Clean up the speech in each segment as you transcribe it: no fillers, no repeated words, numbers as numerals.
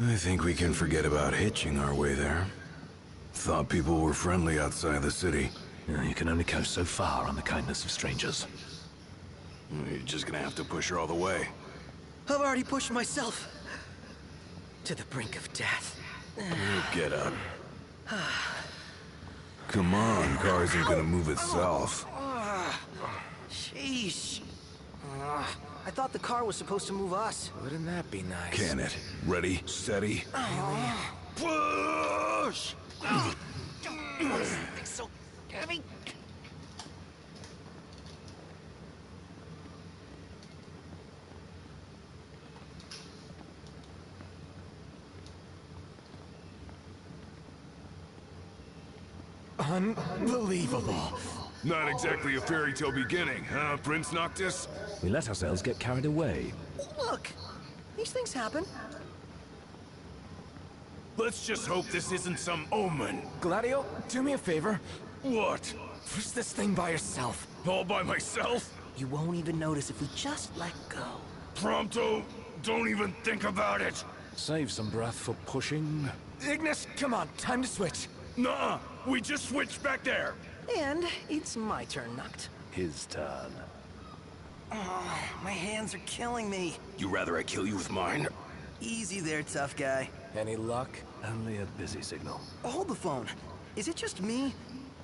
I think we can forget about hitching our way there. Thought people were friendly outside the city. You can only go so far on the kindness of strangers. You're just gonna have to push her all the way. I've already pushed myself to the brink of death. Get up. Come on, car isn't gonna move itself. Sheesh. I thought the car was supposed to move us. Wouldn't that be nice? Can it? Ready, steady. Push! Something so heavy. Unbelievable. Not exactly a fairy tale beginning, huh, Prince Noctis? We let ourselves get carried away. Look, these things happen. Let's just hope this isn't some omen. Gladio, do me a favor. What? Push this thing by yourself. All by myself? You won't even notice if we just let go. Prompto, don't even think about it. Save some breath for pushing. Ignis, come on, time to switch. Nuh-uh, we just switched back there. And it's my turn, Noct. His turn. Oh, my hands are killing me. You rather I kill you with mine? Easy there, tough guy. Any luck? Only a busy signal. Hold the phone. Is it just me?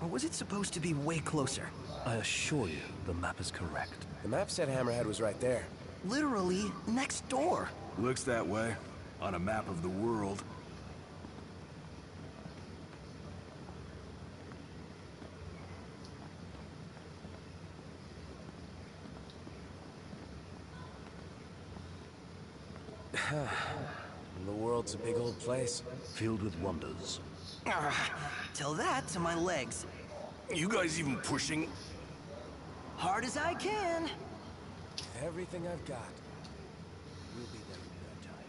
Or was it supposed to be way closer? I assure you, the map is correct. The map said Hammerhead was right there. Literally next door. Looks that way. On a map of the world. The world's a big old place. Filled with wonders. Tell that to my legs. You guys even pushing? Hard as I can. Everything I've got. We'll be there in no time.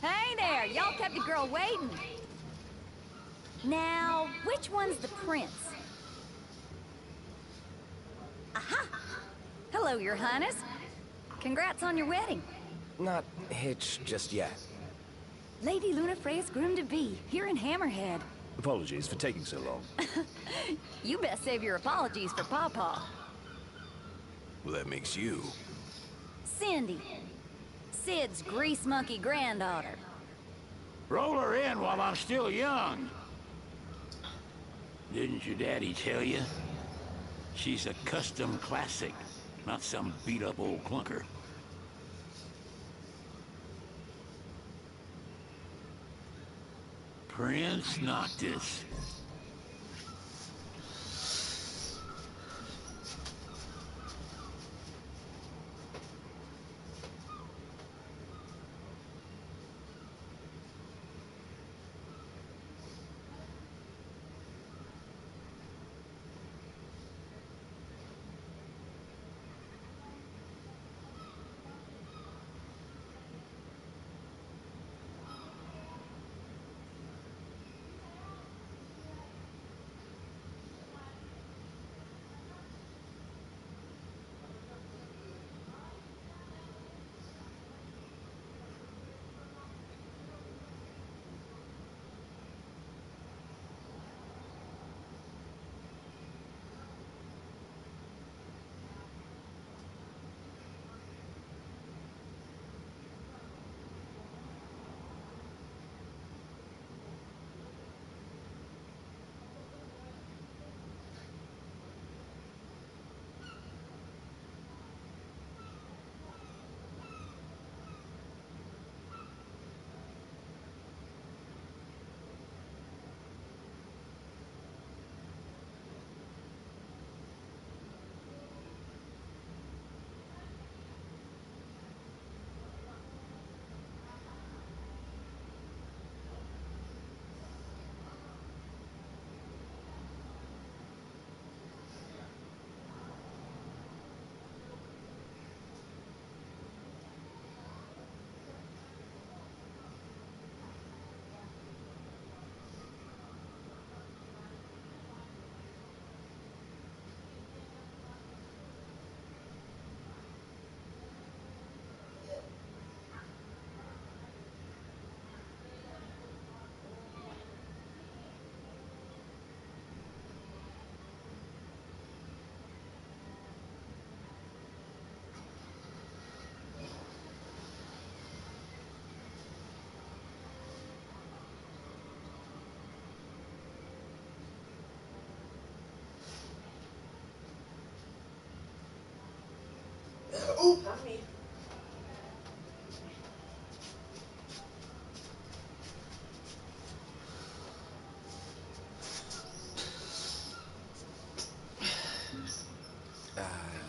Hey there, y'all kept the girl waiting. Now, which one's the prince? Aha! Hello, your highness. Congrats on your wedding. Not hitched just yet. Lady Lunafreya's groom-to-be, here in Hammerhead. Apologies for taking so long. You best save your apologies for Pawpaw. Well, that makes you. Cindy. Sid's grease monkey granddaughter. Roll her in while I'm still young. Didn't your daddy tell you? She's a custom classic, not some beat-up old clunker. Prince Noctis.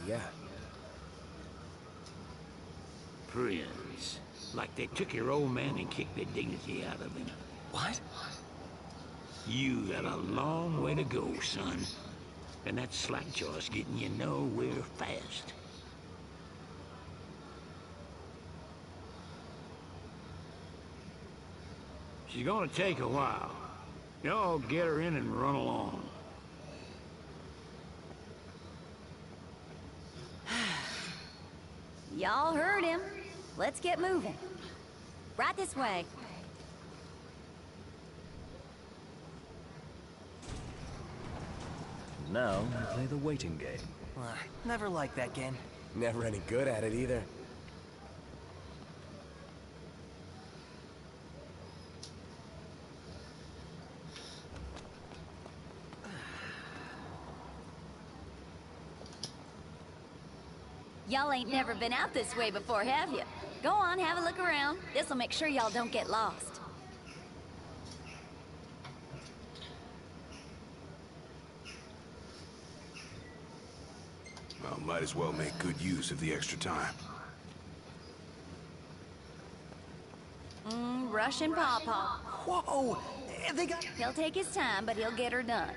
Yeah. Prince. Like they took your old man and kicked the dignity out of him. What? You got a long way to go, son. And that slackjaw's getting you nowhere fast. She's gonna take a while. Y'all get her in and run along. Y'all heard him. Let's get moving. Right this way. Now we play the waiting game. Never liked that game. Never any good at it either. Y'all ain't never been out this way before, have you? Go on, have a look around. This'll make sure y'all don't get lost. Well, might as well make good use of the extra time. Russian Pawpaw. Whoa! They got... He'll take his time, but he'll get her done.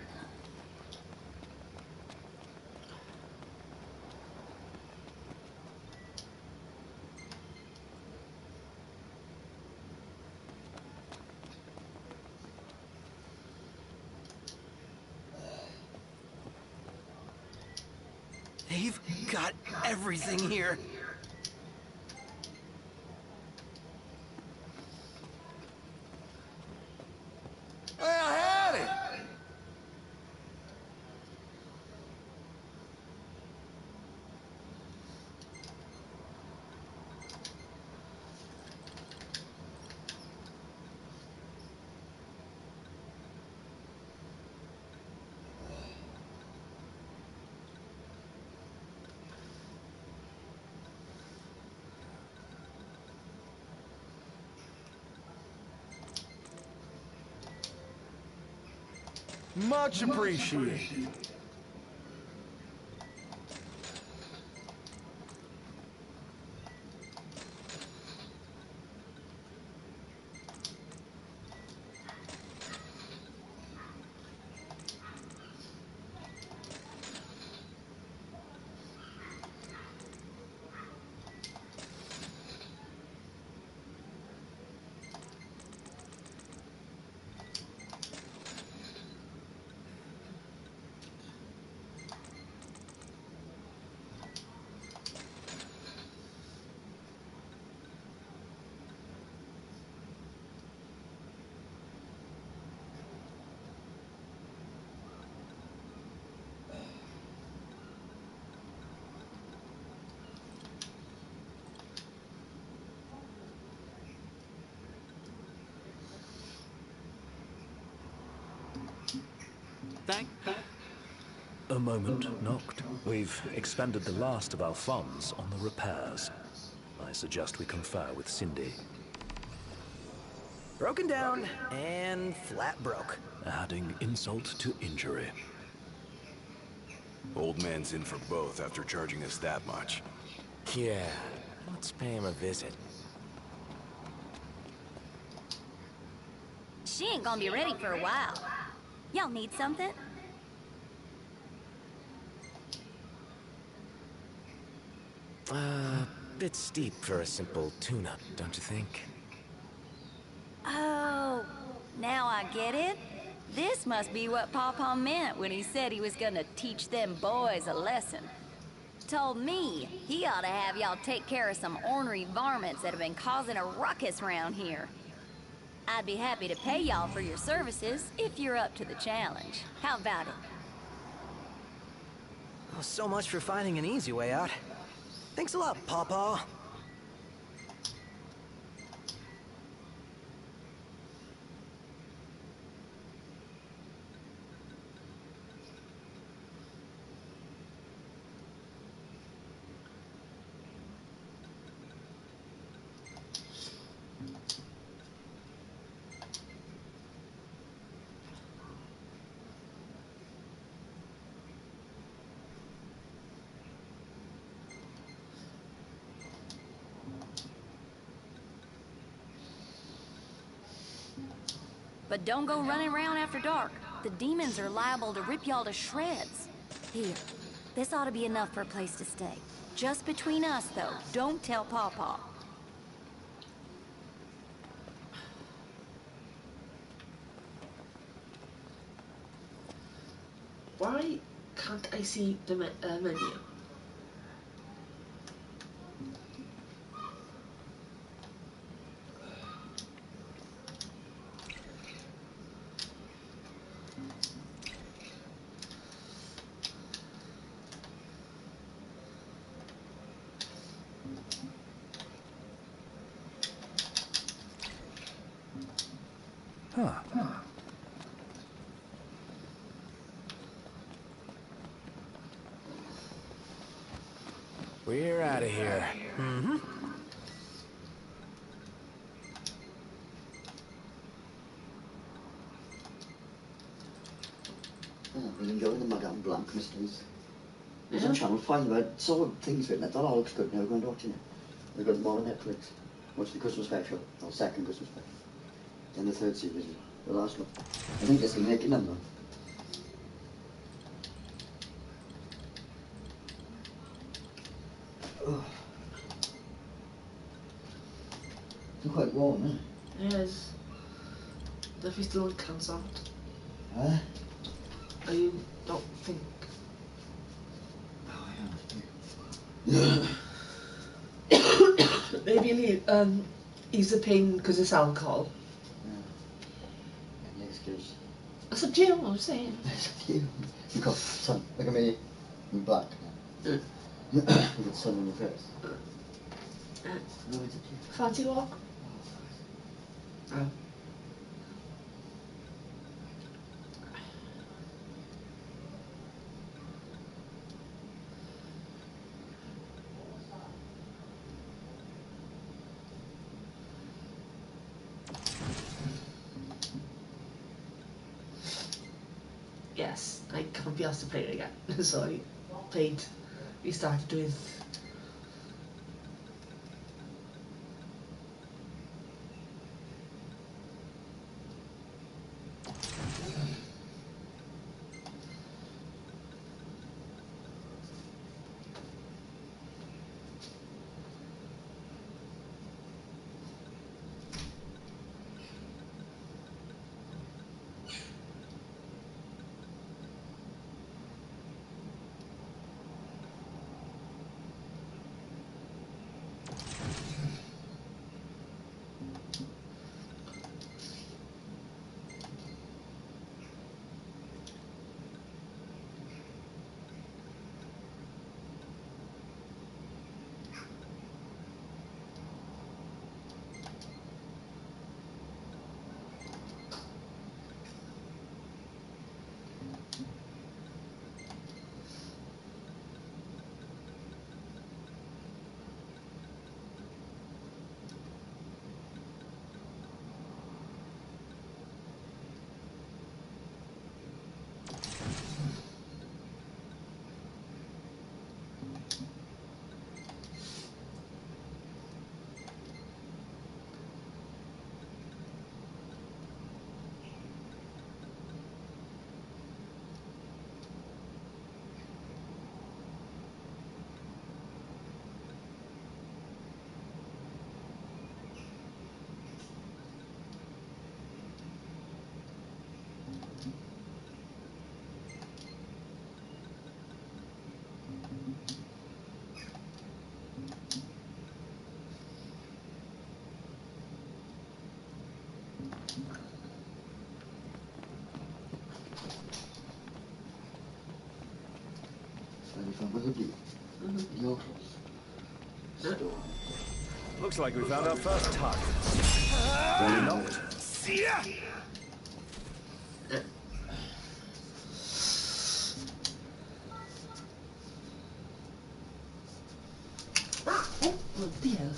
They've got everything here. Well, howdy! Much appreciated. A moment knocked. We've expended the last of our funds on the repairs. I suggest we confer with Cindy. Broken down and flat broke. Adding insult to injury. Old man's in for both after charging us that much. Yeah, let's pay him a visit. She ain't gonna be ready for a while. Y'all need something? Bit steep for a simple tune-up, don't you think? Oh, now I get it. This must be what Pawpaw meant when he said he was gonna teach them boys a lesson. Told me he ought to have y'all take care of some ornery varmints that have been causing a ruckus around here. I'd be happy to pay y'all for your services if you're up to the challenge. How about it? Oh, so much for finding an easy way out. Thanks a lot, Pawpaw. But don't go running around after dark. The demons are liable to rip y'all to shreds. Here, this ought to be enough for a place to stay. Just between us, though. Don't tell Pawpaw. Why can't I see the menu? Huh. We're out of here. Mm-hmm. I've been enjoying the Madame Blanc mysteries. It was on Channel 5. I saw things written. I thought, oh, looks good. Never going to watch it. We've got them all on Netflix. Watch the Christmas special. Or second Christmas special. Then the third series. The last one. I think they're still making them, though. Oh. It's quite warm, isn't it? Yes. If you still comes out. Huh? I don't think. Oh, yeah. Maybe he's a pain because it's alcohol. Any excuse. It's up to you, I'm saying. It's up to you. You've got sun. Look at me. I'm black. You've got sun on your face. No, it's up to you. Fancy walk? Oh. Yes, I can't be asked to play it again. So I played, we started with Looks like we found our first target. Duly knocked. See ya! what the hell?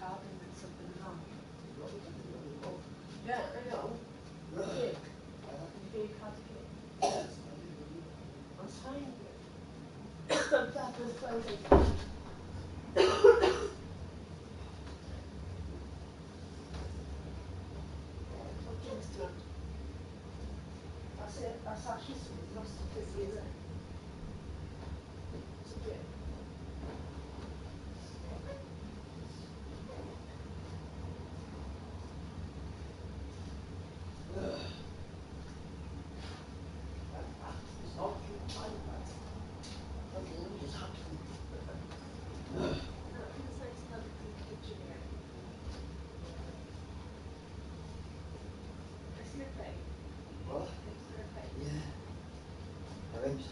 carving with something wrong. Yeah, I know. Cake. Cake, hard to cake. I'm fine. That was closing. That's actually not so busy, is it? It's okay. What? Yeah. I think so.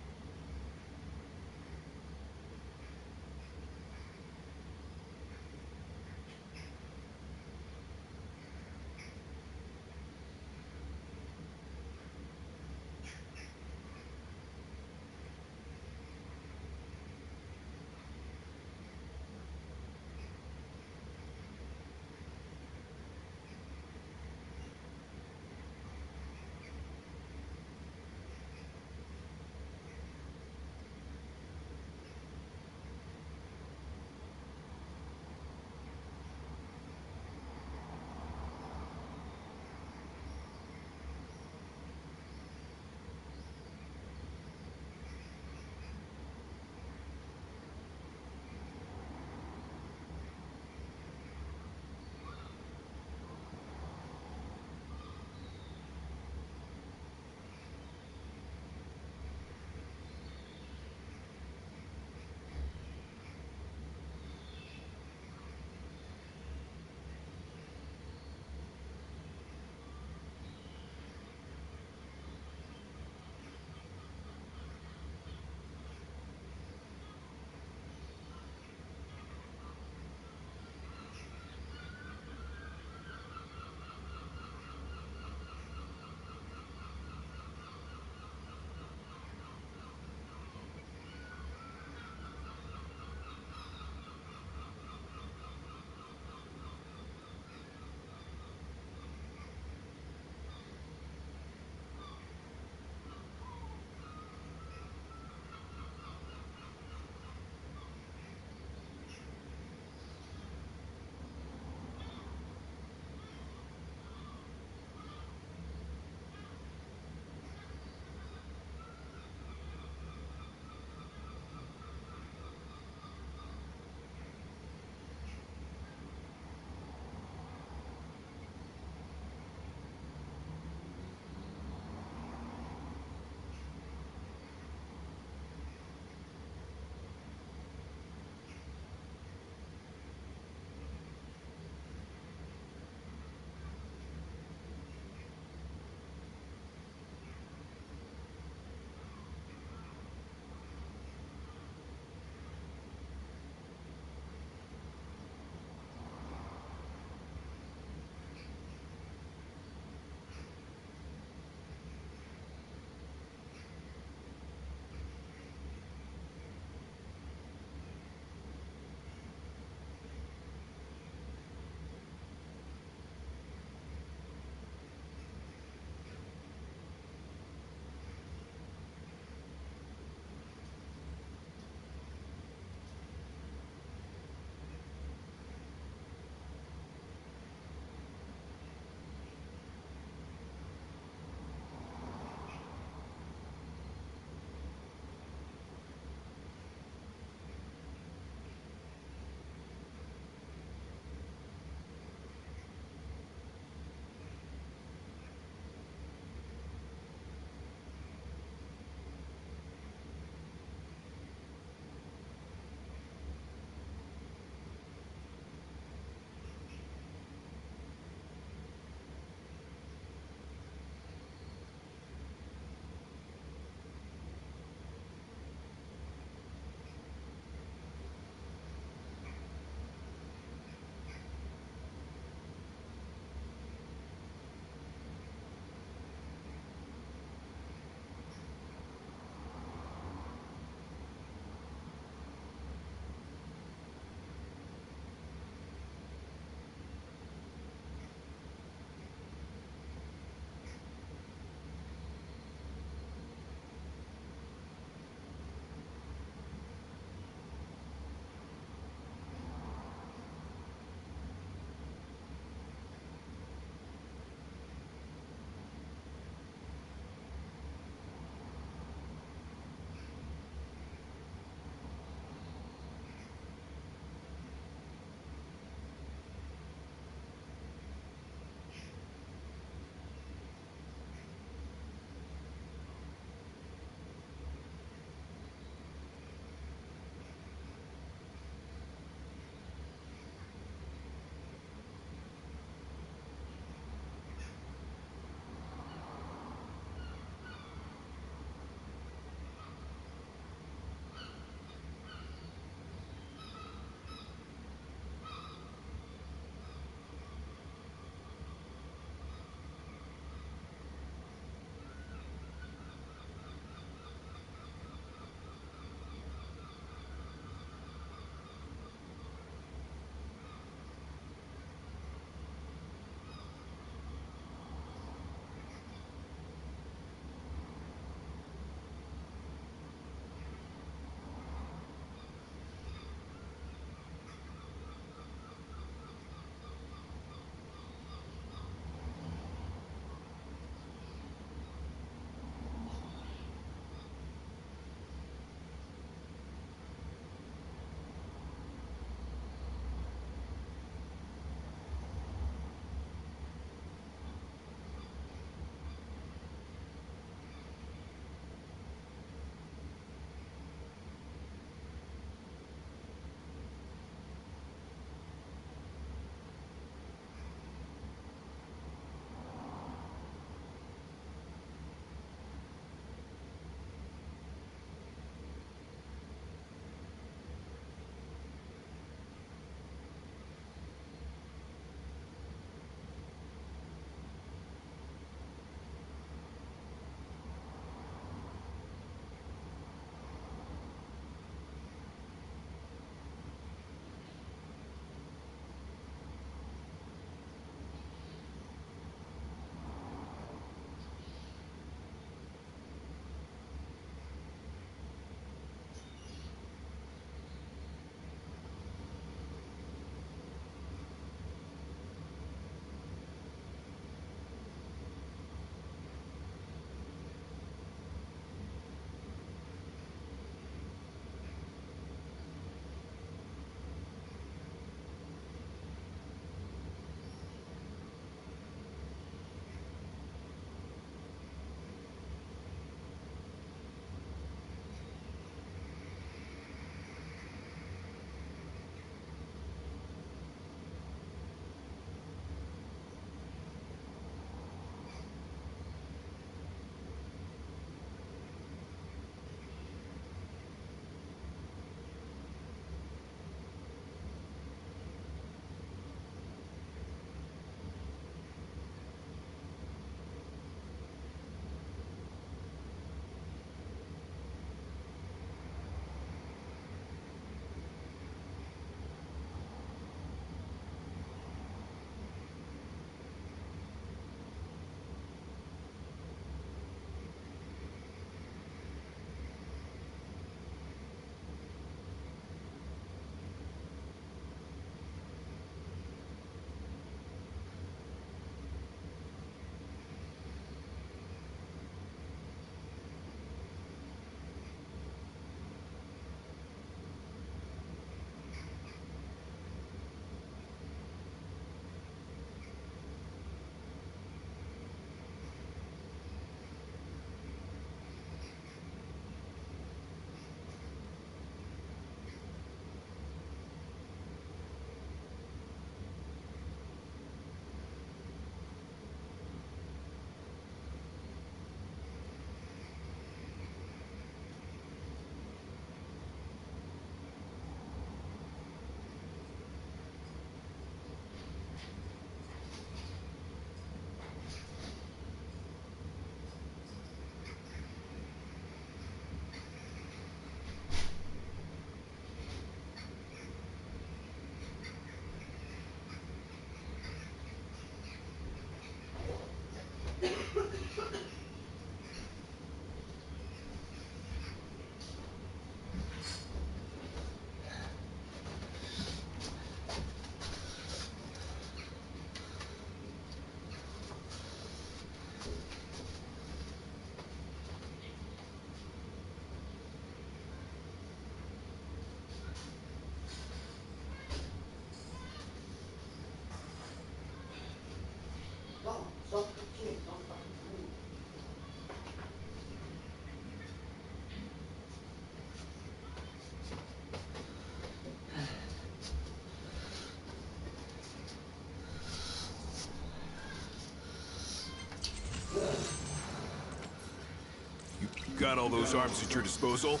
got all those arms at your disposal?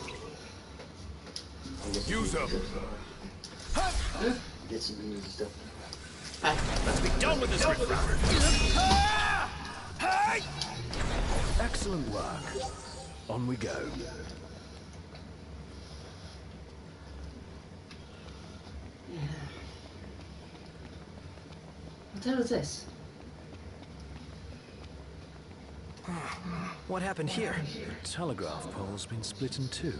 Use them. Get some new stuff. Let's be done with this riffraff. Excellent work. On we go. What the hell is this? What happened here? The telegraph pole's been split in two.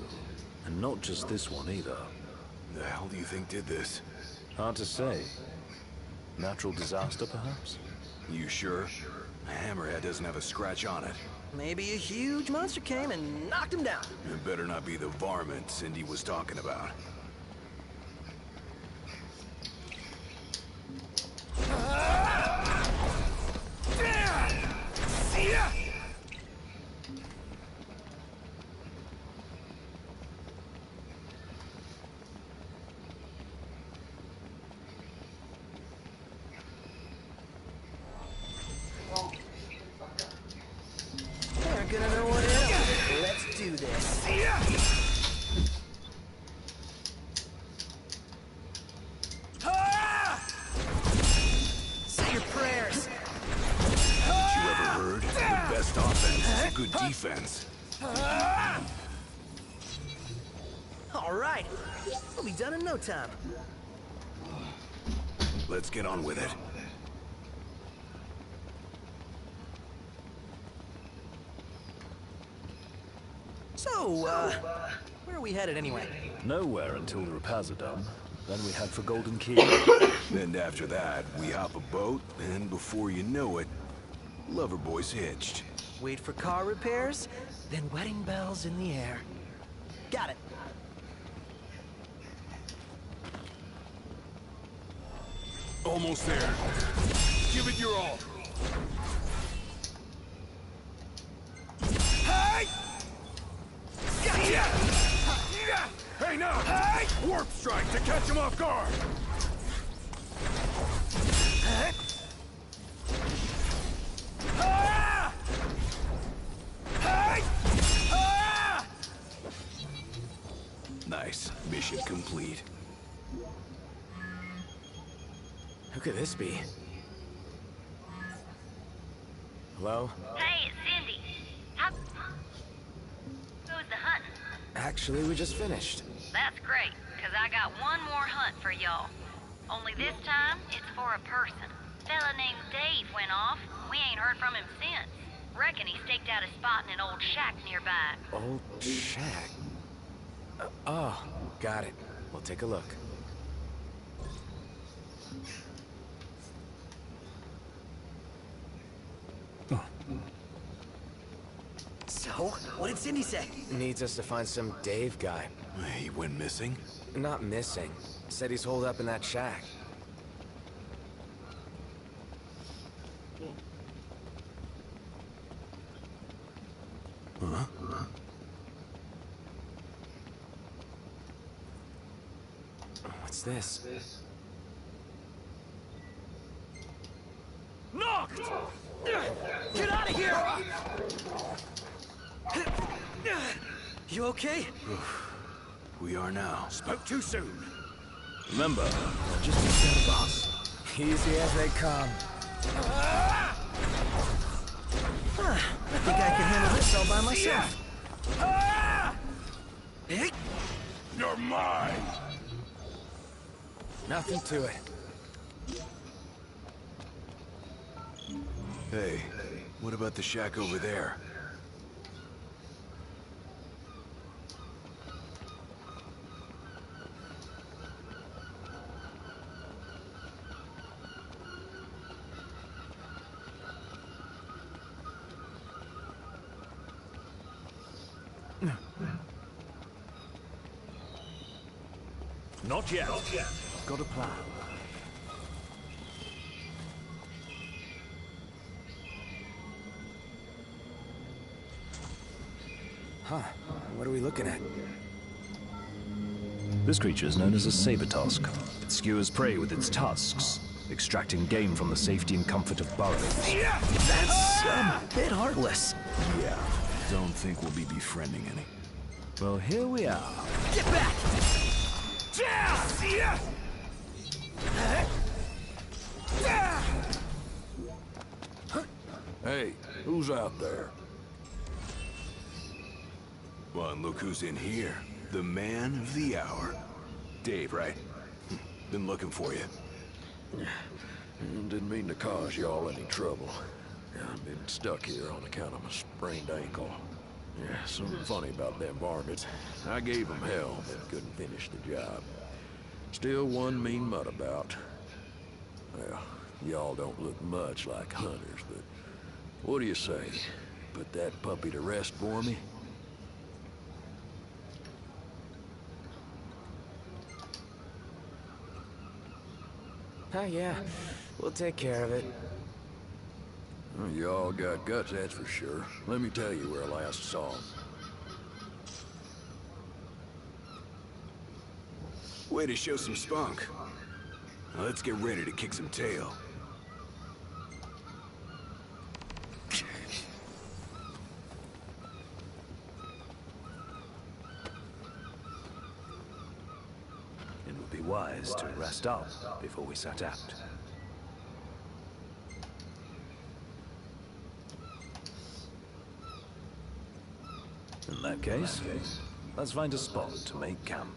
And not just this one either. The hell do you think did this? Hard to say. Natural disaster, perhaps? You sure? Hammerhead doesn't have a scratch on it. Maybe a huge monster came and knocked him down. It better not be the varmint Cindy was talking about. They're gonna know what it is. Let's do this. Say your prayers. Haven't you ever heard? The best offense is a good defense. All right. We'll be done in no time. Let's get on with it. So, where are we headed anyway? Nowhere until the repairs are done. Then we head for Golden Key. And after that, we hop a boat, and before you know it, Loverboy's hitched. Wait for car repairs, then wedding bells in the air. Got it. Almost there. Give it your all. Hey, now! Warp strike to catch him off guard! Nice. Mission complete. Who could this be? Hello? Hey, it's Cindy. Who's the hunting? Actually, we just finished. That's great, because I got one more hunt for y'all. Only this time, it's for a person. Fella named Dave went off. We ain't heard from him since. Reckon he staked out a spot in an old shack nearby. Old shack. Oh, got it. We'll take a look. So, what did Cindy say? Needs us to find some Dave guy. He went missing? Not missing. Said he's holed up in that shack. Huh? What's this? Knocked! Get out of here! You okay? We are now. Spoke too soon. Remember, just instead of us. Easy as they come. I think I can handle this all by myself. You're mine! Nothing to it. Hey, what about the shack over there? Not yet. Got a plan. Huh. What are we looking at? This creature is known as a saber tusk. It skewers prey with its tusks, extracting game from the safety and comfort of burrows. That's a bit heartless. Yeah. Don't think we'll be befriending any. Well, here we are. Get back! Hey, who's out there? Well, and look who's in here. The man of the hour. Dave, right? Been looking for you. Didn't mean to cause y'all any trouble. I've been stuck here on account of my sprained ankle. Yeah, something funny about them varmints. I gave them hell, but couldn't finish the job. Still one mean mutt about. Well, y'all don't look much like hunters, but what do you say? Put that puppy to rest for me? Oh, yeah. We'll take care of it. Well, you all got guts, that's for sure. Let me tell you where I last saw him. Way to show some spunk. Now let's get ready to kick some tail. It would be wise to rest up before we set out. In that case, let's find a spot to make camp.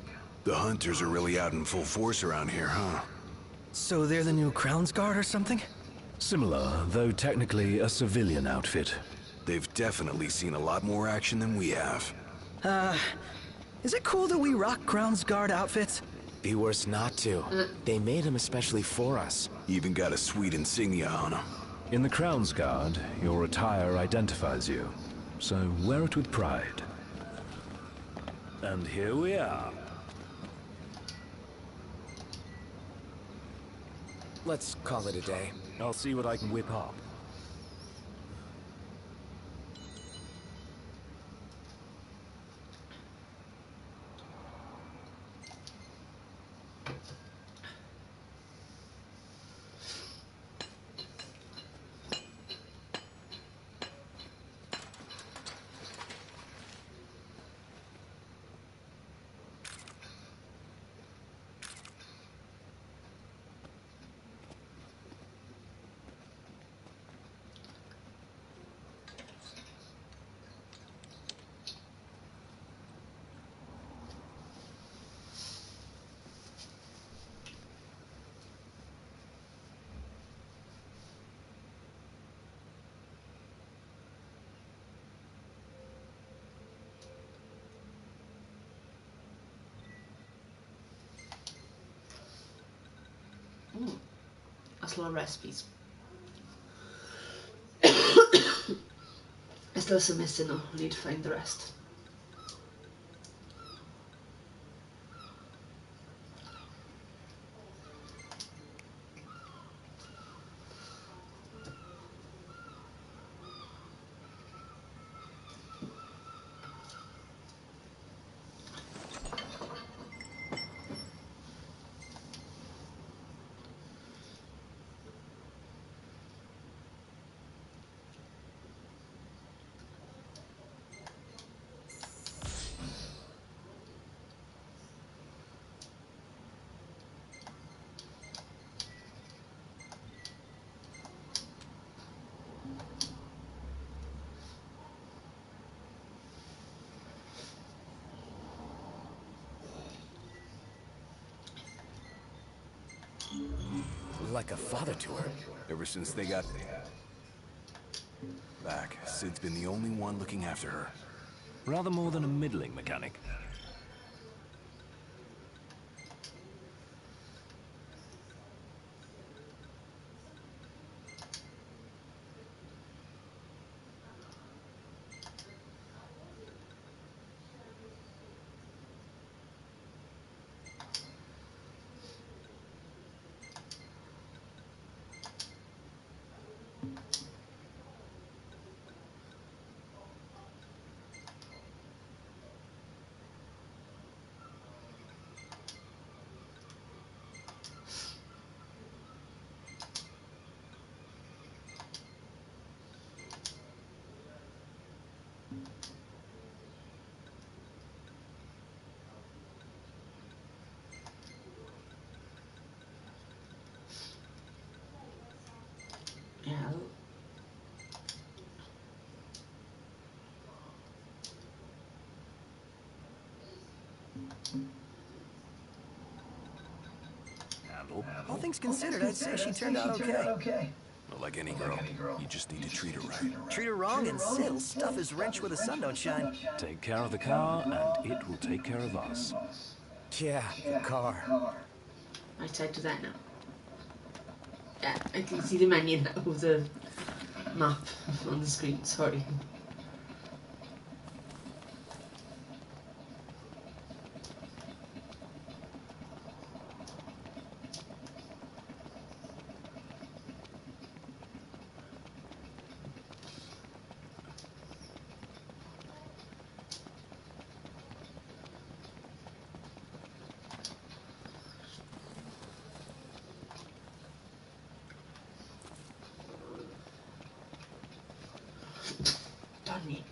The hunters are really out in full force around here, huh? So they're the new Crown's Guard or something? Similar, though technically a civilian outfit. They've definitely seen a lot more action than we have. Is it cool that we rock Crown's Guard outfits? Be worse not to. They made them especially for us. Even got a sweet insignia on them. In the Crown's Guard, your attire identifies you, so wear it with pride. And here we are. Let's call it a day. I'll see what I can whip up. That's a lot of recipes. There's still some missing though. I need to find the rest. Like a father to her. Ever since they got back, Sid's been the only one looking after her. Rather more than a middling mechanic. handle. All things considered, I'd say she turned out okay. Not like any girl. You just need to treat her right. Treat her wrong and Sid'll stuff his wrench where the sun don't shine. Take care of the car, and it will take care of us. Yeah, the car. Right, I do that now. Yeah, I can see the menu now of the map on the screen, sorry. Donnie.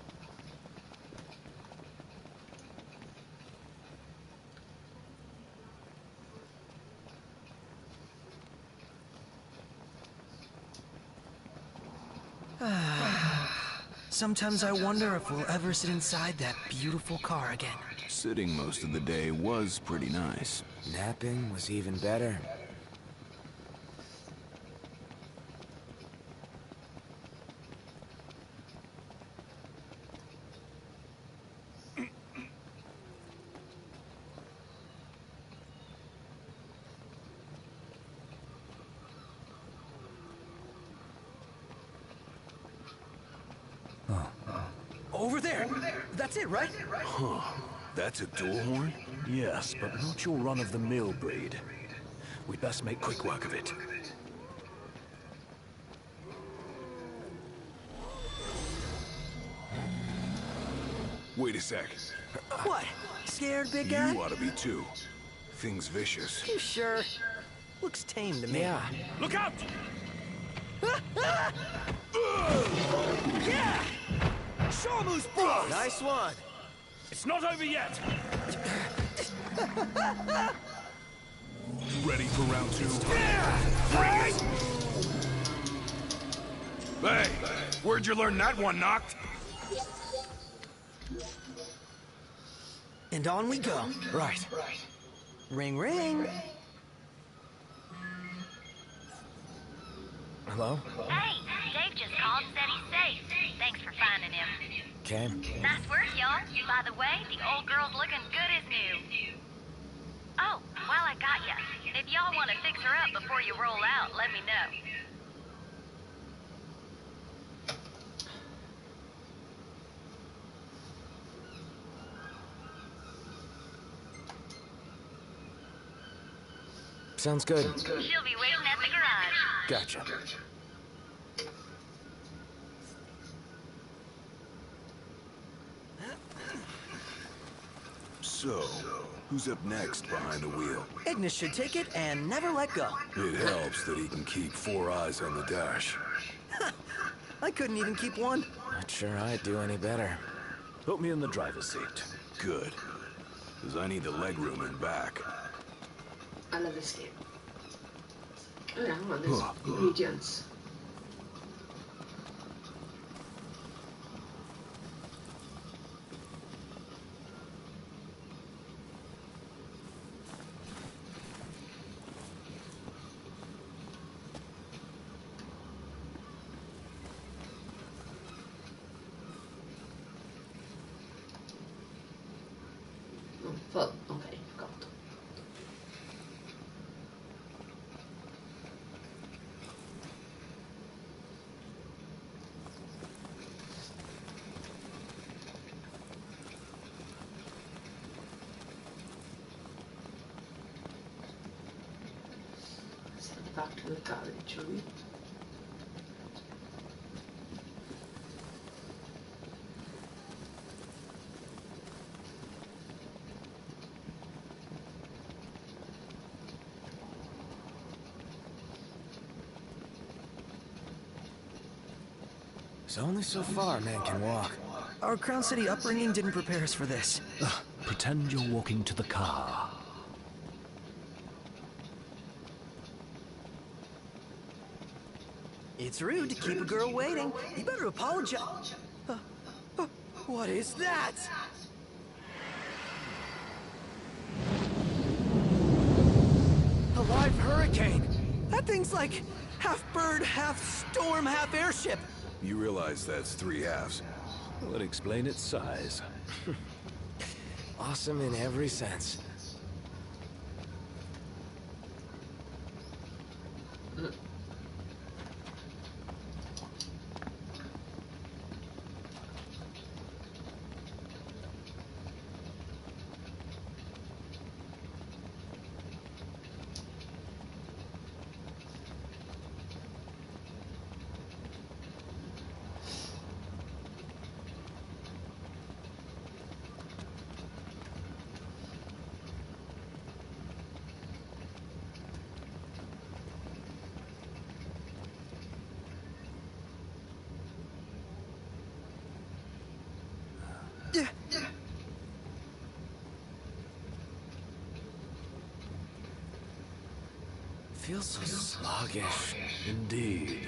Sometimes I wonder if we'll ever sit inside that beautiful car again. Sitting most of the day was pretty nice. Napping was even better. Over there! That's it, right? Huh. That's a dual horn? Yes, but not your run-of-the-mill breed. We'd best make quick work of it. Wait a sec. What? Scared, big guy? You ought to be too. Thing's vicious. You sure? Looks tame to me. Yeah. Look out! Yeah! Shamu's boss! Nice one. It's not over yet! Ready for round two? Bring it! Hey! Where'd you learn that one, Knocked? And on we go. Right. Ring, ring. Hello? Hey, Dave just called and said he's safe. Thanks for finding him. Okay. Nice work, y'all. By the way, the old girl's looking good as new. Oh, while I got ya, if y'all want to fix her up before you roll out, let me know. Sounds good. She'll be waiting at the garage. Gotcha. So, who's up next behind the wheel? Ignis should take it and never let go. It helps that he can keep 4 eyes on the dash. I couldn't even keep one. Not sure I'd do any better. Put me in the driver's seat. Good. Because I need the legroom in back. I love this game. Oh yeah, hang on, there's ingredients. Oh, fuck. Okay, forgot. Send it back to the garage, shall we? It's only so far a man can walk. Our Crown City upbringing didn't prepare us for this. Pretend you're walking to the car. It's rude to keep a girl waiting. You better apologize. What is that? A live hurricane! hurricane. That thing's like half bird, half storm, half airship. You realize that's 3 halves. Would explain its size. Awesome in every sense. Feels so sluggish. Indeed.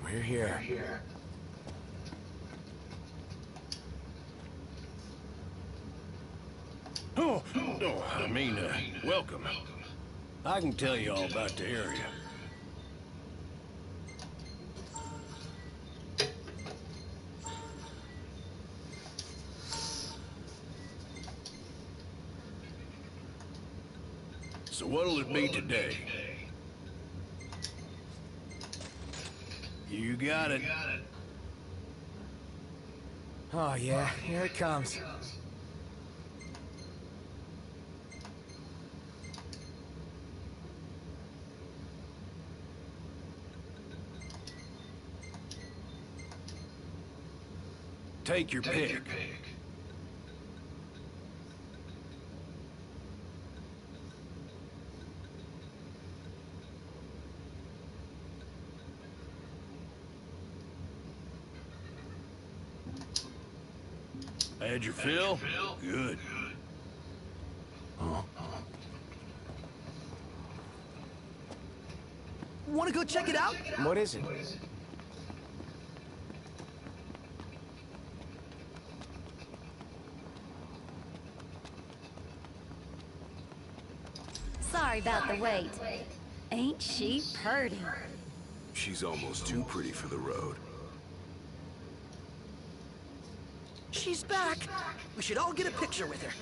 We're here. Welcome. I can tell you all about the area. So what'll it be today? You got it. Oh yeah, here it comes. Take your pick. Had your fill? Good. Want to go check it out? What is it? Sorry about the wait. Ain't she purty? She's almost too pretty for the road. She's back. We should all get a picture with her.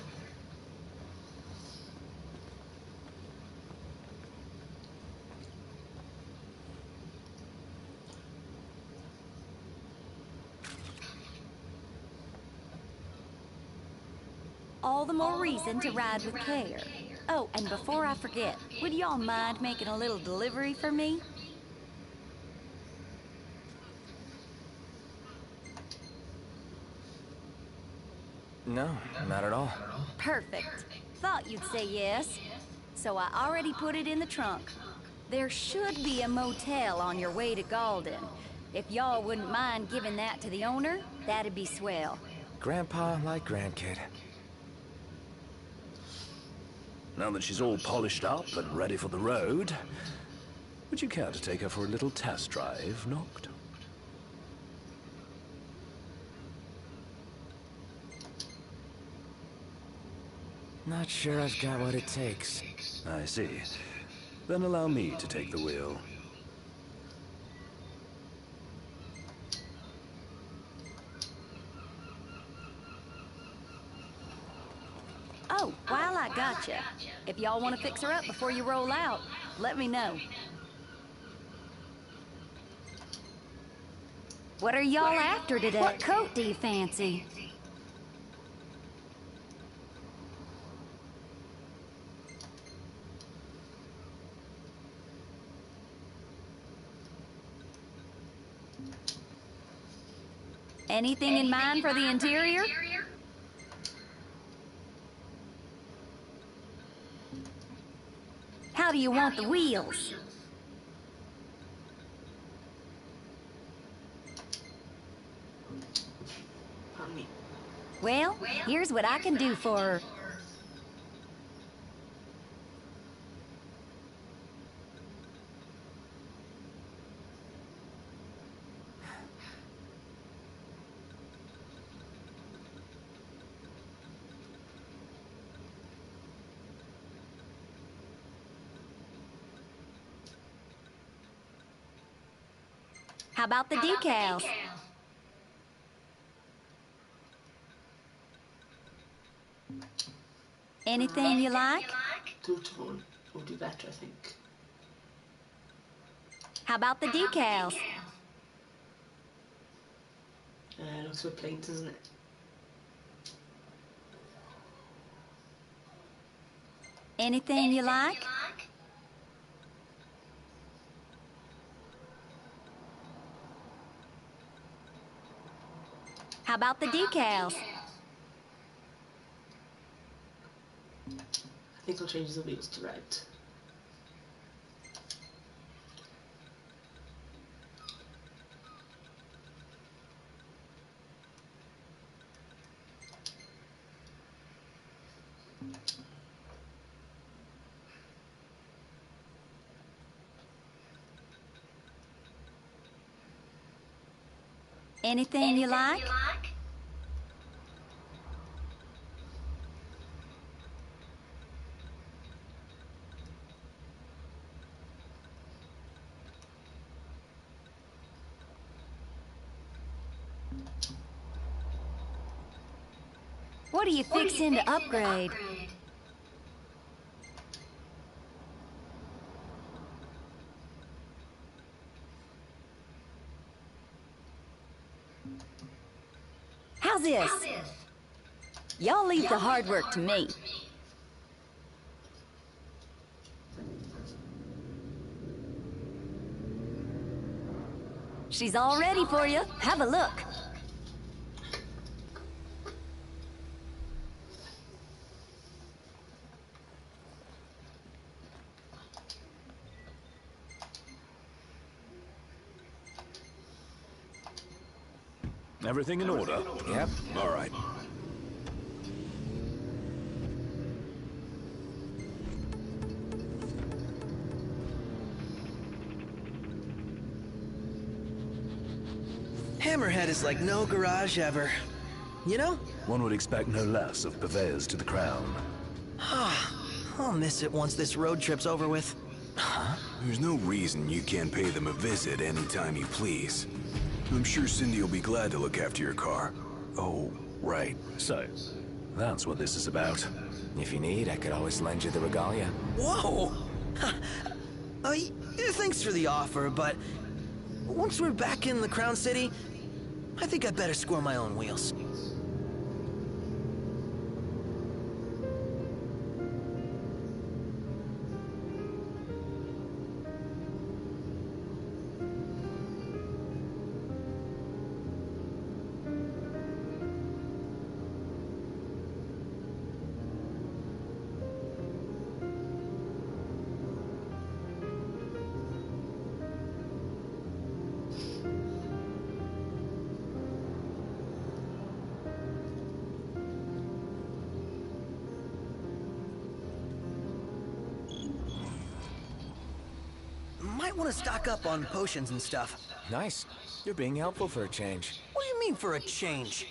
All the more reason to ride with care. Oh, and before I forget, would y'all mind making a little delivery for me? No, not at all. Perfect. Thought you'd say yes. So I already put it in the trunk. There should be a motel on your way to Galden. If y'all wouldn't mind giving that to the owner, that'd be swell. Grandpa like grandkid. Now that she's all polished up and ready for the road, would you care to take her for a little test drive, Noct? Not sure I've got what it takes. I see. Then allow me to take the wheel. Oh, while I gotcha, if y'all want to fix her up before you roll out, let me know. What are y'all after today? What coat do you fancy? Anything in mind for the interior? How do you want the wheels? Pardon me. Well, here's what I can do for her. How about the decals? Anything you like? Two-tone would be better, I think. How about the decals? Looks a bit plain, doesn't it? Anything you like? How about the decals? I think I'll change the wheels to red. Anything you like? What are you fixing to upgrade? How's this? Y'all leave the hard work to me. She's all ready for you. Have a look. Everything in order? Yep. All right. Hammerhead is like no garage ever. You know? One would expect no less of purveyors to the crown. I'll miss it once this road trip's over with. There's no reason you can't pay them a visit anytime you please. I'm sure Cindy will be glad to look after your car. Oh, right. So, that's what this is about. If you need, I could always lend you the regalia. Whoa! Thanks for the offer, but once we're back in the Crown City, I think I'd better score my own wheels. Might want to stock up on potions and stuff. Nice. You're being helpful for a change. What do you mean for a change?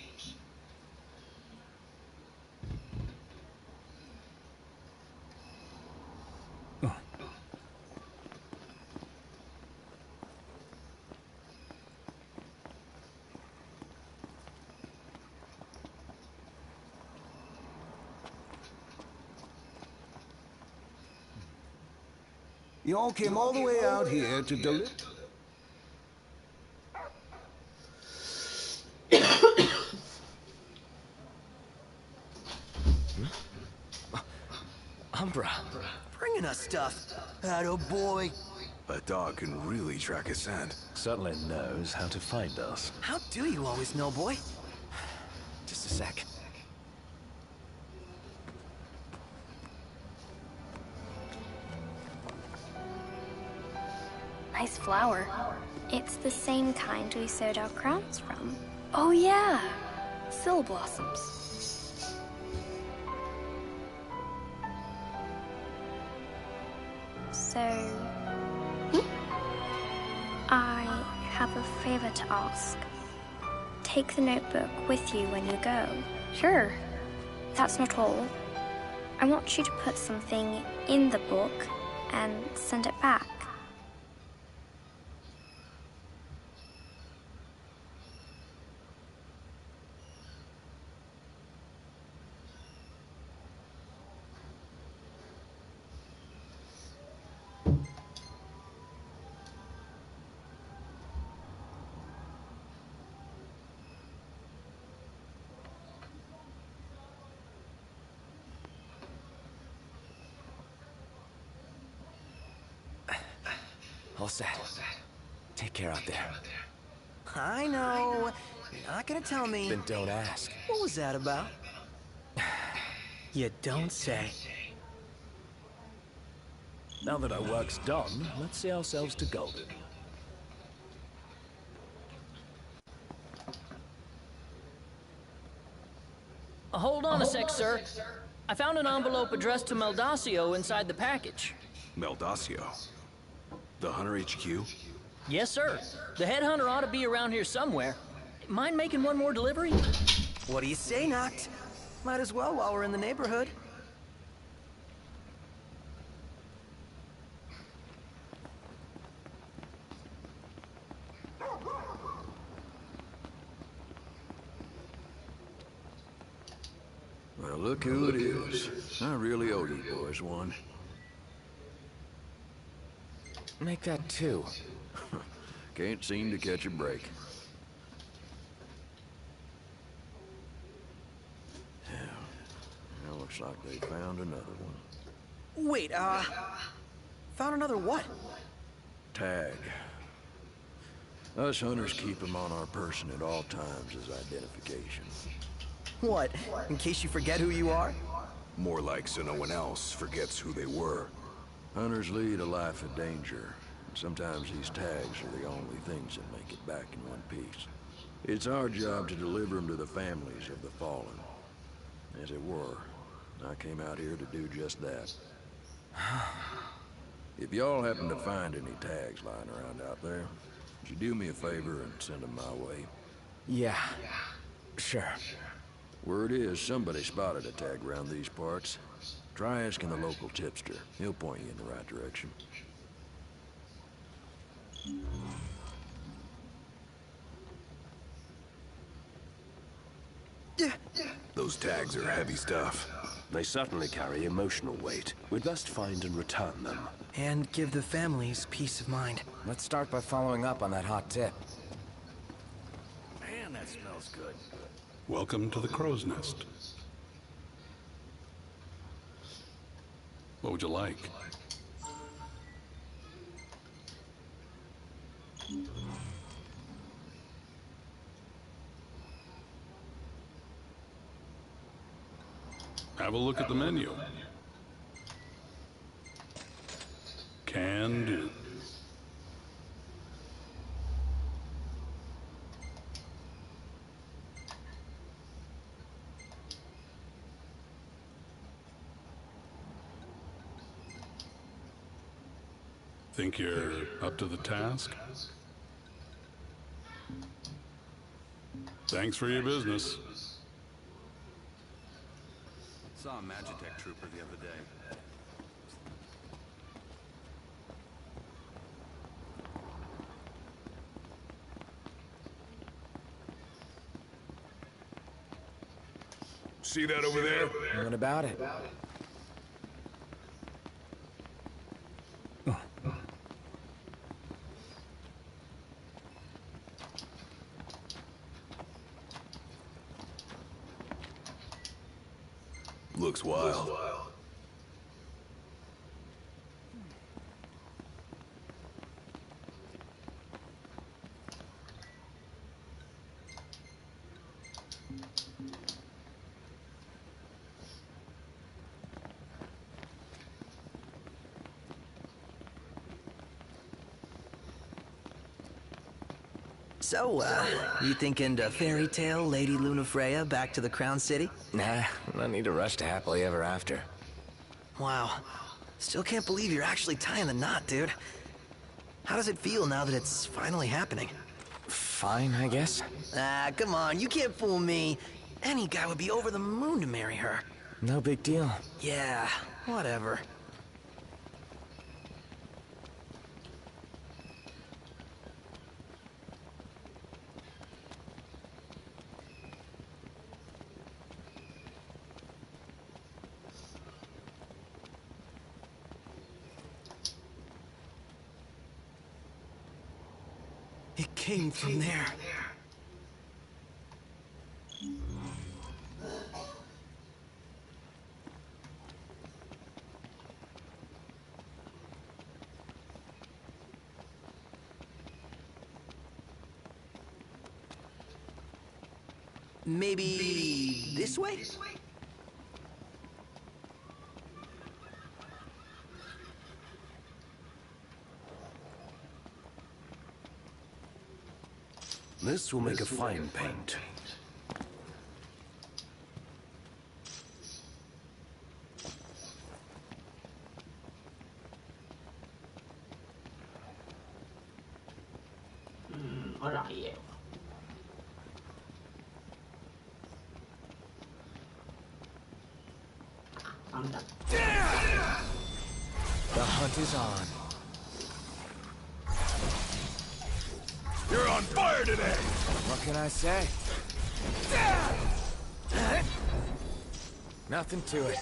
You all came all the way out here to deliver. Umbra. Bringing us stuff. Atta boy. A dog can really track a scent. Certainly knows how to find us. How do you always know, boy? Just a sec. Nice flower. It's the same kind we sewed our crowns from. Oh yeah, sill blossoms. So, I have a favor to ask. Take the notebook with you when you go. Sure. That's not all. I want you to put something in the book and send it back. All set. Take care out there. I know. You're not gonna tell me. Then don't ask. What was that about? You don't say. Now that our work's done, let's see ourselves to Golden. Hold on a sec, sir. I found an envelope addressed to Meldacio inside the package. Meldacio? The Hunter HQ? Yes, sir. The headhunter ought to be around here somewhere. Mind making one more delivery? What do you say, Noct? Might as well while we're in the neighborhood. Well, look who it is. I really owe you boys one. Make that two. Can't seem to catch a break. Yeah, looks like they found another one. Wait, found another what? Tag. Us hunters keep them on our person at all times as identification. What, in case you forget who you are? More like so no one else forgets who they were. Hunters lead a life of danger. Sometimes these tags are the only things that make it back in one piece. It's our job to deliver them to the families of the fallen. As it were, I came out here to do just that. If y'all happen to find any tags lying around out there, would you do me a favor and send them my way? Yeah, sure. Word is somebody spotted a tag around these parts. Try asking the local tipster. He'll point you in the right direction. Those tags are heavy stuff. They certainly carry emotional weight. We'd best find and return them. And give the families peace of mind. Let's start by following up on that hot tip. Man, that smells good. Welcome to the Crow's Nest. What would you like? Have a look at the menu. Can do. Think you're up to the task? Thanks for your business. Saw a Magitech trooper the other day. See that over there? What about it? Looks wild. So, you thinking to fairy tale Lady Lunafreya back to the Crown City? Nah, no need to rush to happily ever after. Wow. Still can't believe you're actually tying the knot, dude. How does it feel now that it's finally happening? Fine, I guess. Ah, come on, you can't fool me. Any guy would be over the moon to marry her. No big deal. Yeah, whatever. It came from there. Maybe this way? This will make a fine paint. Alright, yeah. I'm done. The hunt is on. You're on fire today! What can I say? Nothing to it.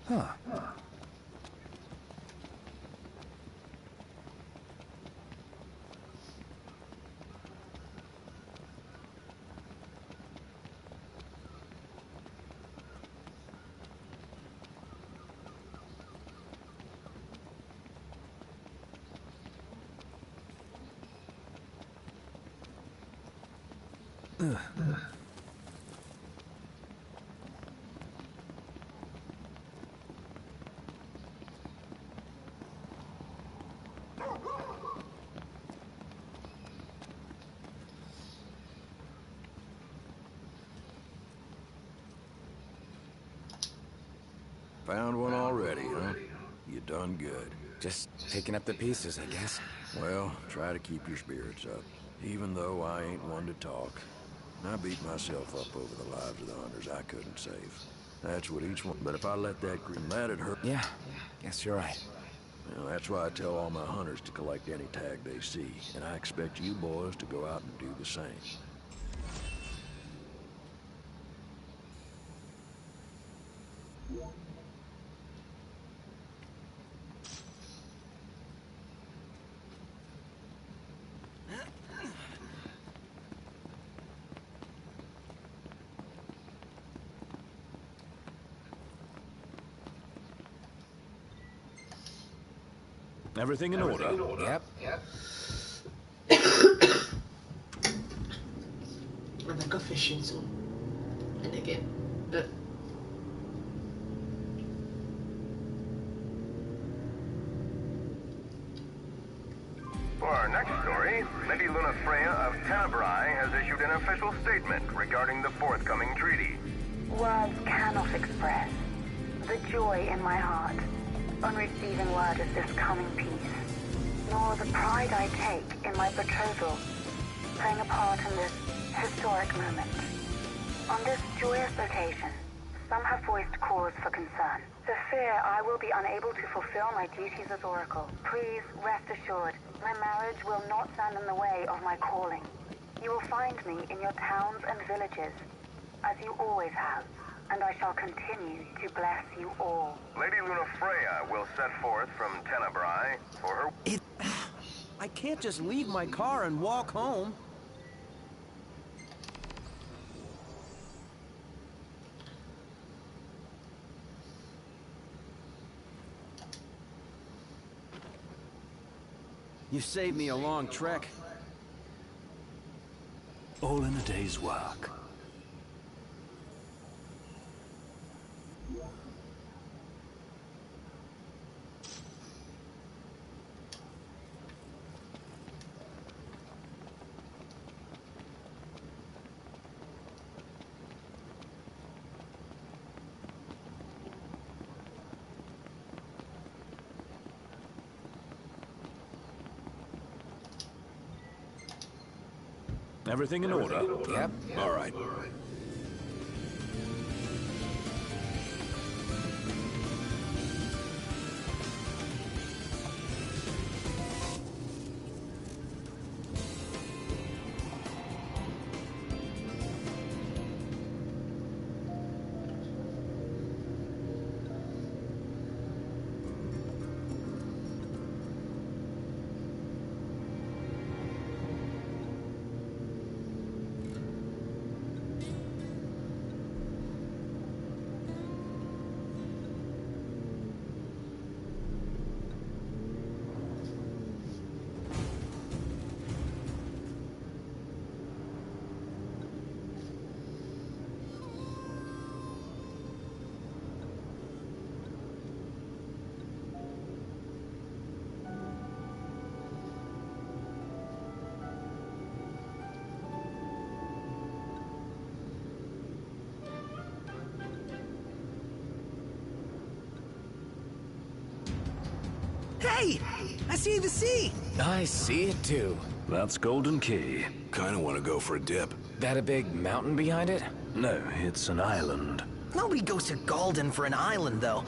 Huh. Found one already, huh? You done good. Just picking up the pieces, I guess. Well, try to keep your spirits up. Even though I ain't one to talk. I beat myself up over the lives of the hunters I couldn't save. That's what each one... But if I let that green that'd hurt... Yeah, guess you're right. Well, that's why I tell all my hunters to collect any tag they see. And I expect you boys to go out and do the same. Everything in order? Yep. I'm gonna go fishing soon. And again. For our next story, Lady Lunafreya of Tenebrae has issued an official statement regarding the forthcoming treaty. Words cannot express the joy in my heart on receiving word of this coming peace, nor the pride I take in my betrothal playing a part in this historic moment. On this joyous occasion, some have voiced cause for concern. The fear I will be unable to fulfill my duties as Oracle. Please rest assured, my marriage will not stand in the way of my calling. You will find me in your towns and villages, as you always have, and I shall continue to bless you all. Lady Lunafreya will set forth from Tenebrae for her... I can't just leave my car and walk home. You saved me a long trek. all in a day's work. Everything in order? Yep. All right. Hey! I see the sea! I see it too. That's Golden Key. Kinda wanna go for a dip. That a big mountain behind it? No, it's an island. Nobody goes to Golden for an island, though.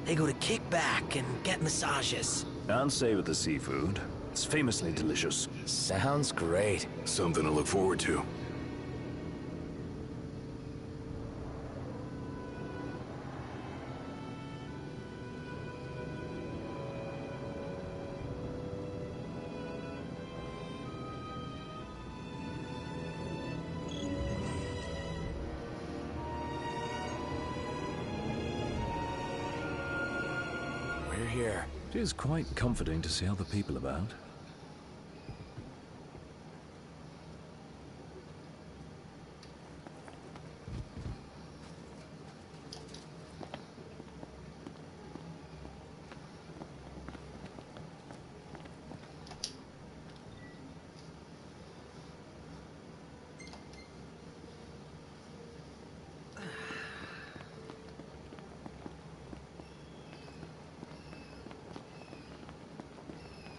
They go to kick back and get massages. And savor the seafood. It's famously delicious. Sounds great. Something to look forward to. We're here. It is quite comforting to see other people about.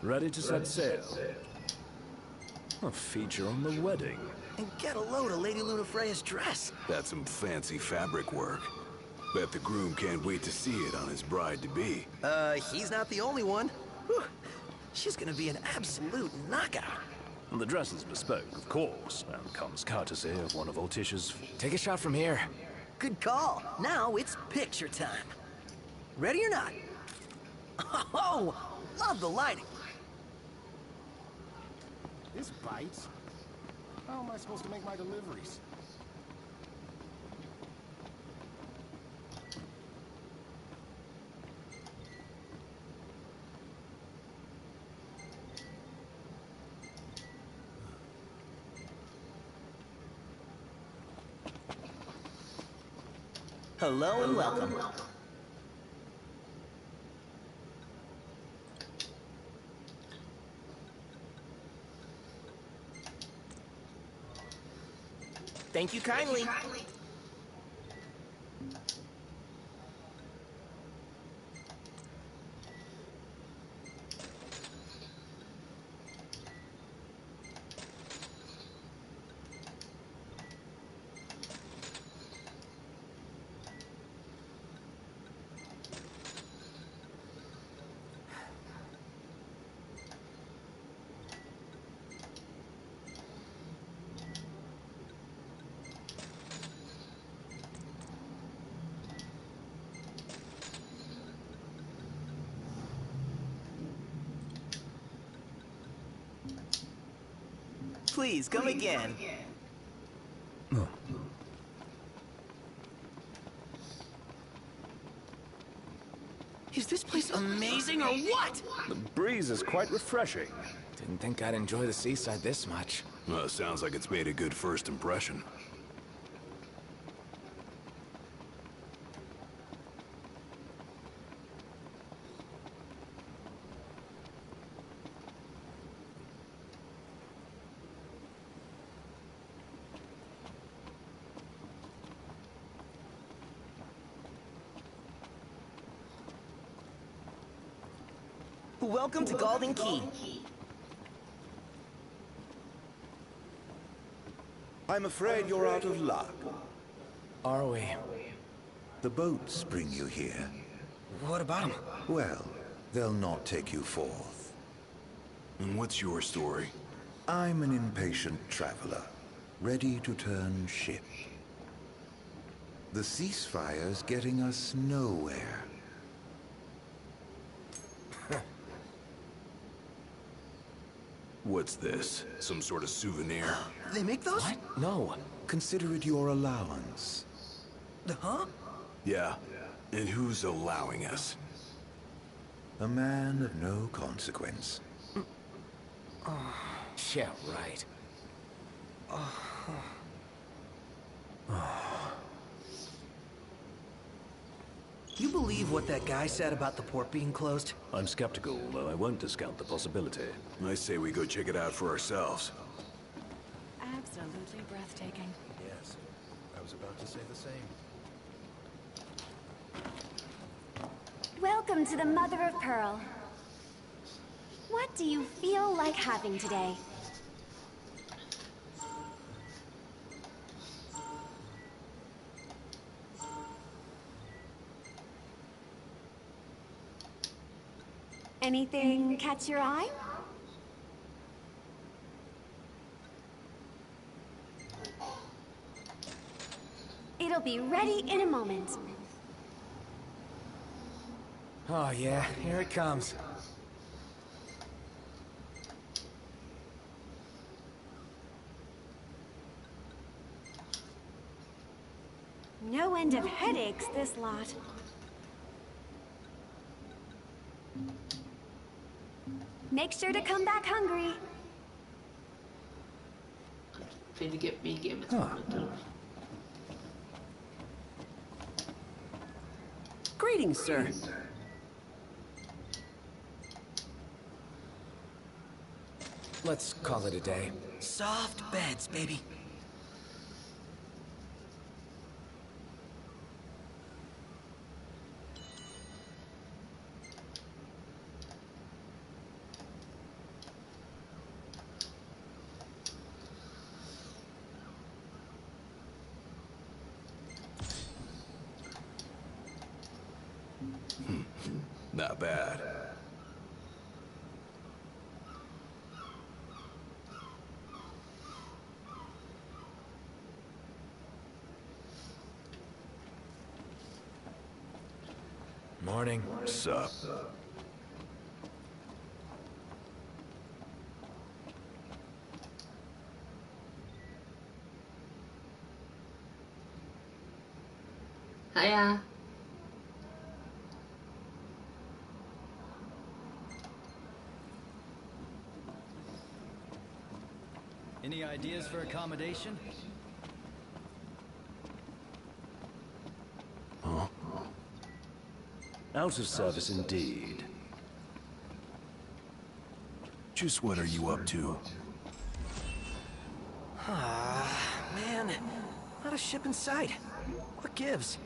Ready to set sail? A feature on the wedding. And get a load of Lady Lunafreya's dress. That's some fancy fabric work. Bet the groom can't wait to see it on his bride-to-be. He's not the only one. Whew. She's gonna be an absolute knockout. And the dress is bespoke, of course, and comes courtesy of one of Orticia's... Take a shot from here. Good call. Now it's picture time. Ready or not? Oh, love the lighting. This bites. How am I supposed to make my deliveries? Hello and welcome. Thank you kindly. Please, come again. Oh. Is this place amazing or what? The breeze is quite refreshing. Didn't think I'd enjoy the seaside this much. Well, sounds like it's made a good first impression. Welcome to Golden Key. I'm afraid you're out of luck. Are we? The boats bring you here. What about them? Well, they'll not take you forth. And what's your story? I'm an impatient traveler, ready to turn ship. The ceasefire's getting us nowhere. What's this? Some sort of souvenir? They make those? What? No. Consider it your allowance. Huh? Yeah. And who's allowing us? A man of no consequence. Yeah, right. You believe what that guy said about the port being closed? I'm skeptical, though I won't discount the possibility. I say we go check it out for ourselves. Absolutely breathtaking. Yes, I was about to say the same. Welcome to the Mother of Pearl. What do you feel like having today? Anything catch your eye? It'll be ready in a moment. Oh yeah, here it comes. No end of headaches, this lot. Make sure to come back hungry. Trying to get me game. Greetings, sir. Let's call it a day. Soft beds, baby. Not bad. Morning. Sup? Hiya. Any ideas for accommodation? Huh? Out of service indeed. Just what are you up to? Ah, man. Not a ship in sight. What gives?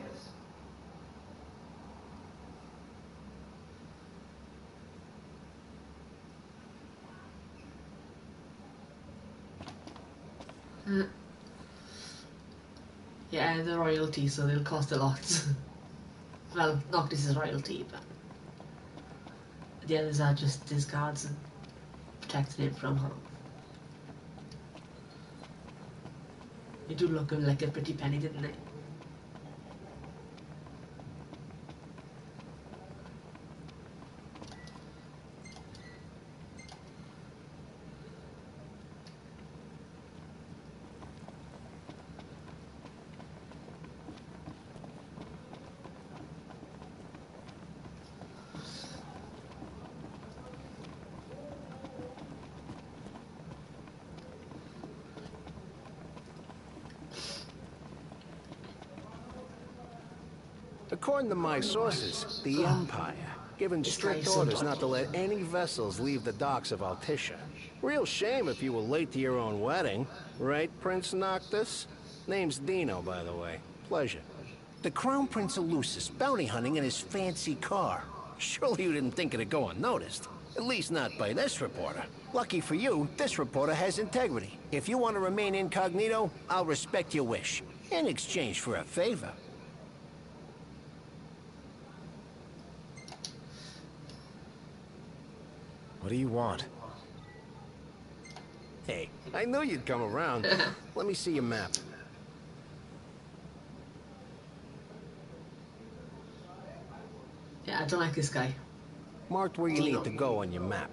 Yeah, the royalty, so they'll cost a lot. Well, Noctis is royalty, but the others are just his guards and protecting him from harm. They do look like a pretty penny, didn't they? According to my sources, the Empire given strict orders not to let any vessels leave the docks of Altissia. Real shame if you were late to your own wedding. Right, Prince Noctis? Name's Dino, by the way. Pleasure. The Crown Prince of Lucis bounty hunting in his fancy car. Surely you didn't think it'd go unnoticed. At least not by this reporter. Lucky for you, this reporter has integrity. If you want to remain incognito, I'll respect your wish. In exchange for a favor. What do you want? Hey, I knew you'd come around. Let me see your map. Yeah, I don't like this guy. Marked where you need to go on your map.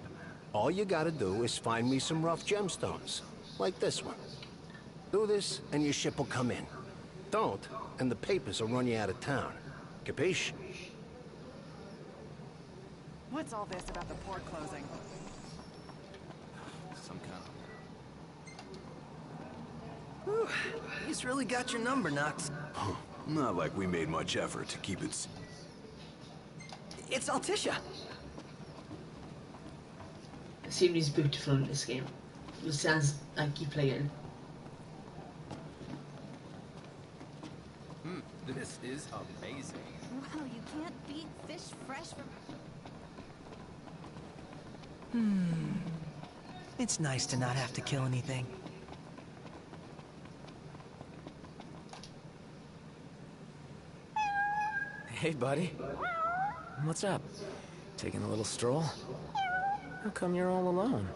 All you gotta do is find me some rough gemstones, like this one. Do this, and your ship will come in. Don't, and the papers will run you out of town. Capiche? What's all this about the port closing? Some kind of... Whew. He's really got your number, Nox. Huh. Not like we made much effort to keep it... It's Altissia! Scenery is beautiful in this game. It sounds like you play it. This is amazing. Wow, you can't beat fish fresh from... It's nice to not have to kill anything. Hey, buddy. What's up? Taking a little stroll? How come you're all alone?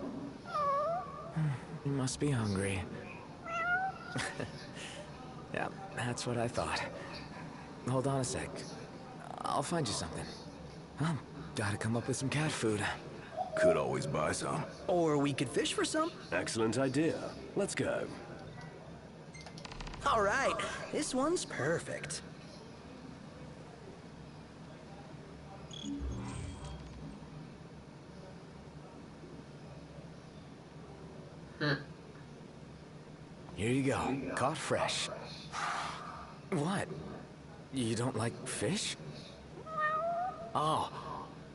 You must be hungry. Yeah, that's what I thought. Hold on a sec. I'll find you something. Well, gotta come up with some cat food. Could always buy some. Or we could fish for some. Excellent idea. Let's go. All right, this one's perfect. Here you go. Caught fresh. What? You don't like fish? Oh,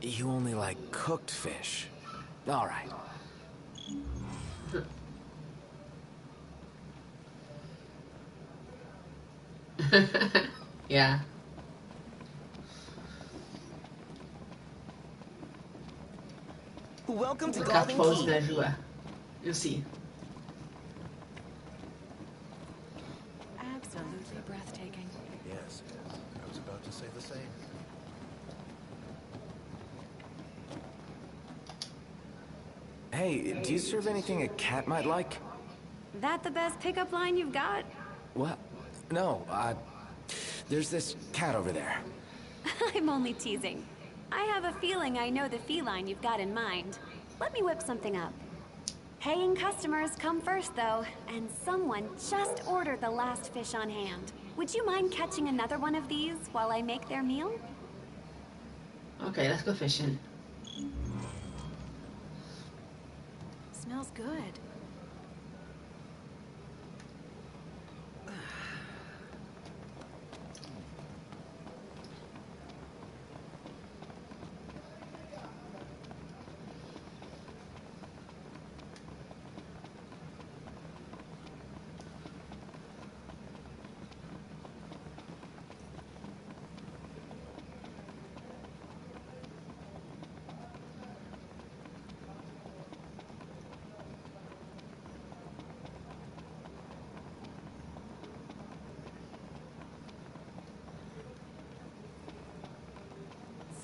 you only like cooked fish. All right. Yeah. Welcome to Cat Golden falls Key. everywhere. You'll see. Absolutely breathtaking. Yes, I was about to say the same. Hey, do you serve anything a cat might like? That the best pickup line you've got? What? No, there's this cat over there. I'm only teasing. I have a feeling I know the feline you've got in mind. Let me whip something up. Paying customers come first, though, and someone just ordered the last fish on hand. Would you mind catching another one of these while I make their meal? Okay, let's go fishing. Smells good.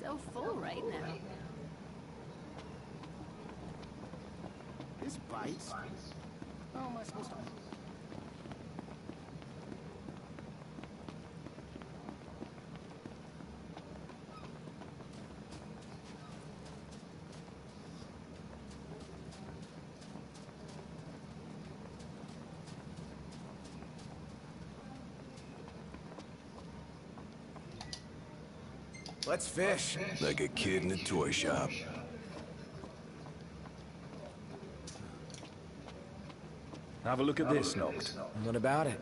So full right now. This bites? How am I supposed to... Let's fish. Like a kid in a toy shop. Have a look at this, Noct. What about it?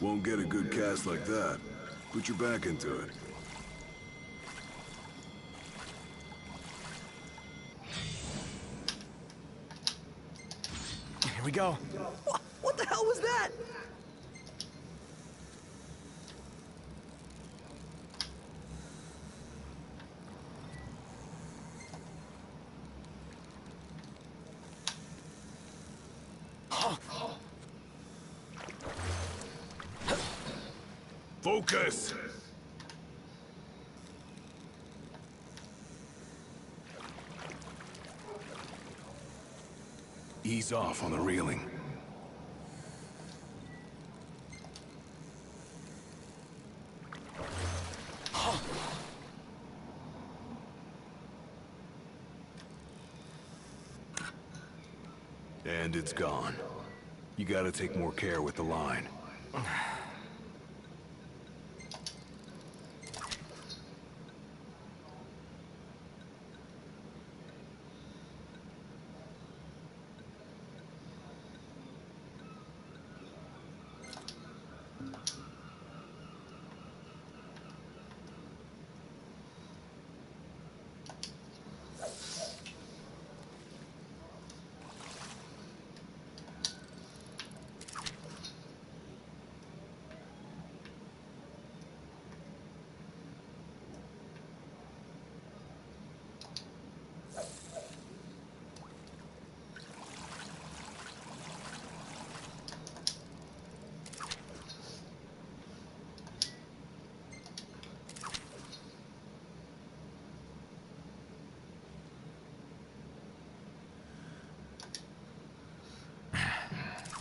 Won't get a good cast like that. Put your back into it. Here we go. What the hell was that? Focus! Ease off on the reeling. And it's gone. You gotta take more care with the line.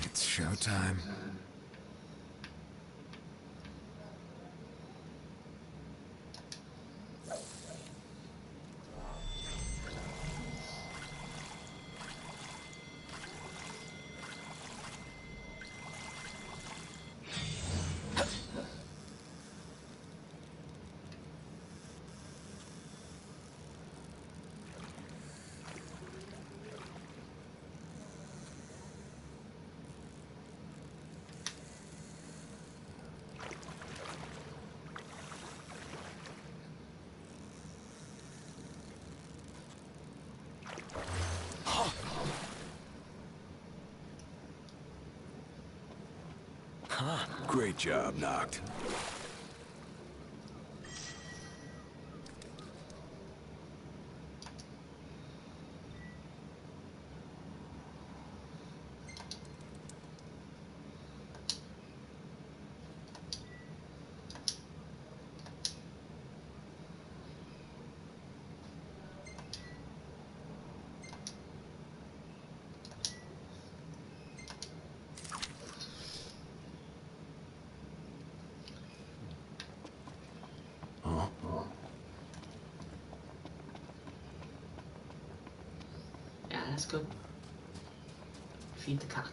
It's showtime. Great job, Noct. Yeah, let's go. Feed the cat.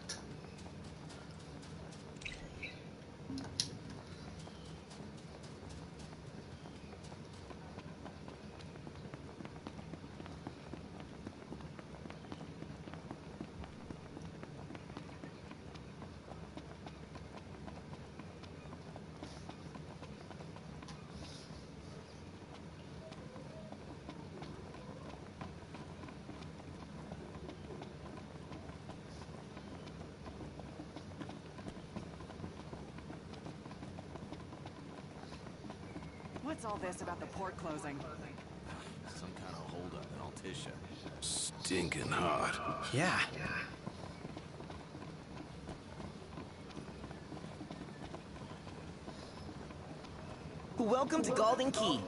What's all this about the port closing? Some kind of holdup in Altissia. Stinking hot. Yeah. Welcome to Golden Key.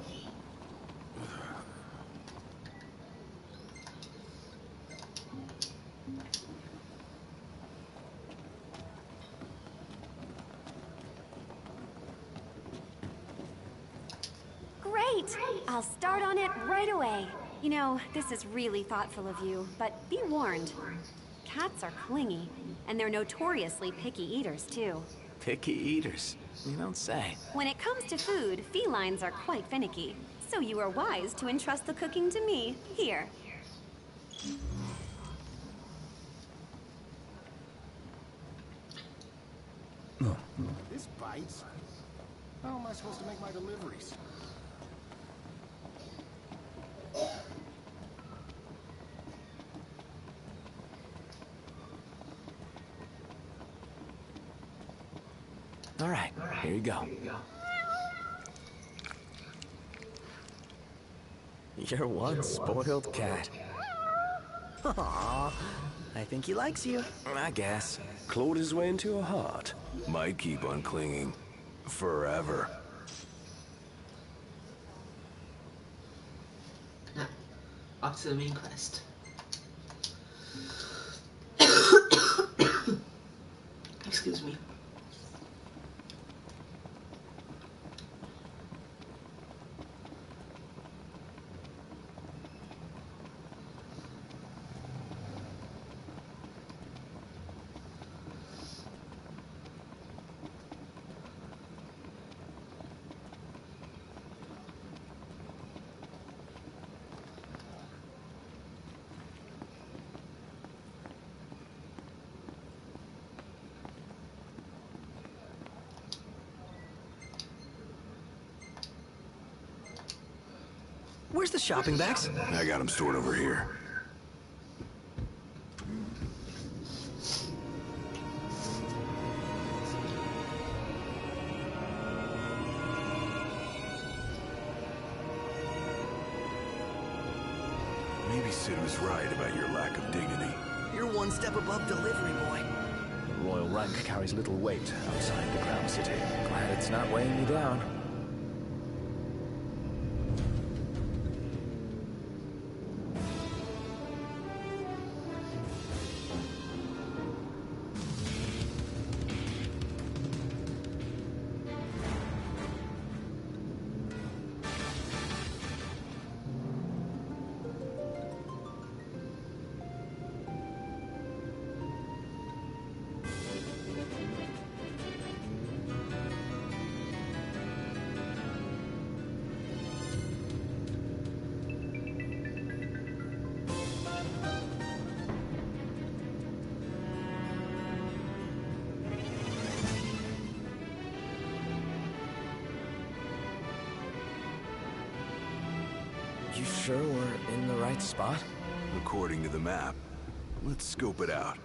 Great! I'll start on it right away. You know, this is really thoughtful of you, but be warned. Cats are clingy, and they're notoriously picky eaters, too. Picky eaters? You don't say. When it comes to food, felines are quite finicky. So you are wise to entrust the cooking to me. Here. This bites. How am I supposed to make my deliveries? All right, here you go. You're one spoiled cat. Aww, I think he likes you. I guess. Clawed his way into your heart. Might keep on clinging. Forever. Now, back to the main quest. Excuse me. Where's the shopping bags? I got them stored over here. Maybe Sid was right about your lack of dignity. You're one step above delivery boy. The royal rank carries little weight outside the Crown City. Glad it's not weighing me down. You sure we're in the right spot? According to the map. Let's scope it out.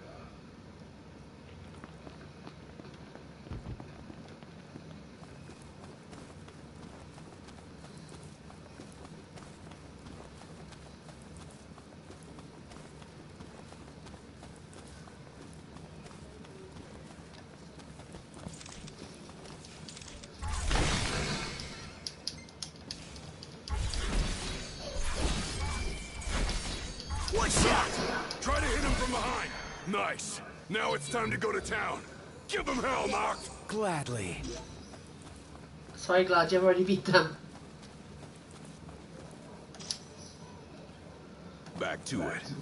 One shot! Try to hit him from behind. Nice. Now it's time to go to town. Give him hell, Noct. Gladly. Så jag är glad jag already beat them. Back to it.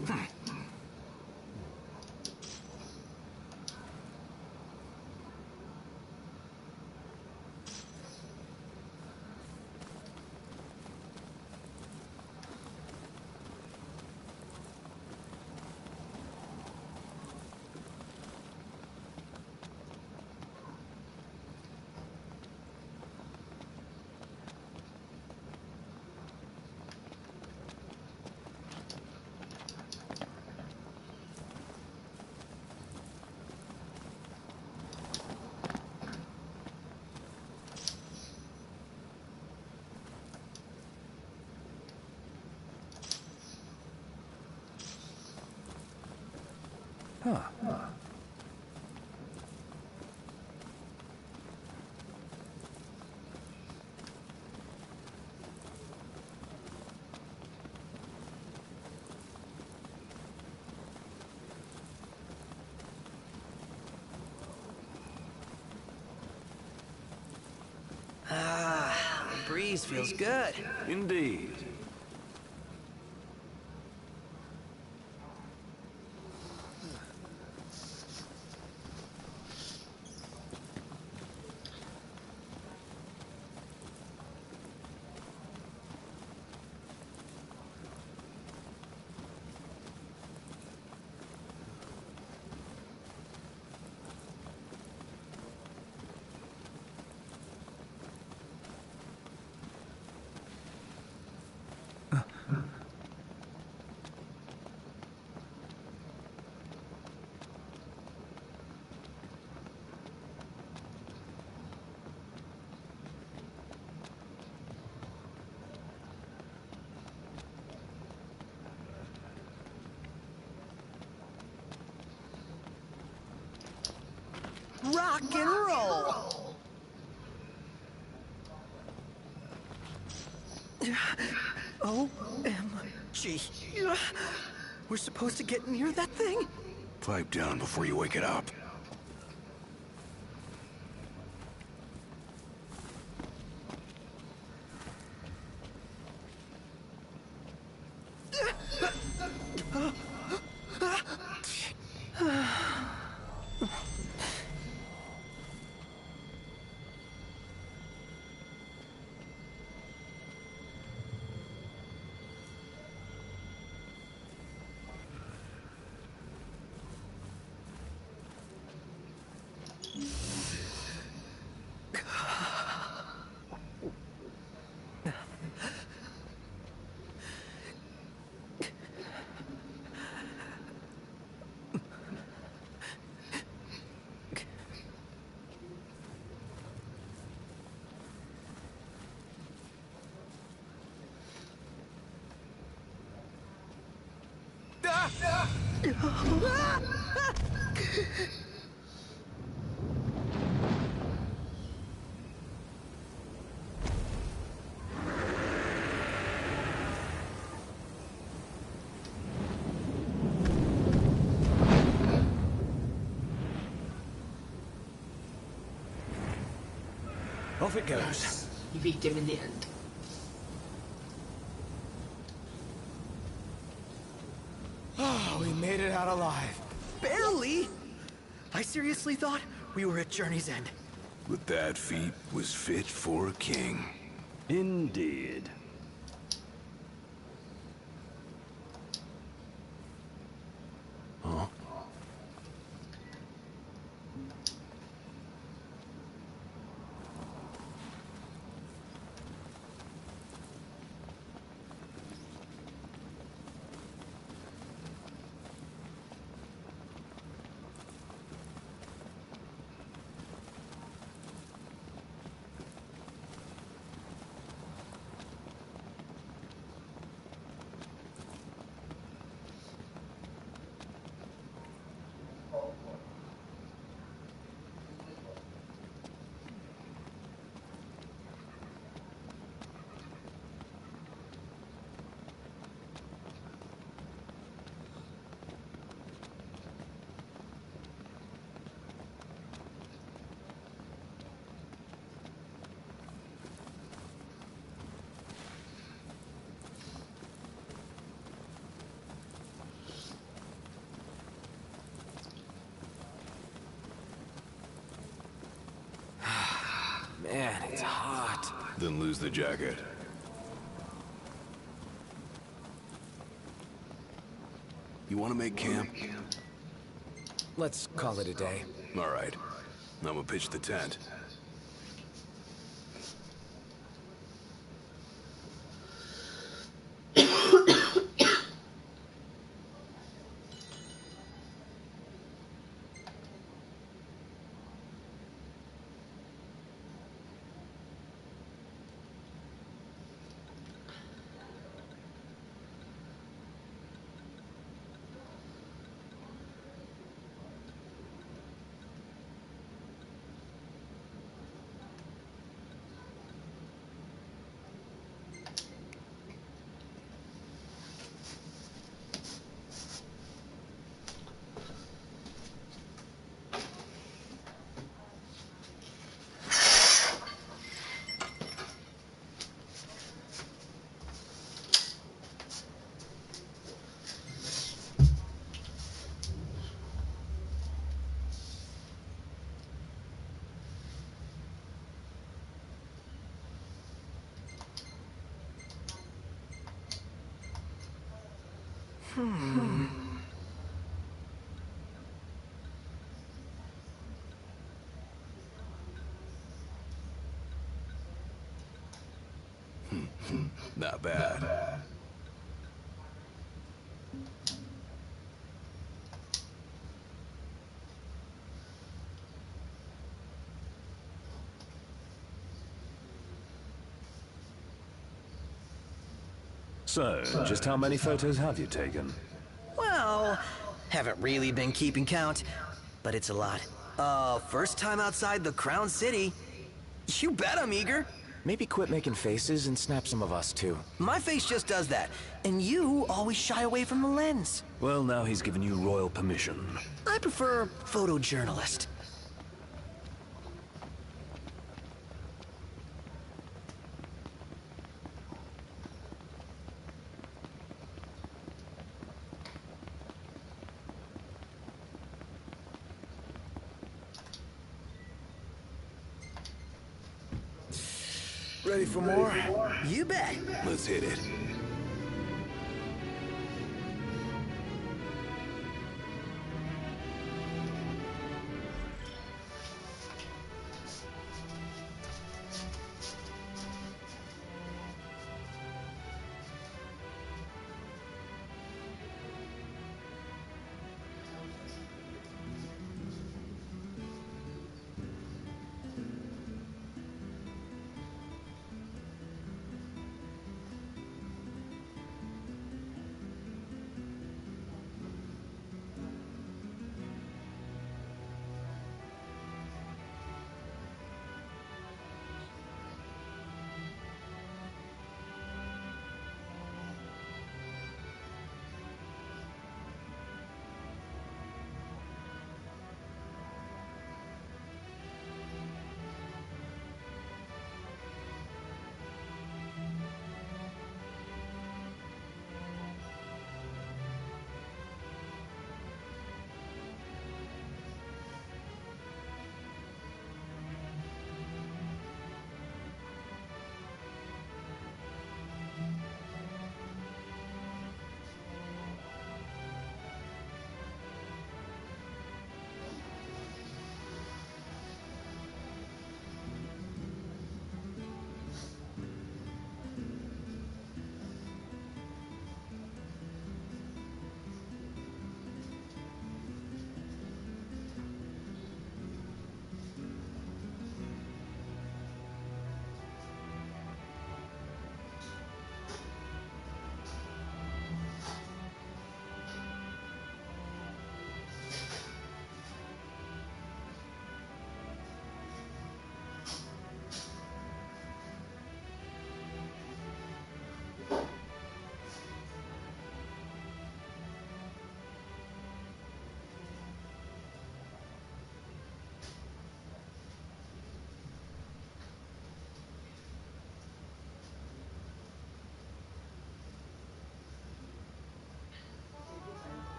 Huh. Ah, the breeze feels good. Indeed. rock and roll! OMG. We're supposed to get near that thing? Pipe down before you wake it up. Off it goes. You beat him in the end. Oh, we made it out alive. Barely! I seriously thought we were at Journey's End. But that feat was fit for a king. Indeed. Huh? Man, it's hot. Then lose the jacket. You want to make camp? Let's call it a day. All right. I'm gonna pitch the tent. Not bad. So, just how many photos have you taken? Well, haven't really been keeping count, but it's a lot. First time outside the Crown City. You bet I'm eager. Maybe quit making faces and snap some of us, too. My face just does that, and you always shy away from the lens. Well, now he's given you royal permission. I prefer photojournalist. Ready for more? You bet. Let's hit it.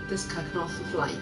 This guy can also fly.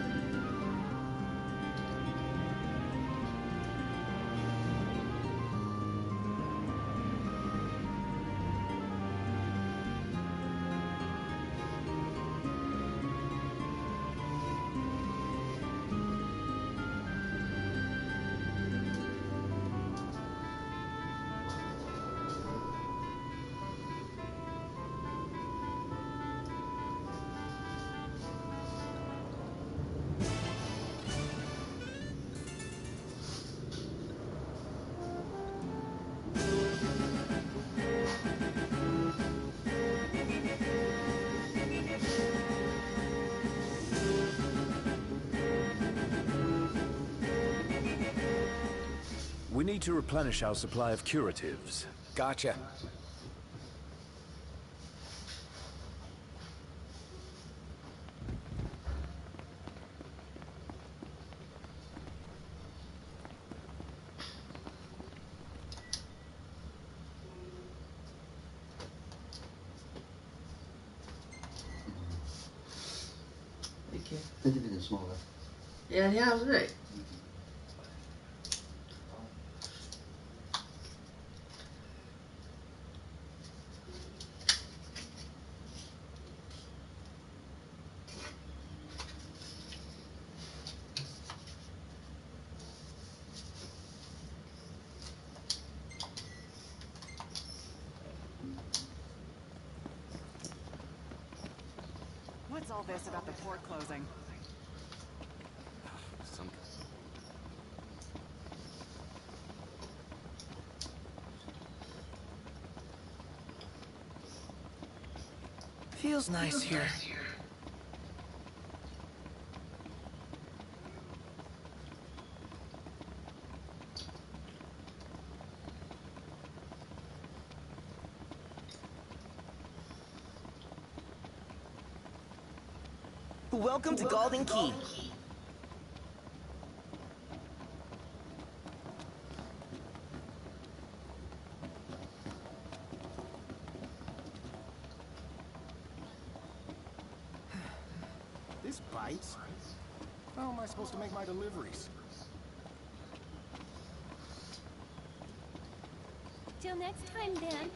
We need to replenish our supply of curatives. Gotcha. Okay. Lite smalare. Ja, det är det. What's all this about the port closing? Some... Feels nice here. Welcome to Golden Key. This bites. How am I supposed to make my deliveries? Till next time, then.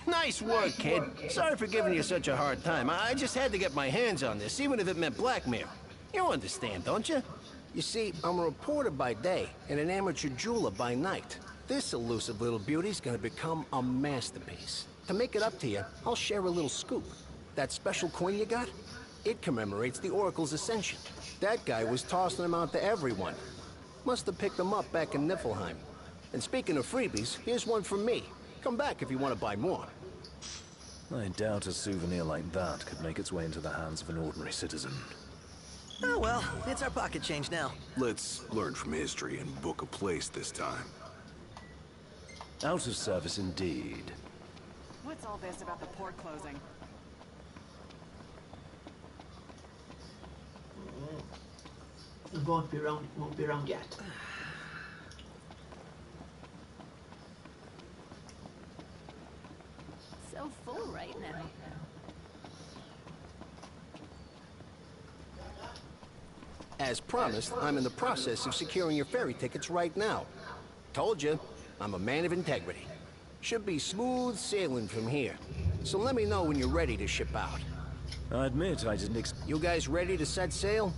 Nice work, kid. Sorry for giving you such a hard time. I just had to get my hands on this, even if it meant blackmail. You understand, don't you? You see, I'm a reporter by day and an amateur jeweler by night. This elusive little beauty's gonna become a masterpiece. To make it up to you, I'll share a little scoop. That special coin you got? It commemorates the Oracle's ascension. That guy was tossing them out to everyone. Must have picked them up back in Niflheim. And speaking of freebies, here's one from me. Come back if you want to buy more. I doubt a souvenir like that could make its way into the hands of an ordinary citizen. Oh well, it's our pocket change now. Let's learn from history and book a place this time. Out of service indeed. What's all this about the port closing? It won't be around yet. So full right now. As promised, I'm in the process of securing your ferry tickets right now. Told you, I'm a man of integrity. Should be smooth sailing from here. So let me know when you're ready to ship out. I admit I didn't You guys ready to set sail?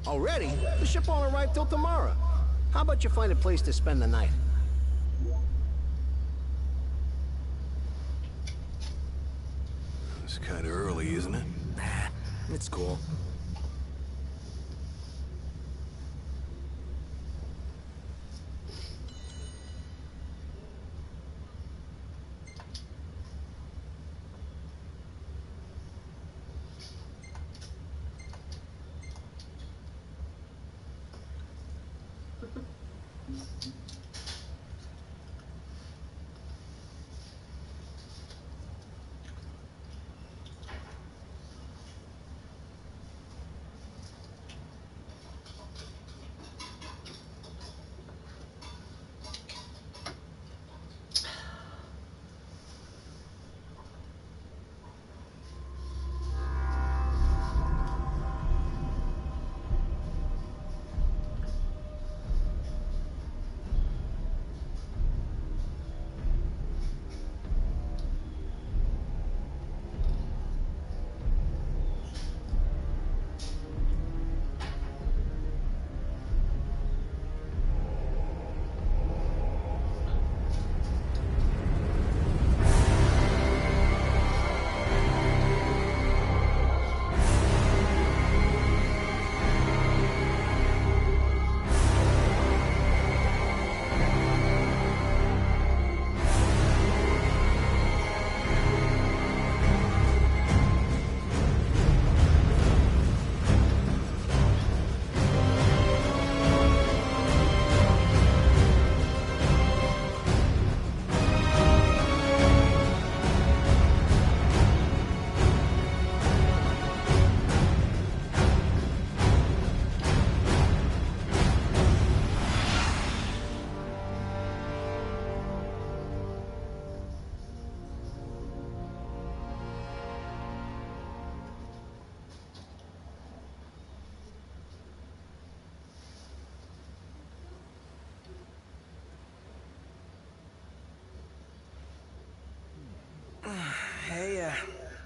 Already? The ship won't arrive till tomorrow. How about you find a place to spend the night? It's kind of early, isn't it? It's cool.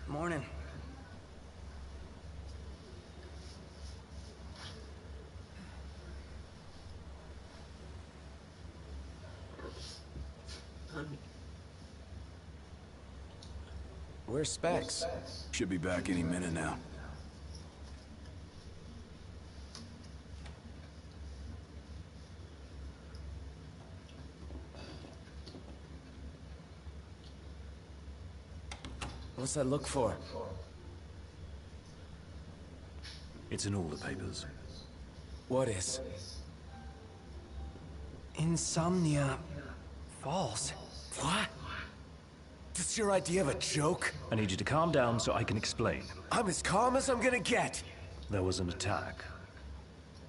Morning. Where's Specs? Should be back any minute now. What's that look for? It's in all the papers. What is? Insomnia Falls. What? This your idea of a joke? I need you to calm down so I can explain. I'm as calm as I'm gonna get. There was an attack.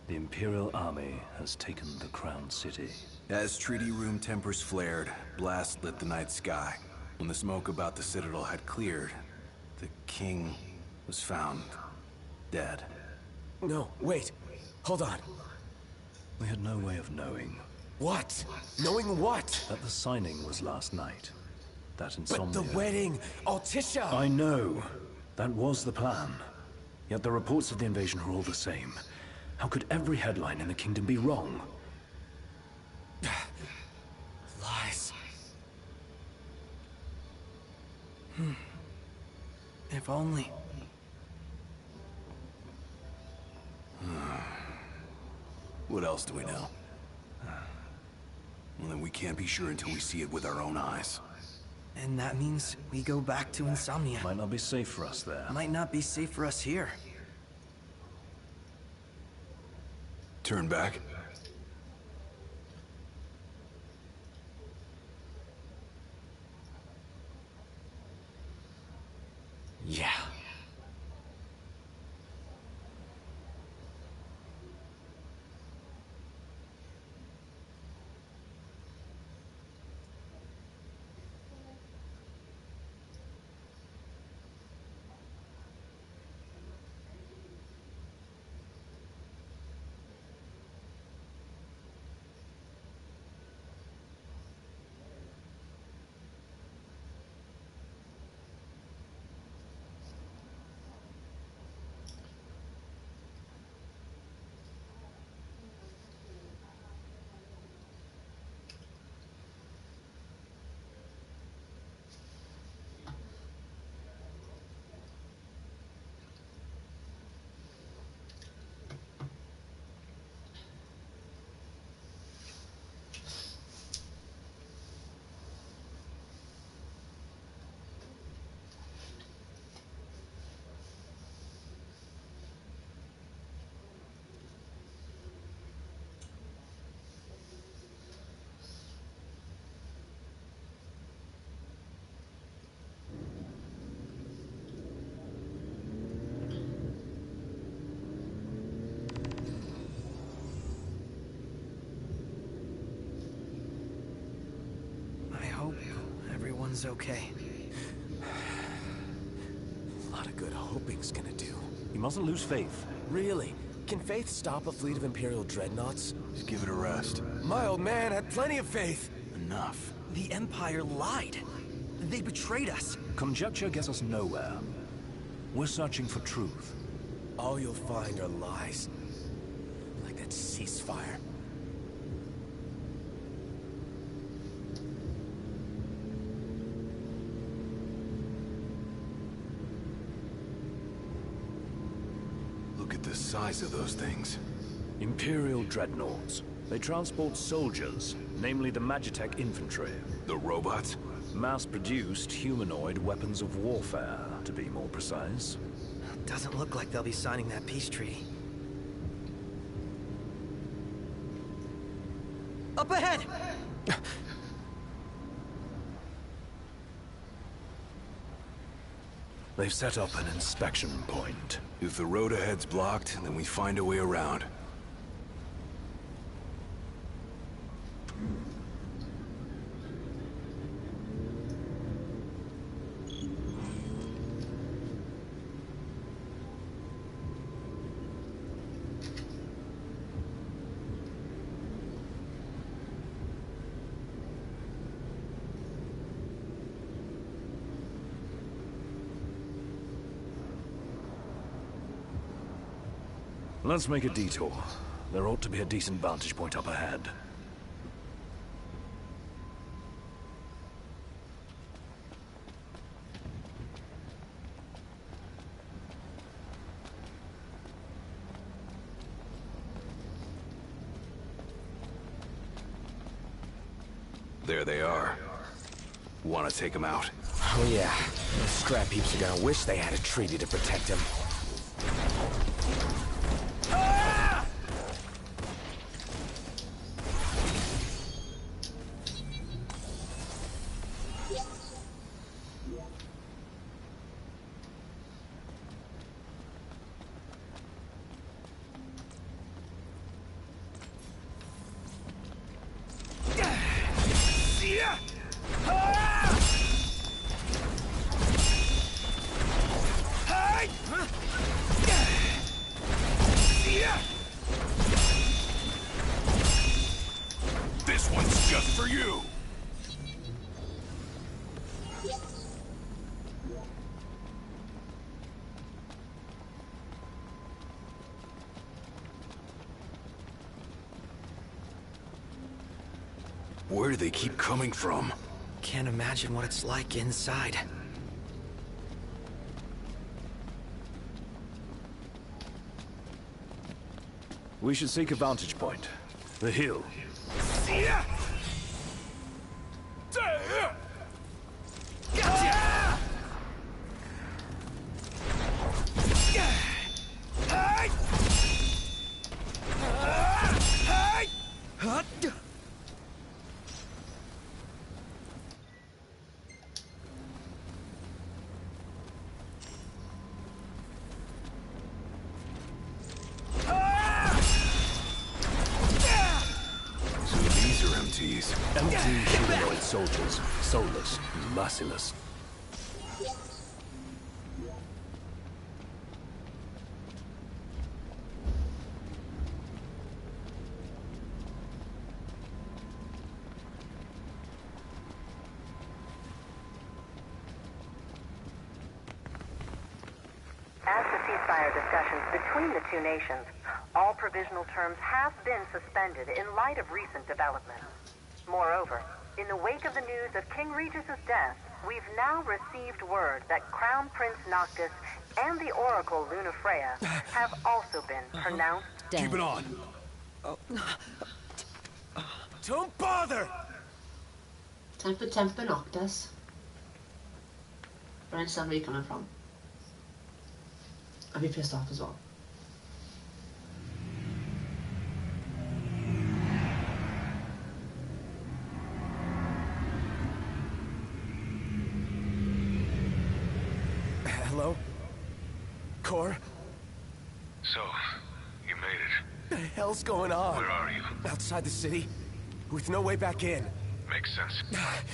The Imperial Army has taken the Crown City. As treaty room tempers flared, blast lit the night sky. When the smoke about the Citadel had cleared, the king was found dead. No, wait. Hold on. We had no way of knowing. What? Knowing what? That the signing was last night. That insomnia... But the wedding! Altisha! I know. That was the plan. Yet the reports of the invasion are all the same. How could every headline in the kingdom be wrong? Lies. If only. What else do we know? Well, then we can't be sure until we see it with our own eyes. And that means we go back to Insomnia. Might not be safe for us there. Might not be safe for us here. Turn back. Yeah. I hope everyone's okay. A lot of good hoping's gonna do. You mustn't lose faith. Really? Can faith stop a fleet of Imperial dreadnoughts? Just give it a rest. My old man had plenty of faith. Enough. The Empire lied. They betrayed us. Conjecture gets us nowhere. We're searching for truth. All you'll find are lies. Like that ceasefire. Look at the size of those things. Imperial dreadnoughts. They transport soldiers, namely the Magitech infantry. The robots? Mass-produced humanoid weapons of warfare, to be more precise. Doesn't look like they'll be signing that peace treaty. Up ahead! They've set up an inspection point. If the road ahead's blocked, then we find a way around. Let's make a detour. There ought to be a decent vantage point up ahead. There they are. Want to take them out? Oh yeah, those scrap heaps are gonna wish they had a treaty to protect him. This one's just for you! Where do they keep coming from? Can't imagine what it's like inside. We should seek a vantage point. The hill. Empty humanoid soldiers, soulless, merciless. As the ceasefire discussions between the two nations, all provisional terms have been suspended in light of recent developments. Moreover, in the wake of the news of King Regis's death, we've now received word that Crown Prince Noctis and the Oracle Lunafreya have also been pronounced dead. Keep it on! Don't bother! Temper Noctis. I understand where you're coming from. I'd be pissed off as well. Hello? Cor? So, you made it. The hell's going on? Where are you? Outside the city, with no way back in. Makes sense.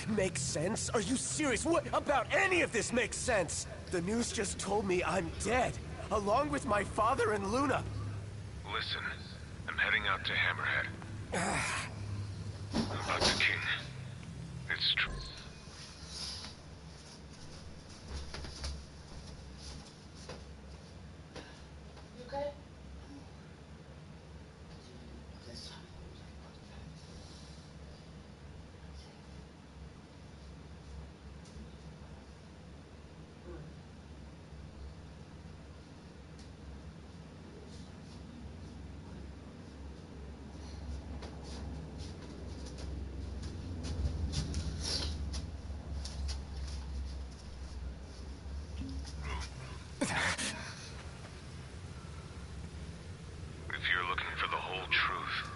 Makes sense? Are you serious? What about any of this makes sense? The news just told me I'm dead, along with my father and Luna. Listen, I'm heading out to Hammerhead. About the king. It's true. Okay. If you're looking for the whole truth,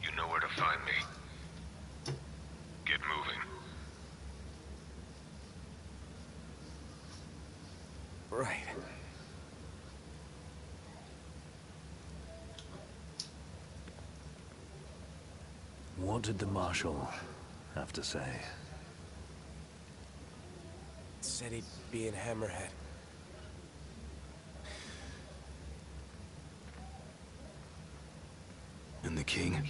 you know where to find me. Get moving. Right. What did the Marshal have to say? Said he'd be in Hammerhead. And the king?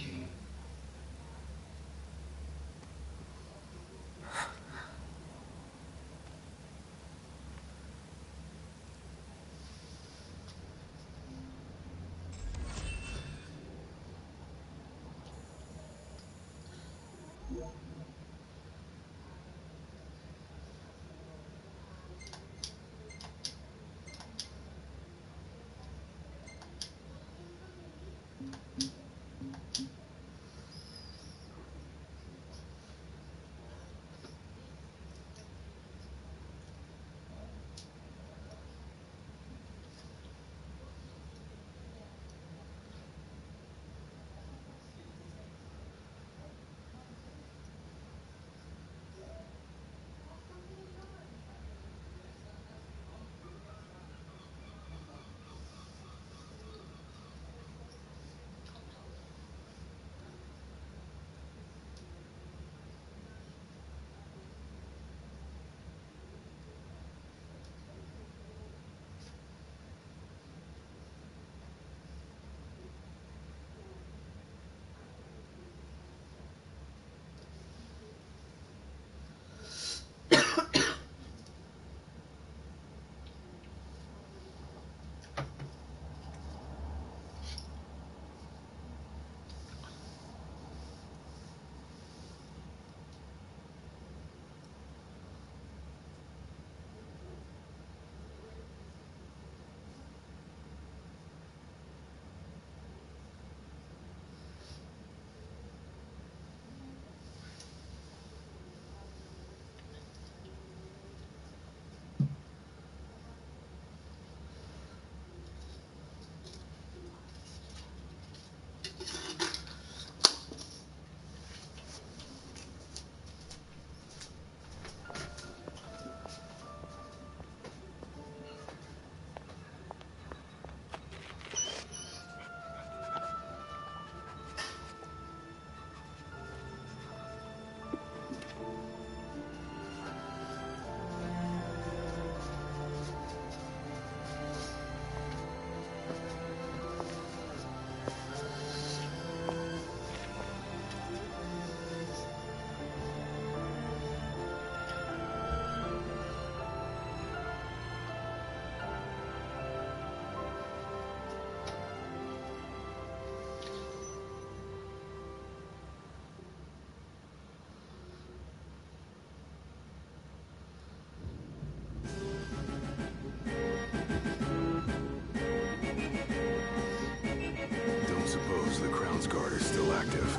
surveillance guard is still active.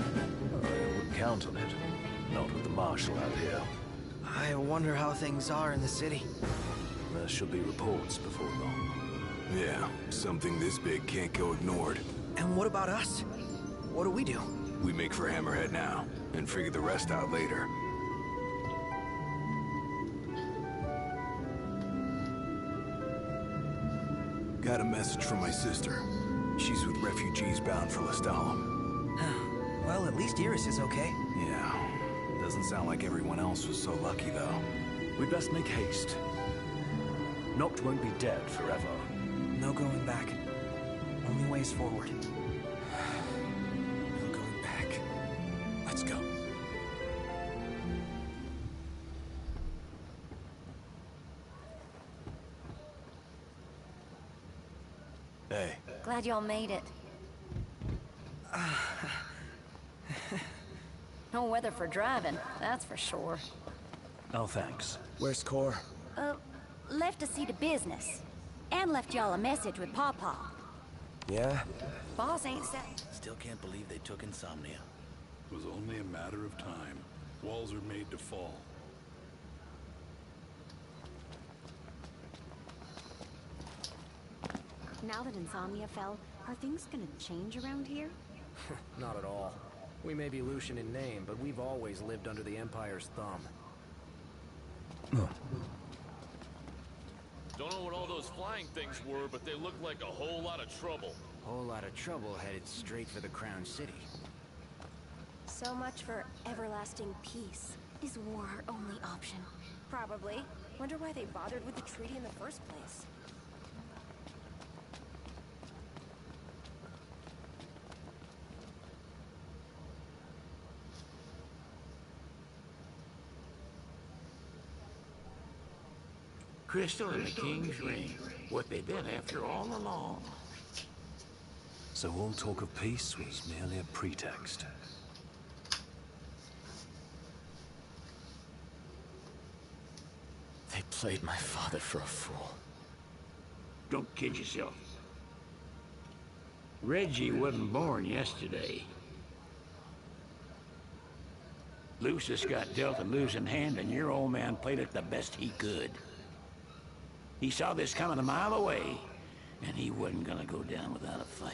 I wouldn't count on it. Not with the Marshal out here. I wonder how things are in the city. There should be reports before long. Yeah, something this big can't go ignored. And what about us? What do we do? We make for Hammerhead now, and figure the rest out later. Got a message from my sister. She's with refugees bound for Lestalem. Well, at least Iris is okay. Yeah. Doesn't sound like everyone else was so lucky, though. We'd best make haste. Noct won't be dead forever. No going back. Only ways forward. No going back. Let's go. Hey. Glad y'all made it. No weather for driving, that's for sure. Oh, thanks. Where's Core? Left to see to business. And left y'all a message with Pawpaw. Yeah? Boss ain't said. Still can't believe they took Insomnia. It was only a matter of time. Walls are made to fall. Now that Insomnia fell, are things gonna change around here? Not at all. We may be Lucian in name, but we've always lived under the Empire's thumb. Don't know what all those flying things were, but they looked like a whole lot of trouble. Whole lot of trouble headed straight for the Crown City. So much for everlasting peace. Is war our only option? Probably. Wonder why they bothered with the treaty in the first place. Crystal and the King's Ring. What they've been after all along. So all talk of peace was merely a pretext. They played my father for a fool. Don't kid yourself. Reggie wasn't born yesterday. Lucius got dealt a losing hand, and your old man played it the best he could. He saw this coming a mile away, and he wasn't gonna go down without a fight.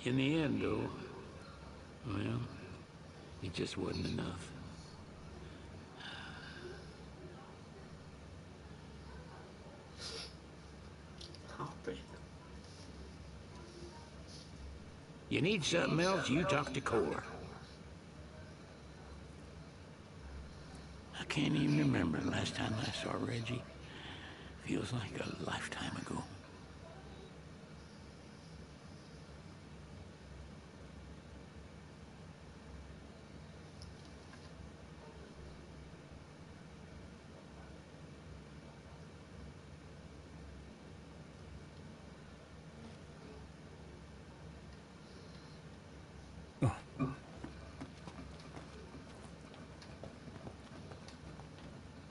In the end, though, well, it just wasn't enough. You need something else, you talk to Core. I can't even remember the last time I saw Reggie. Feels like a lifetime ago.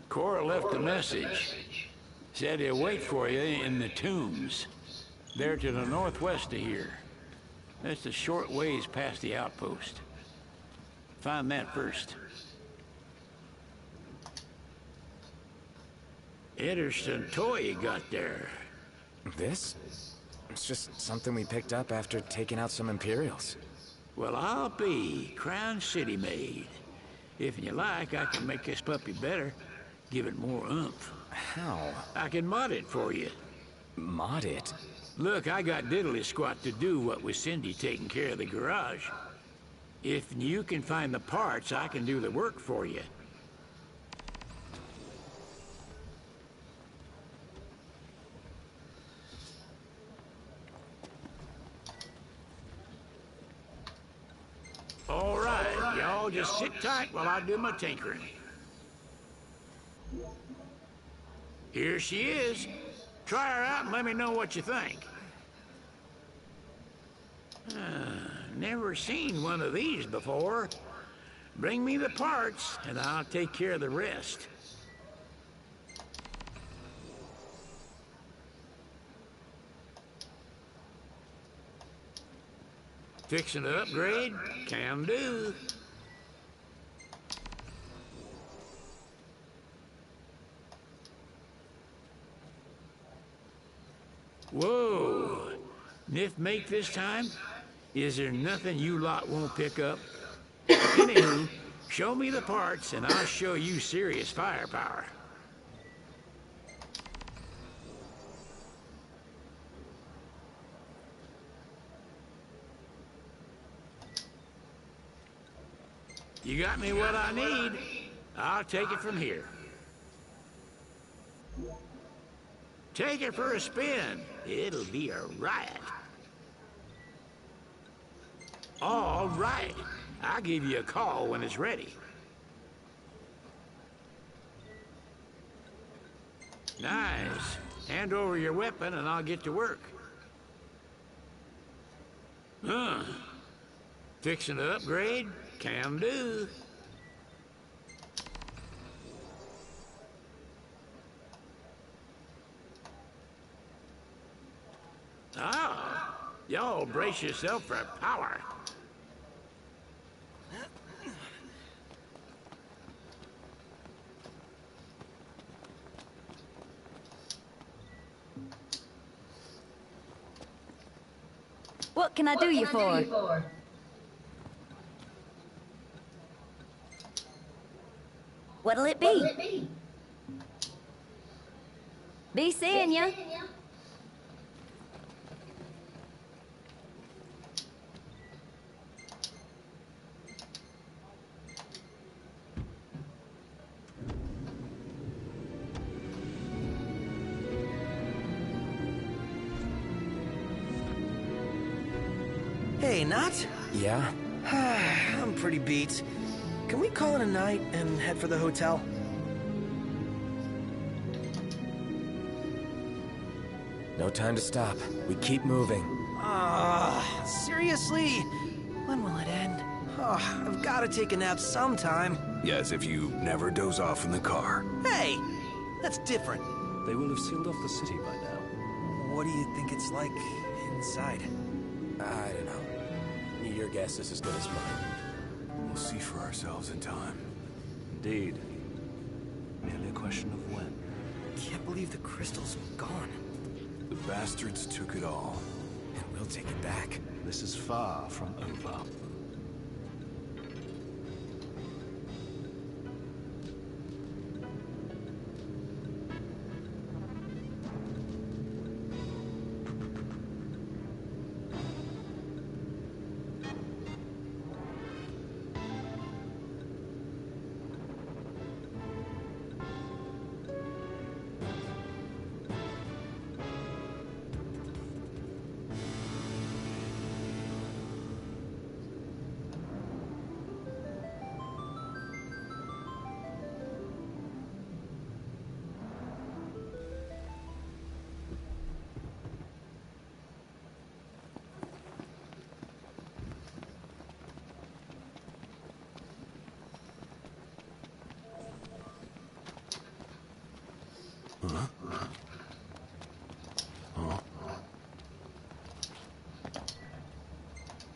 Cora left a message. Said he'll wait for you in the tombs. They're to the northwest of here. That's a short ways past the outpost. Find that first. Interesting toy you got there. This? It's just something we picked up after taking out some Imperials. Well, I'll be Crown City made. If you like, I can make this puppy better. Give it more oomph. How? I can mod it for you. Mod it? Look, I got diddly squat to do what with Cindy taking care of the garage. If you can find the parts, I can do the work for you. All right, y'all just sit tight while I do my tinkering. Here she is. Try her out and let me know what you think. Never seen one of these before. Bring me the parts, and I'll take care of the rest. Fixing to upgrade? Can do. Whoa! Nif make this time? Is there nothing you lot won't pick up? Anywho, show me the parts and I'll show you serious firepower. You got me what I need. I'll take it from here. Take it for a spin. It'll be a riot. All right. I'll give you a call when it's ready. Nice. Hand over your weapon and I'll get to work. Fixing to upgrade? Can do. Oh, y'all brace yourself for power. What can I do you for? What'll it be? Be seeing ya. Hey, Not? Yeah? I'm pretty beat. Can we call it a night and head for the hotel? No time to stop. We keep moving. Seriously? When will it end? Oh, I've got to take a nap sometime. Yeah, as if you never doze off in the car. Hey! That's different. They will have sealed off the city by now. What do you think it's like inside? I don't know. Your guess is as good as mine. We'll see for ourselves in time. Indeed. Merely a question of when. Can't believe the crystal's gone. The bastards took it all. And we'll take it back. This is far from over.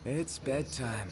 It's bedtime.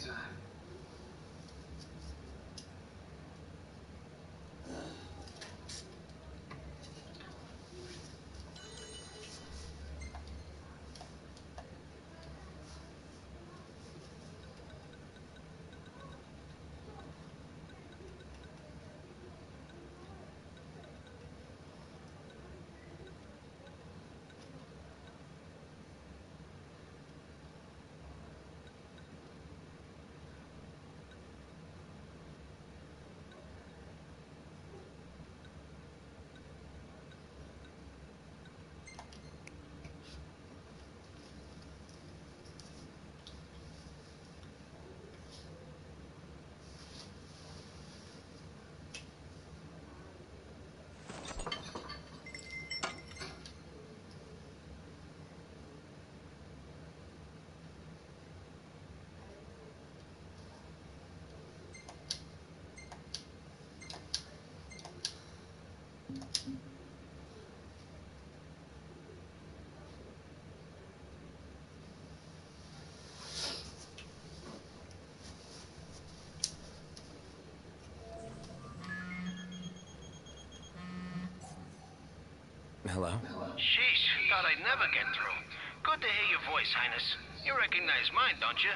Hello? Sheesh, thought I'd never get through. Good to hear your voice, Highness. You recognize mine, don't you?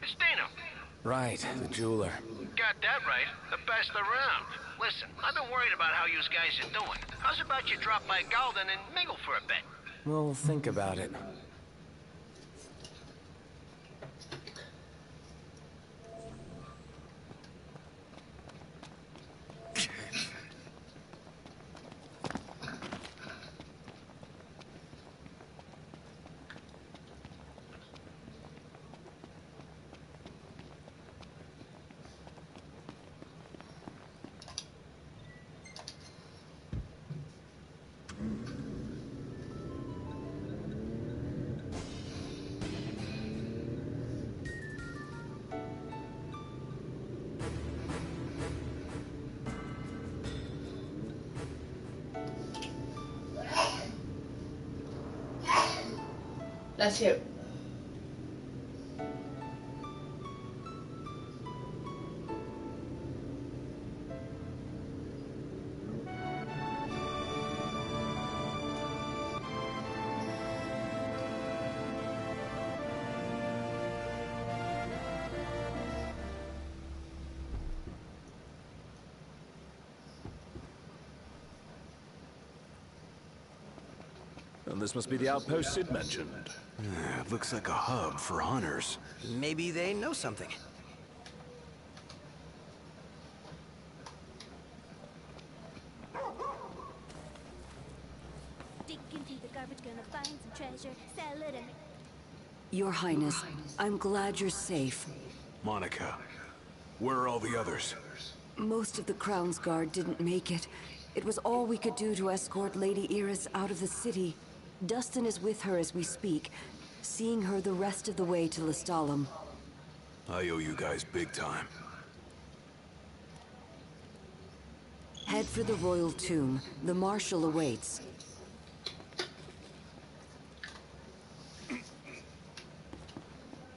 It's Dana. Right, the jeweler. Got that right. The best around. Listen, I've been worried about how you guys are doing. How's about you drop by Galden and mingle for a bit? We'll think about it. Let's hear it. And this must be the outpost Sid mentioned. It looks like a hub for hunters. Maybe they know something. Digging through the garbage, gonna find some treasure, sell it and... Your Highness, I'm glad you're safe. Monica, where are all the others? Most of the Crown's Guard didn't make it. It was all we could do to escort Lady Iris out of the city. Dustin is with her as we speak, seeing her the rest of the way to Lestalem. I owe you guys big time. Head for the royal tomb. The Marshal awaits.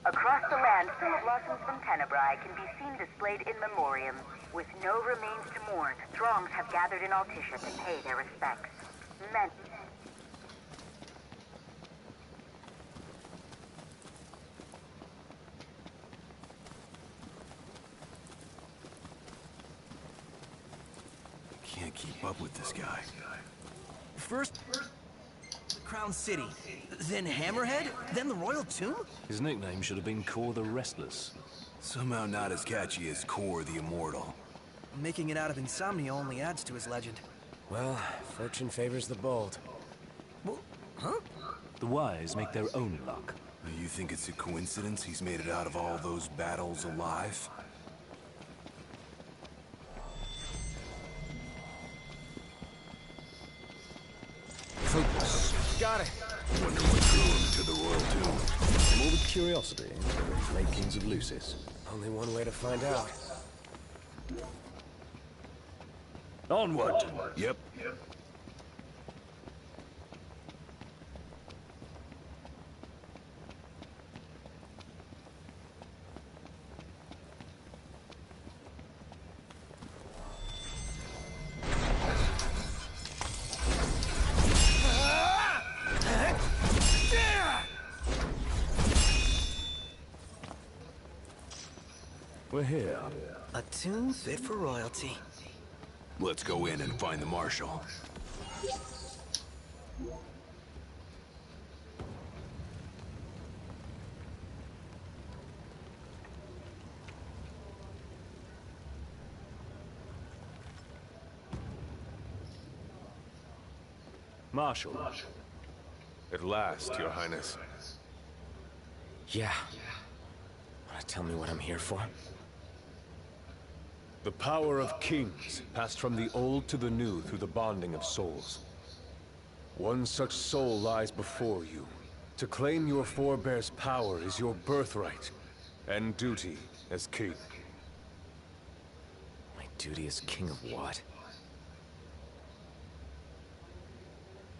Across the land, some blossoms from Tenebrae can be seen displayed in memoriam. With no remains to mourn, throngs have gathered in Altissia to pay their respects. Men... Can't keep up with this guy. First, Crown City, then Hammerhead, then the Royal Tomb? His nickname should have been Kor the Restless. Somehow not as catchy as Kor the Immortal. Making it out of Insomnia only adds to his legend. Well, fortune favors the bold. Well, huh? The wise make their own luck. You think it's a coincidence he's made it out of all those battles alive? Focus. Got it. Wonder what drew him to the Royal Tomb. More with curiosity, makings of Lucis. Only one way to find out. Onward! Yep. We're here. A tomb fit for royalty. Let's go in and find the Marshal. Marshal. At last, Your Highness. Yeah. Wanna tell me what I'm here for? The power of kings passed from the old to the new through the bonding of souls. One such soul lies before you. To claim your forebear's power is your birthright and duty as king. My duty as king of what?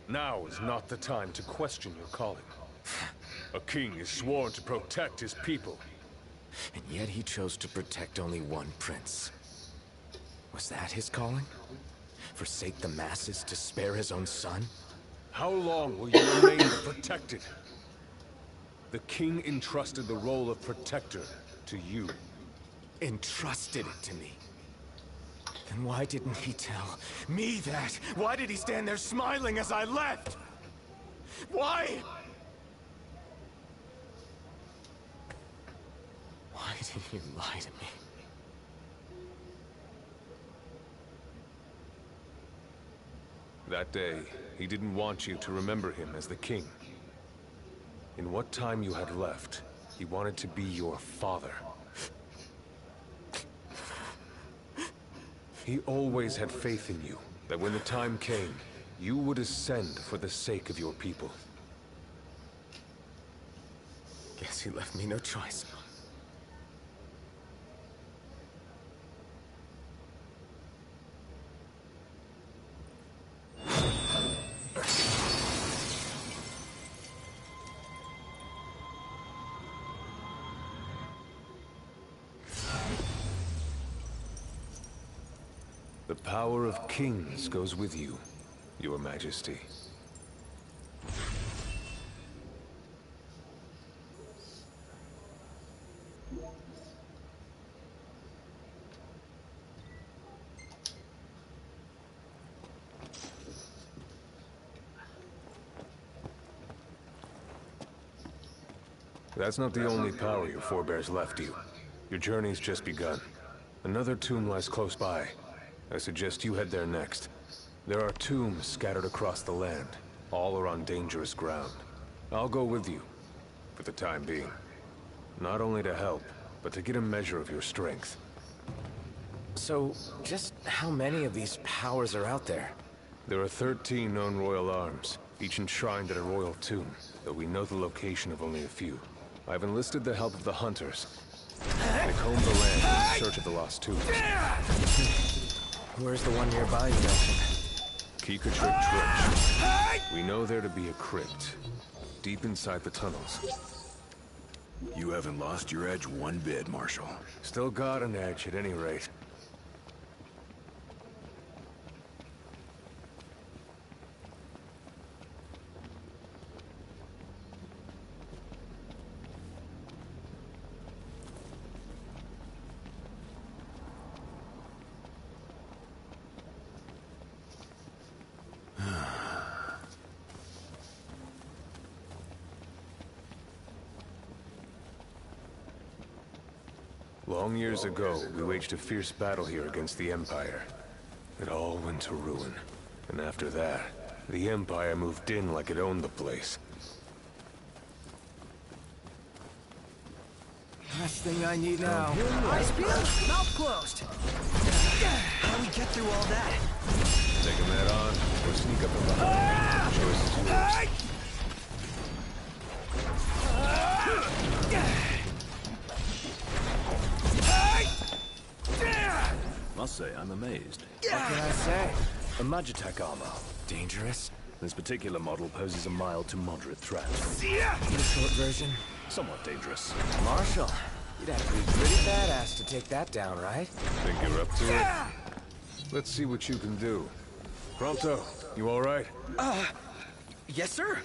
Now is not the time to question your calling. A king is sworn to protect his people. And yet he chose to protect only one prince. Was that his calling? Forsake the masses to spare his own son? How long will you remain the protected? The king entrusted the role of protector to you. Entrusted it to me? Then why didn't he tell me that? Why did he stand there smiling as I left? Why? Why did you lie to me? That day, he didn't want you to remember him as the king. In what time you had left, he wanted to be your father. He always had faith in you, that when the time came, you would ascend for the sake of your people. Guess he left me no choice. The power of kings goes with you, Your Majesty. That's not the only power your forebears left you. Your journey's just begun. Another tomb lies close by. I suggest you head there next. There are tombs scattered across the land. All are on dangerous ground. I'll go with you, for the time being. Not only to help, but to get a measure of your strength. So, just how many of these powers are out there? There are 13 known royal arms, each enshrined at a royal tomb, though we know the location of only a few. I've enlisted the help of the hunters. They comb the land in search of the lost tombs. Where's the one nearby you mentioned? Kikachuk. We know there to be a crypt, deep inside the tunnels. You haven't lost your edge one bit, Marshal. Still got an edge at any rate. Long years ago, we waged a fierce battle here against the Empire. It all went to ruin. And after that, the Empire moved in like it owned the place. Last thing I need now. Eyes peeled, mouth closed. How do we get through all that? Take him head on, or sneak up from behind. The choice is yours. Must say, I'm amazed. What can I say? A Magitech armor. Dangerous? This particular model poses a mild to moderate threat. The short version? Somewhat dangerous. Marshal, you'd have to be pretty badass to take that down, right? Think you're up to it? Let's see what you can do. Prompto, you all right? Yes, sir.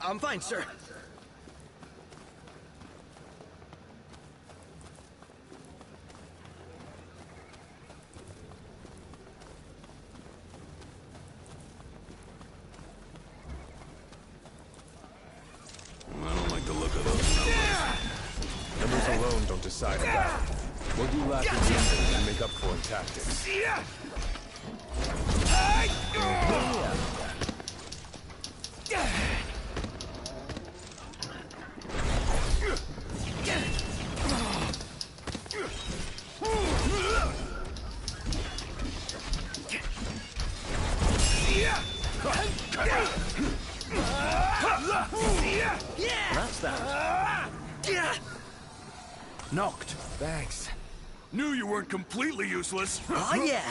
I'm fine, sir. I don't like the look of those numbers. Numbers alone don't decide a battle. What you lack in numbers you make up for in tactics. That's that. Knocked. Thanks. Knew you weren't completely useless. Oh, yeah.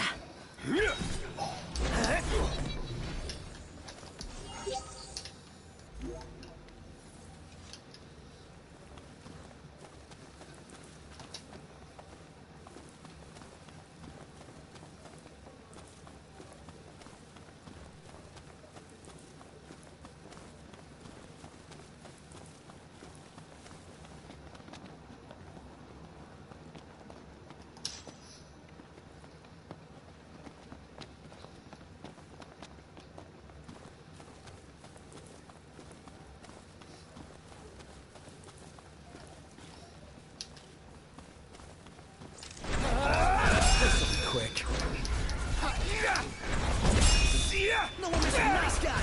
No one missing, nice guy!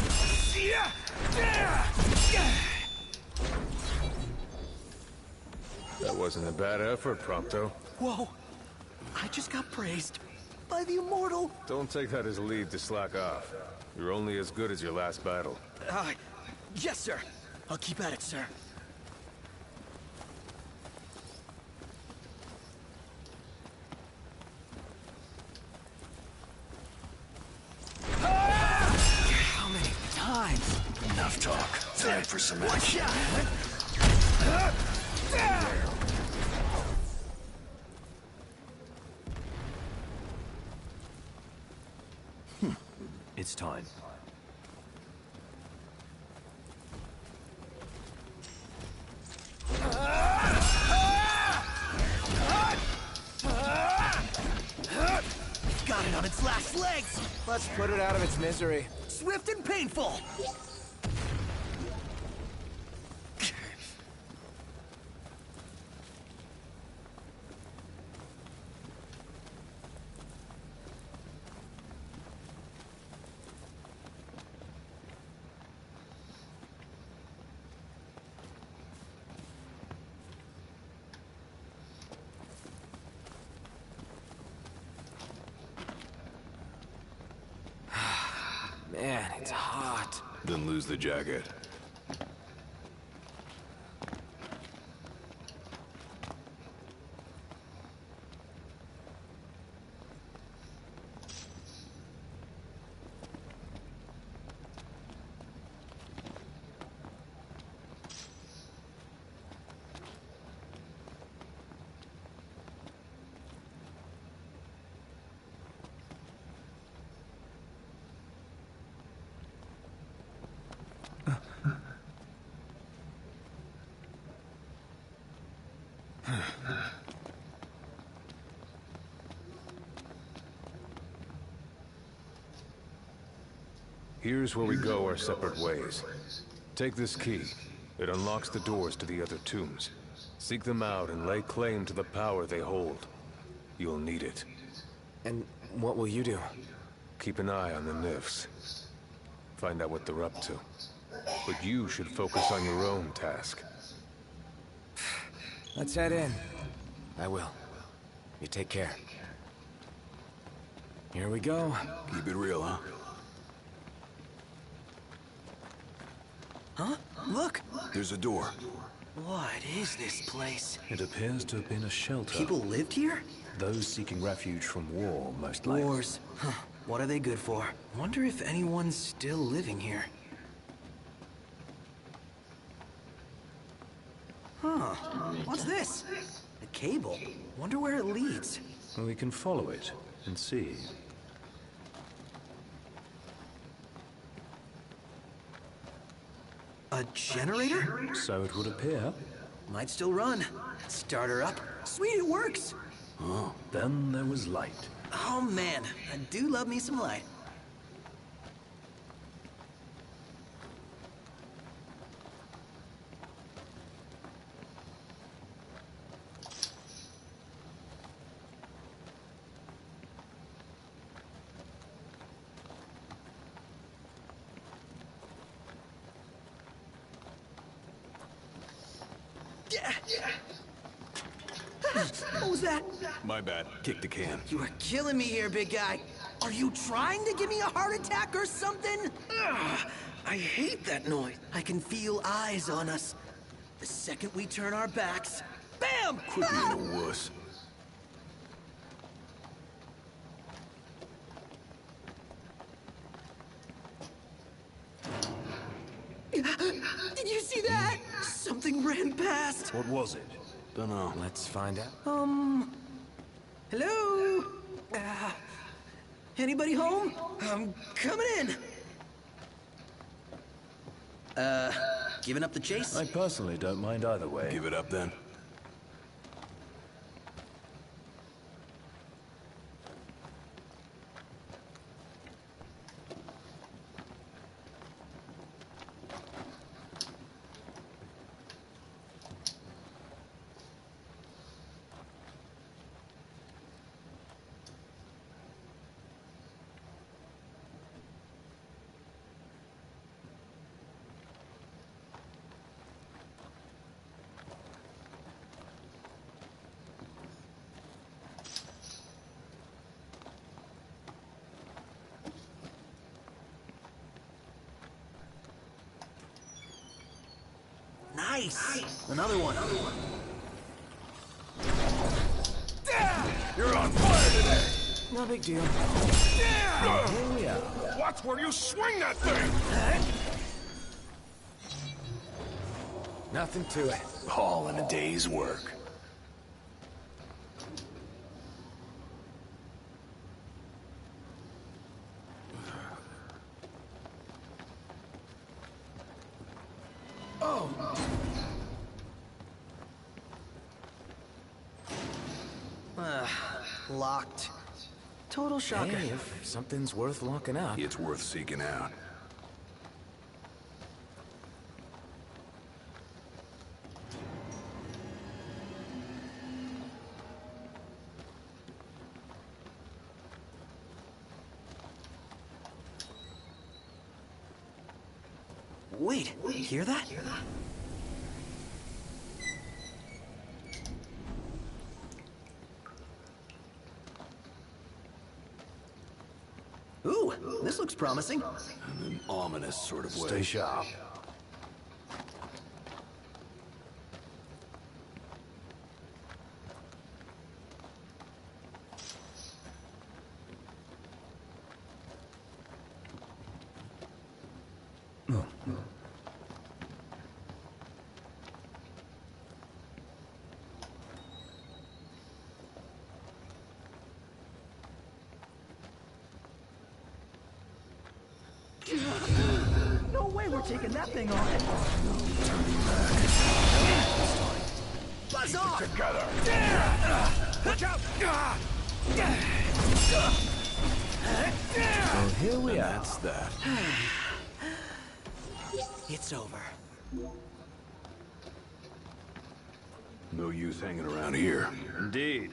That wasn't a bad effort, Prompto. Whoa! I just got praised by the immortal. Don't take that as a lead to slack off. You're only as good as your last battle. Yes, sir. I'll keep at it, sir. How many times? Enough talk. Time for some action. It's time. Got it on its last legs. Let's put it out of its misery. Swift and painful. Man, it's hot. Then lose the jacket. Here's where we go our separate ways. Take this key. It unlocks the doors to the other tombs. Seek them out and lay claim to the power they hold. You'll need it. And what will you do? Keep an eye on the Nifs. Find out what they're up to. But you should focus on your own task. Let's head in. I will. You take care. Here we go. Keep it real, huh? Huh? Look! There's a door. What is this place? It appears to have been a shelter. People lived here? Those seeking refuge from war, most likely. Wars. Huh. What are they good for? Wonder if anyone's still living here. Huh. What's this? A cable. Wonder where it leads. We can follow it and see. A generator? So it would appear. Might still run. Start her up. Sweet, it works! Oh. Then there was light. Oh man, I do love me some light. What was that? My bad. Kick the can. You are killing me here, big guy. Are you trying to give me a heart attack or something? Ugh, I hate that noise. I can feel eyes on us. The second we turn our backs, bam! Quit being a wuss. Did you see that? Something ran past. What was it? Dunno. Let's find out. Hello? Anybody home? I'm coming in. Giving up the chase? I personally don't mind either way. Give it up then. Nice! Another one. You're on fire today! No big deal. Here we are. Watch where you swing that thing! Nothing to it. All in a day's work. Oh! Locked. Total shocker. Hey, if something's worth locking up. It's worth seeking out. Wait, hear that? Ooh, this looks promising. In an ominous sort of way. Stay sharp. No way we're taking that thing on. Buzz off! Together! Watch out! Well, here we are. That's that. It's over. No use hanging around here. Indeed.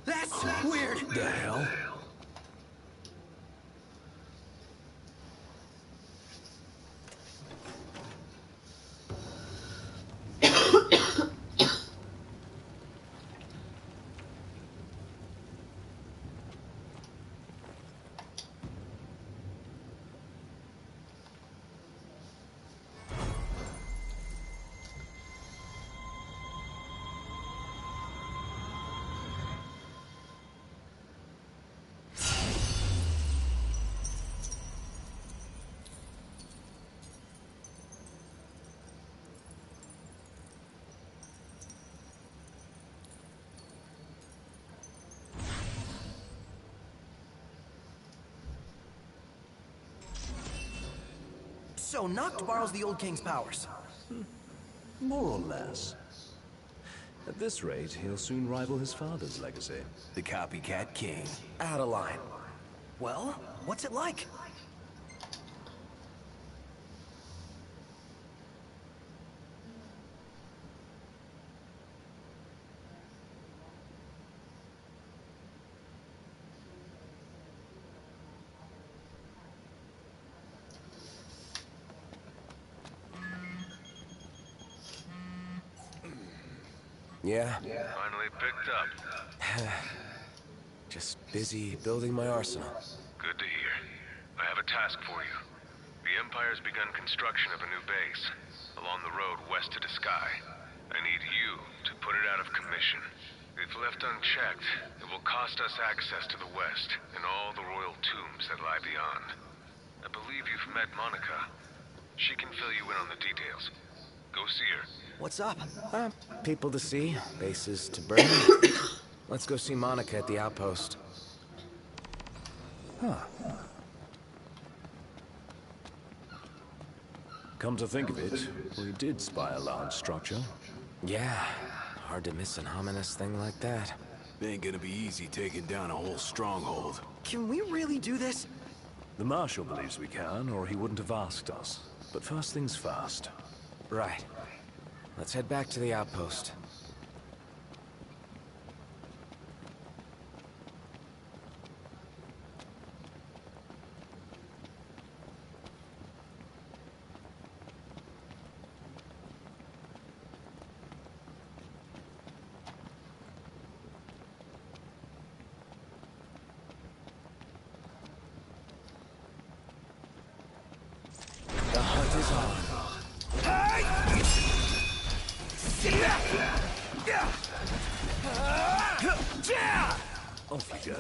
That's weird. The hell? So Noct borrows the old king's powers. More or less. At this rate, he'll soon rival his father's legacy. The copycat king. Out of line. Well, what's it like? Yeah? Finally picked up. Just busy building my arsenal. Good to hear. I have a task for you. The Empire's begun construction of a new base along the road west to the sky. I need you to put it out of commission. If left unchecked, it will cost us access to the west and all the royal tombs that lie beyond. I believe you've met Monica. She can fill you in on the details. Go see her. What's up? People to see, bases to burn. Let's go see Monica at the outpost. Huh. Come to think of it, we did spy a large structure. Yeah, hard to miss an ominous thing like that. Ain't gonna be easy taking down a whole stronghold. Can we really do this? The Marshal believes we can, or he wouldn't have asked us. But first things first. Right. Let's head back to the outpost. his arm. Off you go.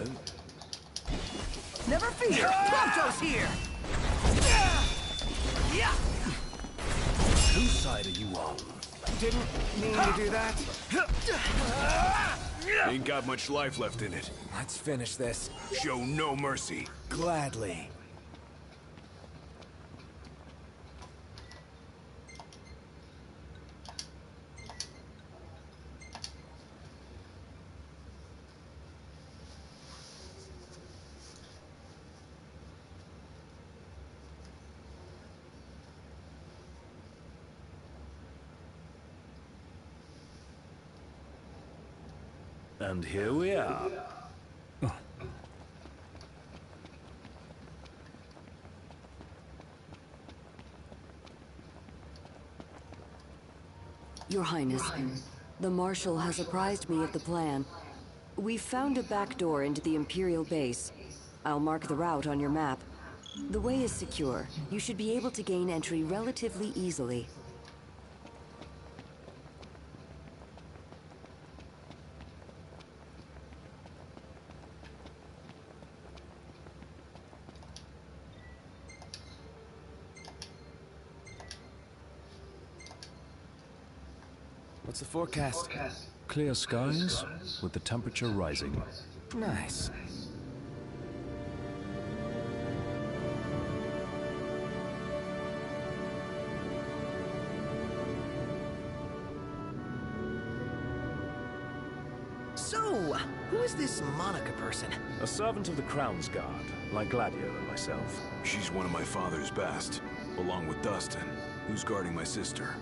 Never fear, Prompto's here! Whose side are you on? Didn't mean to do that. Ain't got much life left in it. Let's finish this. Show no mercy. Gladly. And here we are. Your Highness, the Marshal has apprised me of the plan. We've found a back door into the Imperial base. I'll mark the route on your map. The way is secure. You should be able to gain entry relatively easily. What's the forecast? Clear skies, with the temperature rising. Nice. So, who is this Monica person? A servant of the Crown's Guard, like Gladio and myself. She's one of my father's best, along with Dustin, who's guarding my sister.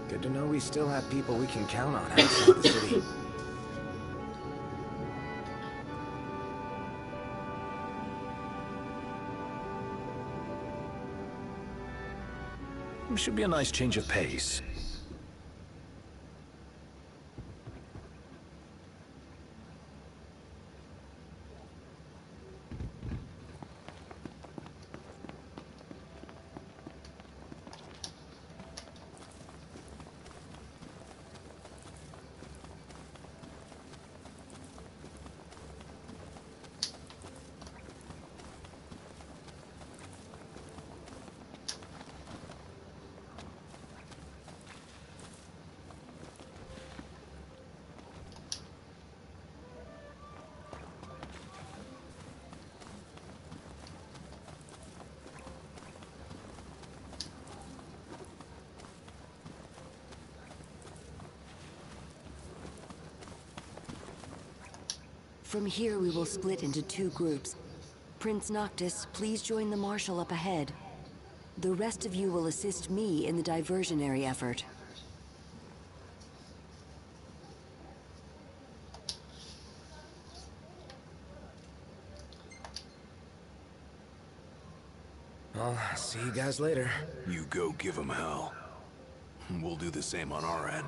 Good to know we still have people we can count on outside the city. Should be a nice change of pace. From here, we will split into two groups. Prince Noctis, please join the Marshal up ahead. The rest of you will assist me in the diversionary effort. I'll see you guys later. You go give him hell. We'll do the same on our end.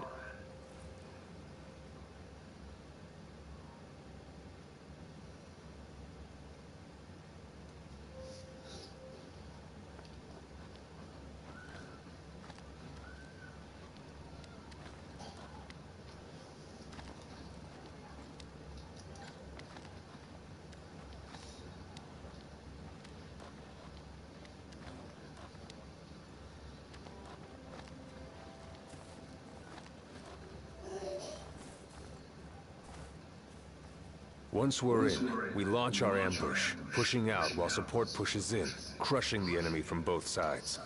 Once we're in, we launch our ambush, pushing out while support pushes in, crushing the enemy from both sides.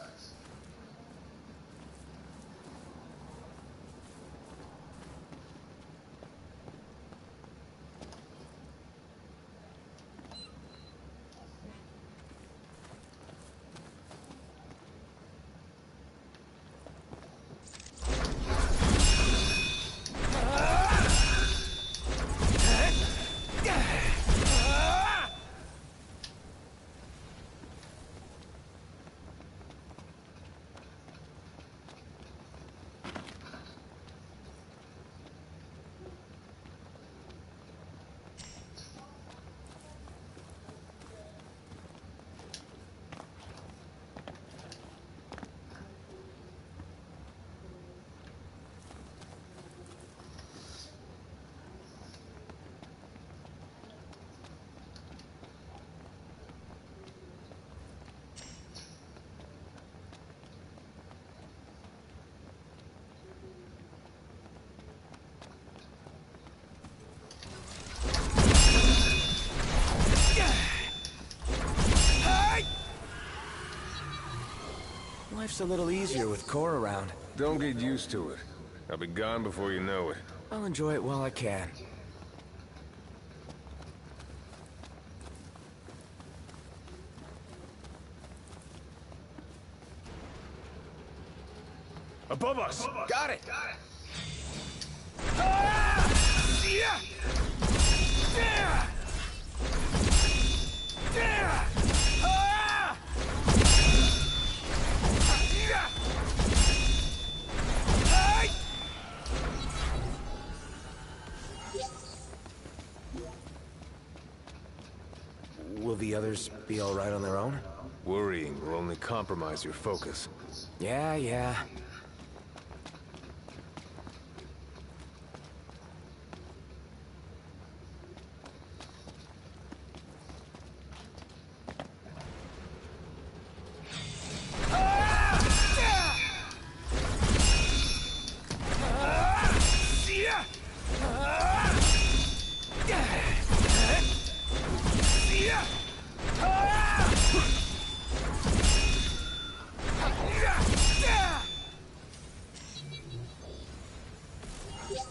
Life's a little easier with Cor around. Don't get used to it. I'll be gone before you know it. I'll enjoy it while I can. Above us! Got it! Will the others be all right on their own? Worrying will only compromise your focus. Yeah.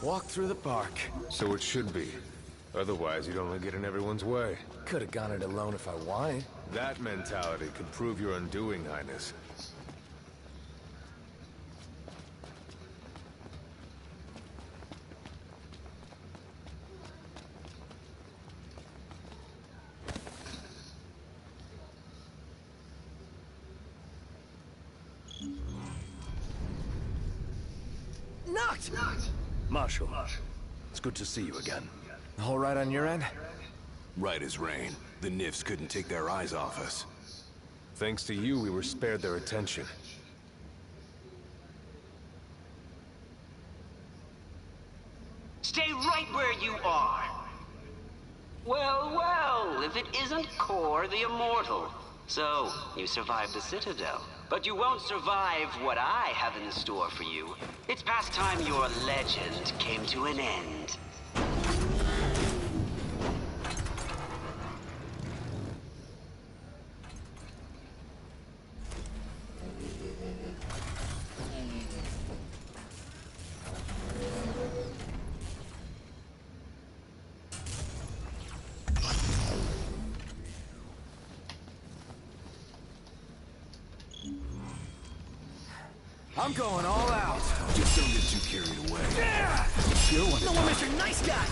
Walk through the park. So it should be. Otherwise, you'd only get in everyone's way. Could have gone it alone if I wanted. That mentality could prove your undoing, Highness. Knocked! Marshal, it's good to see you again. All right on your end? Right as rain. The Nifs couldn't take their eyes off us. Thanks to you, we were spared their attention. Stay right where you are. Well, if it isn't Cor the Immortal. So, you survived the Citadel. But you won't survive what I have in store for you. It's past time your legend came to an end. I'm going all out. Just don't get too carried away. Sure one. No one miss your nice guy!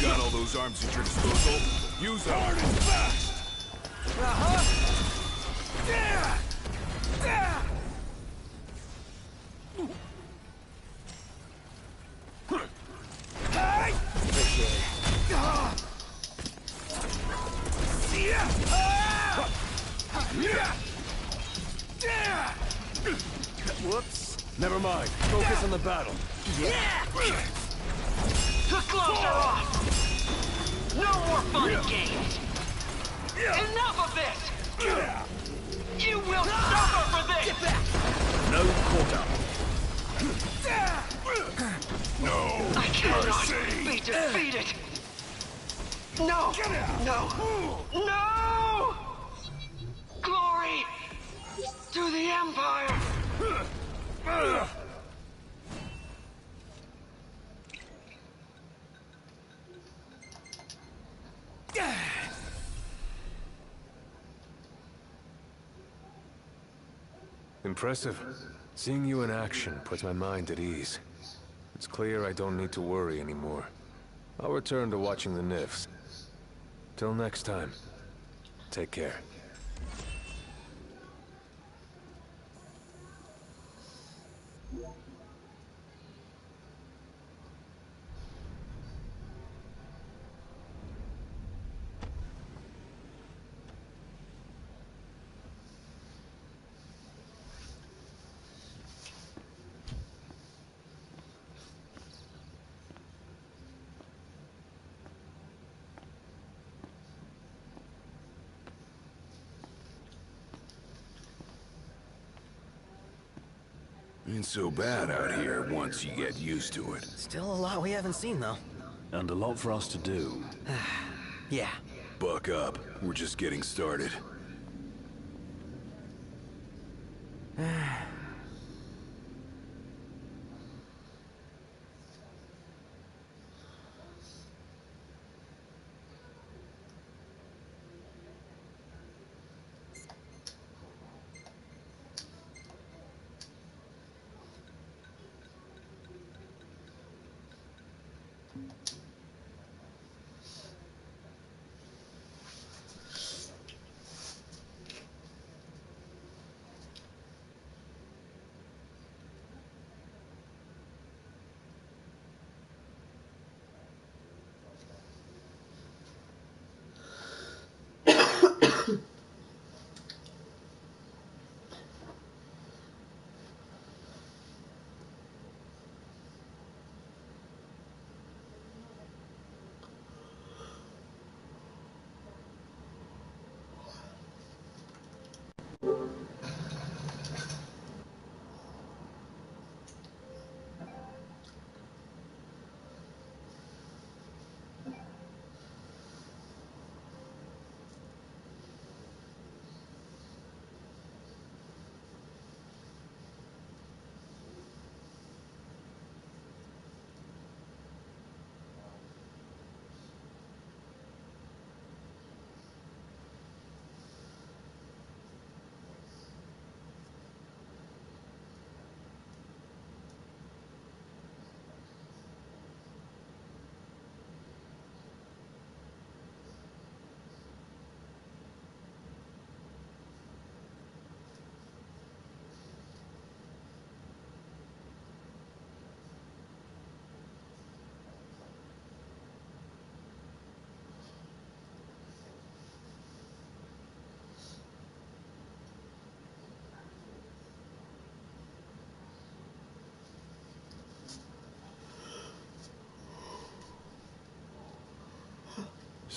Got all those arms at your disposal? Use them. Hard and fast! Whoops. Never mind. Focus on the battle. Yeah! The gloves are off! No more fun and games! Enough of this! You will suffer for this! Get back! No quarter. No! I cannot be defeated! No! No! Glory to the Empire! Impressive. Seeing you in action puts my mind at ease. It's clear I don't need to worry anymore. I'll return to watching the Nifs. Till next time, take care. Ain't so bad out here once you get used to it. Still a lot we haven't seen, though. And a lot for us to do. Yeah. Buck up. We're just getting started.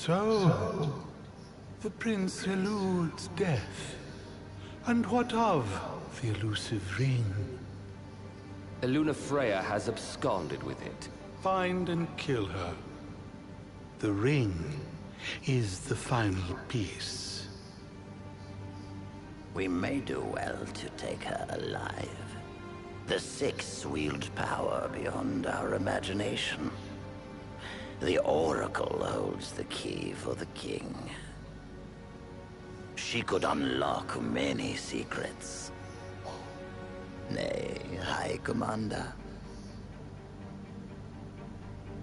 So, the prince eludes death. And what of the elusive ring? Eluna Freya has absconded with it. Find and kill her. The ring is the final piece. We may do well to take her alive. The Six wield power beyond our imagination. The Oracle holds the key for the king. She could unlock many secrets. Nay, High Commander.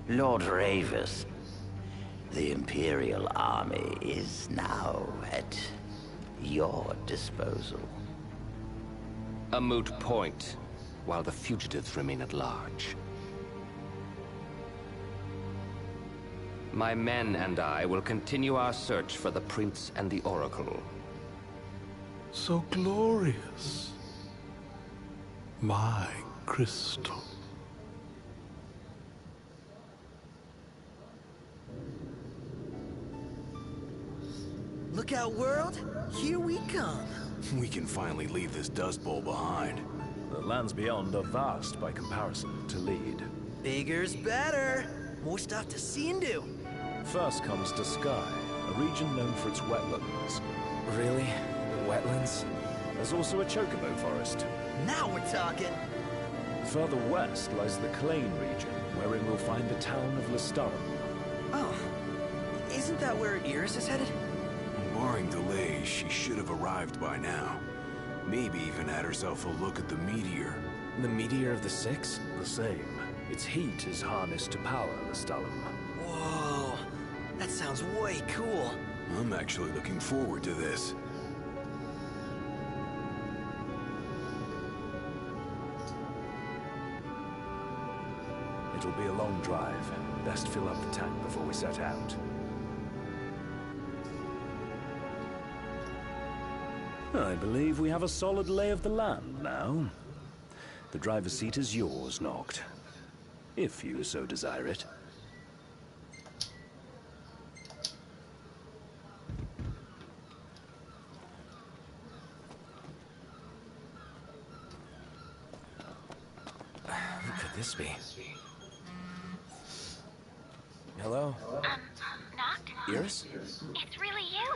Lord Ravis, the Imperial Army is now at your disposal. A moot point, while the fugitives remain at large. My men and I will continue our search for the Prince and the Oracle. So glorious. My crystal. Look out, world! Here we come! We can finally leave this Dust Bowl behind. The lands beyond are vast by comparison to Lead. Bigger's better! More stuff to see and do. First comes Sky, a region known for its wetlands. Really? Wetlands? There's also a chocobo forest. Now we're talking! Further west lies the Clane region, wherein we'll find the town of Lestarum. Oh, isn't that where Iris is headed? Barring delays, she should have arrived by now. Maybe even had herself a look at the meteor. The meteor of the Six? The same. Its heat is harnessed to power Lestarum. Whoa, that sounds way cool. I'm actually looking forward to this. It'll be a long drive. Best fill up the tank before we set out. I believe we have a solid lay of the land now. The driver's seat is yours, Noct. If you so desire it. Who could this be? Hello? Noct? Iris? It's really you!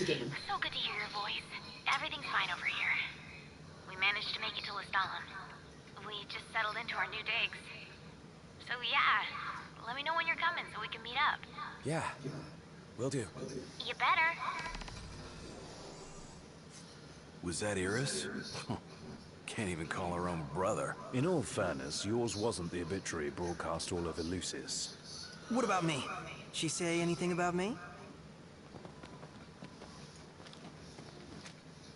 the game. So good to hear your voice. Everything's fine over here. We managed to make it to Lestalem. We just settled into our new digs. So yeah, let me know when you're coming so we can meet up. Yeah, will do. You better. Was that Iris? Can't even call her own brother. In all fairness, yours wasn't the obituary broadcast all over Lucis. What about me? She say anything about me?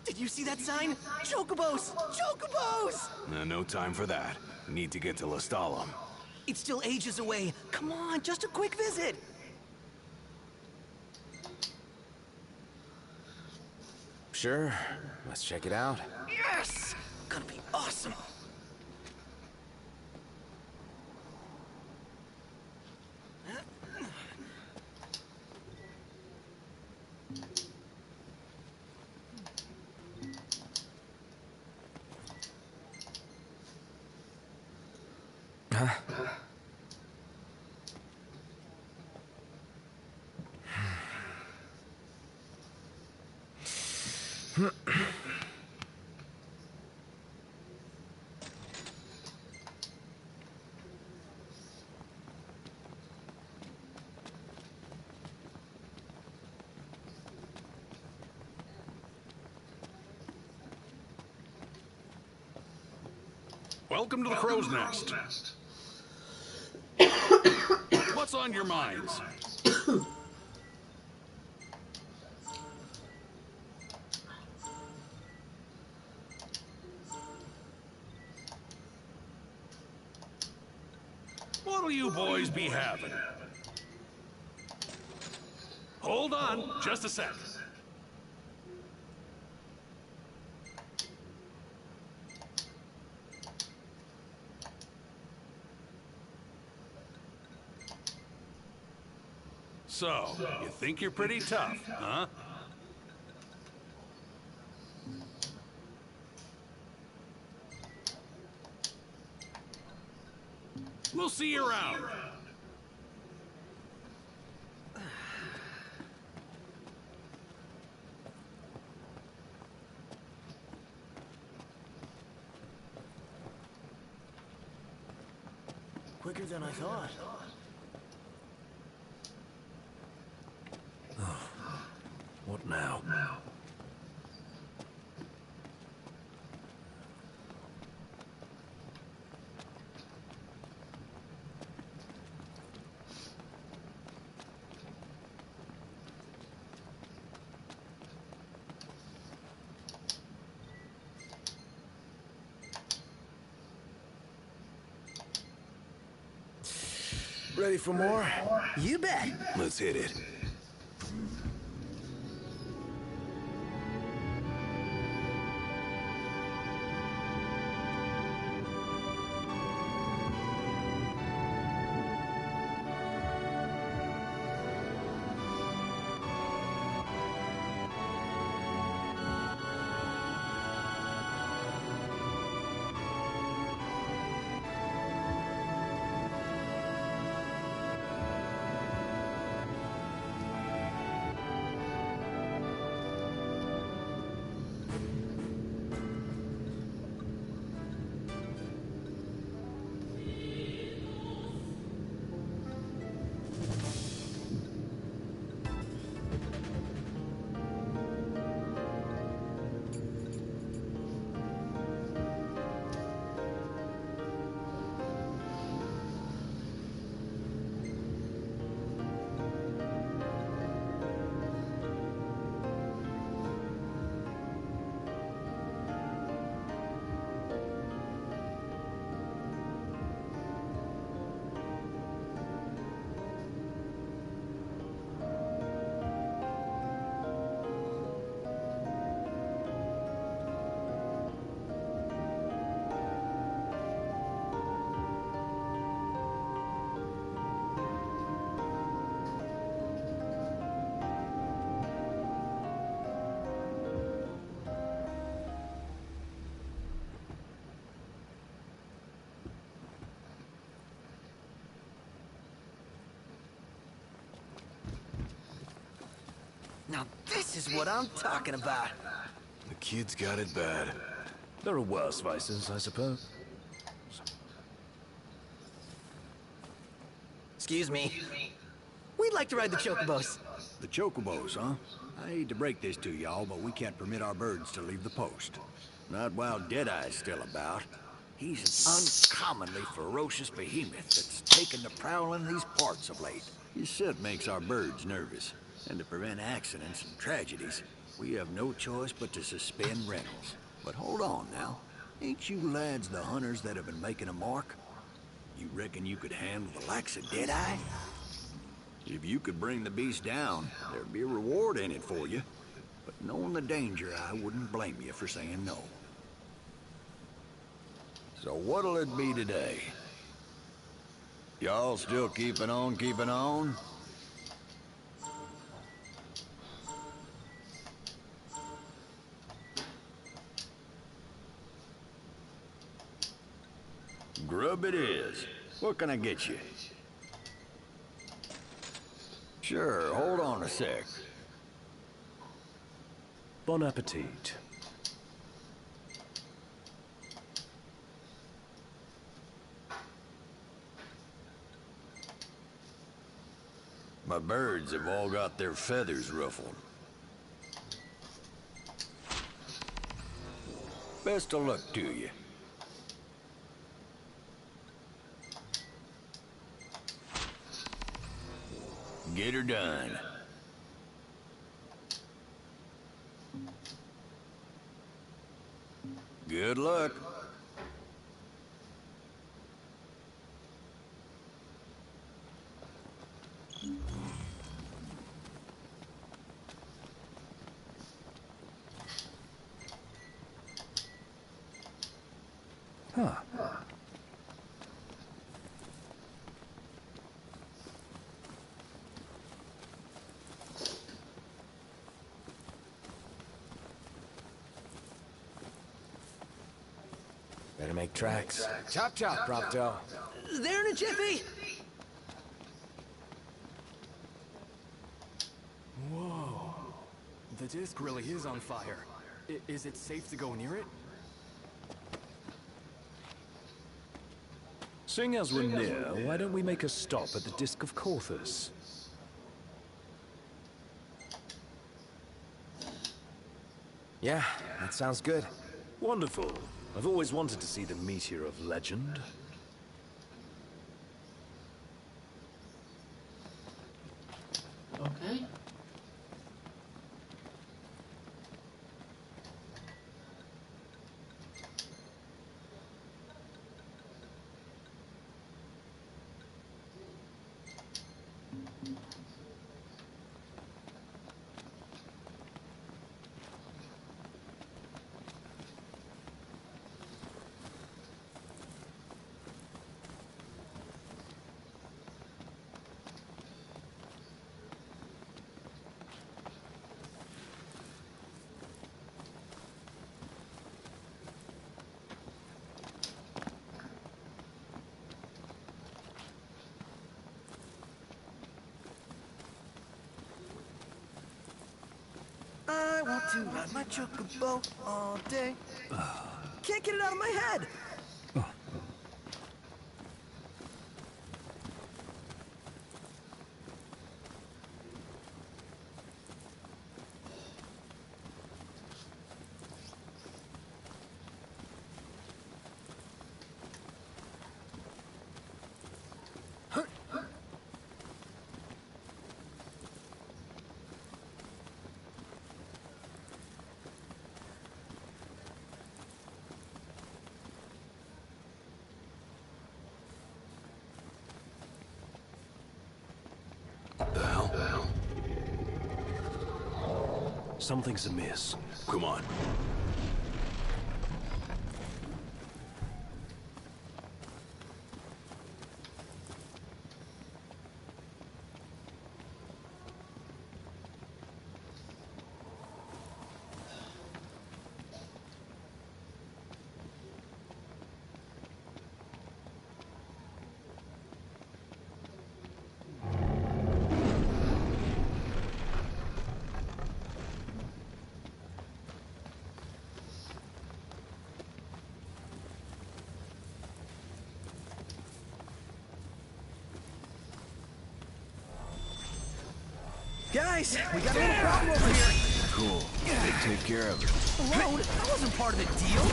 Did you see that sign? Chocobos! Chocobos! No time for that. We need to get to Lestalem. It's still ages away. Come on, just a quick visit. Sure, let's check it out. Yes! Gonna be awesome. Huh? Welcome to the Crow's Nest. What's on your minds? What'll you boys be having? Hold on, just a sec. So, you think you're pretty tough, huh? We'll see you around. Quicker than I thought. What now? Ready for more? You bet. Let's hit it. Now this is what I'm talking about. The kid's got it bad. There are worse vices, I suppose. Excuse me. We'd like to ride the chocobos. The chocobos, huh? I hate to break this to y'all, but we can't permit our birds to leave the post. Not while Deadeye's still about. He's an uncommonly ferocious behemoth that's taken to prowling these parts of late. His scent makes our birds nervous, and to prevent accidents and tragedies, we have no choice but to suspend rentals. But hold on now. Ain't you lads the hunters that have been making a mark? You reckon you could handle the likes of Deadeye? If you could bring the beast down, there'd be a reward in it for you. But knowing the danger, I wouldn't blame you for saying no. So what'll it be today? Y'all still keeping on, keeping on? Grub it is. What can I get you? Sure, hold on a sec. Bon appetit. My birds have all got their feathers ruffled. Best of luck to you. Get her done. Good luck. Huh. Better make tracks. Chop chop, Propto. There in a jiffy! Whoa. The disc really is on fire. Is it safe to go near it? Seeing as we're near, why don't we make a stop at the Disc of Corthus? Yeah, that sounds good. Wonderful. I've always wanted to see the meteor of legend. Okay. I want to ride my chocobo all day. Can't get it out of my head. Something's amiss. Come on. Guys, we got a little problem over here. Cool. We'll take care of it. Alone? That wasn't part of the deal.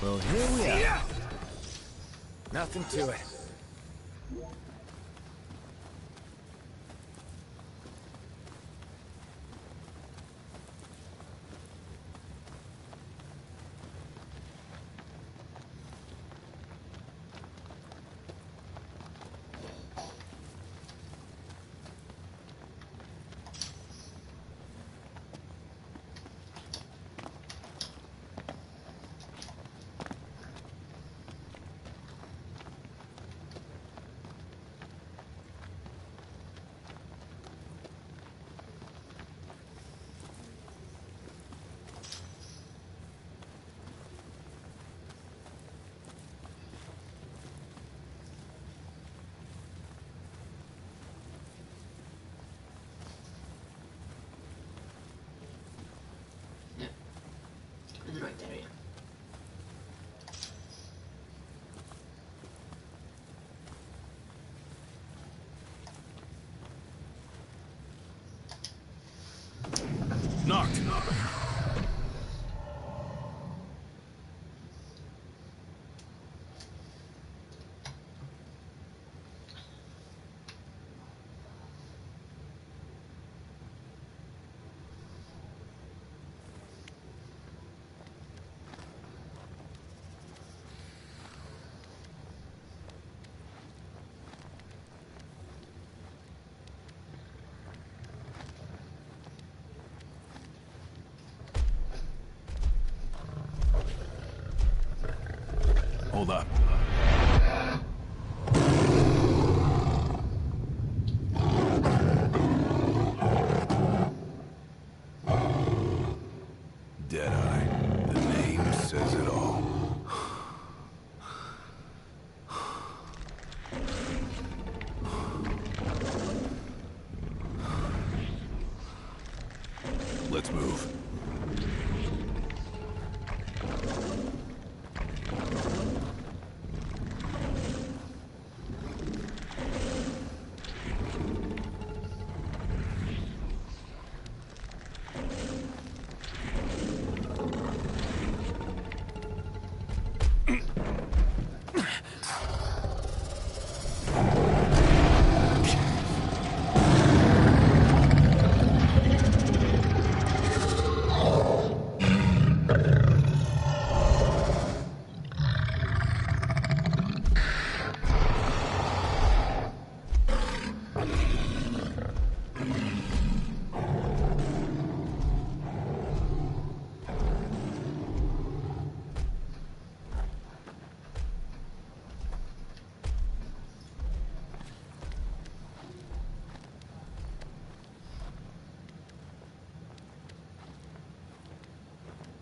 Well, here we are. Nothing to it. In the right area. Knocked. Hold up. Deadeye. The name says it all. Let's move.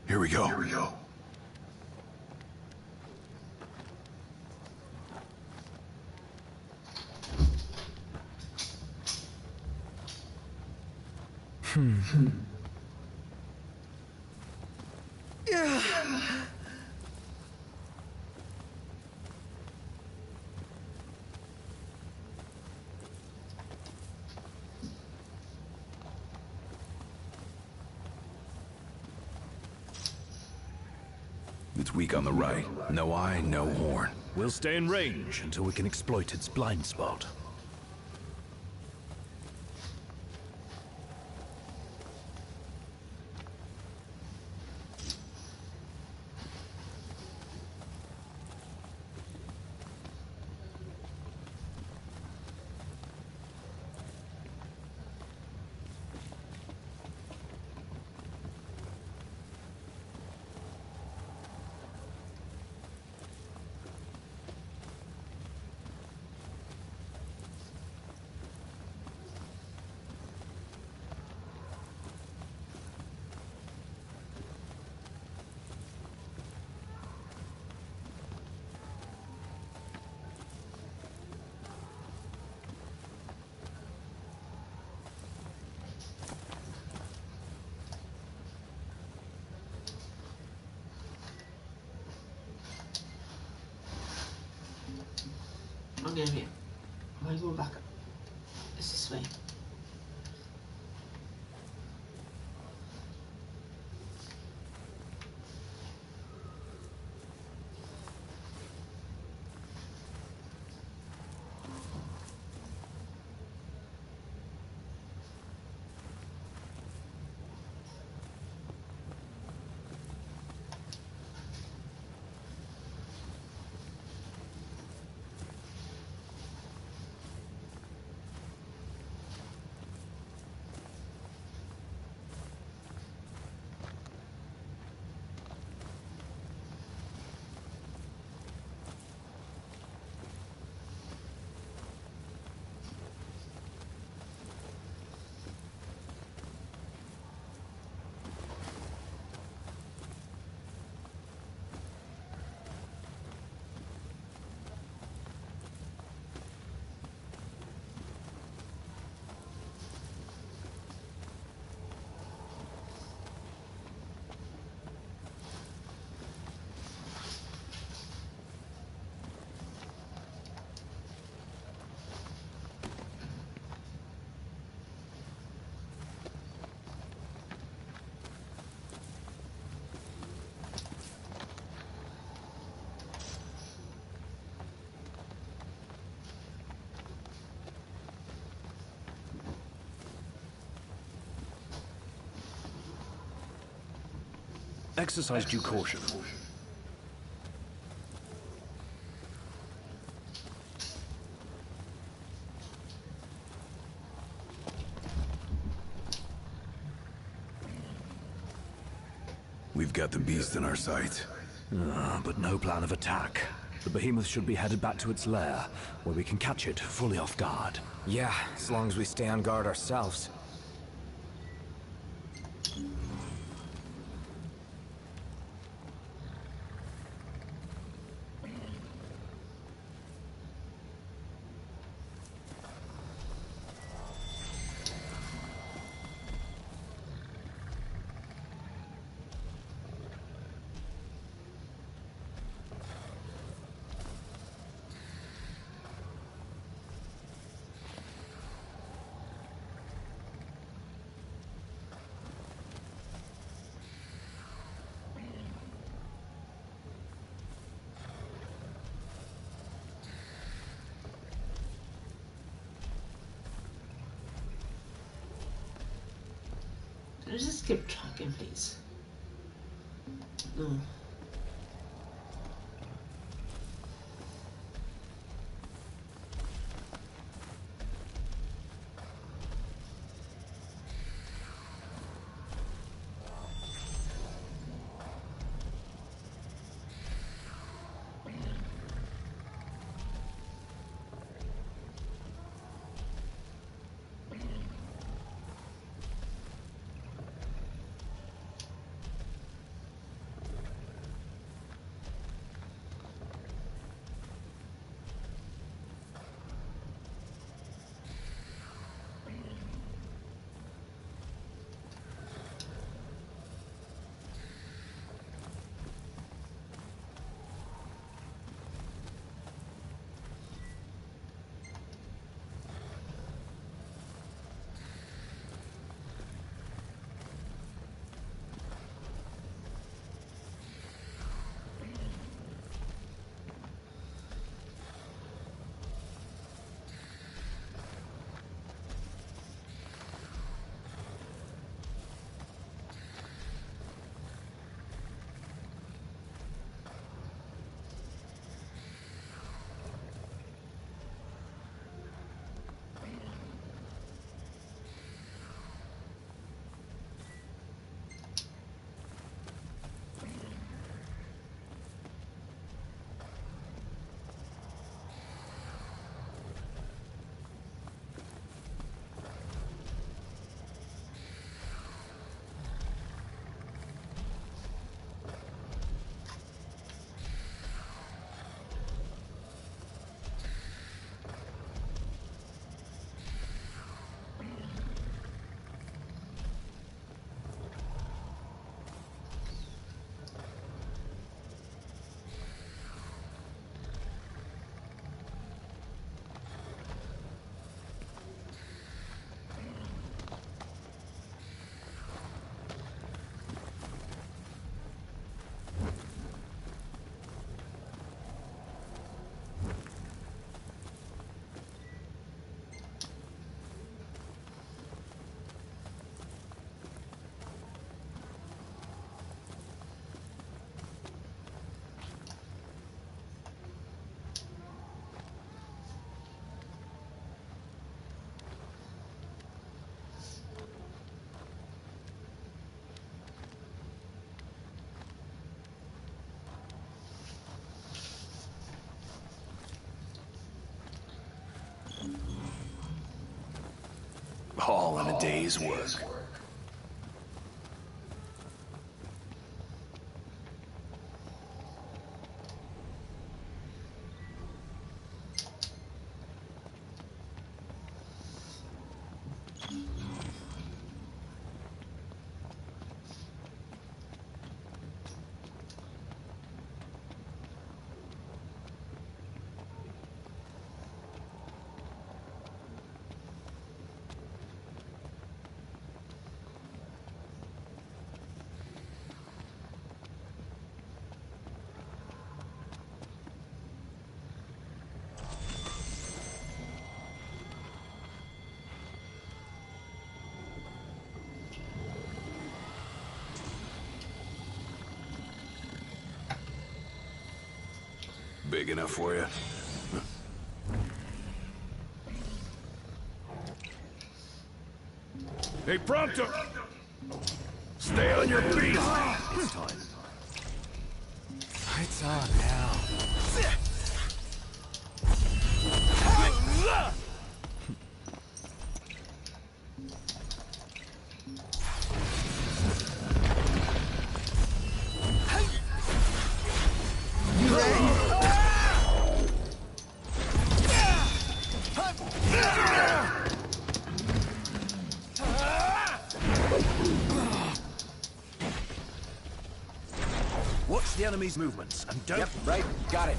Here we go. Here we go. Yeah. It's weak on the right. No eye, no horn. We'll stay in range until we can exploit its blind spot. Okay, okay. I go back. It's this way. Exercise due caution. We've got the beast in our sights. But no plan of attack. The behemoth should be headed back to its lair, where we can catch it fully off guard. Yeah, as long as we stay on guard ourselves. Can I just skip tracking, please? No. all in a day's work. Big enough for you? Hey, Prompto! Stay on your feet! It's time. Lights on now. Watch the enemy's movements and don't... Yep, right. Got it.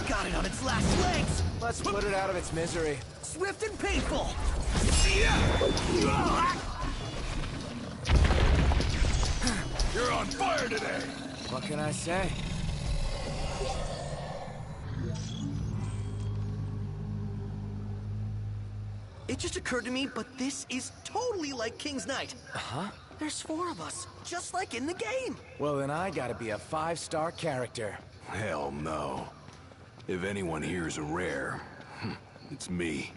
Got it on its last legs! Let's put it out of its misery. Swift and painful! You're on fire today! What can I say? It just occurred to me, but this is totally like King's Knight. Huh? There's 4 of us, just like in the game. Well, then I gotta be a 5-star character. Hell no. If anyone here's a rare, it's me.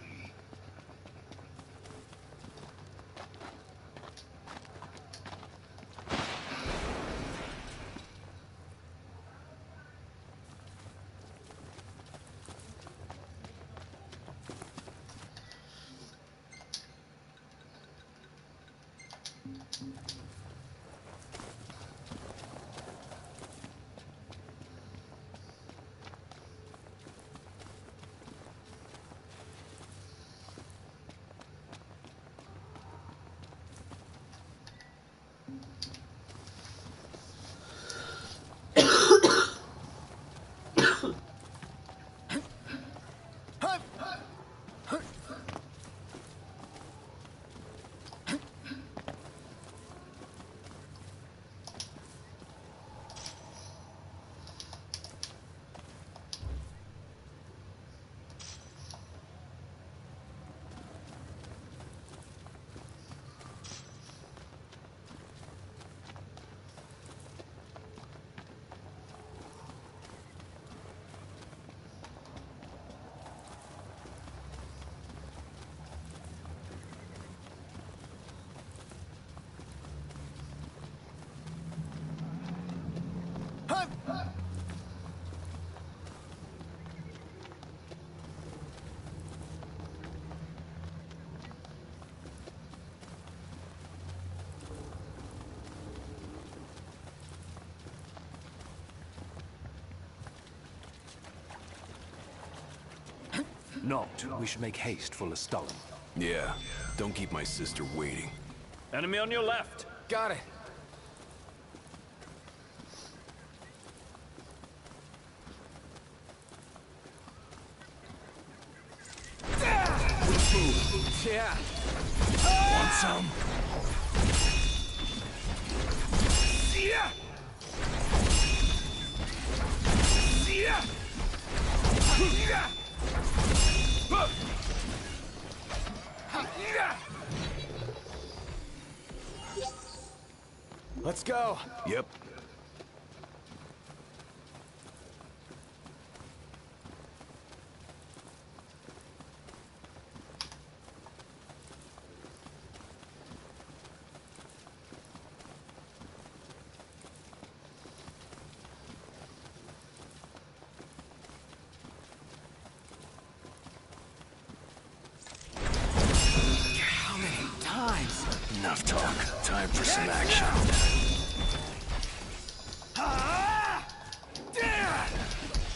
Not. We should make haste for Lestalin. Yeah, don't keep my sister waiting. Enemy on your left. Got it. Yeah. Want some? Yeah! Yeah! Let's go. Yep. Time for some action.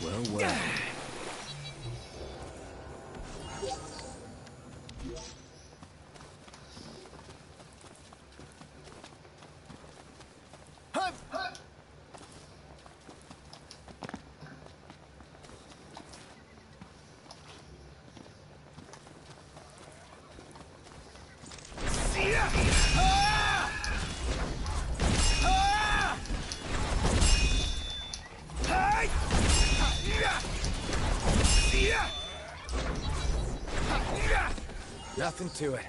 Well, well. Nothing to it.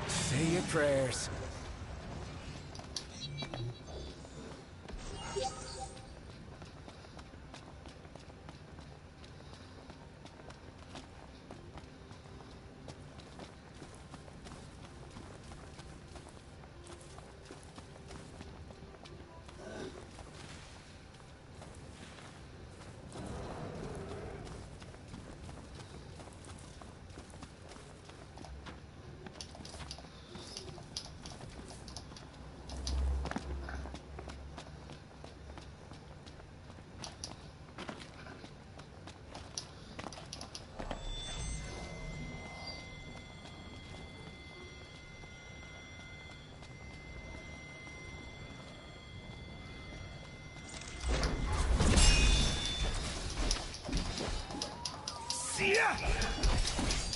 Say your prayers.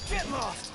Get lost!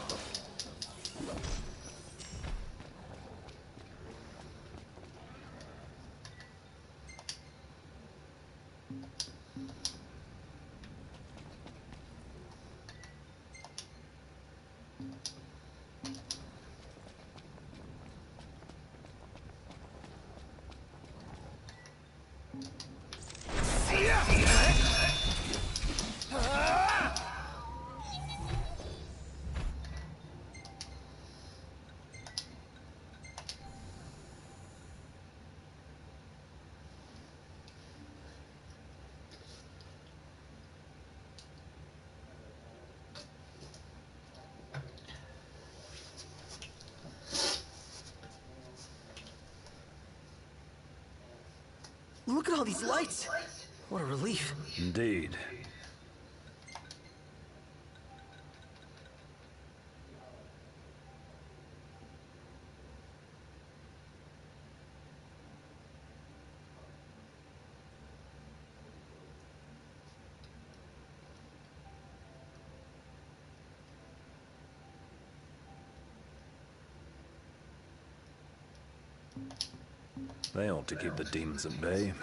Look at all these lights. What a relief. Indeed. They ought to keep the demons at bay.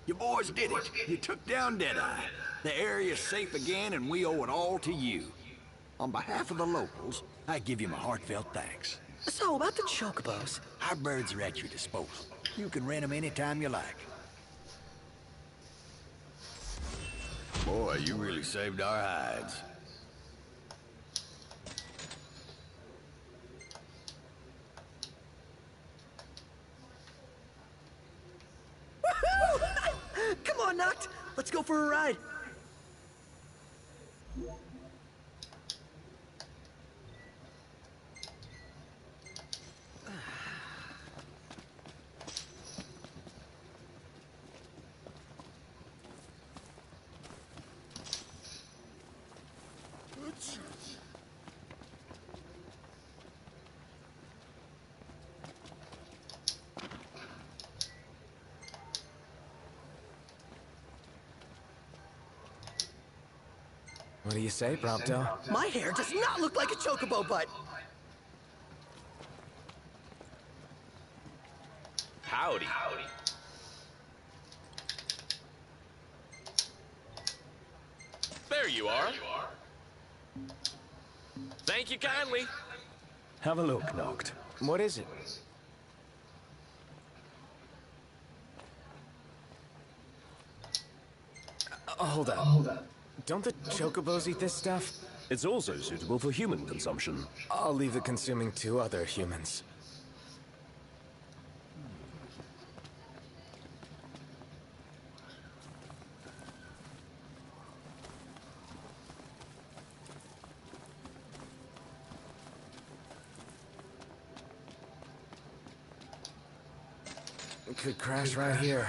You boys did it. You took down Deadeye. The area's safe again, and we owe it all to you. On behalf of the locals, I give you my heartfelt thanks. So, about the chocobos. Our birds are at your disposal. You can rent them anytime you like. Boy, you really saved our hides. Woohoo! Come on, Noct! Let's go for a ride. What do you say, Prompto? My hair does not look like a chocobo butt. Howdy. There you are. Thank you kindly. Have a look, Noct. What is it? Hold up. Don't the chocobos eat this stuff? It's also suitable for human consumption. I'll leave it consuming 2 other humans. It could crash right here.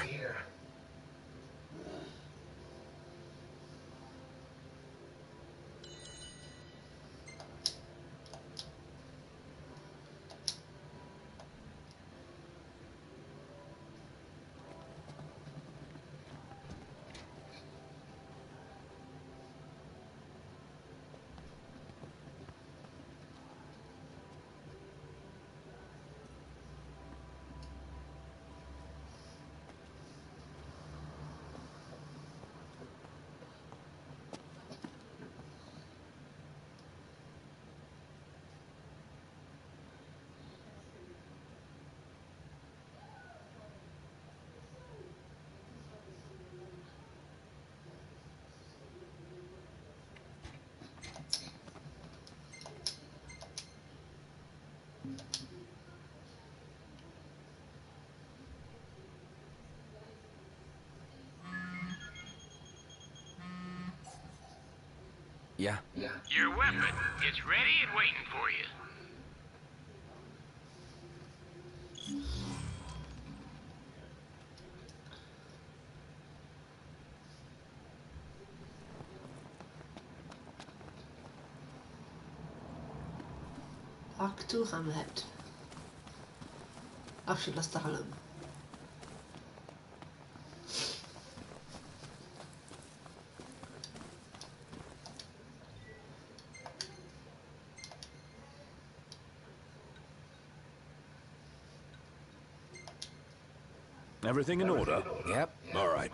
Yeah. Your weapon, it's ready and waiting for you. Back to Hamlet. Avskylla Harlem. Everything in order? Yep. All right.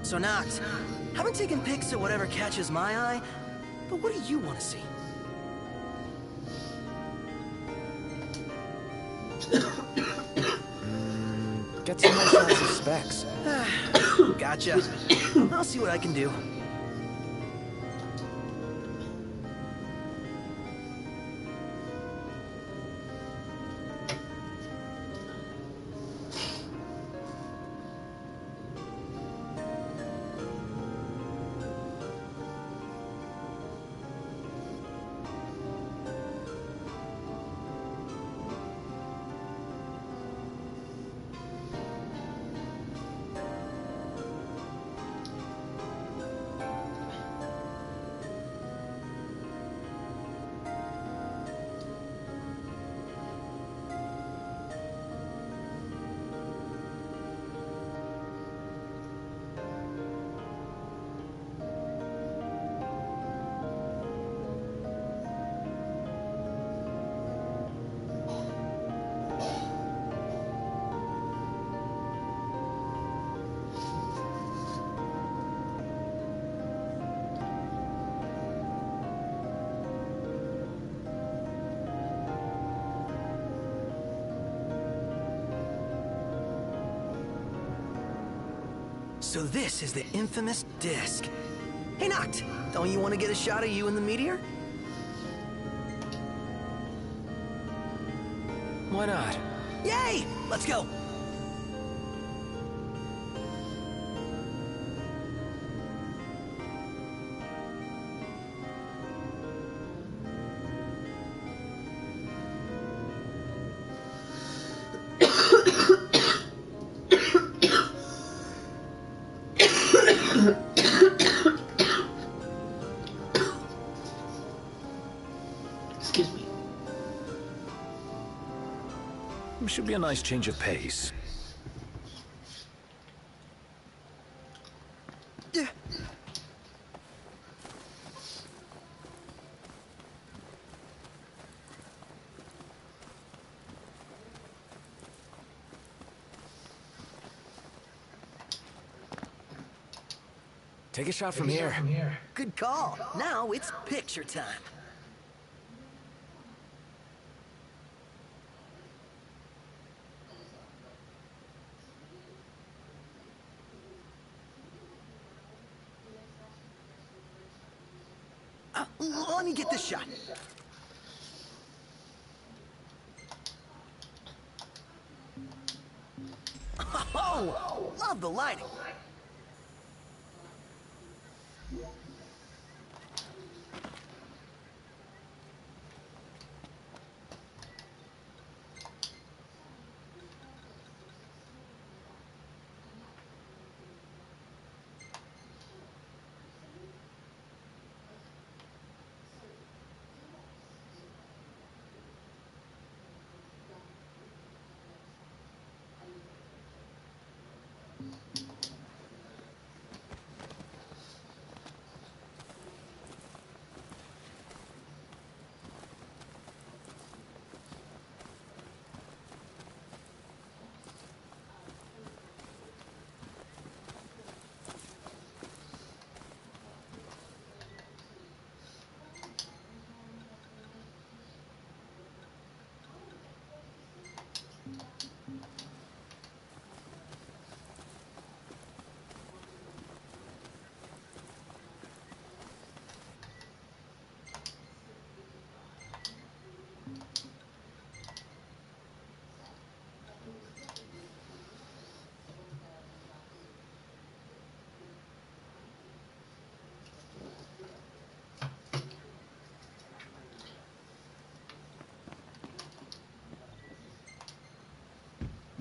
So Noct, haven't taken pics of whatever catches my eye, but what do you want to see? Get some more shots of specs. Gotcha. I'll see what I can do. So this is the infamous disc. Hey, Noct, don't you want to get a shot of you in the meteor? Why not? Yay! Let's go! Excuse me. Should be a nice change of pace. Take a shot from here. Good call. Now it's picture time. Let me get this shot. Oh, love the lighting.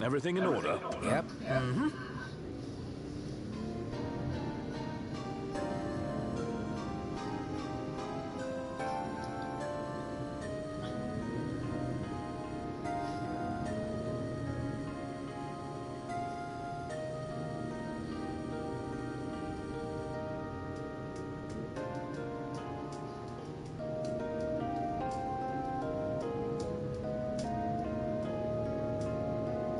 Everything in order? Yep. Mm-hmm.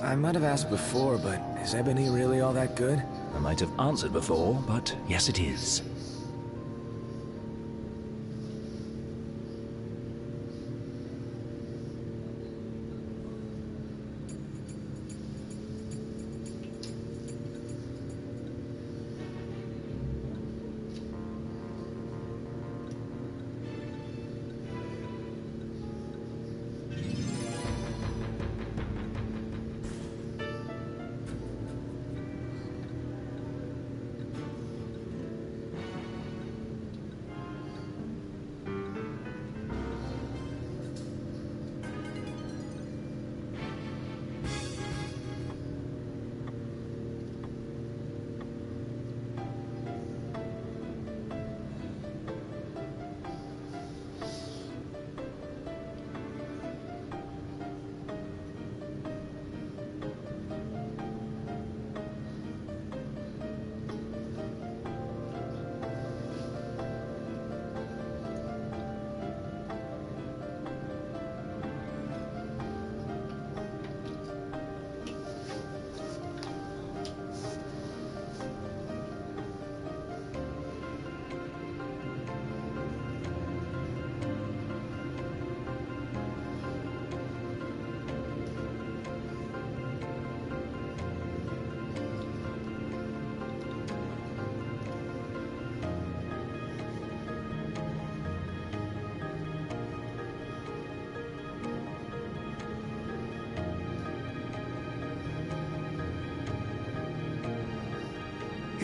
I might have asked before, but is ebony really all that good? I might have answered before, but yes, it is.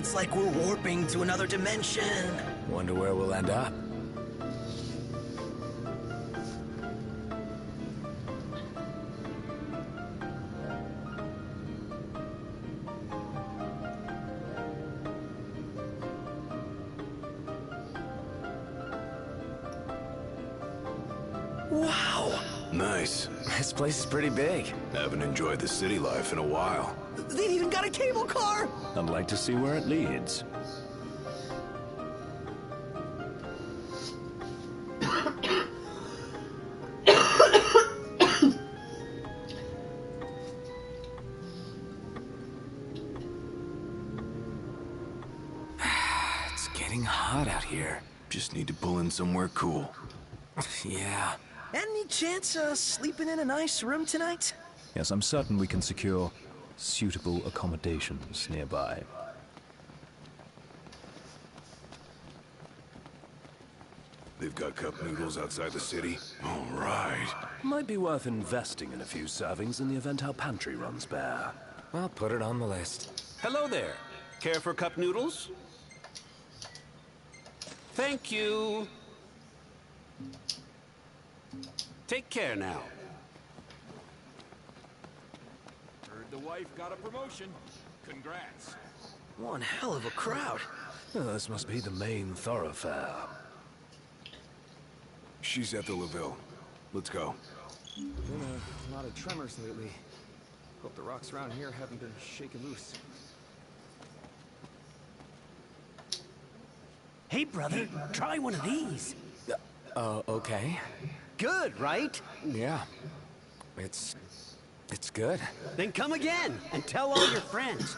It's like we're warping to another dimension. Wonder where we'll end up. Wow! Nice. This place is pretty big. Haven't enjoyed the city life in a while. They've even got a cable car! I'd like to see where it leads. It's getting hot out here. Just need to pull in somewhere cool. Yeah. Any chance sleeping in a nice room tonight? Yes, I'm certain we can secure suitable accommodations nearby. They've got cup noodles outside the city. All right. Might be worth investing in a few servings in the event our pantry runs bare. Well, put it on the list. Hello there. Care for cup noodles? Thank you. Take care now. Heard the wife got a promotion. Congrats. One hell of a crowd. Oh, this must be the main thoroughfare. She's at the Laville. Let's go. Been a lot of tremors lately. Hope the rocks around here haven't been shaken loose. Hey, brother, try one of these. Okay. Good, right? Yeah. It's good. Then come again and tell all your friends.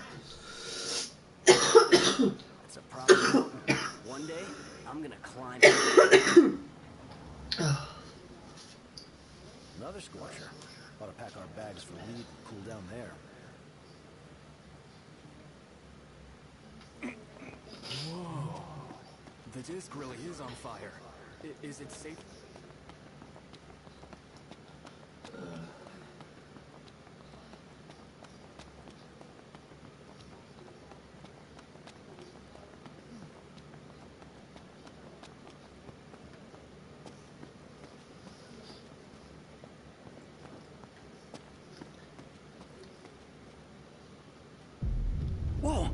It's a problem. One day, I'm gonna climb. Another scorcher. Ought to pack our bags for weed and cool down there. Whoa. The disc really is on fire. Is it safe? Whoa!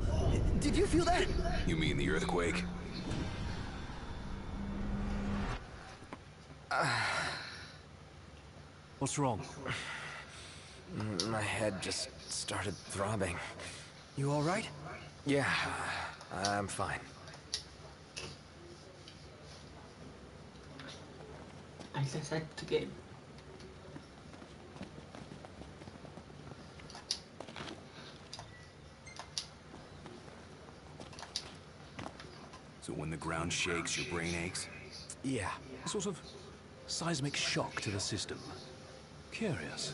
Did you feel that? You mean the earthquake? What's wrong? My head just started throbbing. You all right? Yeah, I'm fine. Like I said, the game. So when the ground shakes, your brain aches? Yeah, a sort of seismic shock to the system. Curious.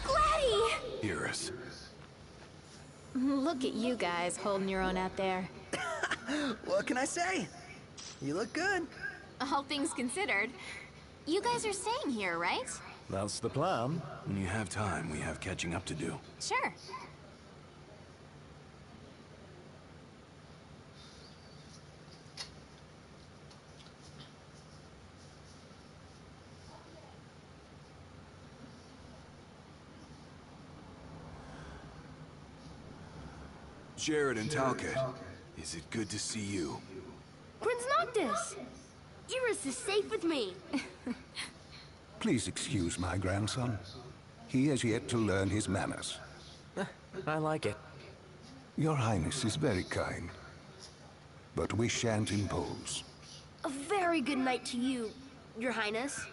Gladdy! Iris. Look at you guys holding your own out there. What can I say? You look good. All things considered. You guys are staying here, right? That's the plan. When you have time, we have catching up to do. Sure. Jared and Talcott, is it good to see you? Prince Noctis! Iris is safe with me. Please excuse my grandson. He has yet to learn his manners. I like it. Your Highness is very kind, but we shan't impose. A very good night to you, Your Highness.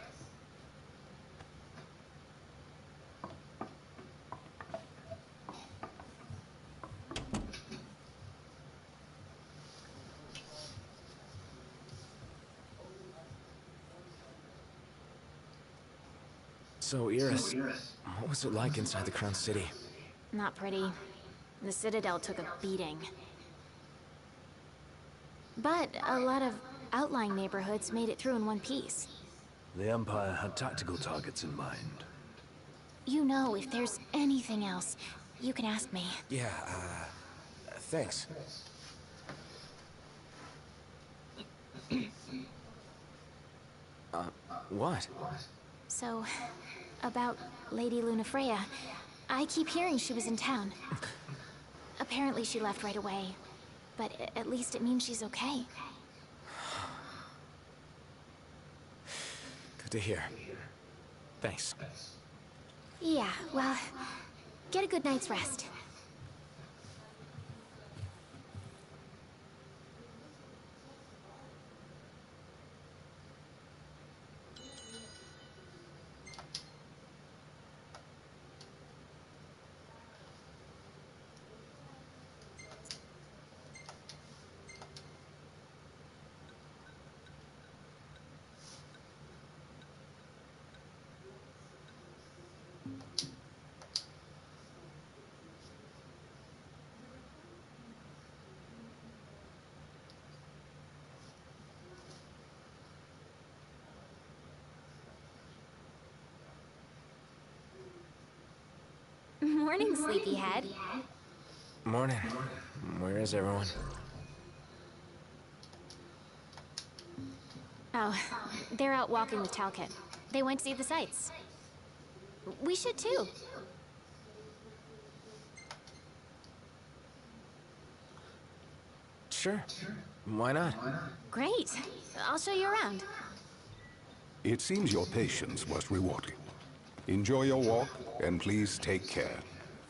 So, Iris, what was it like inside the Crown City? Not pretty. The Citadel took a beating. But a lot of outlying neighborhoods made it through in one piece. The Empire had tactical targets in mind. You know, if there's anything else, you can ask me. Yeah, thanks. What? So, about Lady Lunafreya, I keep hearing she was in town. Apparently she left right away, but at least it means she's okay. Good to hear. Thanks. Yeah, well, get a good night's rest. Morning, sleepyhead. Morning. Where is everyone? Oh, they're out walking with Talcott. They went to see the sights. We should too. Sure. Why not? Great. I'll show you around. It seems your patience was rewarded. Enjoy your walk, and please take care.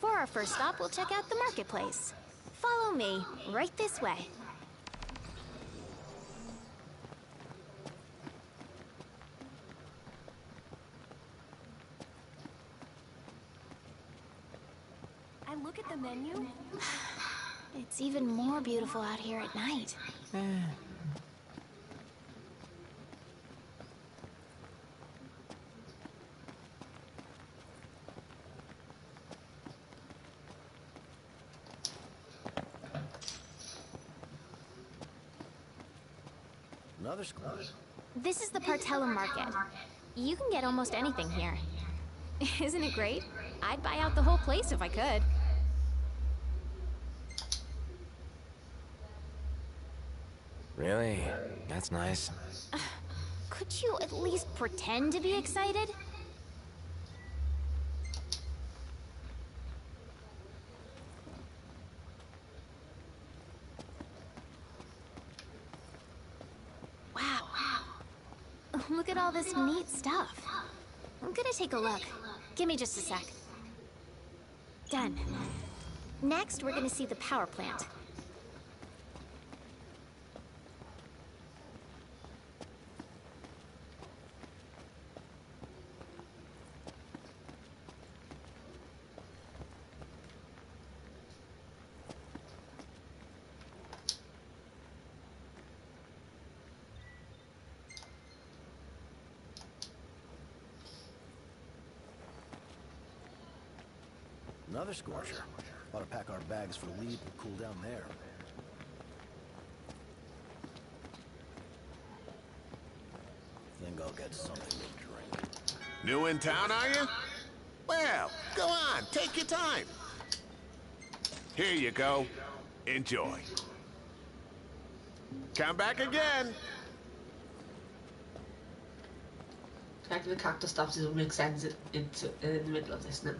For our first stop, we'll check out the marketplace. Follow me, right this way. I look at the menu. It's even more beautiful out here at night. Another squad. This is the Partellum Market. You can get almost anything here. Isn't it great? I'd buy out the whole place if I could. Really? That's nice. Could you at least pretend to be excited? Wow. Look at all this neat stuff. I'm gonna take a look. Give me just a sec. Done. Next, we're gonna see the power plant. Another scorcher. Ought to pack our bags for leave and cool down there. Think I'll get something to drink. New in town, are you? Well, go on, take your time. Here you go. Enjoy. Come back again. The fact that the character stops doesn't make sense in the middle of this now.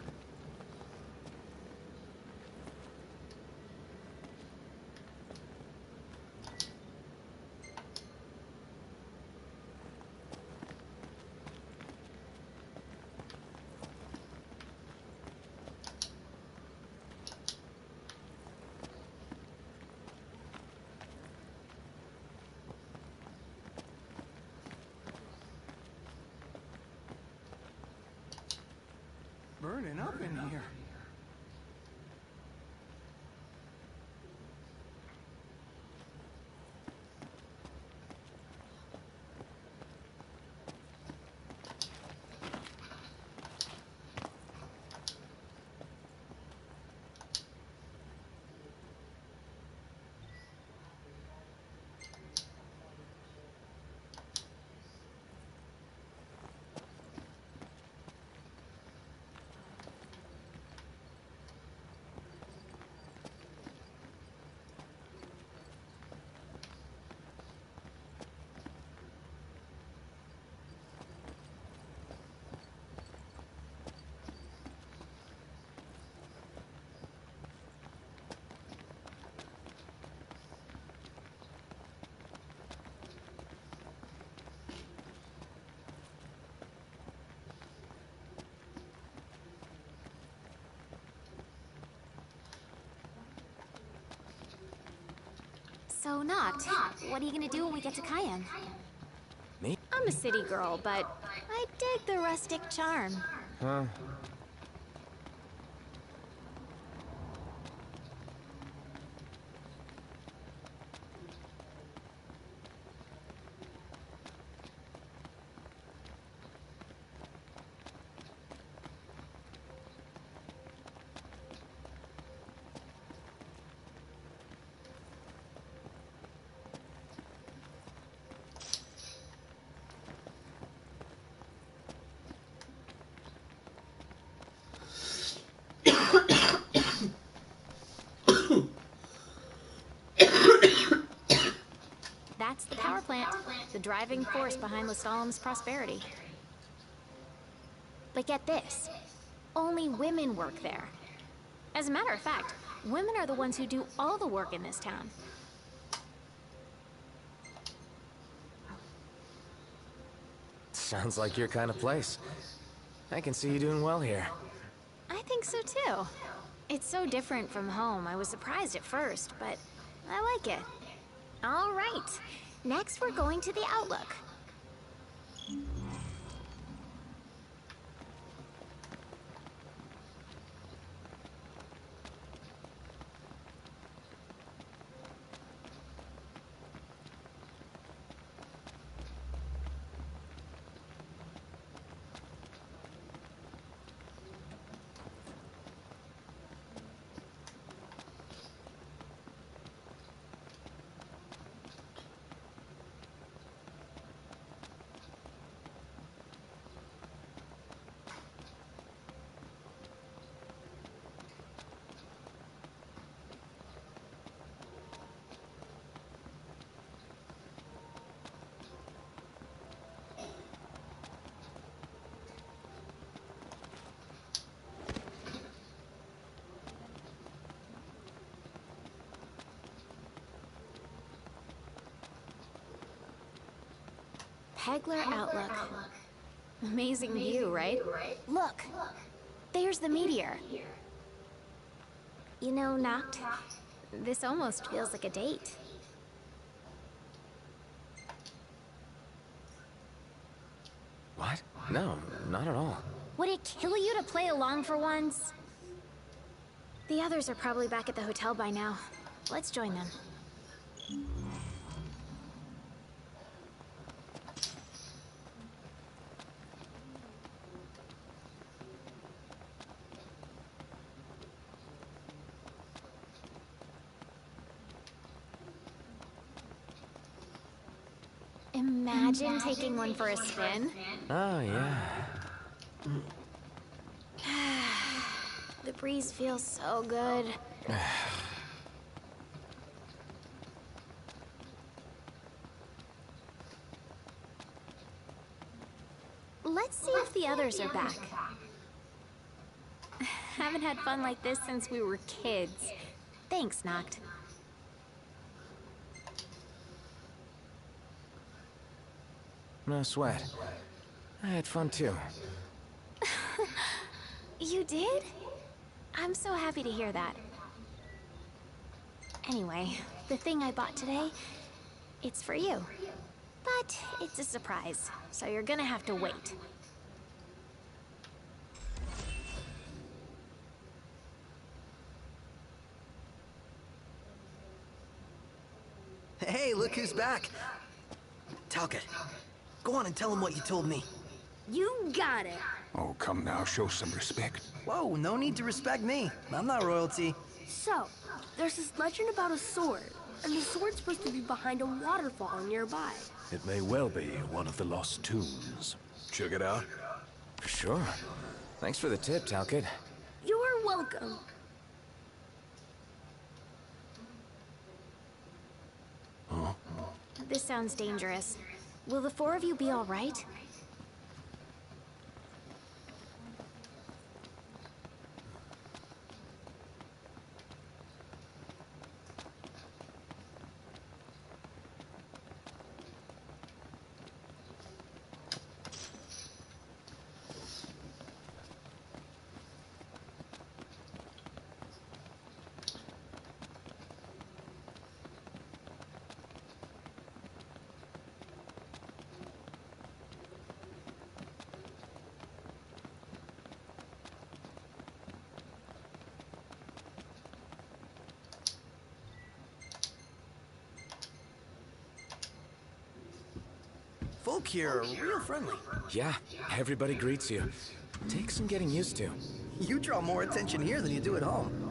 Burning up in here. So, Noct, what are you gonna do when we get to Kayam? Me? I'm a city girl, but I dig the rustic charm. Huh? That's the power plant, the driving force behind Lestalem's prosperity. But get this, only women work there. As a matter of fact, women are the ones who do all the work in this town. Sounds like your kind of place. I can see you doing well here. I think so too. It's so different from home. I was surprised at first, but I like it. All right, next we're going to the Outlook. Pegler Outlook. Amazing view, right? Look, there's the meteor. You know, Noct, this almost feels like a date. What? No, not at all. Would it kill you to play along for once? The others are probably back at the hotel by now. Let's join them. Imagine taking one for a spin. Oh, yeah. The breeze feels so good. Let's see if the others are back. Haven't had fun like this since we were kids. Thanks, Noct. No sweat. I had fun too. You did? I'm so happy to hear that. Anyway, the thing I bought today, it's for you. But it's a surprise, so you're gonna have to wait. Hey, look who's back. Talcott, go on and tell him what you told me. You got it. Oh, come now, show some respect. Whoa, no need to respect me. I'm not royalty. So, there's this legend about a sword, and the sword's supposed to be behind a waterfall nearby. It may well be one of the lost tombs. Check it out. For sure. Thanks for the tip, Talcott. You're welcome. Huh? This sounds dangerous. Will the four of you be all right? folk here are real friendly. Yeah, everybody greets you. Takes some getting used to. You draw more attention here than you do at home.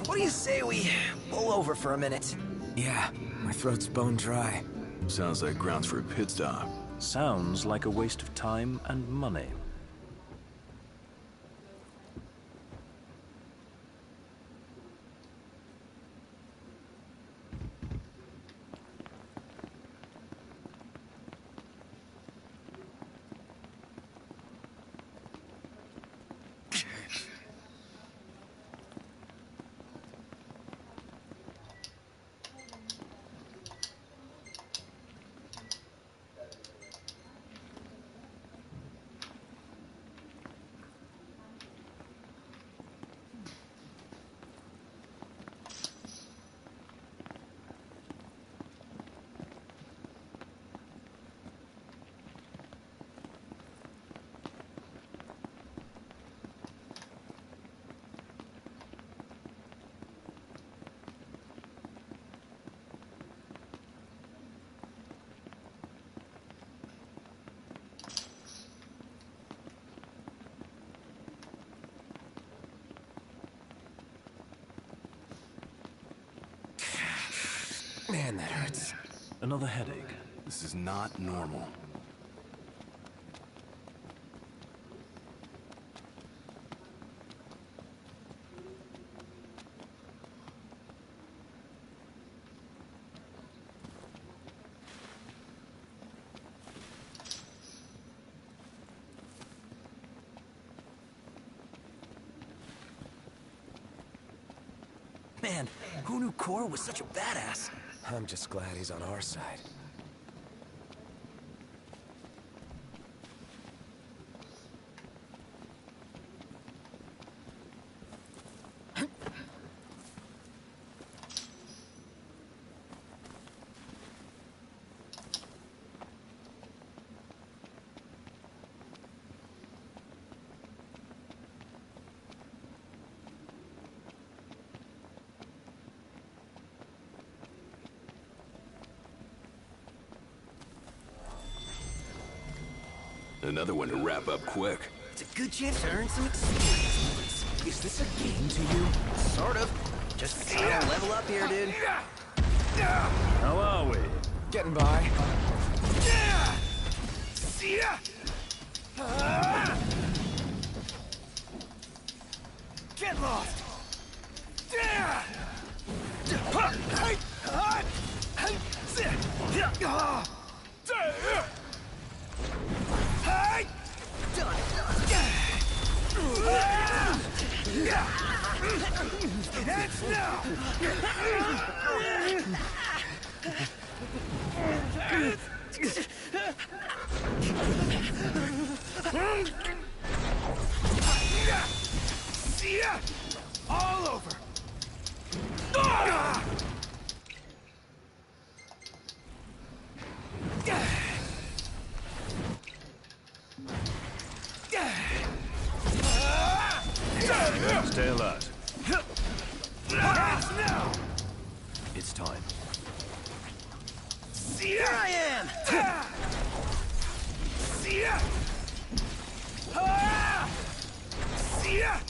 What do you say we pull over for a minute? Yeah, my throat's bone dry. Sounds like grounds for a pit stop. Sounds like a waste of time and money. Man, that hurts. Another headache. This is not normal. Man, who knew Cor was such a badass? I'm just glad he's on our side. Another one to wrap up quick. It's a good chance to earn some experience points. Is this a game to you? Sort of. Just trying to level up here, dude. How are we? Getting by. Get lost! That's now! See ya! All over! Stay alert. Now! It's time. Here I am! See ya! See ya!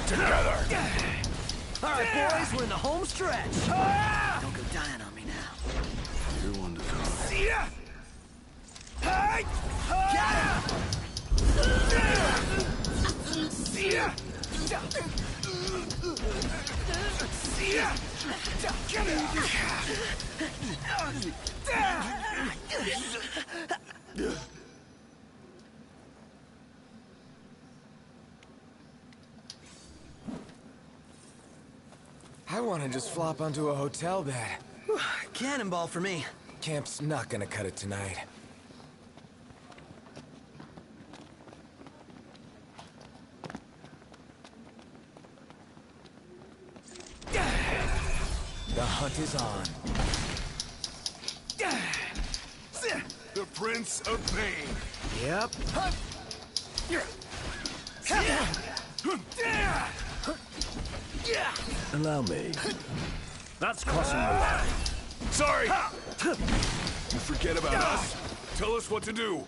Together. All right, boys, we're in the home stretch. Don't go dying on me now. You're one to talk. See ya! Got him! See ya! See ya! Get him! I want to just flop onto a hotel bed. Cannonball for me. Camp's not gonna cut it tonight. The hunt is on. The Prince of Pain. Yep. Allow me. That's crossing the line. Sorry! You forget about us? Tell us what to do.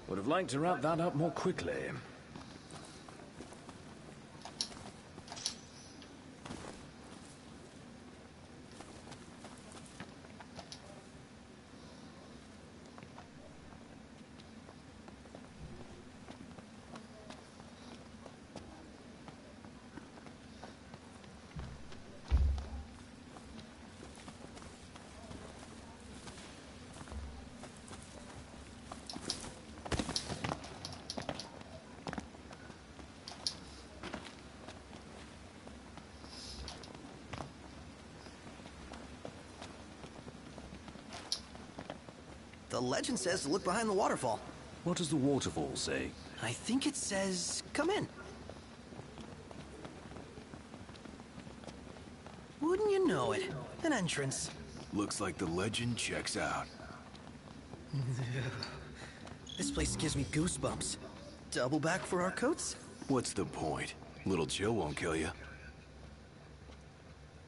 Would have liked to wrap that up more quickly. The legend says to look behind the waterfall. What does the waterfall say? I think it says, come in. Wouldn't you know it? An entrance. Looks like the legend checks out. This place gives me goosebumps. Double back for our coats? What's the point? Little chill won't kill you.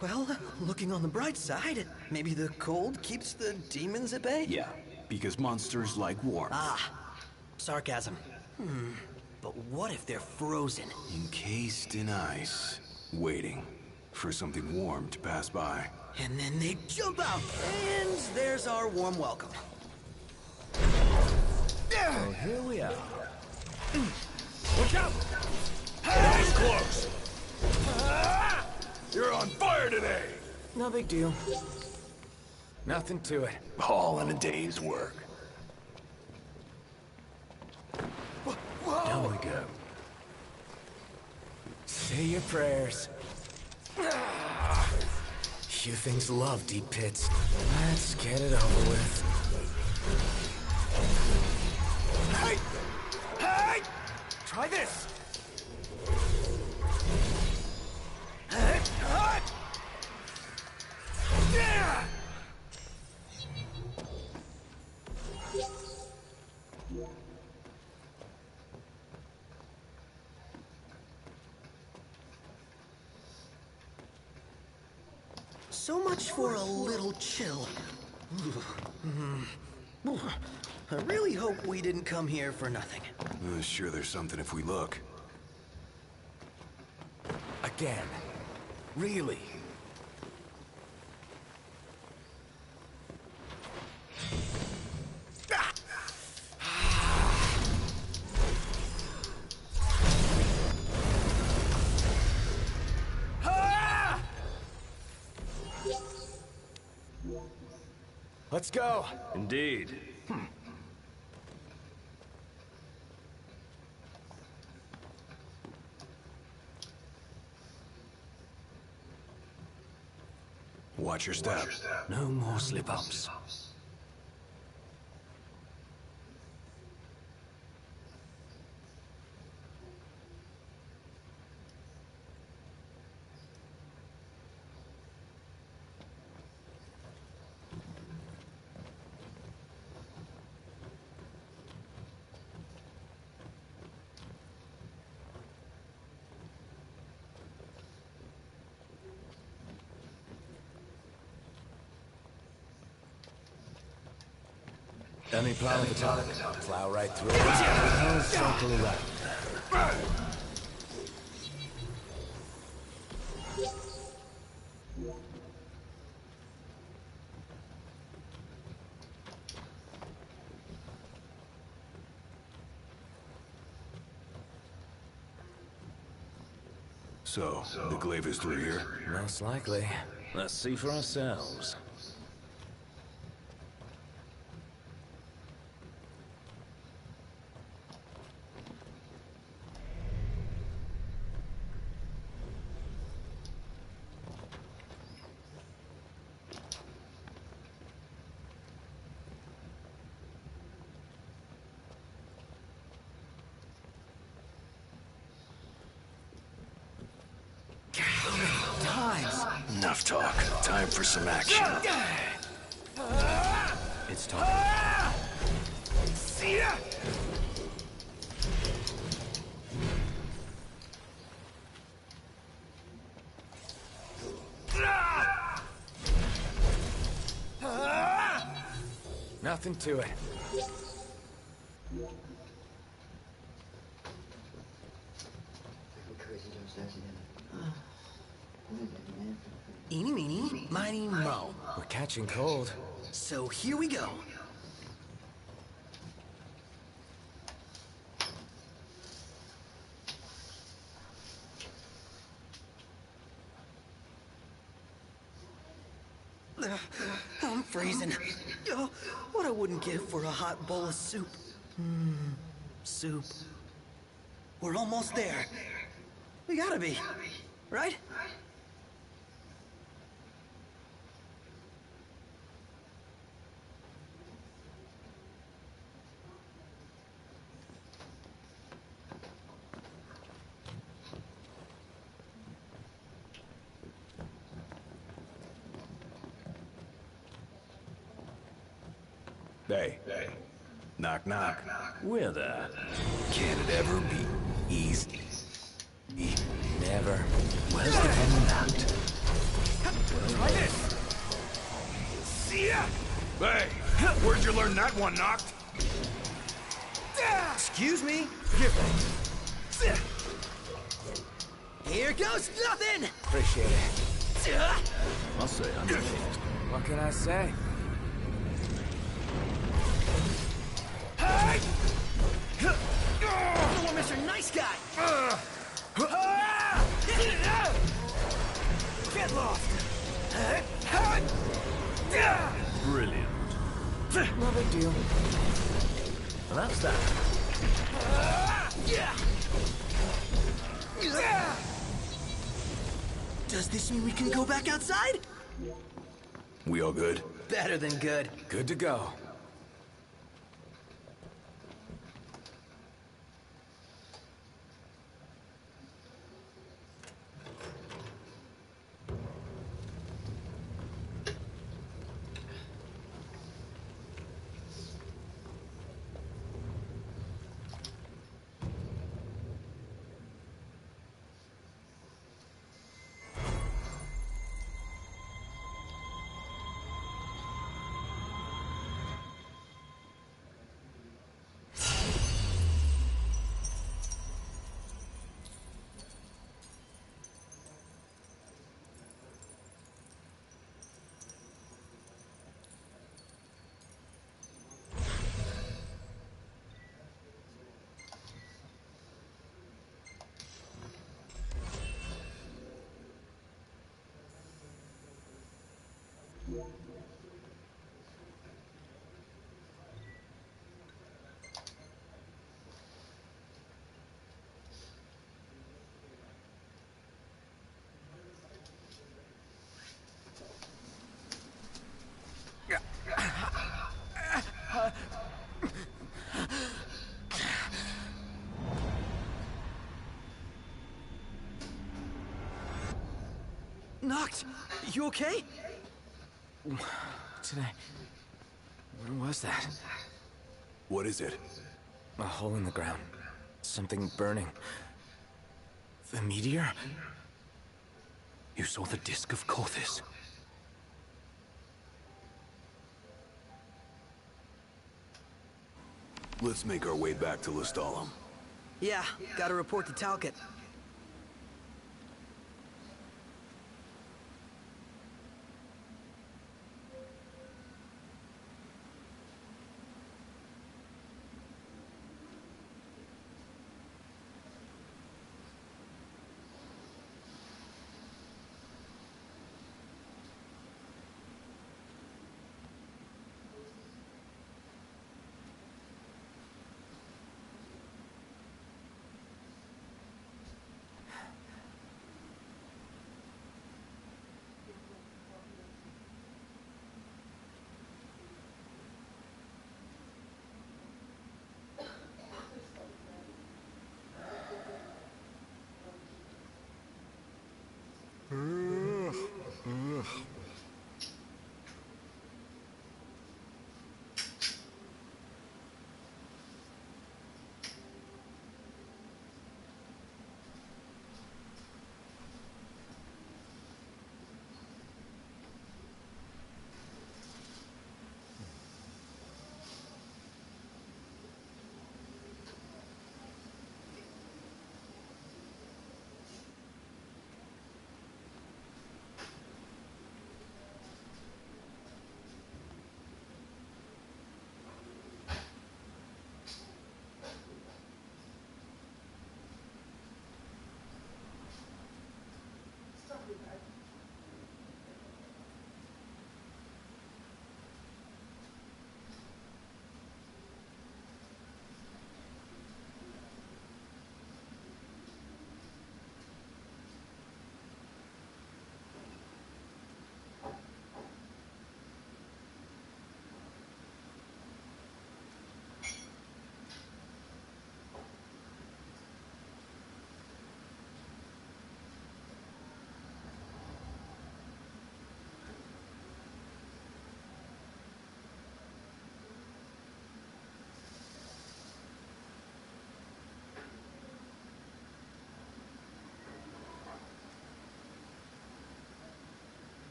Well, looking on the bright side, maybe the cold keeps the demons at bay? Yeah, because monsters like warmth. Ah, sarcasm. But what if they're frozen? Encased in ice, waiting for something warm to pass by. And then they jump out, and there's our warm welcome. So here we are. Look out! That was close! You're on fire today! No big deal. Nothing to it. All in a day's work. Down we go. Say your prayers. You things love deep pits. Let's get it over with. Try this! Yeah! So much for a little chill. I really hope we didn't come here for nothing. Sure, there's something if we look. Again. Really? Let's go. Indeed. Watch your step. No more slip-ups. Any plan of attack? Plow right through it. I'll circle around. So, the glaive is through here? Most likely. Let's see for ourselves. Enough talk. Time for some action. It's time. See ya! Nothing to it. Eeny, meeny, miny, mo. We're catching cold. So here we go. I'm freezing. Oh, what I wouldn't give for a hot bowl of soup. Soup. We're almost there. We gotta be, right? Hey. Knock, knock. We're there. Can it ever be easy? Never. Where's the pen at? Try this! See ya! Hey, where'd you learn that one, Knocked? Excuse me? Here goes nothing! Appreciate it. I'll say I'm pleased. What can I say? Oh, Mr. Nice Guy! Get lost! Brilliant. No big deal. And that's that. Does this mean we can go back outside? We all good? Better than good. Good to go. Noct, you okay? Today. Where was that? What is it? A hole in the ground. Something burning. The meteor? You saw the disk of Kothis. Let's make our way back to Lestalem. Yeah, gotta report to Talcott.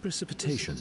Precipitation.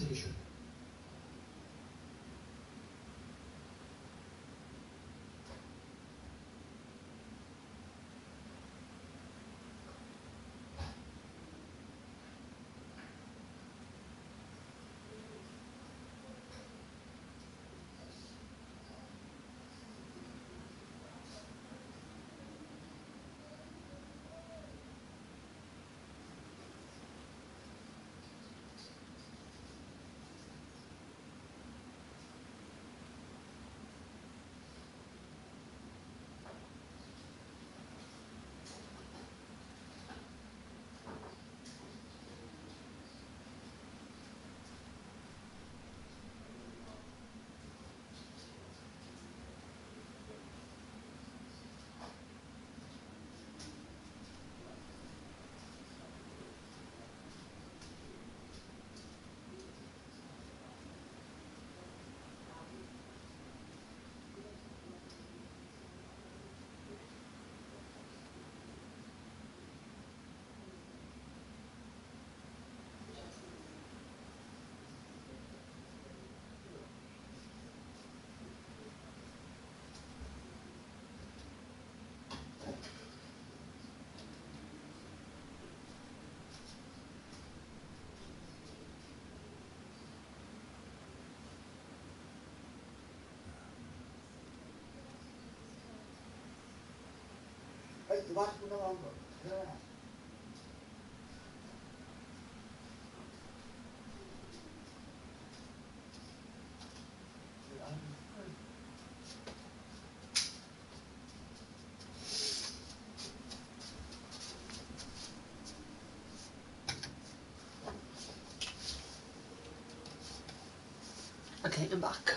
Okay, I'm back.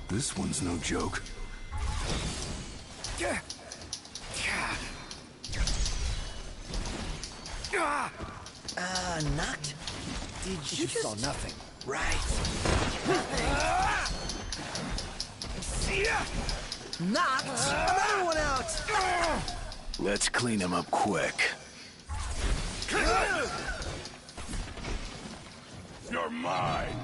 This one's no joke. Knocked? Did you just saw nothing. Right. Knocked? Another one out! Let's clean him up quick. You're mine!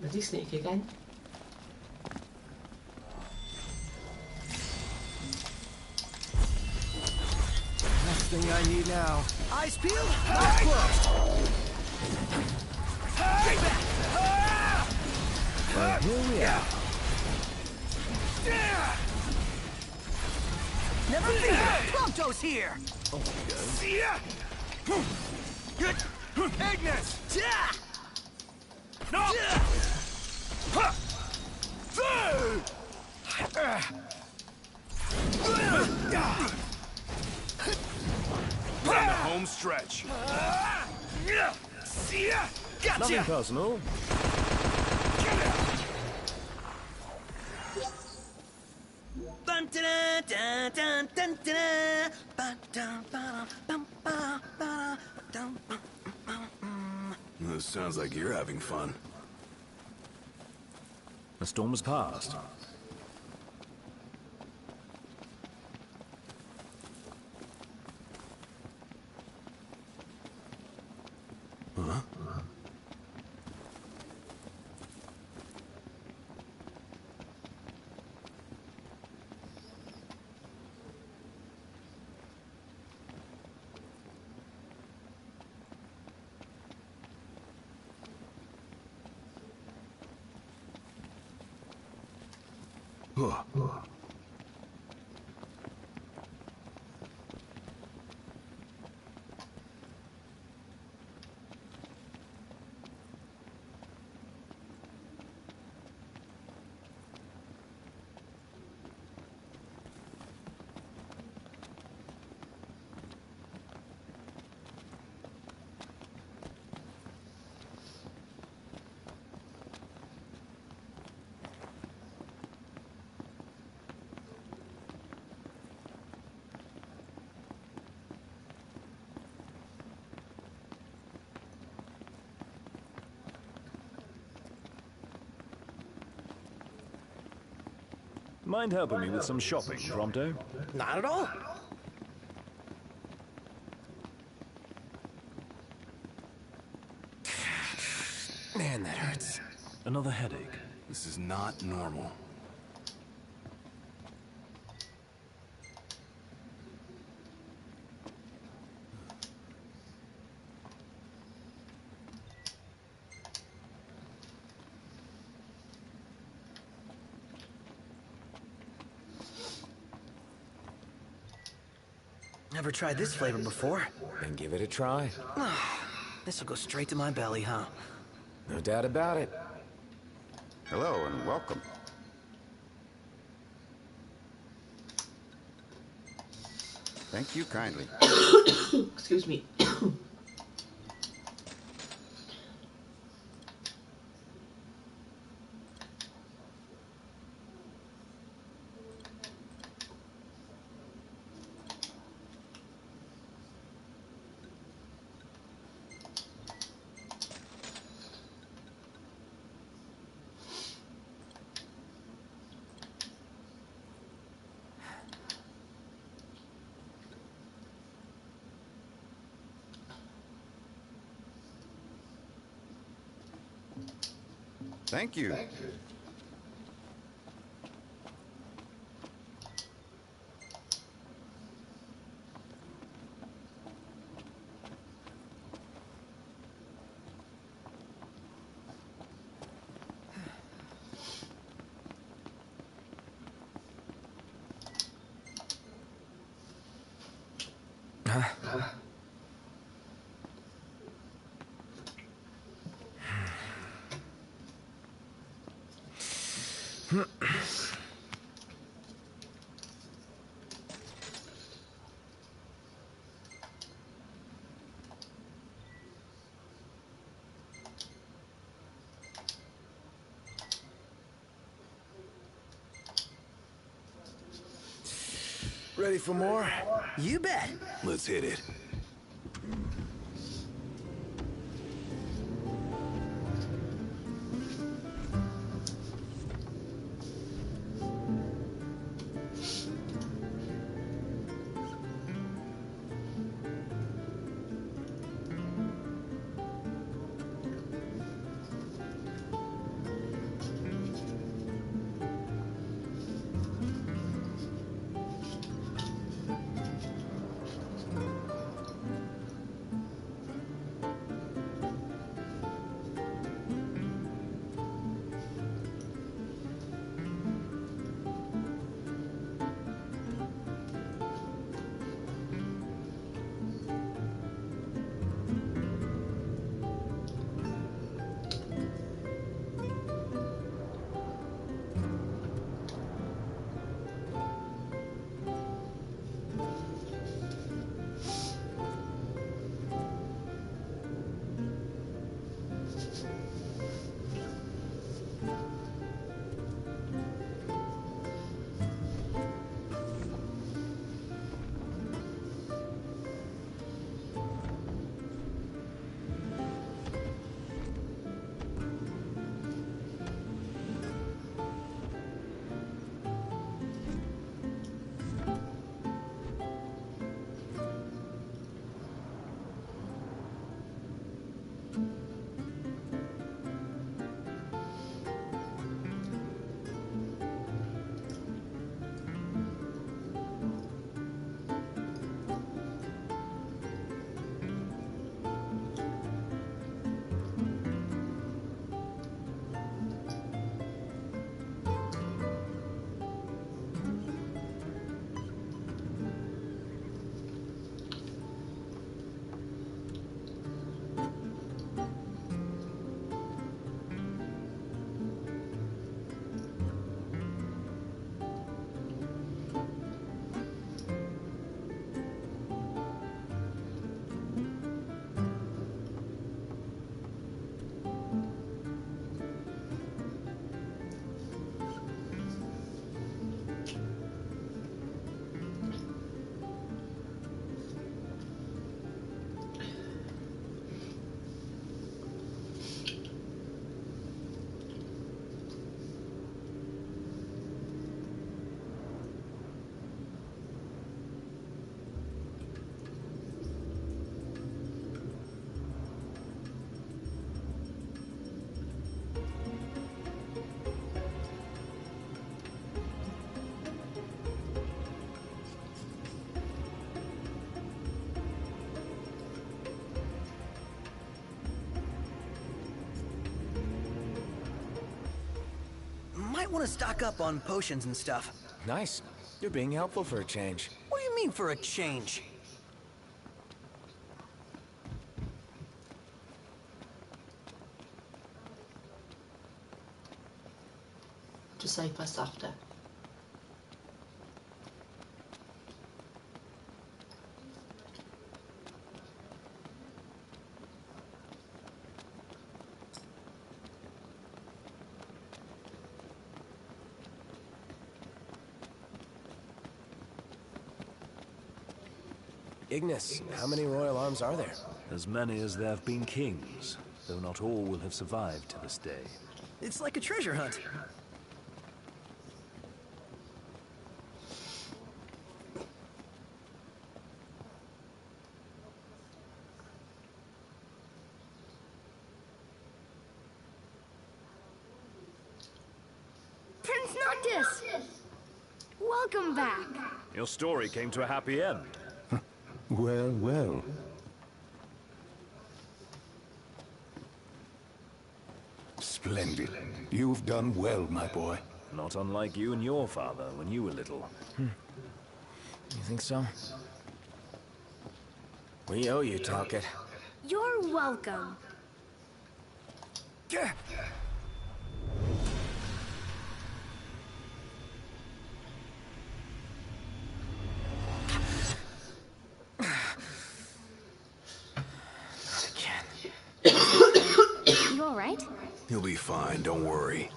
Does he sneak again? Last thing I need now. Eyes peeled, mouth closed. Get back! Well, here we are. Never fear! Prompto's here! See ya! Ignis! No! We're in the home stretch. See ya! Gotcha! Nothing personal. This sounds like you're having fun. The storm has passed. Huh? Mind helping me with some shopping, Prompto? Not at all. Man, that hurts. Another headache. This is not normal. Never tried this flavor before. Then give it a try. This'll go straight to my belly, huh? No doubt about it. Hello and welcome. Thank you kindly. Excuse me. Thank you. Ready for more? You bet. Let's hit it. want to stock up on potions and stuff. Nice. You're being helpful for a change. What do you mean for a change? Just say press after. Ignis, how many royal arms are there? As many as there have been kings, though not all will have survived to this day. It's like a treasure hunt. Prince Noctis! Welcome back. Your story came to a happy end. Well, well. Splendid. You've done well, my boy. Not unlike you and your father when you were little. You think so? We owe you, Talcott. You're welcome. You alright? He'll be fine, don't worry.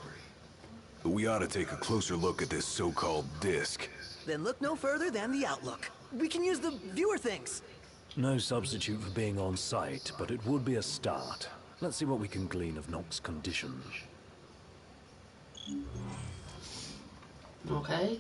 But we ought to take a closer look at this so-called disc. Then look no further than the Outlook. We can use the viewer things. No substitute for being on site, but it would be a start. Let's see what we can glean of Nox's condition. Okay.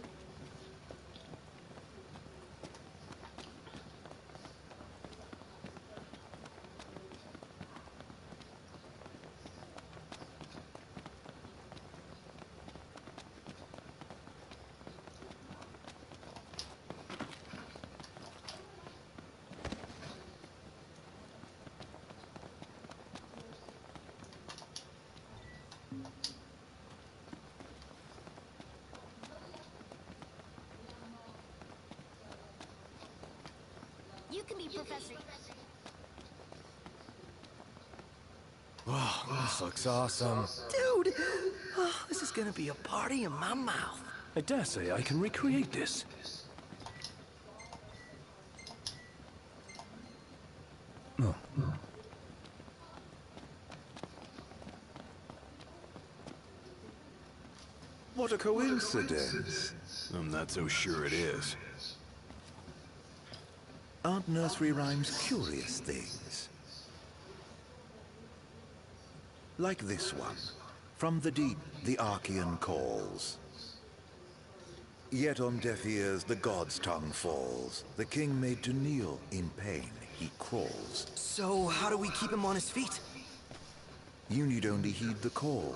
You can be Professor. Wow, this looks awesome. Dude! Oh, this is gonna be a party in my mouth. I dare say I can recreate this. Oh. What a coincidence. I'm not so sure it is. Aren't nursery rhymes curious things? Like this one. From the deep, the Archean calls. Yet on deaf ears, the god's tongue falls. The king made to kneel in pain, he crawls. So, how do we keep him on his feet? You need only heed the call.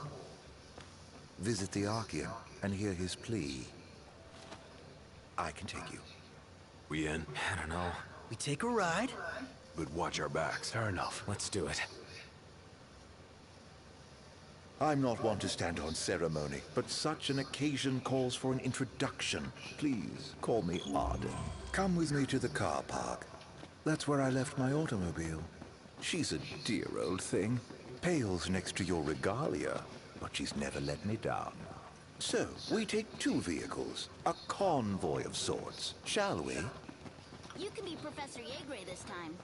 Visit the Archean and hear his plea. I can take you. We in? I don't know. We take a ride? But watch our backs. Fair enough. Let's do it. I'm not one to stand on ceremony, but such an occasion calls for an introduction. Please, call me Arden. Come with me to the car park. That's where I left my automobile. She's a dear old thing. Pales next to your regalia, but she's never let me down. So, we take two vehicles, a convoy of sorts, shall we? You can be Professor Yegre this time.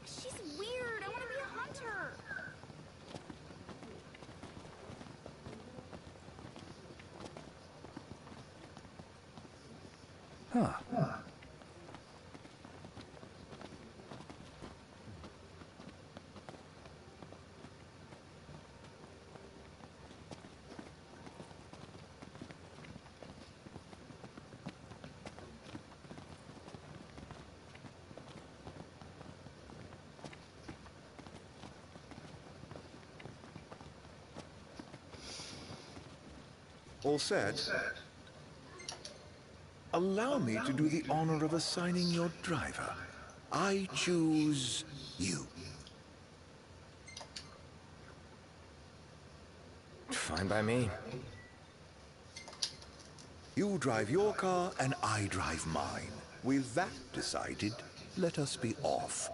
She's weird. I want to be a hunter. Huh. All set? Allow me to do the honor of assigning your driver. I choose you. Fine by me. You drive your car and I drive mine. With that decided, let us be off.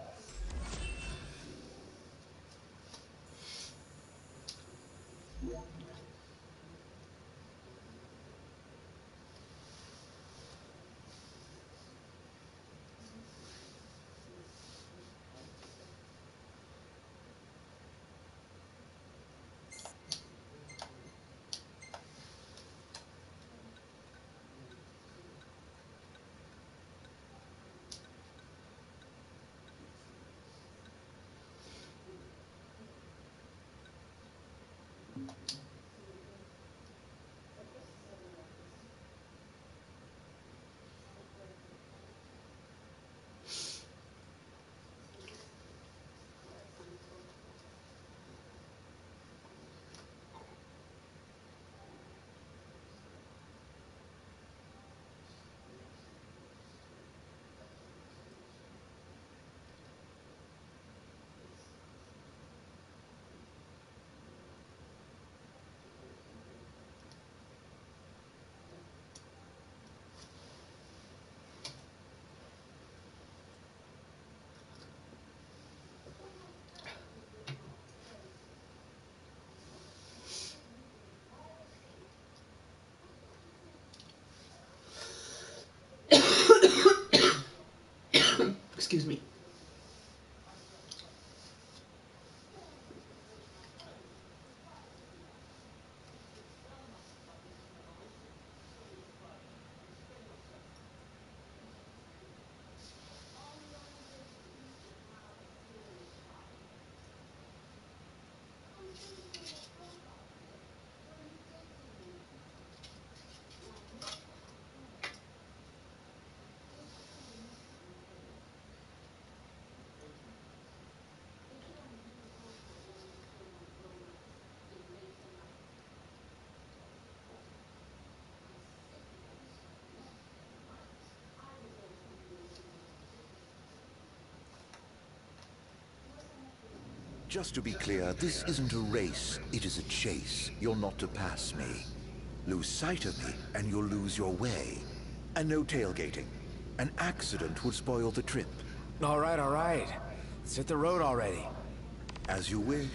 Excuse me. Just to be clear, this isn't a race, it is a chase. You're not to pass me. Lose sight of me, and you'll lose your way. And no tailgating. An accident would spoil the trip. All right. Let's hit the road already. As you wish.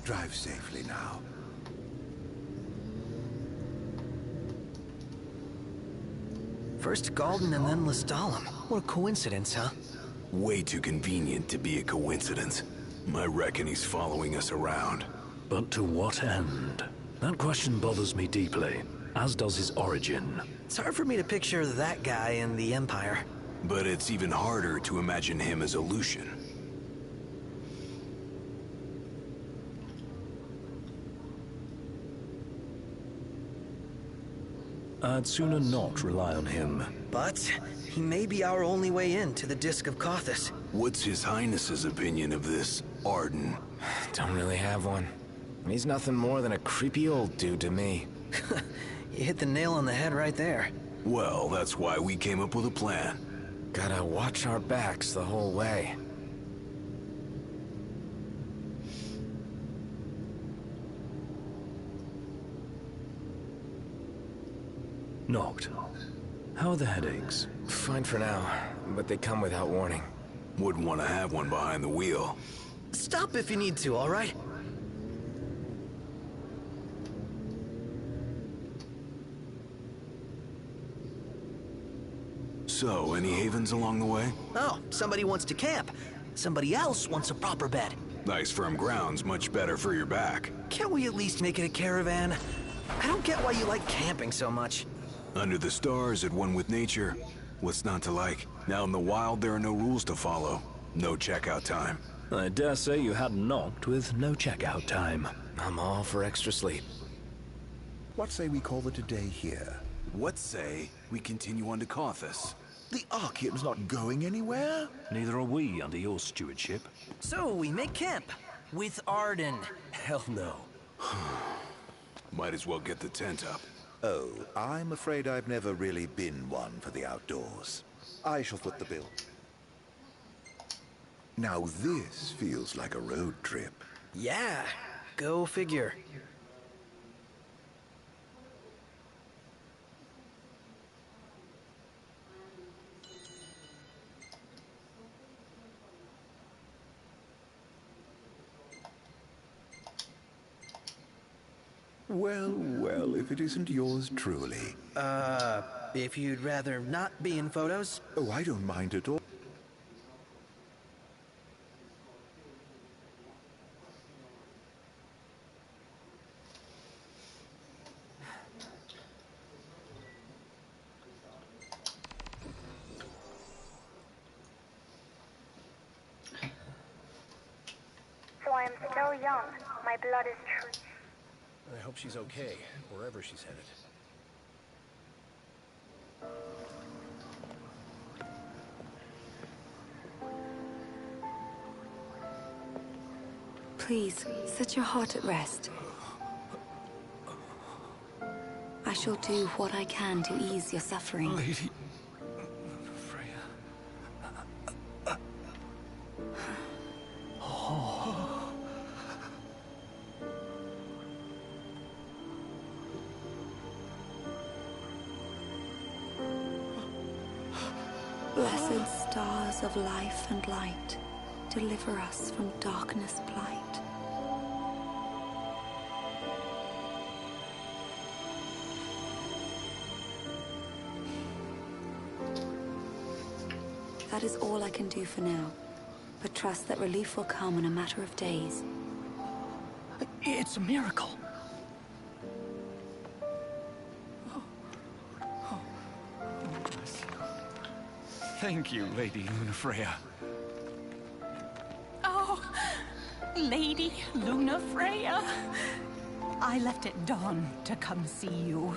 Drive safely now. First Galden and then Lestalem. What a coincidence, huh? Way too convenient to be a coincidence. I reckon he's following us around. But to what end? That question bothers me deeply, as does his origin. It's hard for me to picture that guy in the Empire. But it's even harder to imagine him as a Lucian. I'd sooner not rely on him. But he may be our only way in to the Disc of Cauthis. What's His Highness's opinion of this Arden? Don't really have one. He's nothing more than a creepy old dude to me. You hit the nail on the head right there. Well, that's why we came up with a plan. Gotta watch our backs the whole way. Knocked. How are the headaches? Fine for now, but they come without warning. Wouldn't want to have one behind the wheel. Stop if you need to, all right? So, any havens along the way? Oh, somebody wants to camp. Somebody else wants a proper bed. Nice firm ground's much better for your back. Can't we at least make it a caravan? I don't get why you like camping so much. Under the stars, at one with nature. What's not to like? Out in the wild, there are no rules to follow. No checkout time. I dare say you had knocked with no checkout time. I'm all for extra sleep. What say we call it a day here? What say we continue on to Cauthis? The Archean's not going anywhere. Neither are we under your stewardship. So we make camp with Arden. Hell no. Might as well get the tent up. Oh, I'm afraid I've never really been one for the outdoors. I shall foot the bill. Now this feels like a road trip. Yeah, go figure. Well, well, if it isn't yours truly. If you'd rather not be in photos? Oh, I don't mind at all. So I am still young. My blood is true. I hope she's okay, wherever she's headed. Please, set your heart at rest. I shall do what I can to ease your suffering. Lady... Blessed stars of life and light, deliver us from darkness blight. That is all I can do for now, but trust that relief will come in a matter of days. It's a miracle. Thank you, Lady Lunafreya. Oh, Lady Lunafreya. I left at dawn to come see you.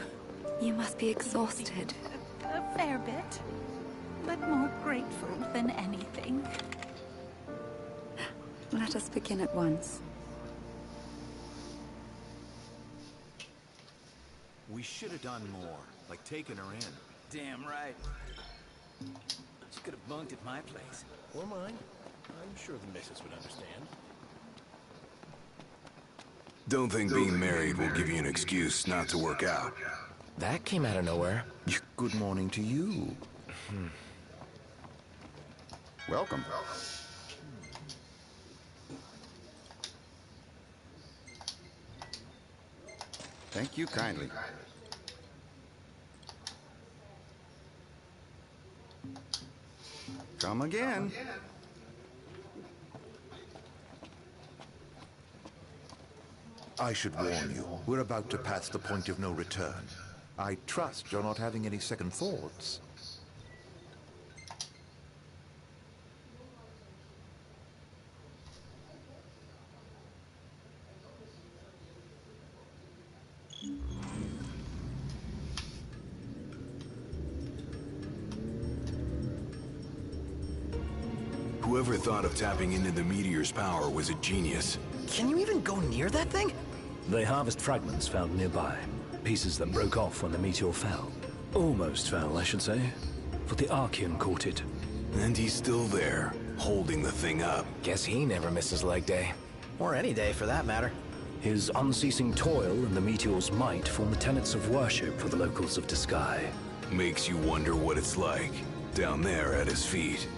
You must be exhausted. A fair bit, but more grateful than anything. Let us begin at once. We should have done more, like taking her in. Damn right. She could have bunked at my place. Or mine. I'm sure the missus would understand. Don't think being married will give you an excuse not to work out. That came out of nowhere. Good morning to you. Welcome. Thank you kindly. Come again. I should warn you, we're about to pass the point of no return. I trust you're not having any second thoughts. Whoever thought of tapping into the meteor's power was a genius. Can you even go near that thing? They harvest fragments found nearby. Pieces that broke off when the meteor fell. Almost fell, I should say. For the Archean caught it. And he's still there, holding the thing up. Guess he never misses leg day. Or any day, for that matter. His unceasing toil and the meteor's might form the tenets of worship for the locals of Disguise. Makes you wonder what it's like, down there at his feet.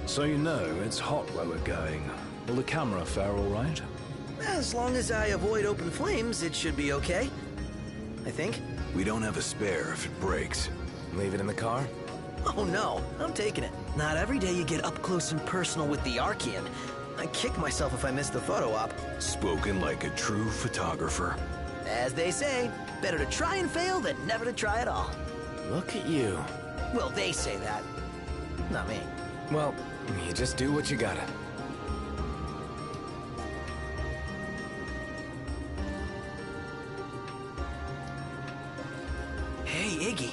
So you know, it's hot where we're going. Will the camera fare all right? As long as I avoid open flames, it should be okay. I think. We don't have a spare if it breaks. Leave it in the car? Oh no, I'm taking it. Not every day you get up close and personal with the Archean. I'd kick myself if I missed the photo op. Spoken like a true photographer. As they say, better to try and fail than never to try at all. Look at you. Well, they say that. Not me. Well, you just do what you gotta. Hey, Iggy.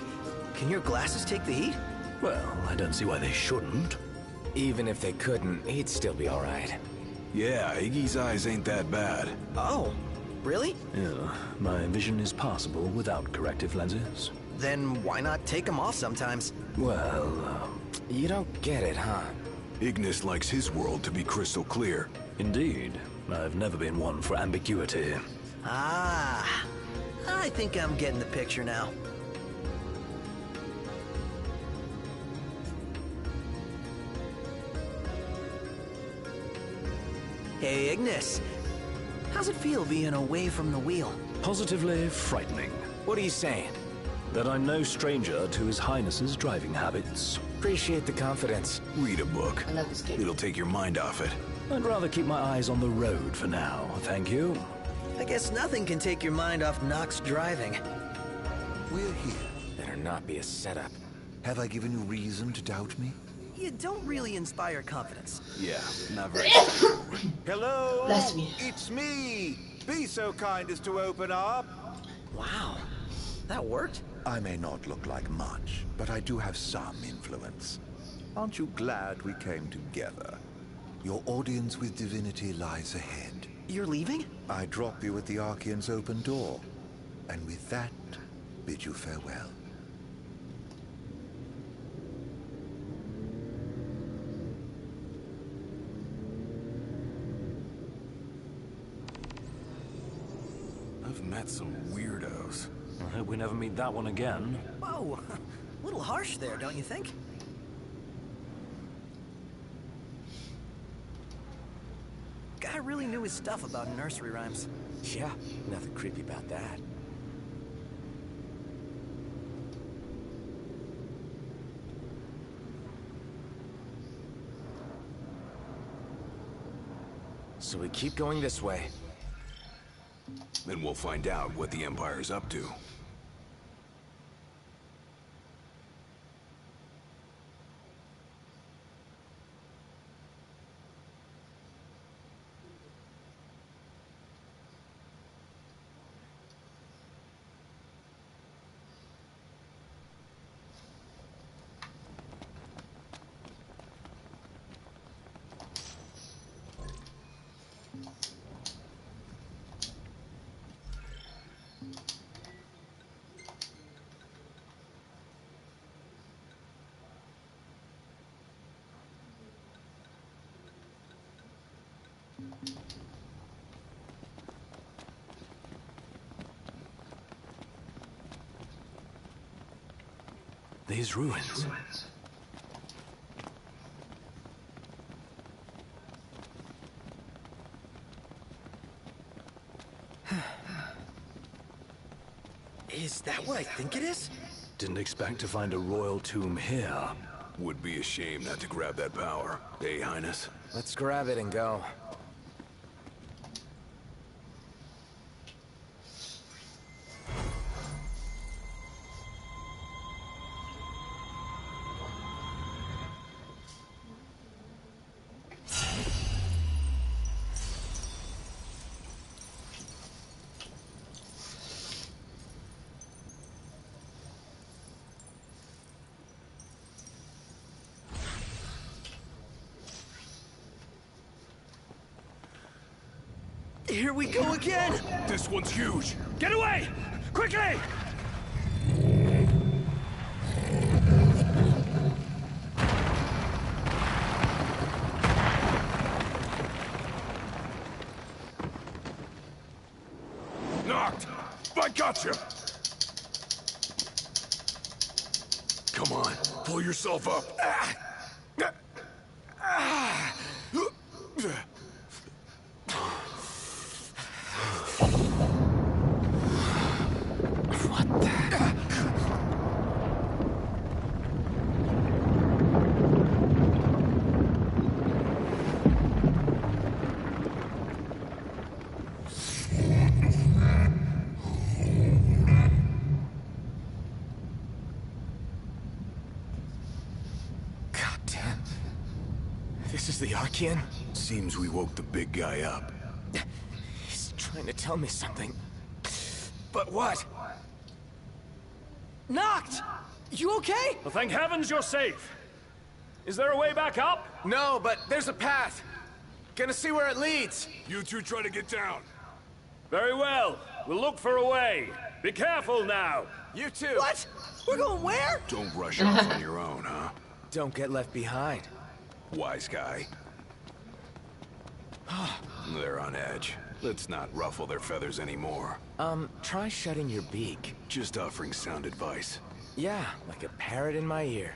Can your glasses take the heat? Well, I don't see why they shouldn't. Even if they couldn't, he'd still be all right. Yeah, Iggy's eyes ain't that bad. Oh, really? Yeah, my vision is passable without corrective lenses. Then why not take them off sometimes? Well, you don't get it, huh? Ignis likes his world to be crystal clear. Indeed. I've never been one for ambiguity. Ah, I think I'm getting the picture now. Hey, Ignis. How's it feel being away from the wheel? Positively frightening. What are you saying? That I'm no stranger to His Highness's driving habits. Appreciate the confidence. Read a book. I love this game. It'll take your mind off it. I'd rather keep my eyes on the road for now, thank you. I guess nothing can take your mind off Nox driving. We're here. Better not be a setup. Have I given you reason to doubt me? You don't really inspire confidence. Yeah, not very. Hello? Bless me. It's me! Be so kind as to open up. Wow. That worked? I may not look like much, but I do have some influence. Aren't you glad we came together? Your audience with divinity lies ahead. You're leaving? I drop you at the Archean's open door, and with that, bid you farewell. I've met some weirdos. I hope we never meet that one again. Whoa. A little harsh there, don't you think? Guy really knew his stuff about nursery rhymes. Yeah, nothing creepy about that. So we keep going this way. Then we'll find out what the Empire's up to. These ruins. Is that what I think it is? Didn't expect to find a royal tomb here. Would be a shame not to grab that power. Hey, Highness. Let's grab it and go. Here we go again! This one's huge! Get away! Quickly! Knocked! I gotcha! Come on, pull yourself up. This is the Archean? Seems we woke the big guy up. He's trying to tell me something. But what? Knocked! You okay? Well, thank heavens you're safe. Is there a way back up? No, but there's a path. Gonna see where it leads. You two try to get down. Very well. We'll look for a way. Be careful now. You too. What? We're going where? Don't rush off on your own, huh? Don't get left behind. Wise guy. They're on edge. Let's not ruffle their feathers anymore. Try shutting your beak. Just offering sound advice. Yeah, like a parrot in my ear.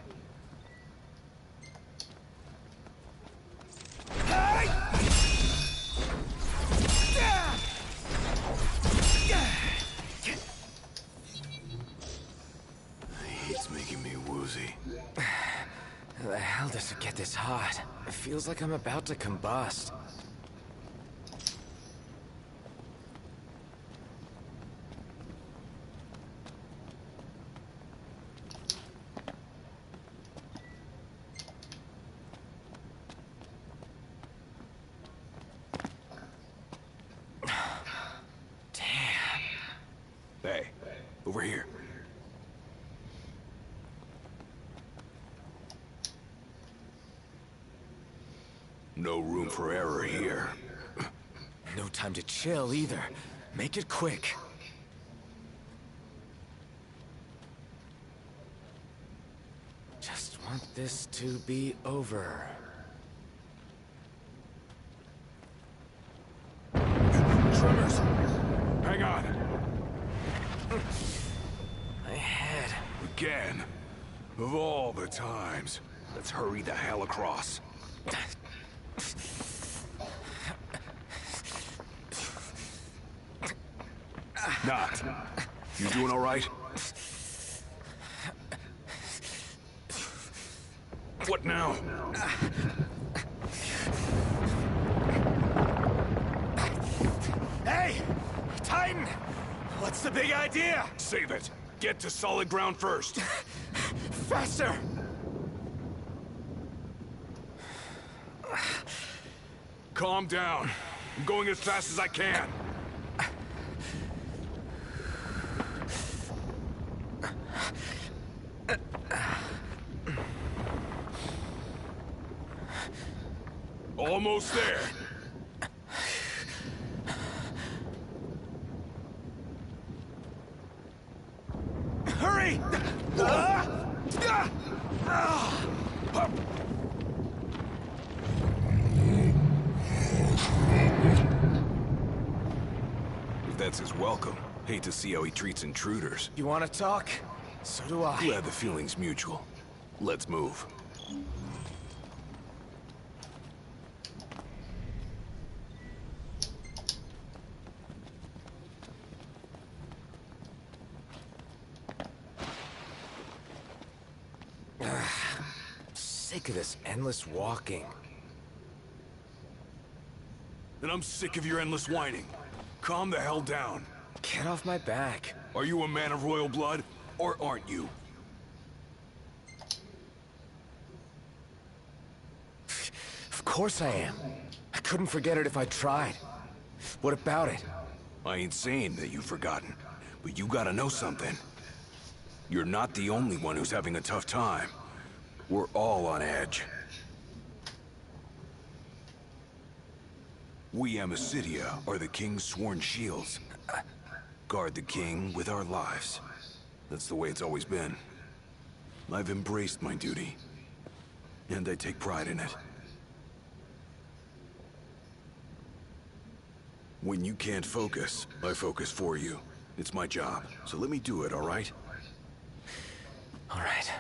the hell does it get this hot? It feels like I'm about to combust. Hey, over here. No room for error here. No time to chill either. Make it quick. Just want this to be over. Tremors! Hang on! My head. Again. Of all the times. Let's hurry the hell across. Not. You doing all right? What now? Hey! Titan! What's the big idea? Save it. Get to solid ground first. Faster! Calm down. I'm going as fast as I can. Almost there. Hurry! If that's his welcome, hate to see how he treats intruders. You want to talk? So do I. Glad the feeling's mutual. Let's move. Sick of this endless walking. And I'm sick of your endless whining. Calm the hell down. Get off my back. Are you a man of royal blood, or aren't you? Of course I am. I couldn't forget it if I tried. What about it? I ain't saying that you've forgotten, but you gotta know something. You're not the only one who's having a tough time. We're all on edge. We Amicitia are the King's sworn shields. Guard the King with our lives. That's the way it's always been. I've embraced my duty, and I take pride in it. When you can't focus, I focus for you. It's my job, so let me do it, all right? All right.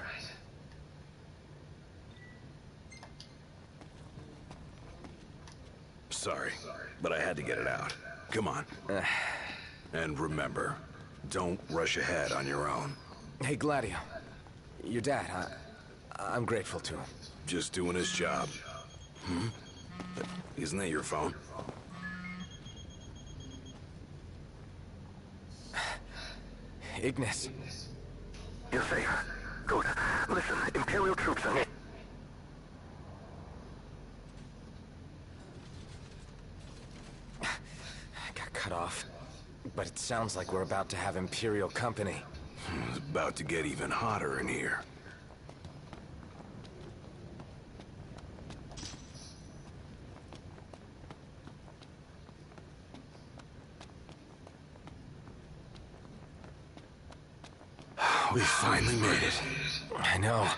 Sorry, but I had to get it out. Come on. And remember, don't rush ahead on your own. Hey, Gladio. Your dad, I'm grateful to him. Just doing his job. Hmm? Isn't that your phone? Ignis. You're safe. Good. Listen, Imperial troops are... Got cut off. But it sounds like we're about to have Imperial company. It's about to get even hotter in here. We finally made it. I know.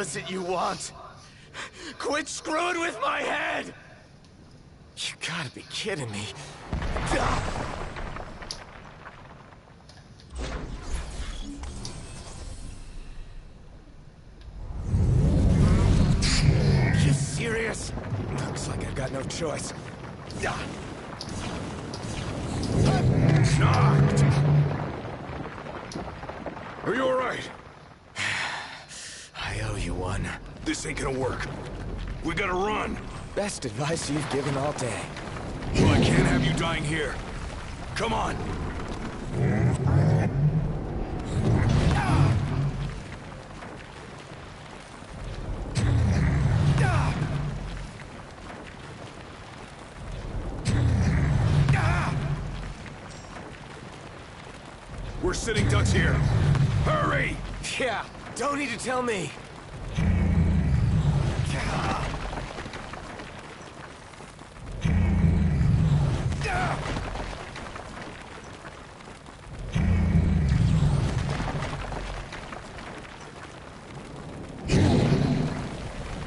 is it you want? Quit screwing with my head! You gotta be kidding me. You serious? Looks like I've got no choice. Knocked! Are you alright? I owe you one. This ain't gonna work. We gotta run. Best advice you've given all day. Well, I can't have you dying here. Come on. We're sitting ducks here. Hurry! Yeah, don't need to tell me.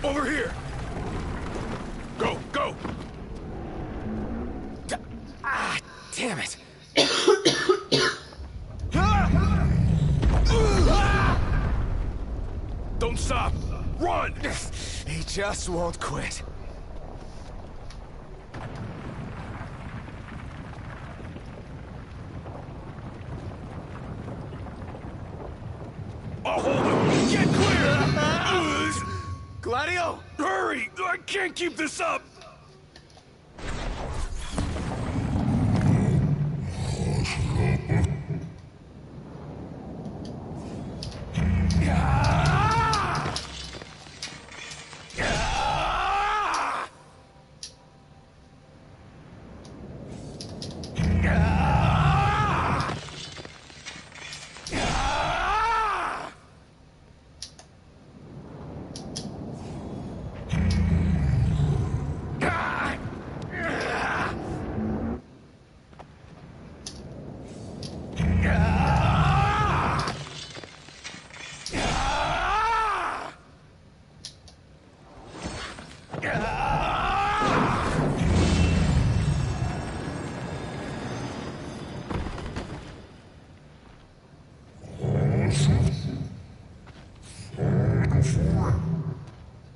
Over here! Go, go! Ah, damn it. Don't stop! Run! He just won't quit. I'll hold him! Get clear! Gladio! Hurry! I can't keep this up!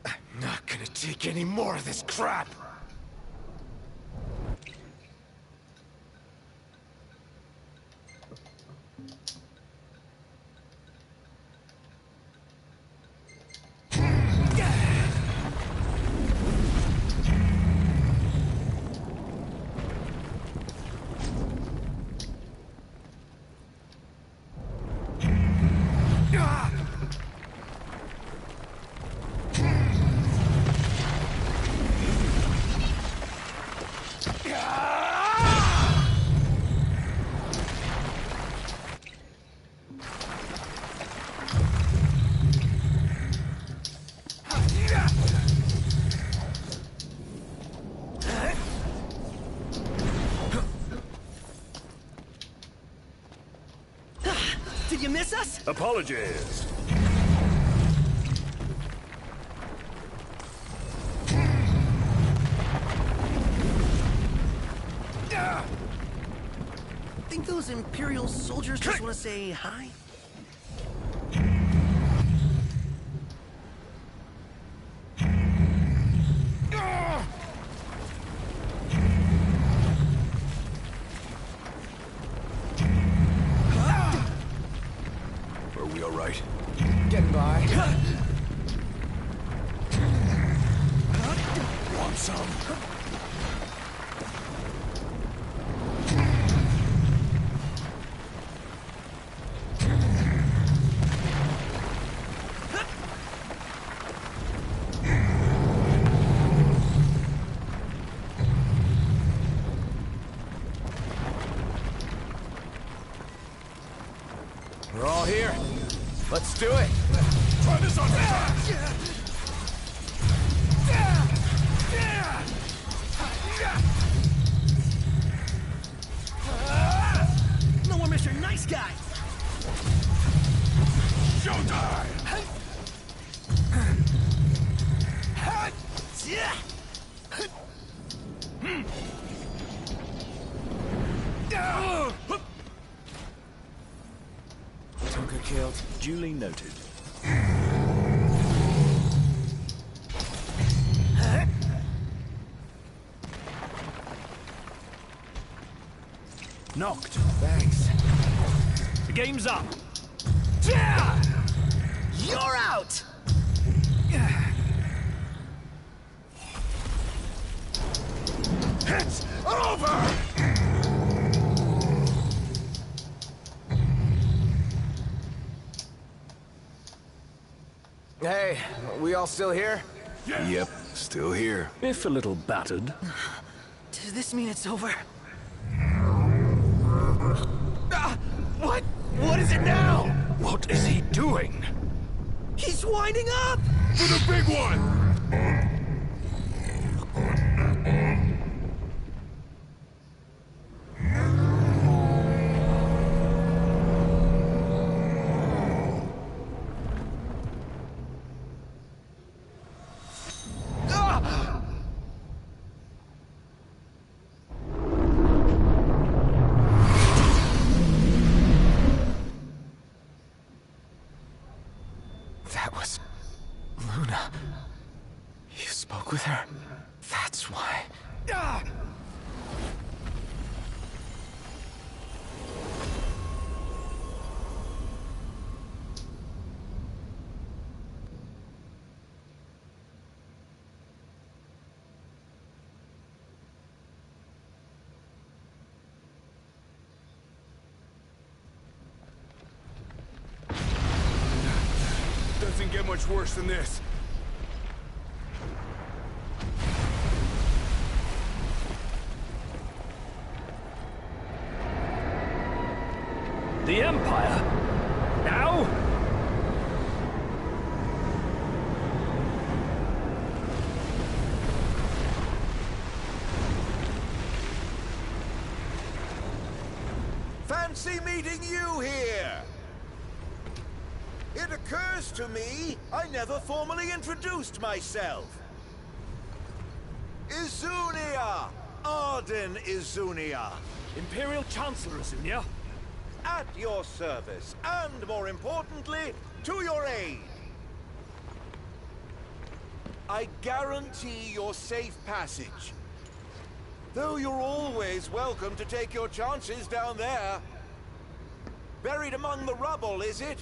I'm not gonna take any more of this crap. Did you miss us? Apologies. Think those Imperial soldiers just want to say hi? Are we alright? Getting by. Want some? We're all here. Let's do it. Try this on! No more Mr. Nice Guy! Showtime! Duly noted. Knocked. Thanks. The game's up. You're out! It's over! Hey, we all still here? Yep, still here. If a little battered. Does this mean it's over? What? What is it now? What is he doing? He's winding up! For the big one! That was Luna. You spoke with her? That's why. Doesn't get much worse than this. The Empire? Now? Fancy meeting you here! It occurs to me I never formally introduced myself. Izunia! Arden Izunia! Imperial Chancellor Azunia? At your service, and more importantly, to your aid. I guarantee your safe passage. Though you're always welcome to take your chances down there. Buried among the rubble, is it?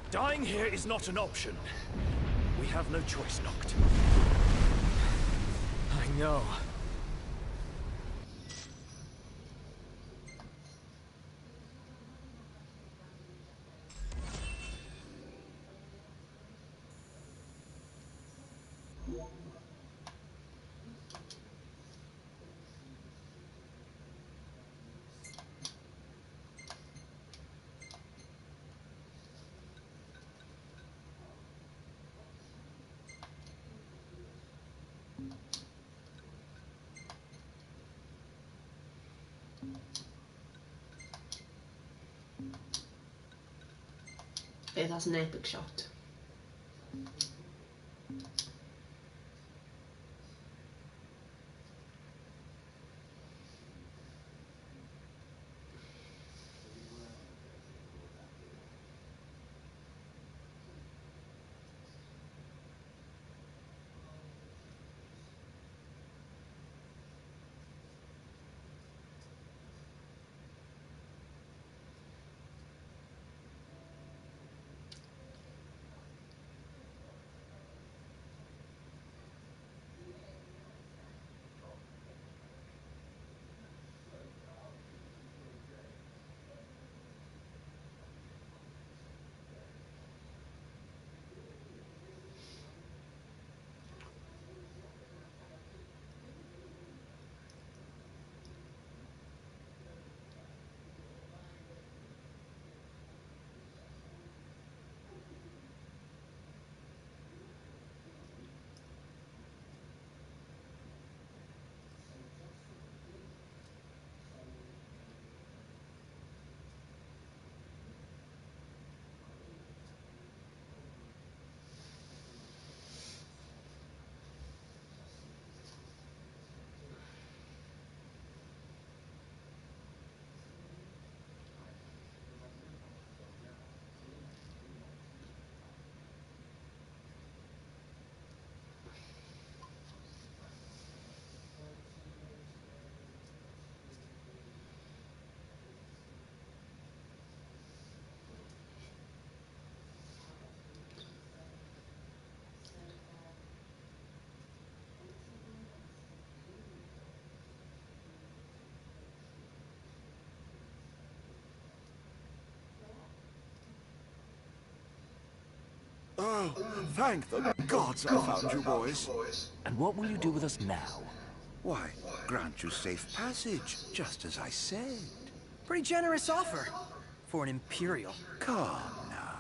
Dying here is not an option. We have no choice, Noct. I know. Yeah, that's an epic shot. Oh, thank the gods I found you boys. And what will you do with us now? Why, grant you safe passage, just as I said. Pretty generous offer for an Imperial. Come now.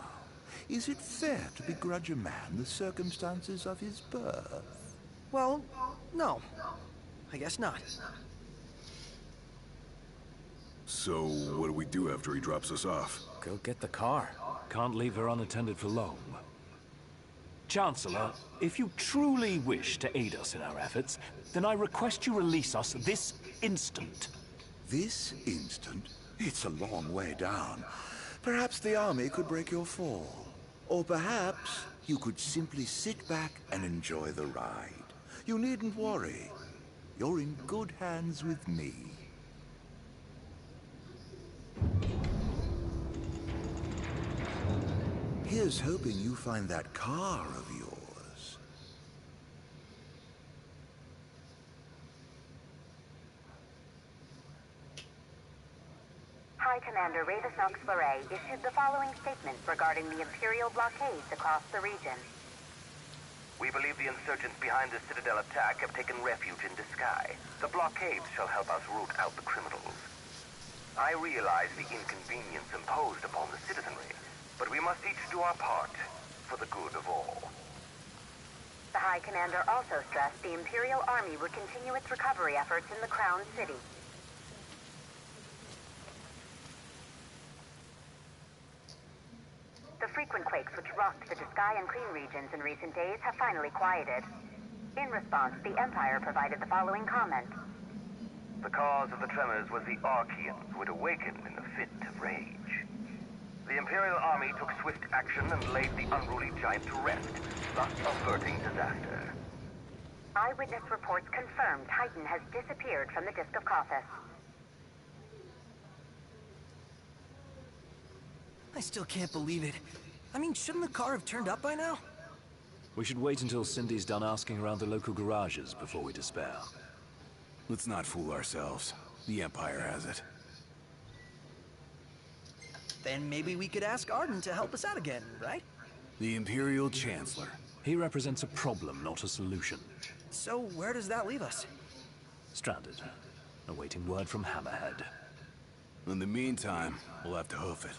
Is it fair to begrudge a man the circumstances of his birth? Well, no. I guess not. So, what do we do after he drops us off? Go get the car. Can't leave her unattended for long. Chancellor, if you truly wish to aid us in our efforts, then I request you release us this instant. This instant? It's a long way down. Perhaps the army could break your fall. Or perhaps you could simply sit back and enjoy the ride. You needn't worry. You're in good hands with me. Here's hoping you find that car of yours. High Commander Ravis Nox Fleury issued the following statement regarding the Imperial blockades across the region. We believe the insurgents behind the Citadel attack have taken refuge in Disguise. The blockades shall help us root out the criminals. I realize the inconvenience imposed upon the citizenry, but we must each do our part for the good of all. The High Commander also stressed the Imperial Army would continue its recovery efforts in the Crown City. The frequent quakes which rocked the Disguise and Clean regions in recent days have finally quieted. In response, the Empire provided the following comment. The cause of the tremors was the Archeans who had awakened in a fit of rage. The Imperial Army took swift action and laid the unruly giant to rest, thus averting disaster. Eyewitness reports confirm Titan has disappeared from the Disk of Kothis. I still can't believe it. I mean, shouldn't the car have turned up by now? We should wait until Cindy's done asking around the local garages before we despair. Let's not fool ourselves. The Empire has it. Then maybe we could ask Arden to help us out again, right? The Imperial Chancellor. He represents a problem, not a solution. So where does that leave us? Stranded, awaiting word from Hammerhead. In the meantime, we'll have to hoof it.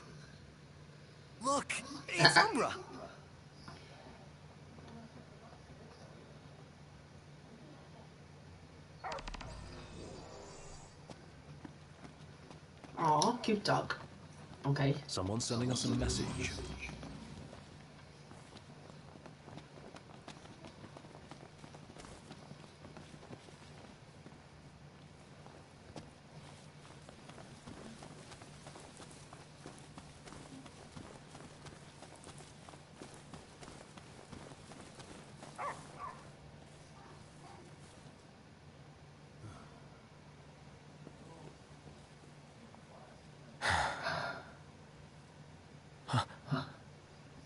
Look, it's Umbra! Aw, cute dog. Okay. Someone's sending us a message.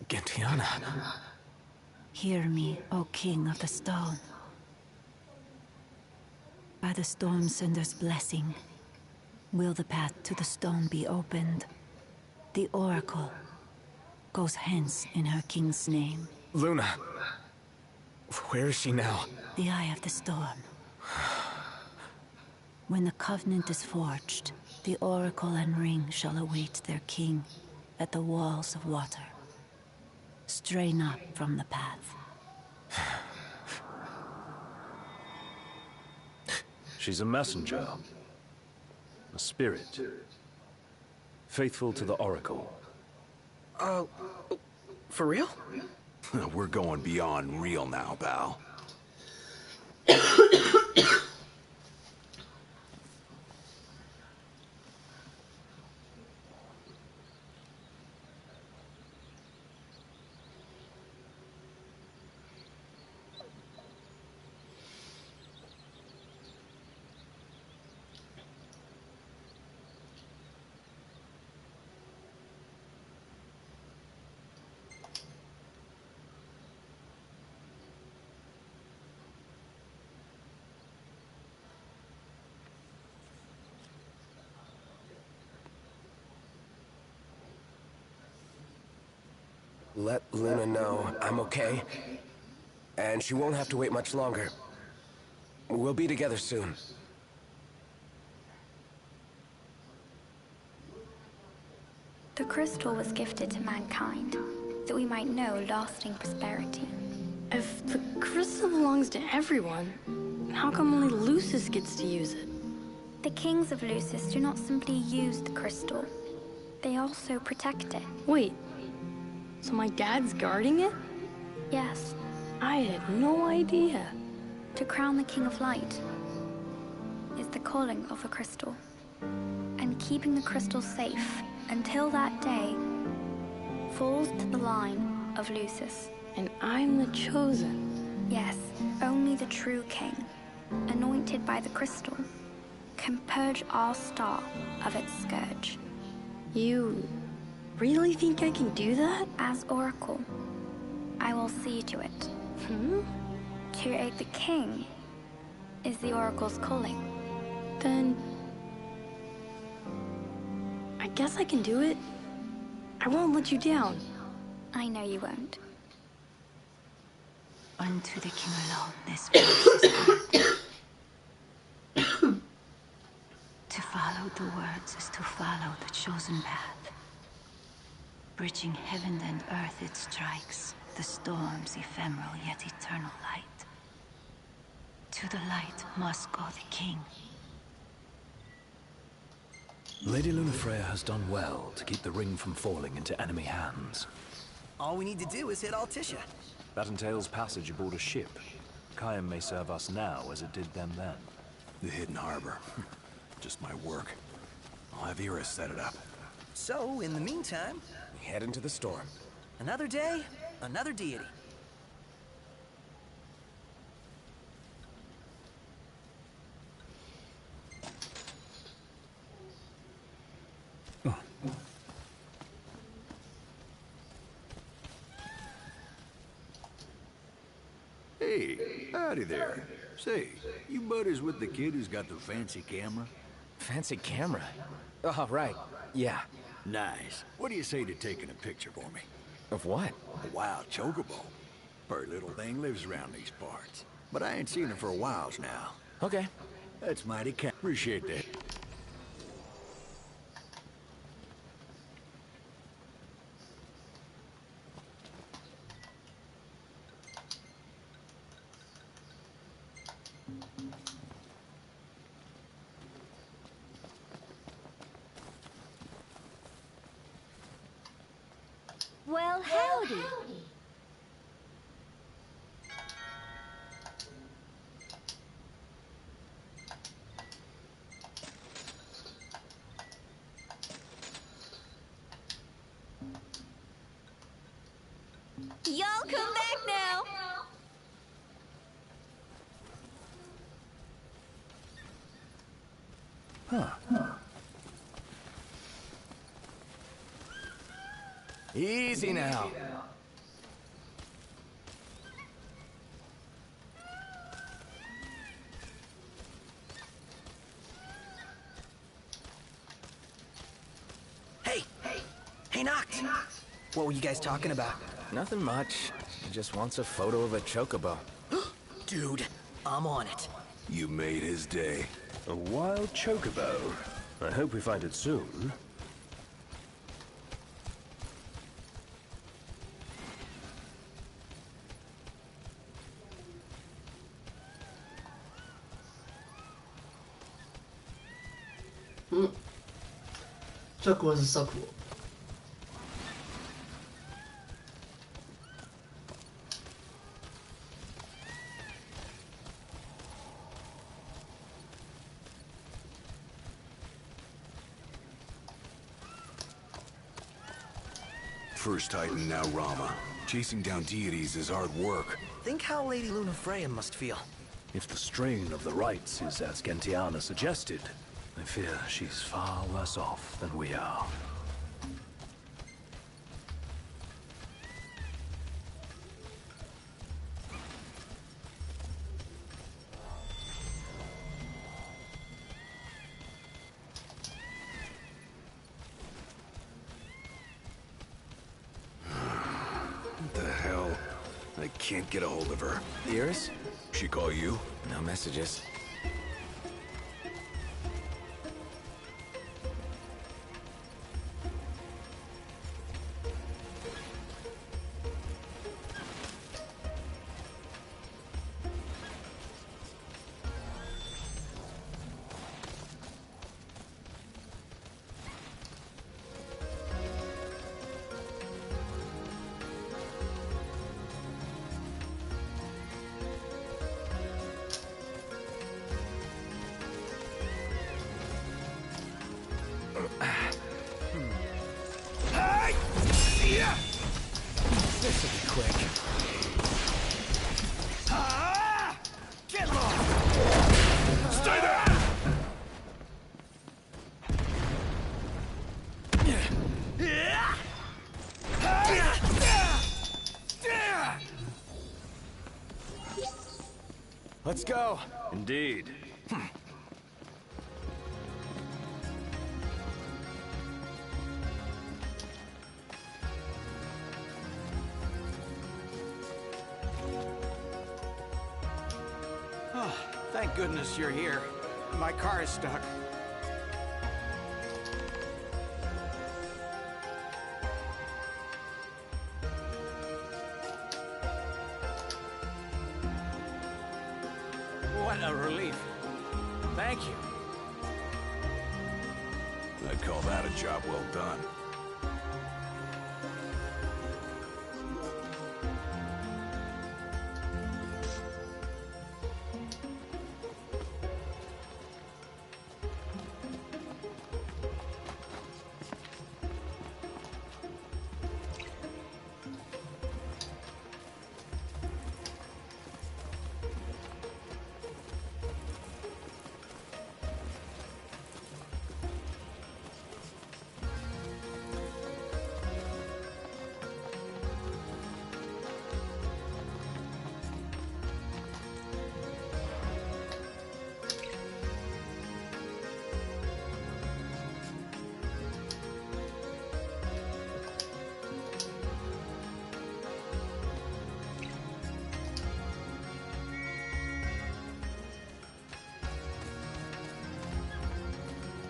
Gentiana. Hear me, O King of the Stone. By the Stormsender's blessing, will the path to the stone be opened. The Oracle goes hence in her king's name. Luna. Where is she now? The Eye of the Storm. When the Covenant is forged, the Oracle and Ring shall await their king at the walls of water. Stray not from the path. She's a messenger. A spirit. Faithful to the Oracle. For real? We're going beyond real now, pal. Let Luna know I'm okay. And she won't have to wait much longer. We'll be together soon. The crystal was gifted to mankind, that we might know lasting prosperity. If the crystal belongs to everyone, how come only Lucis gets to use it? The kings of Lucis do not simply use the crystal. They also protect it. Wait, so my dad's guarding it? Yes. I had no idea. To crown the King of Light is the calling of the crystal. And keeping the crystal safe until that day falls to the line of Lucis. And I'm the chosen. Yes, only the true king, anointed by the crystal, can purge our star of its scourge. You really think I can do that? As Oracle, I will see to it. To aid the king is the Oracle's calling. Then I guess I can do it. I won't let you down. I know you won't. Unto the king alone this voice is heard. To follow the words is to follow the chosen path. Bridging heaven and earth it strikes, the storm's ephemeral yet eternal light. To the light must go the king. Lady Lunafreya has done well to keep the ring from falling into enemy hands. All we need to do is hit Altissia. That entails passage aboard a ship. Khaim may serve us now as it did them then. The hidden harbor. Just my work. I'll have Iris set it up. So, in the meantime, we head into the storm. Another day, another deity. Hey, howdy there. Say, you buddies with the kid who's got the fancy camera? Fancy camera? Oh, right. Yeah. Nice. What do you say to taking a picture for me? Of what? A wild chocobo. Poor little thing lives around these parts. But I ain't seen it for a while now. Okay. That's mighty kind. Appreciate that. Well, howdy. Y'all come back now. Easy now. Hey, Noct! What were you guys talking about? Nothing much. He just wants a photo of a chocobo. Dude, I'm on it. You made his day. A wild chocobo. I hope we find it soon. Chocobos are so cool. First Titan, now Rama. Chasing down deities is hard work. Think how Lady Lunafreya must feel. If the strain of the rites is as Gentiana suggested, I fear she's far worse off than we are. can't get a hold of her. Iris? She call you? No messages. This'll be quick. Get lost! Stay there! Let's go. Indeed. Oh, thank goodness you're here. My car is stuck. What a relief. Thank you. I'd call that a job well done.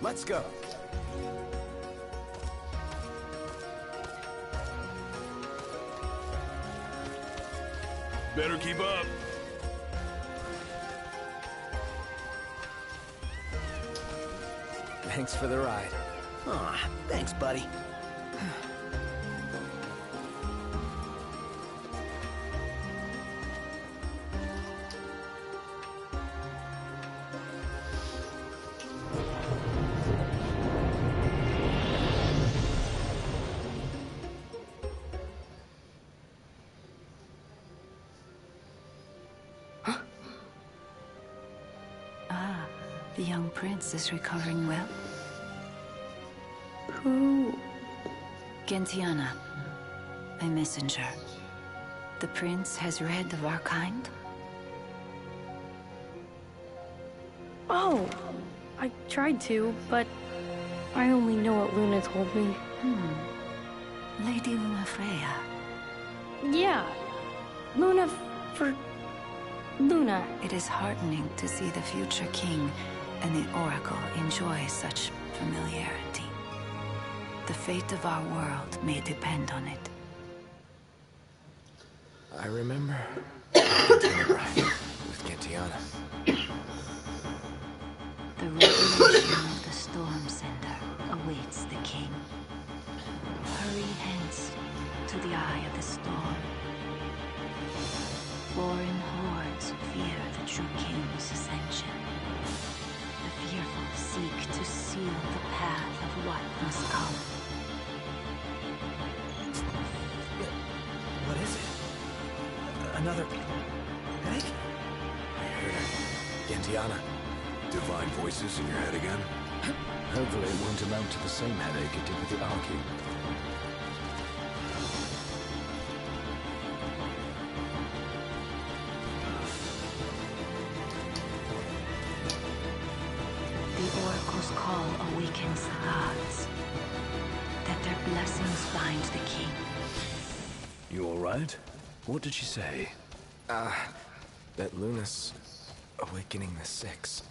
Let's go. Better keep up. Thanks for the ride. Aw, thanks, buddy. The young prince is recovering well. Who? Gentiana, a messenger. The prince has read of our kind. Oh, I tried to, but I only know what Luna told me. Lady Luna Freya. Yeah, Luna for Luna. It is heartening to see the future king and the Oracle enjoy such familiarity. The fate of our world may depend on it. I remember with Gentiana. The revelation of the Storm Sender awaits the king. Hurry hence to the eye of the storm. Foreign hordes fear the true king's ascension. The fearful seek to seal the path of what must come. What is it? Another headache? I heard her. Gentiana. Divine voices in your head again? Hopefully it won't amount to the same headache it did with the Arcane. The Oracle's call awakens the gods. That their blessings bind the king. You all right? What did she say? That Luna's awakening the Six.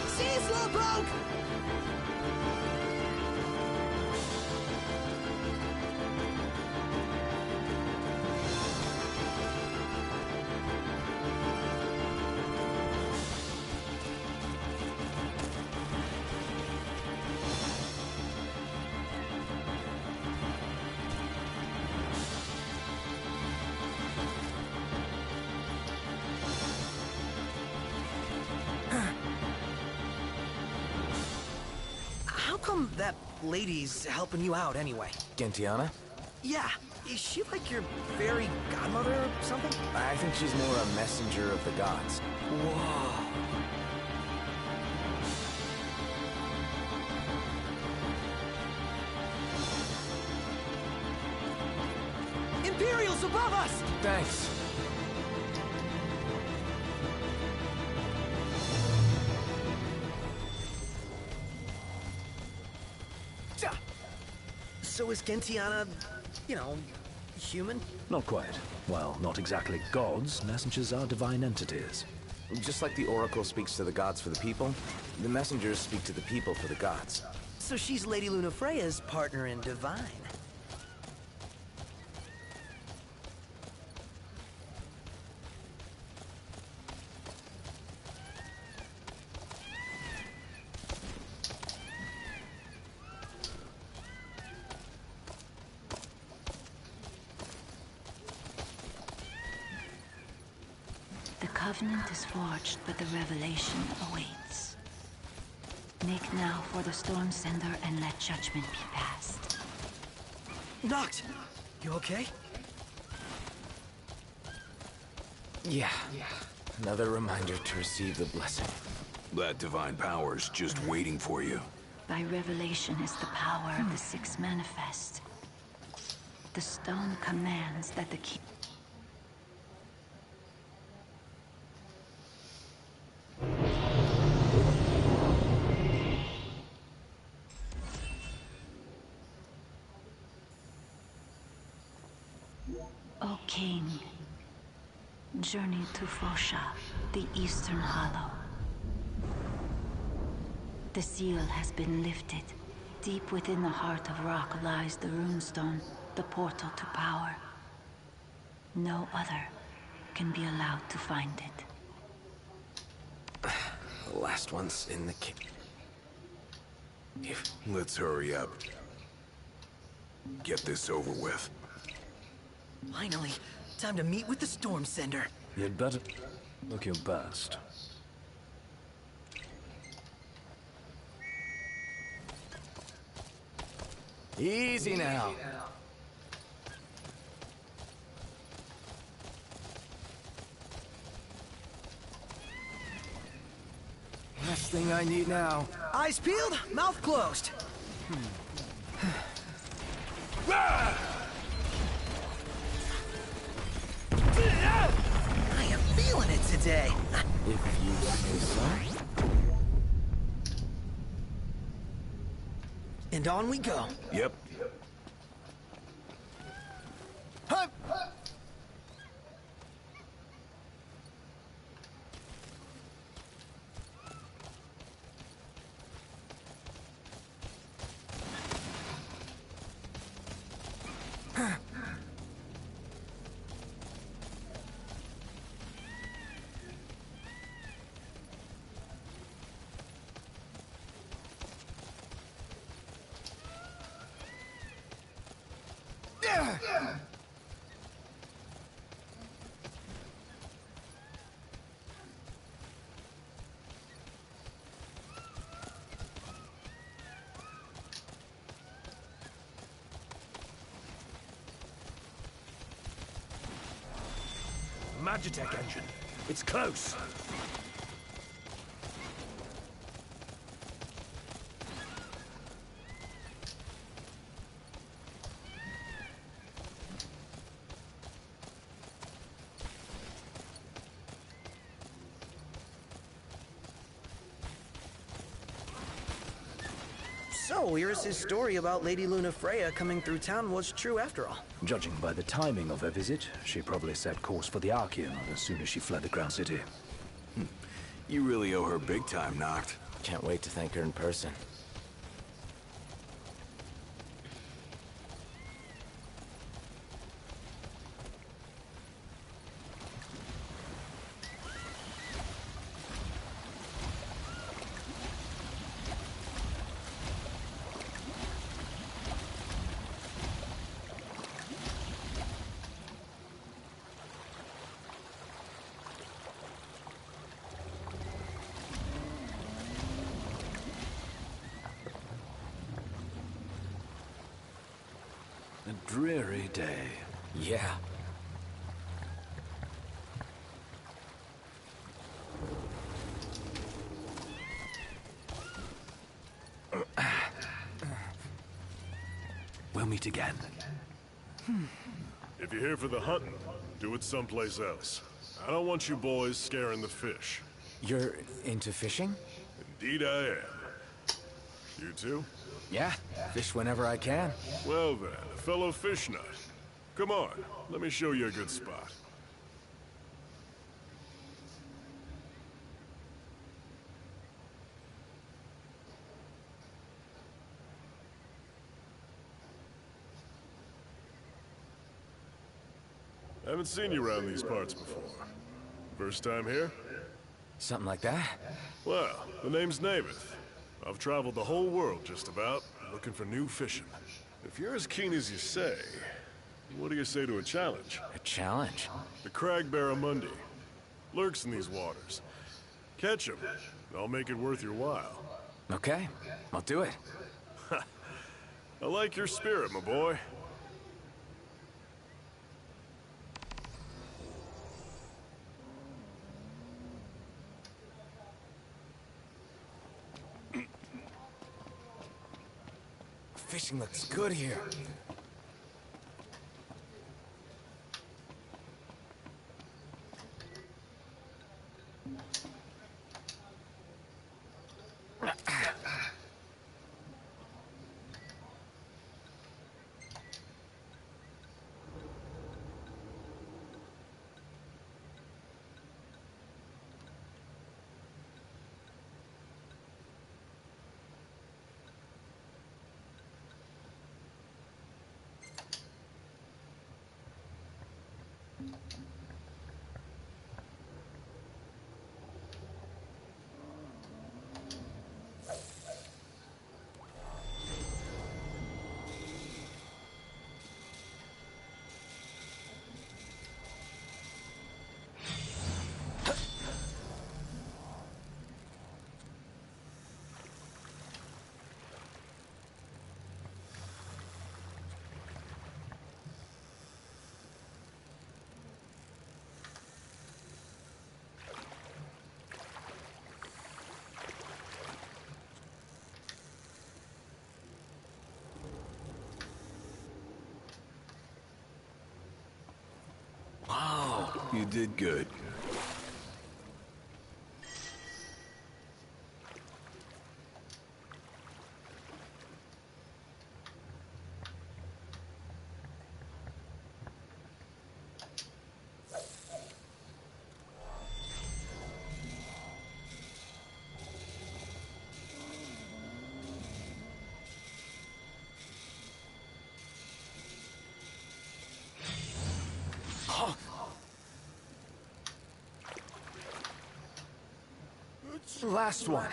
See you, Slowpoke! How come that lady's helping you out anyway? Gentiana? Yeah, is she like your fairy godmother or something? I think she's more a messenger of the gods. Whoa. Imperials above us! Thanks. So is Gentiana, you know, human? Not quite. Well, not exactly gods. Messengers are divine entities. Just like the Oracle speaks to the gods for the people, the messengers speak to the people for the gods. So she's Lady Lunafreya's partner in divine. The covenant is forged, but the revelation awaits. Make now for the storm sender and let judgment be passed. Noct! You okay? Yeah. Another reminder to receive the blessing. That divine power's just waiting for you. By revelation is the power of the Six manifest. The stone commands that the king... O King, journey to Fosha, the Eastern Hollow. The seal has been lifted. Deep within the heart of rock lies the runestone, the portal to power. No other can be allowed to find it. The last one's in the Let's hurry up. Get this over with. Finally, time to meet with the storm sender. You'd better look your best. Easy now. Last thing I need now. Eyes peeled, mouth closed. I am feeling it today. If you say so. And on we go. Yep. Hup! Magitech engine. It's close. So, Iris' story about Lady Lunafreya coming through town was true after all. Judging by the timing of her visit, she probably set course for the Archean as soon as she fled the Crown City. You really owe her big time, Noct. Can't wait to thank her in person. A dreary day. Yeah. We'll meet again. If you're here for the hunting, do it someplace else. I don't want you boys scaring the fish. You're into fishing? Indeed I am. You too? Yeah, fish whenever I can. Well then, a fellow fish nut. Come on, let me show you a good spot. I haven't seen you around these parts before. First time here? Something like that? Well, the name's Navith. I've traveled the whole world just about, looking for new fishing. If you're as keen as you say, what do you say to a challenge? A challenge? The crag barramundi. Lurks in these waters. Catch him, and I'll make it worth your while. Okay, I'll do it. I like your spirit, my boy. Fishing looks good here. Wow, you did good. Last one.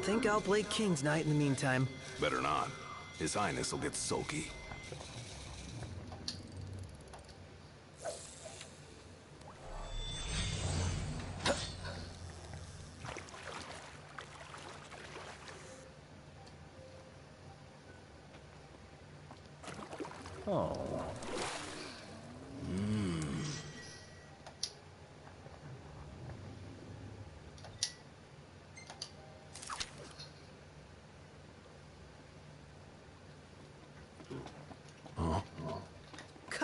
Think I'll play King's Knight in the meantime. Better not. His Highness will get sulky. Oh.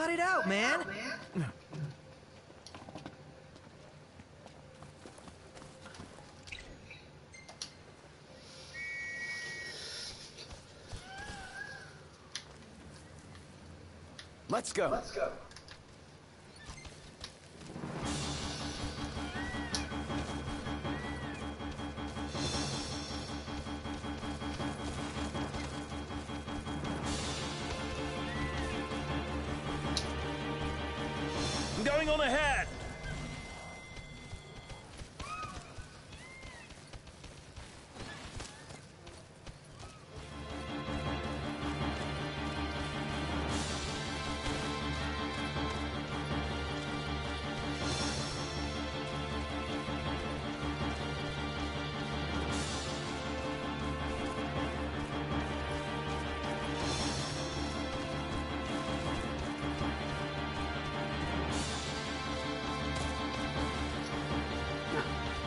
Cut it out, man! Let's go. Let's go. I'm going on ahead.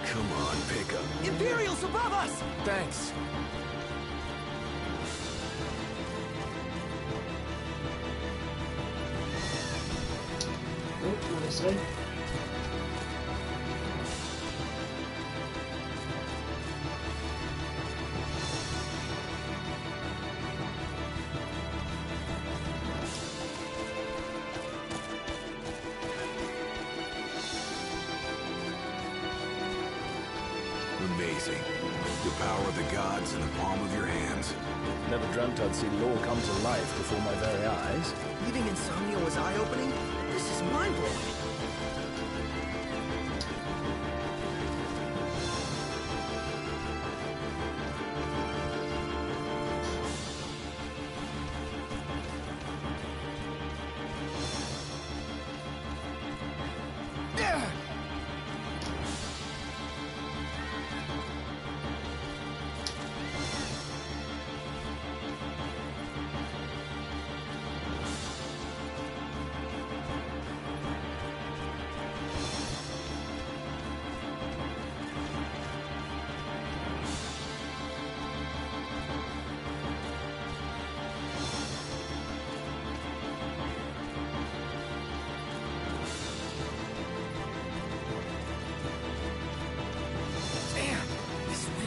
Come on, pick up. Imperials above us! Thanks. Oh, not this way. Amazing. The power of the gods in the palm of your hands. Never dreamt I'd see law come to life before my very eyes. Leaving Insomnia was eye-opening? This is mind-blowing.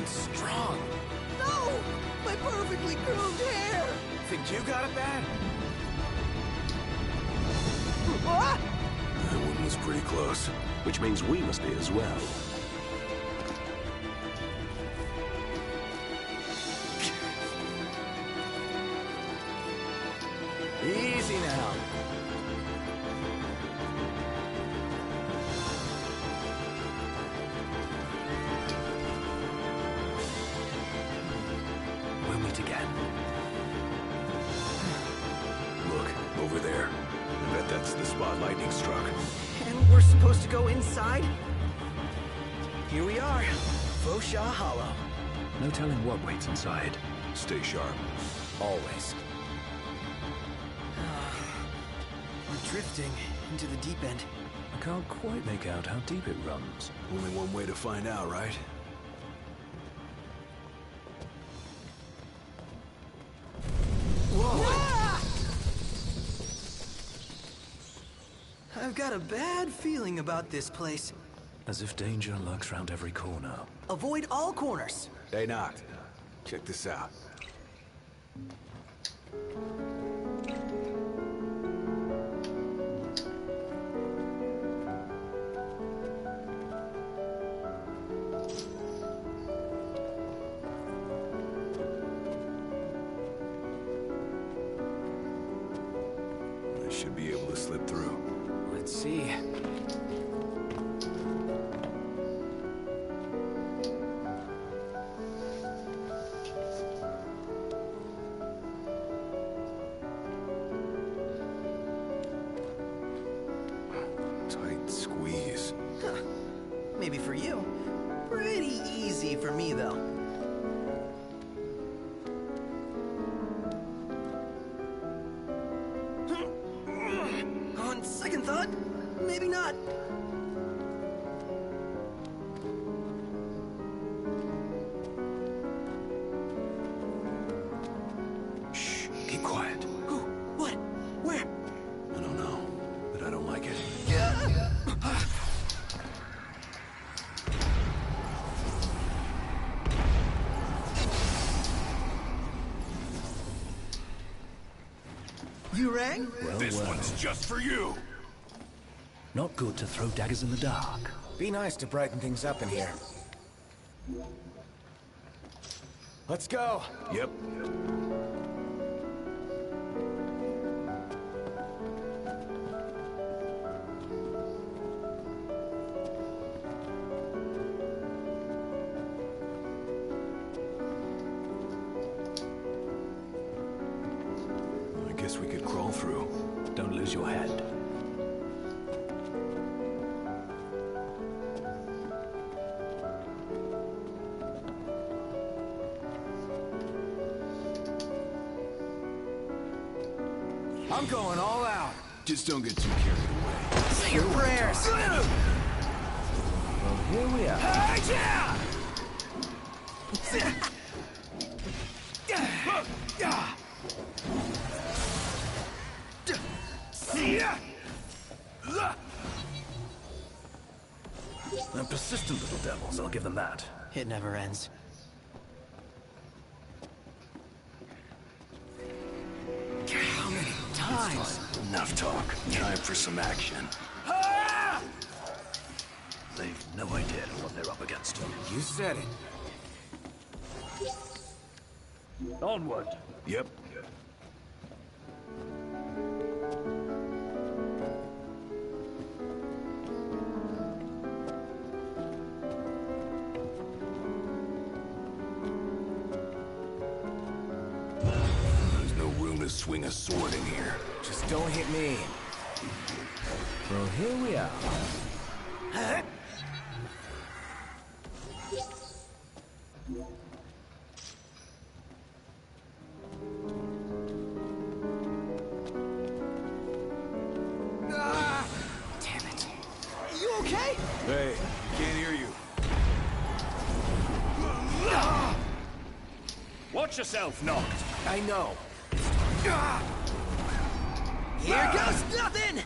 Strong. No! My perfectly groomed hair! Think you got it bad? What? That one was pretty close. Which means we must be as well. Easy now. We'll meet again. Look, over there. I bet that's the spot lightning struck. And we're supposed to go inside? Here we are. Fosha Hollow. No telling what waits inside. Stay sharp. Always. We're drifting into the deep end. I can't quite make out how deep it runs. Only one way to find out, right? Whoa! Ah! I've got a bad feeling about this place. As if danger lurks round every corner. Avoid all corners. Hey, Noct. Check this out. I should be able to slip through. Let's see. Tight squeeze. Huh. Maybe for you. Pretty easy for me, though. On second thought, maybe not. Shh, keep quiet. Who? What? Where? I don't know. You rang? Well, This well. one's just for you. Not good to throw daggers in the dark. Be nice to brighten things up in here. Let's go! Yep. I guess we could crawl through. Don't lose your head. I'm going all out. Just don't get too carried away. Say your prayers! Well, here we are. They're persistent little devils, I'll give them that. It never ends. How many times? Enough talk. Time for some action. They've no idea what they're up against. You said it. Onward. Yep. There's no room to swing a sword in here. Just don't hit me. Well, here we are. Damn it. You okay? Hey, can't hear you. Watch yourself, Knocked. I know. Here goes nothing!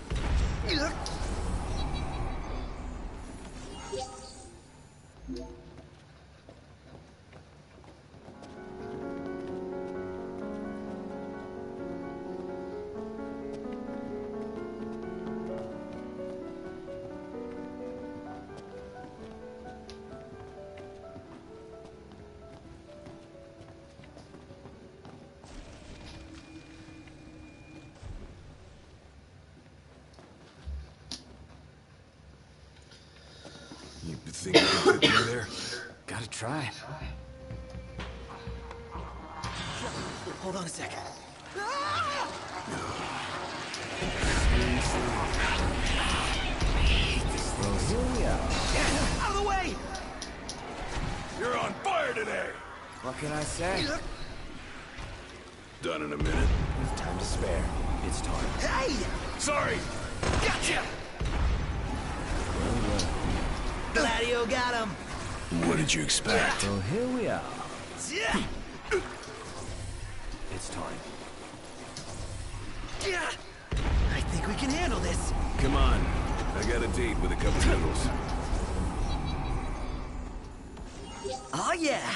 You think you can fit through there? Gotta try. Hold on a second. Well, here we are. Out of the way! You're on fire today! What can I say? Done in a minute. With time to spare. It's time. Hey! Sorry! Gotcha! Gladio got him! What did you expect? Well, here we are. It's time. I think we can handle this. Come on. I got a date with a couple noodles. Oh yeah!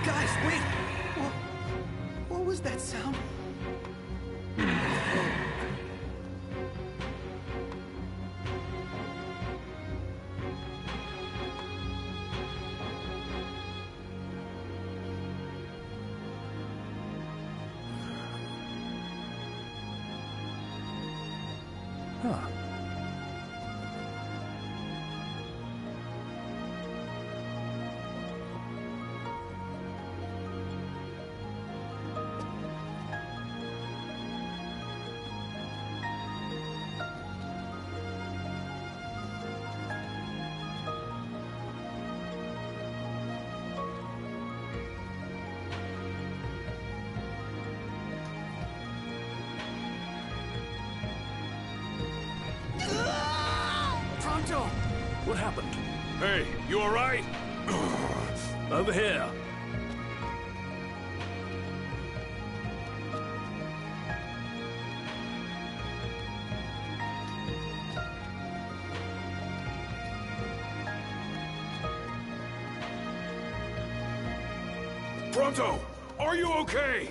Guys, wait! What was that sound? Huh. What happened? Hey, you alright? Over here. Pronto! Are you okay?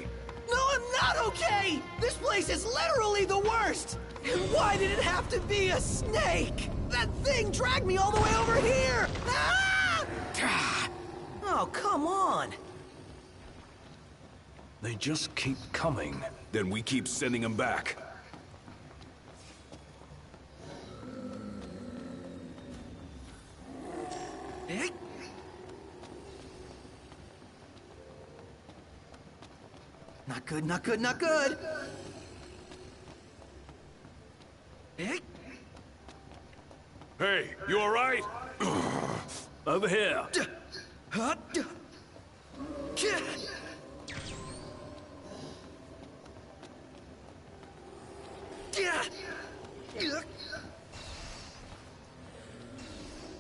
No, I'm not okay! This place is literally the worst! And why did it have to be a snake? That thing dragged me all the way over here! Ah! Oh, come on! They just keep coming. Then we keep sending them back. Hey. Not good, not good, not good! Hey. Hey, you alright? Over here.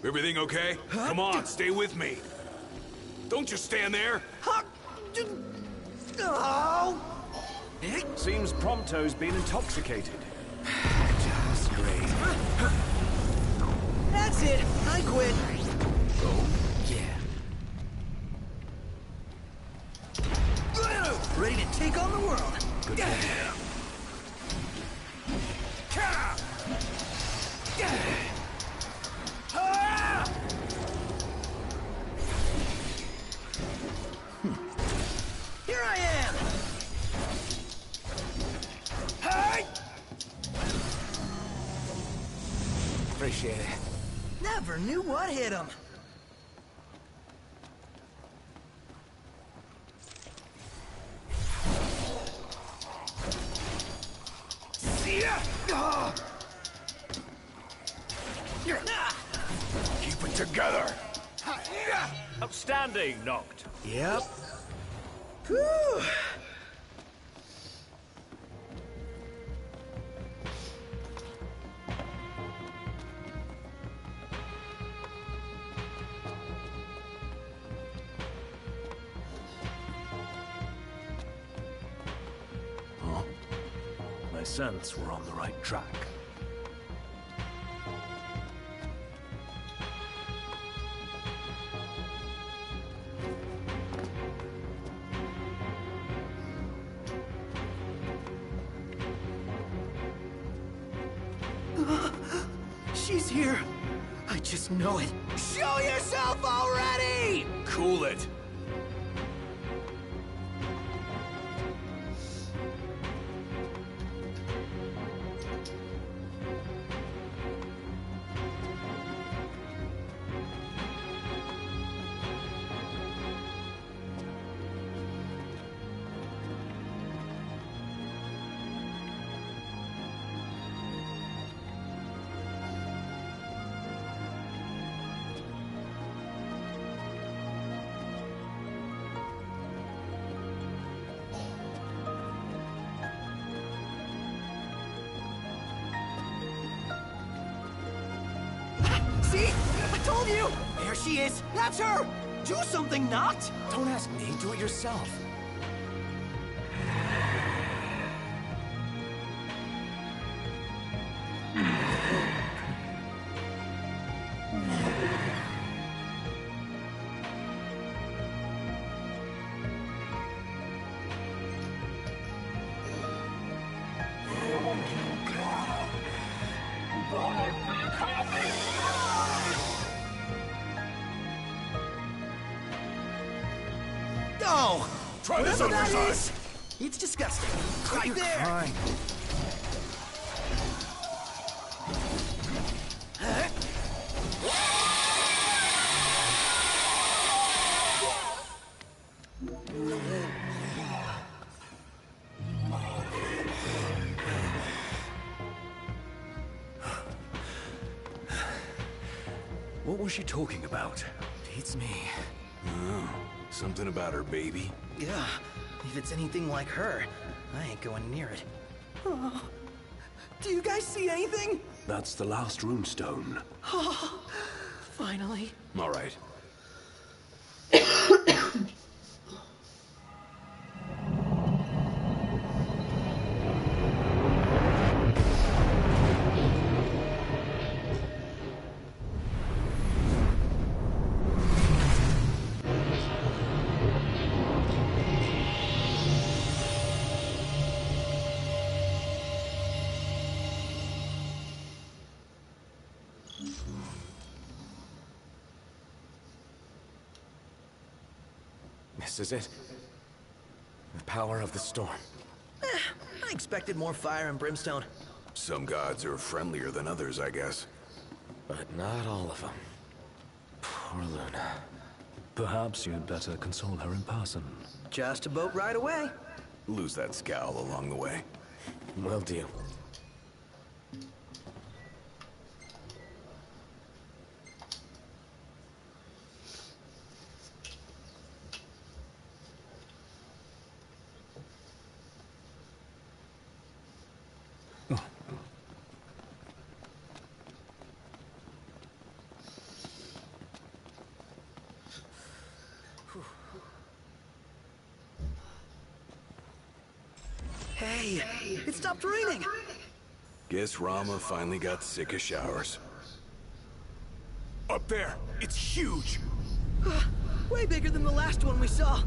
Everything okay? Come on, stay with me. Don't just stand there. Oh! Seems Prompto's been intoxicated. Just great. That's it. I quit. Oh? Yeah. Ready to take on the world. Good idea. Here I am. Appreciate it. Never knew what hit him. See ya! Keep it together. Outstanding, Knocked. Yep. Whew. I sense we're on the right track. She's here. I just know it. Show yourself already! Cool it. See? I told you! There she is! That's her! Do something, Not! Don't ask me, do it yourself. Oh! Try this Whatever other that side. is, it's disgusting. Right You're there! crying. What was she talking about? Beats me. Oh, something about her baby. Yeah, if it's anything like her, I ain't going near it. Oh, do you guys see anything? That's the last runestone. Oh, Finally. All right. This is it. The power of the storm. I expected more fire and brimstone. Some gods are friendlier than others, I guess. But not all of them. Poor Luna. Perhaps you'd better console her in person. Just a boat ride away. Lose that scowl along the way. Will do. Hey, it stopped raining. Guess Rama finally got sick of showers. Up there, it's huge. Way bigger than the last one we saw.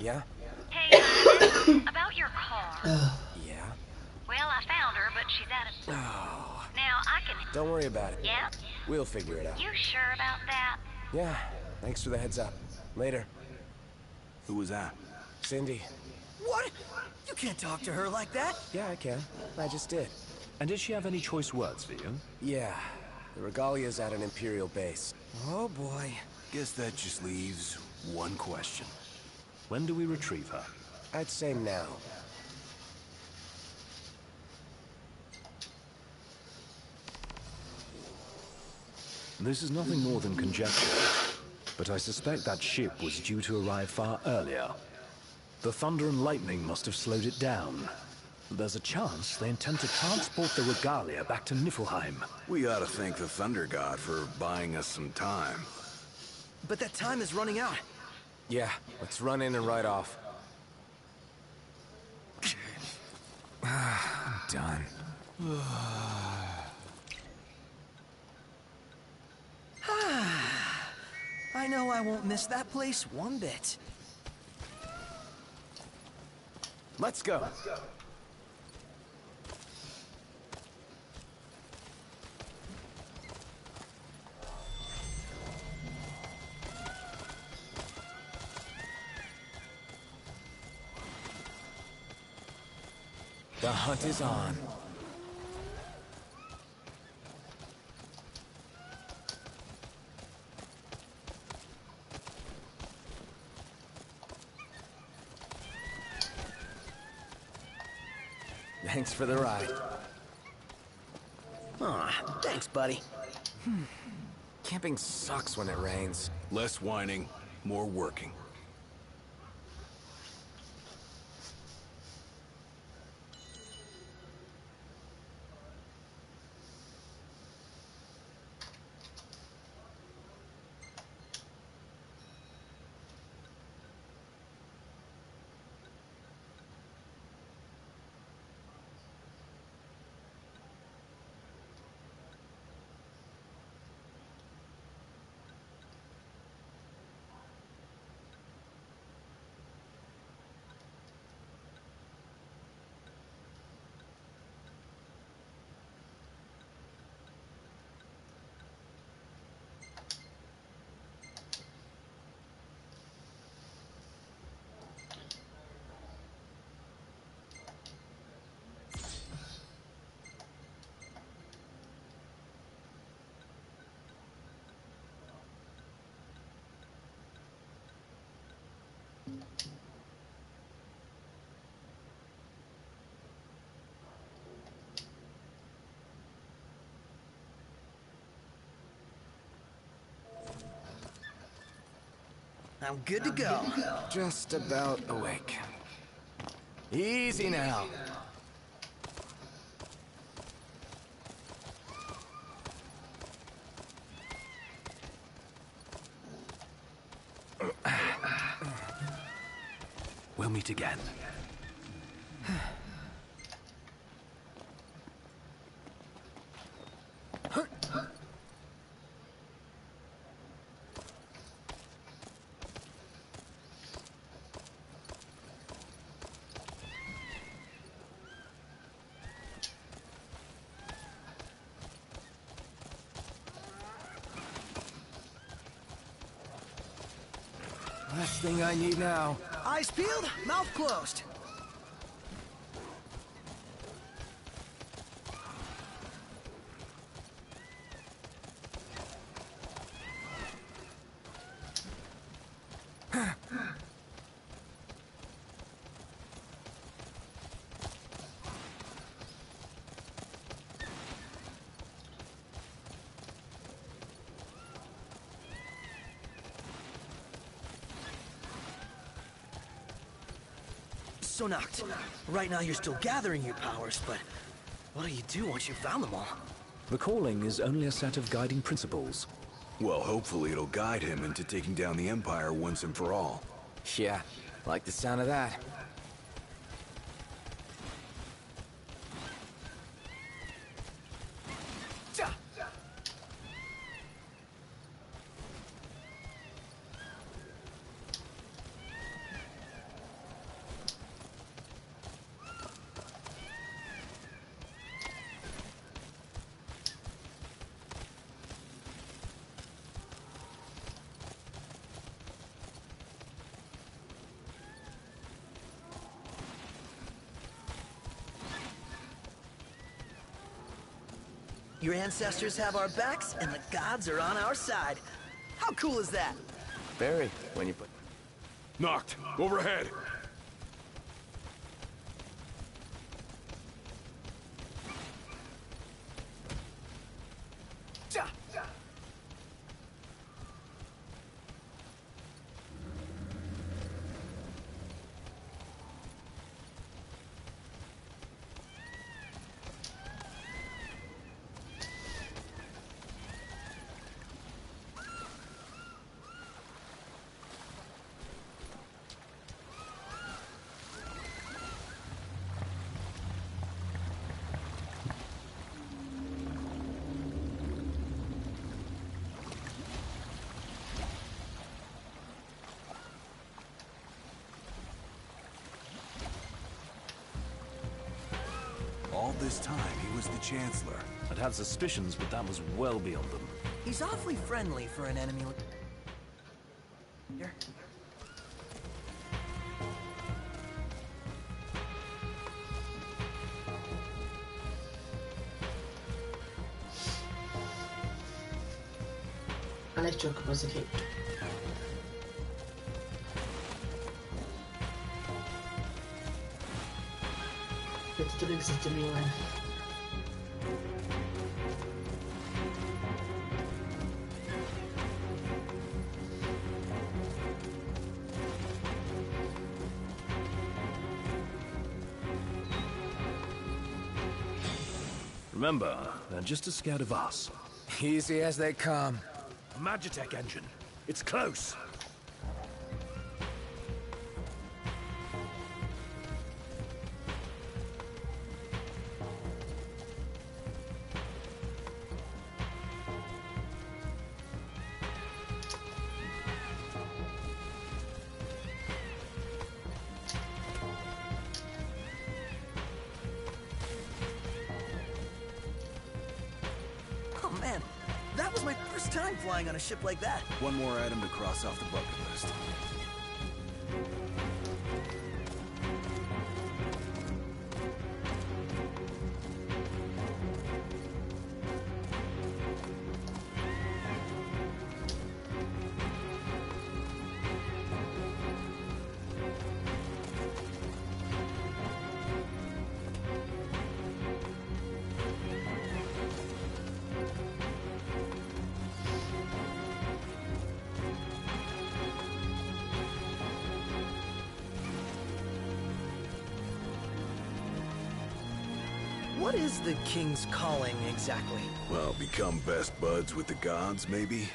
Yeah? Hey, about your car. Yeah? Well, I found her, but she's out of... Oh. Now, I can... Don't worry about it. Yeah? We'll figure it out. You sure about that? Yeah. Thanks for the heads up. Later. Who was that? Cindy. What? You can't talk to her like that. Yeah, I can. I just did. And did she have any choice words for you? Yeah. The Regalia's at an Imperial base. Oh, boy. Guess that just leaves one question. When do we retrieve her? I'd say now. This is nothing more than conjecture, but I suspect that ship was due to arrive far earlier. The thunder and lightning must have slowed it down. There's a chance they intend to transport the Regalia back to Niflheim. We ought to thank the Thunder God for buying us some time. But that time is running out. Yeah, let's run in and ride off. I'm done. I know I won't miss that place one bit. Let's go. The hunt is on. Thanks for the ride. Aw, thanks, buddy. Camping sucks when it rains. Less whining, more working. I'm good to go. Just about awake. Easy now. We'll meet again. Last thing I need now. Eyes peeled, mouth closed. So knocked. Right now you're still gathering your powers, but what do you do once you've found them all? The calling is only a set of guiding principles. Well, hopefully it'll guide him into taking down the Empire once and for all. Yeah, like the sound of that. Your ancestors have our backs, and the gods are on our side. How cool is that? Very, when you put... Knocked. Overhead. All this time, he was the Chancellor. I'd had suspicions, but that was well beyond them. He's awfully friendly for an enemy. Here. Electric was a king. It's the big system you in. Remember, they're just as scared of us. Easy as they come. A Magitech engine. It's close. Oh man, that was my first time flying on a ship like that. One more item to cross off the bucket list. What is the King's calling exactly? Well, become best buds with the gods, maybe?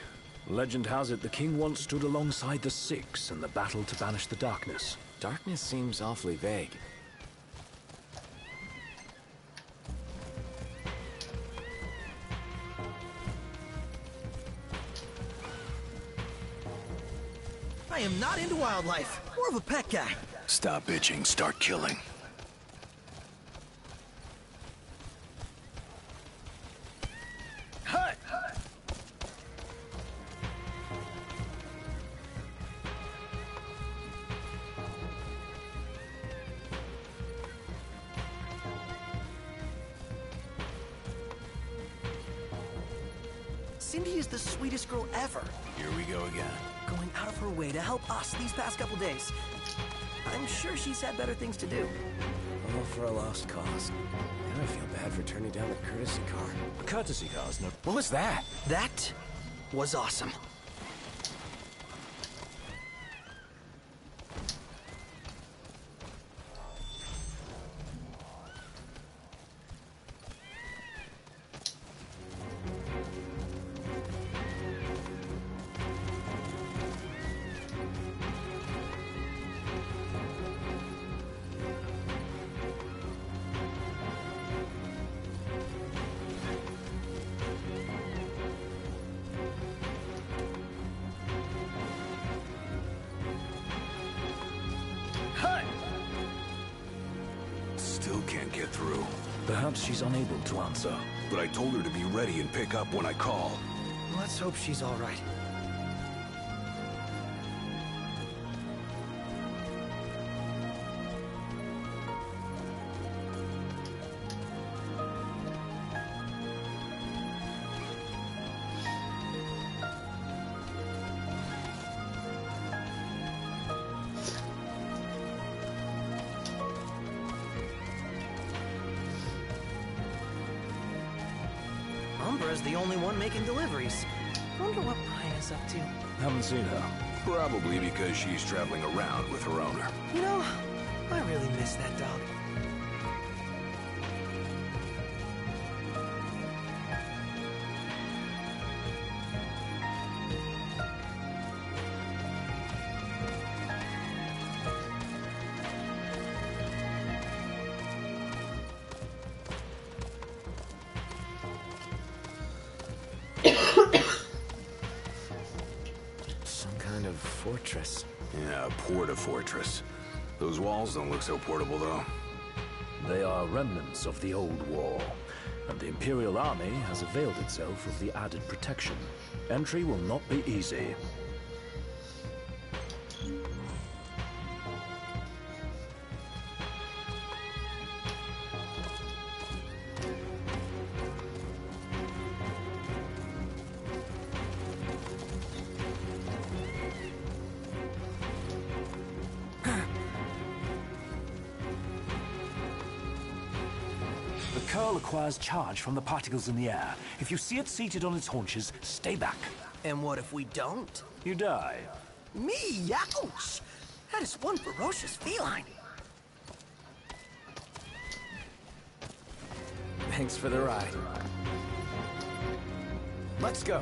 Legend has it the king once stood alongside the Six in the battle to banish the darkness. Darkness seems awfully vague. I am not into wildlife. More of a pet guy. Stop bitching, start killing. Hut! Cindy is the sweetest girl ever. Here we go again. Going out of her way to help us these past couple days. I'm sure she's had better things to do. All for a lost cause. Now I feel bad for turning down the courtesy car. A courtesy car's no... What was that? That was awesome. Still can't get through. Perhaps she's unable to answer. But I told her to be ready and pick up when I call. Let's hope she's all right. Umbra's the only one making deliveries. Wonder what Pine is up to. Haven't seen her. Probably because she's traveling around with her owner. You know, I really miss that dog. Some kind of fortress. Yeah, a porta-fortress. Those walls don't look so portable, though. They are remnants of the old war, and the Imperial Army has availed itself of the added protection. Entry will not be easy. The curl acquires charge from the particles in the air. If you see it seated on its haunches, stay back. And what if we don't? You die. Me? Ouch! That is one ferocious feline. Thanks for the ride. Let's go.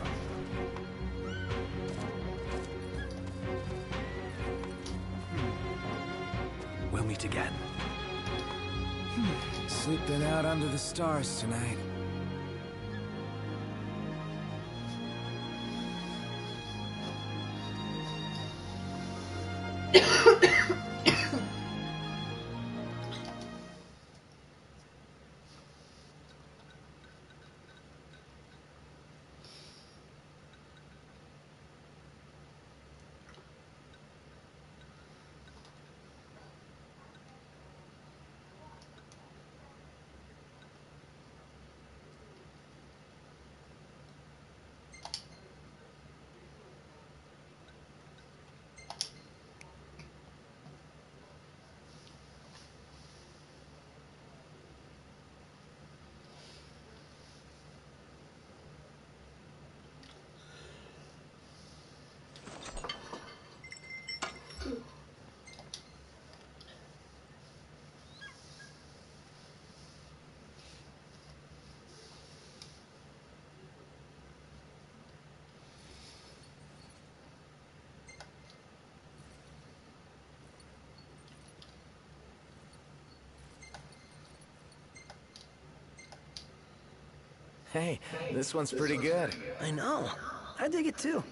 We'll meet again. Sleeping out under the stars tonight. Hey, this one's pretty good. I know. I dig it too.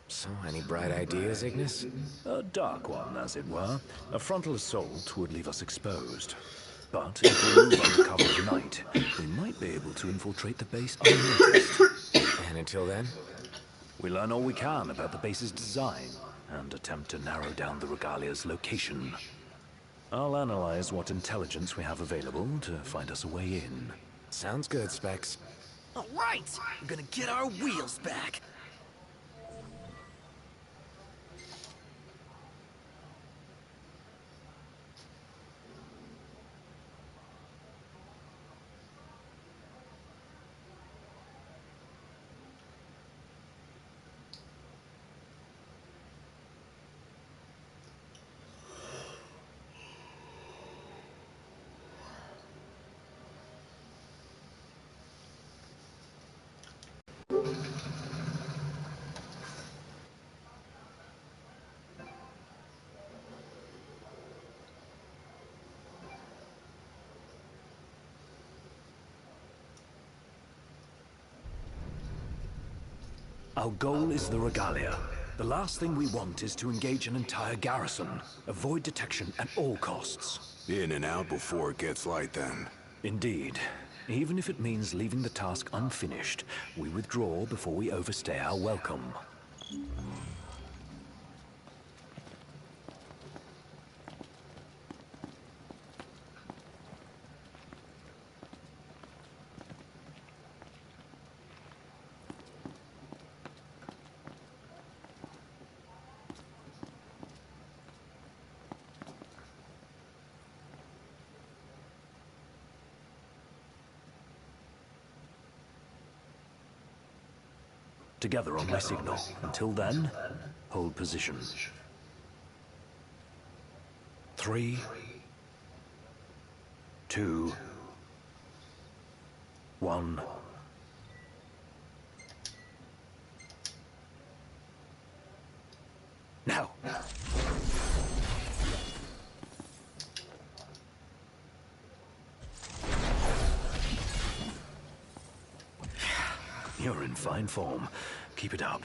So, any bright ideas, Ignis? A dark one, as it were. A frontal assault would leave us exposed. But if we move under cover of night, we might be able to infiltrate the base unnoticed. And until then? We learn all we can about the base's design, and attempt to narrow down the Regalia's location. I'll analyze what intelligence we have available to find us a way in. Sounds good, Specs. All right! We're gonna get our wheels back. Our goal is the Regalia. The last thing we want is to engage an entire garrison. Avoid detection at all costs. In and out before it gets light, then. Indeed. Even if it means leaving the task unfinished, we withdraw before we overstay our welcome. Together on my signal. Until then, hold position. 3, 2, 1. Now! You're in fine form. Keep it up.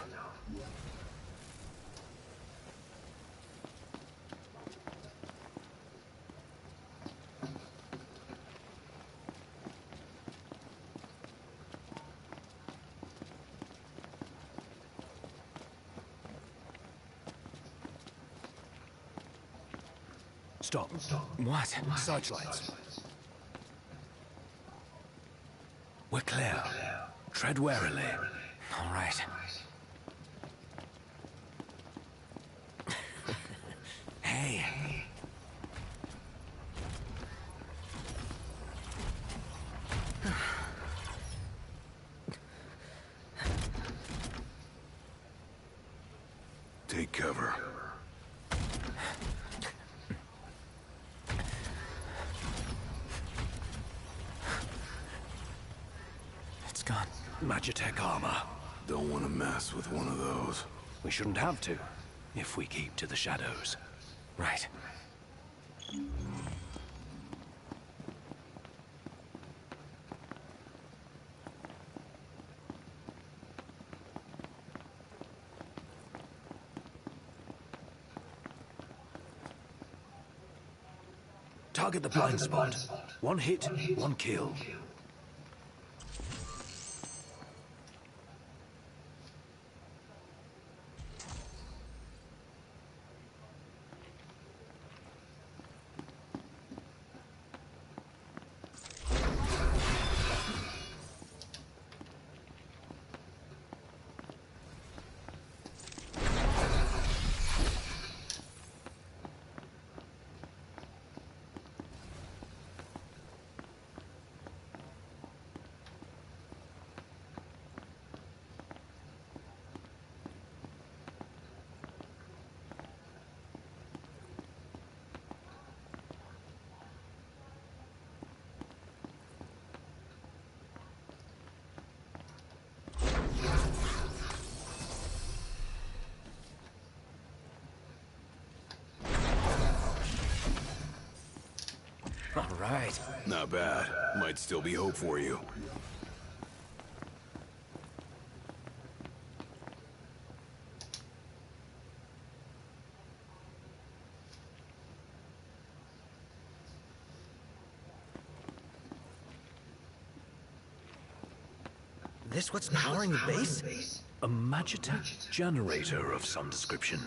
Stop. What? Searchlights. We're clear. Tread warily. All right. Hey. Take cover. It's gone. Magitech armor. Don't want to mess with one of those. We shouldn't have to, if we keep to the shadows. Right. Target the blind spot. One hit, one kill. All right. Not bad. Might still be hope for you. This what's powering the base? A Magitech generator of some description.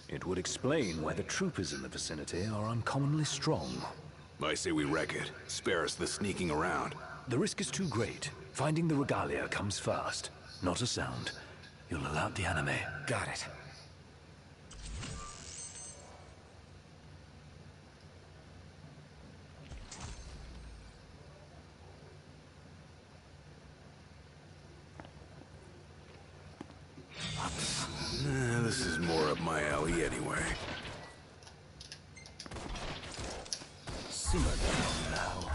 It would explain why the troopers in the vicinity are uncommonly strong. I say we wreck it. Spare us the sneaking around. The risk is too great. Finding the regalia comes first. Not a sound. You'll alert the enemy. Got it. This is more up my alley anyway. Simmer down now.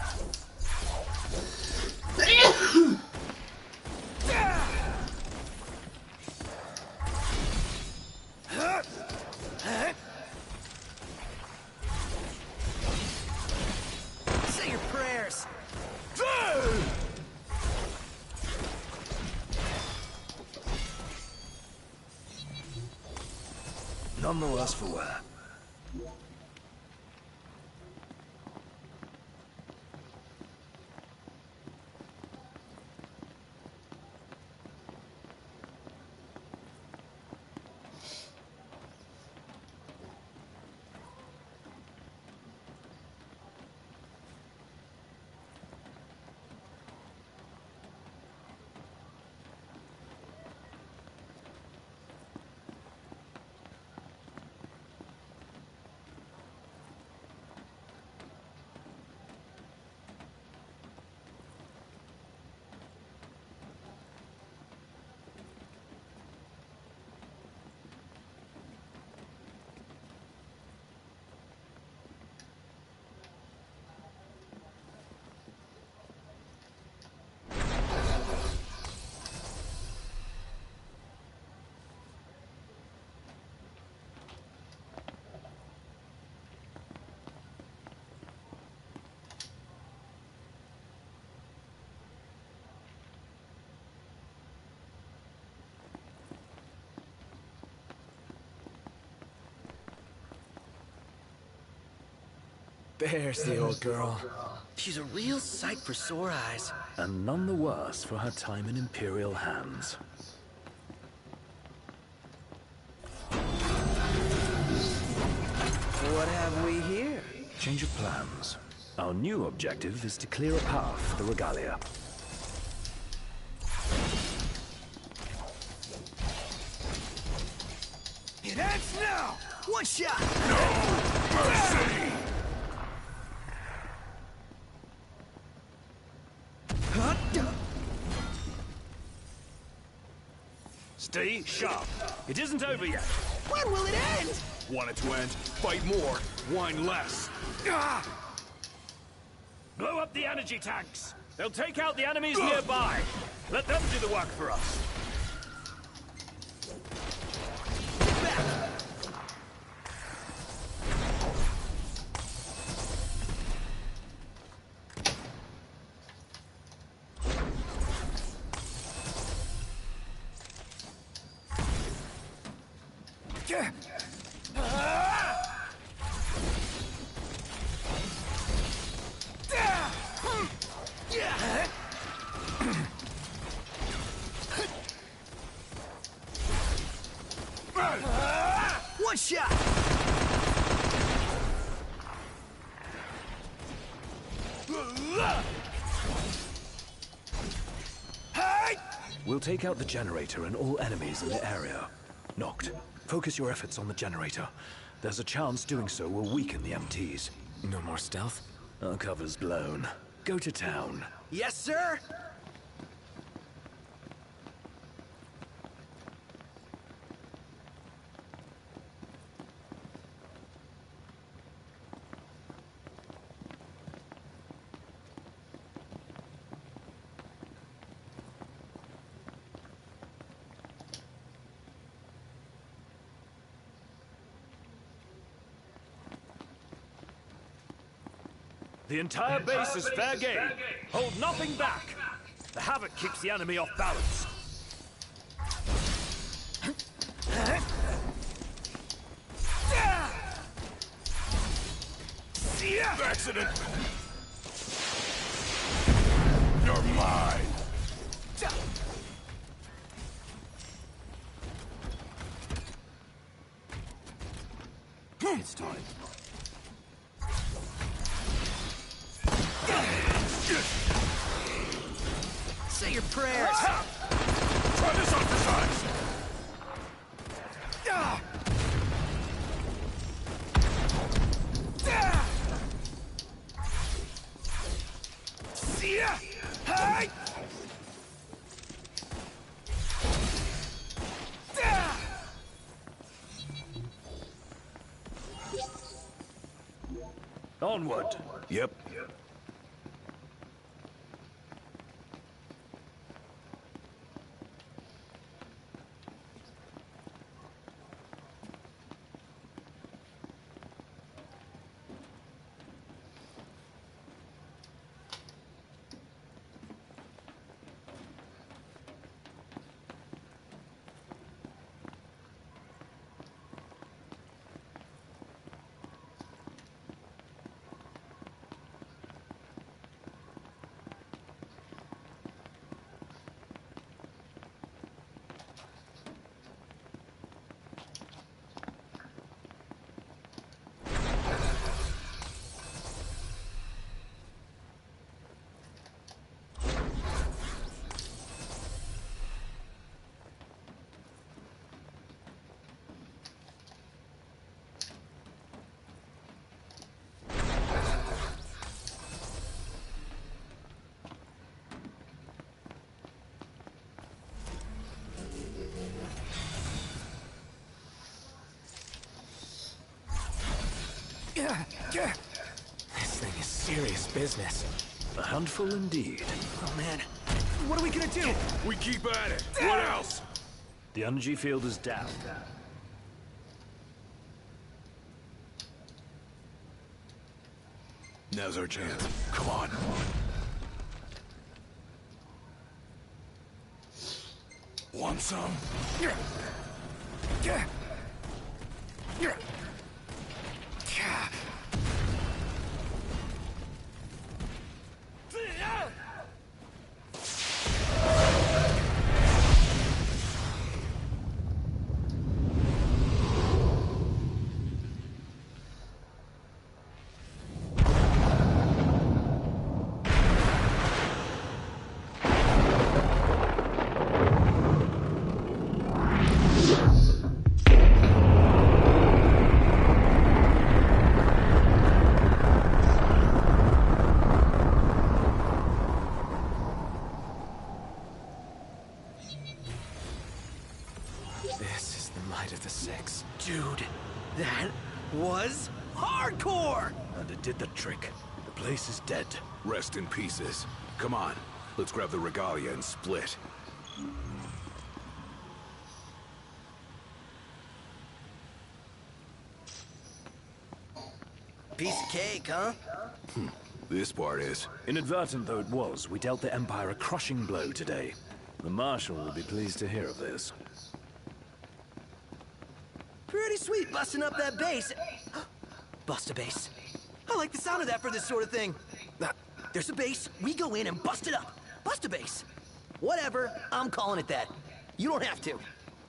Say your prayers. None the worse for wear. There's the old girl. She's a real sight for sore eyes. And none the worse for her time in Imperial hands. What have we here? Change of plans. Our new objective is to clear a path for the regalia. It ends now! One shot! No mercy! Stay sharp. It isn't over yet. When will it end? Want it to end? Fight more, whine less. Ah! Blow up the energy tanks. They'll take out the enemies nearby. Let them do the work for us. One shot! We'll take out the generator and all enemies in the area. Noct, focus your efforts on the generator. There's a chance doing so will weaken the MTs. No more stealth? Our cover's blown. Go to town. Yes, sir! The entire base is fair game. Hold nothing back. The havoc keeps the enemy off balance. Accident! You're mine! It's time. Say your prayers. Try this on for size! See ya! Hey! Onward. Yep. This thing is serious business. A handful indeed. Oh man, what are we gonna do? We keep at it. What else? The energy field is down. Now's our chance. Come on. Want some? This is the might of the Six. Dude, that was hardcore! And it did the trick. The place is dead. Rest in pieces. Come on. Let's grab the regalia and split. Piece of cake, huh? This part is. Inadvertent though it was, we dealt the Empire a crushing blow today. The Marshal will be pleased to hear of this. Pretty sweet busting up that base. Bust a base. I like the sound of that for this sort of thing. There's a base, we go in and bust it up. Bust a base. Whatever, I'm calling it that. You don't have to.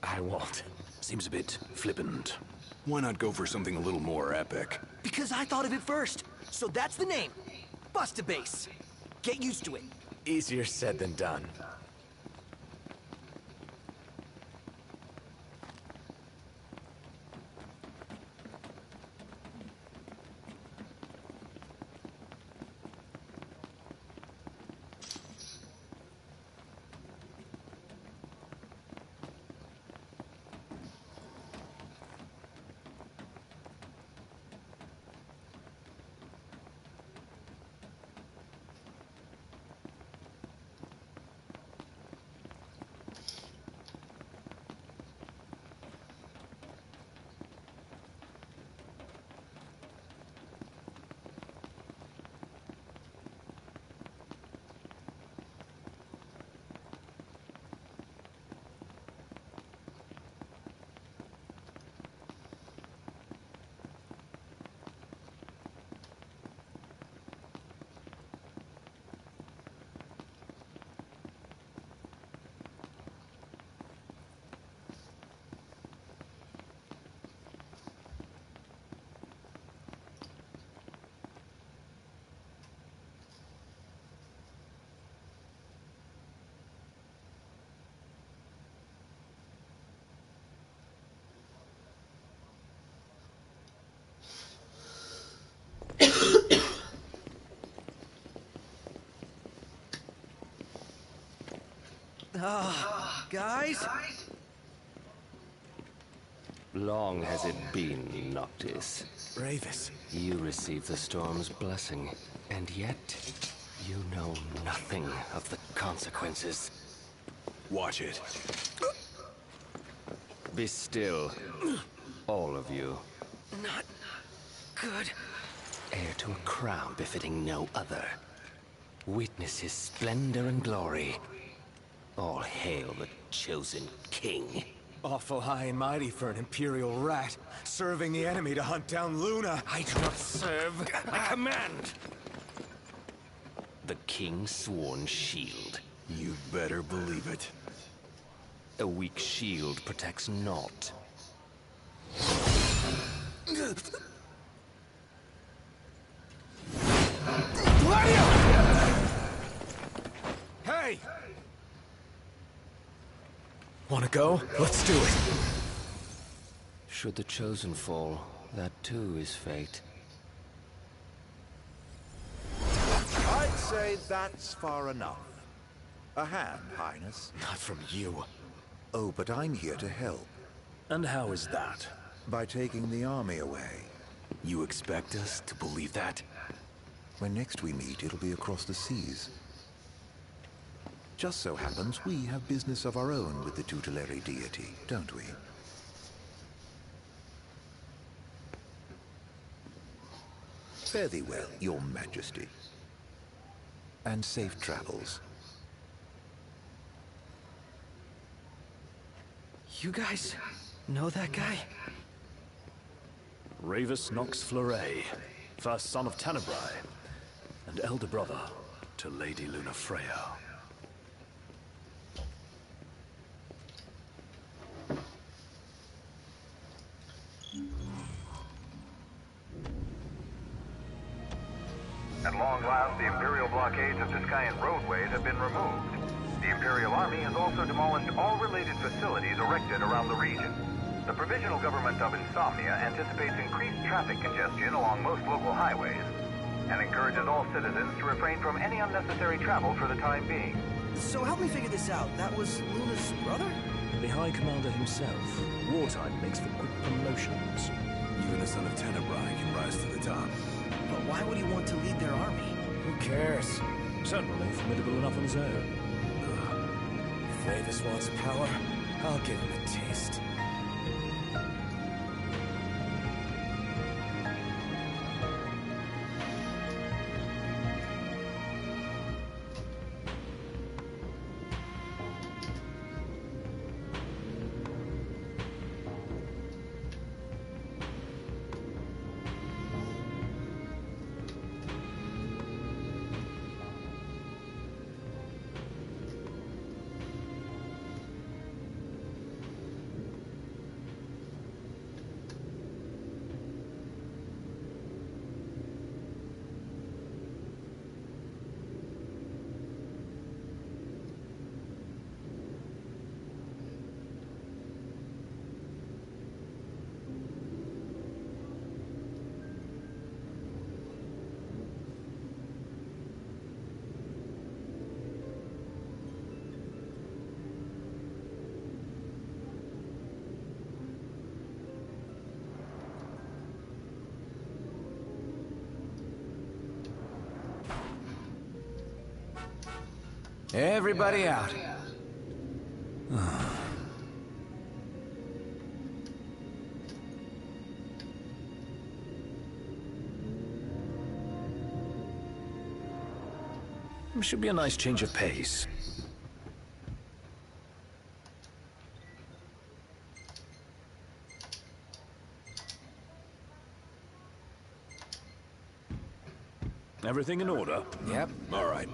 I won't. Seems a bit flippant. Why not go for something a little more epic? Because I thought of it first. So that's the name. Bust a base. Get used to it. Easier said than done. Guys? Long has it been, Noctis. Ravis. You received the storm's blessing, and yet you know nothing of the consequences. Watch it. Be still, all of you. Not good. Heir to a crown befitting no other. Witness his splendor and glory. All hail the chosen king. Awful high and mighty for an Imperial rat, serving the enemy to hunt down Luna. I do not serve, I command! The king's sworn shield. You better believe it. A weak shield protects naught. Hey! Wanna go? Let's do it. Should the chosen fall, that too is fate. I'd say that's far enough. A hand, Highness. Not from you. Oh, but I'm here to help. And how is that? By taking the army away. You expect us to believe that? When next we meet, it'll be across the seas. Just so happens we have business of our own with the tutelary deity, don't we? Fare thee well, your majesty. And safe travels. You guys know that guy? Ravis Nox Fleuret, first son of Tenebrae, and elder brother to Lady Lunafreya. At long last, the Imperial blockades of Discayan roadways have been removed. The Imperial Army has also demolished all related facilities erected around the region. The Provisional Government of Insomnia anticipates increased traffic congestion along most local highways, and encourages all citizens to refrain from any unnecessary travel for the time being. So help me figure this out. That was Luna's brother? The High Commander himself. Wartime makes for quick promotions. Even a son of Tenebrae can rise to the top. But why would he want to lead their army? Who cares? Certainly formidable enough on his own. If Ravis wants power, I'll give him a taste. Everybody out. Should be a nice change of pace. Everything in order? Yep. All right.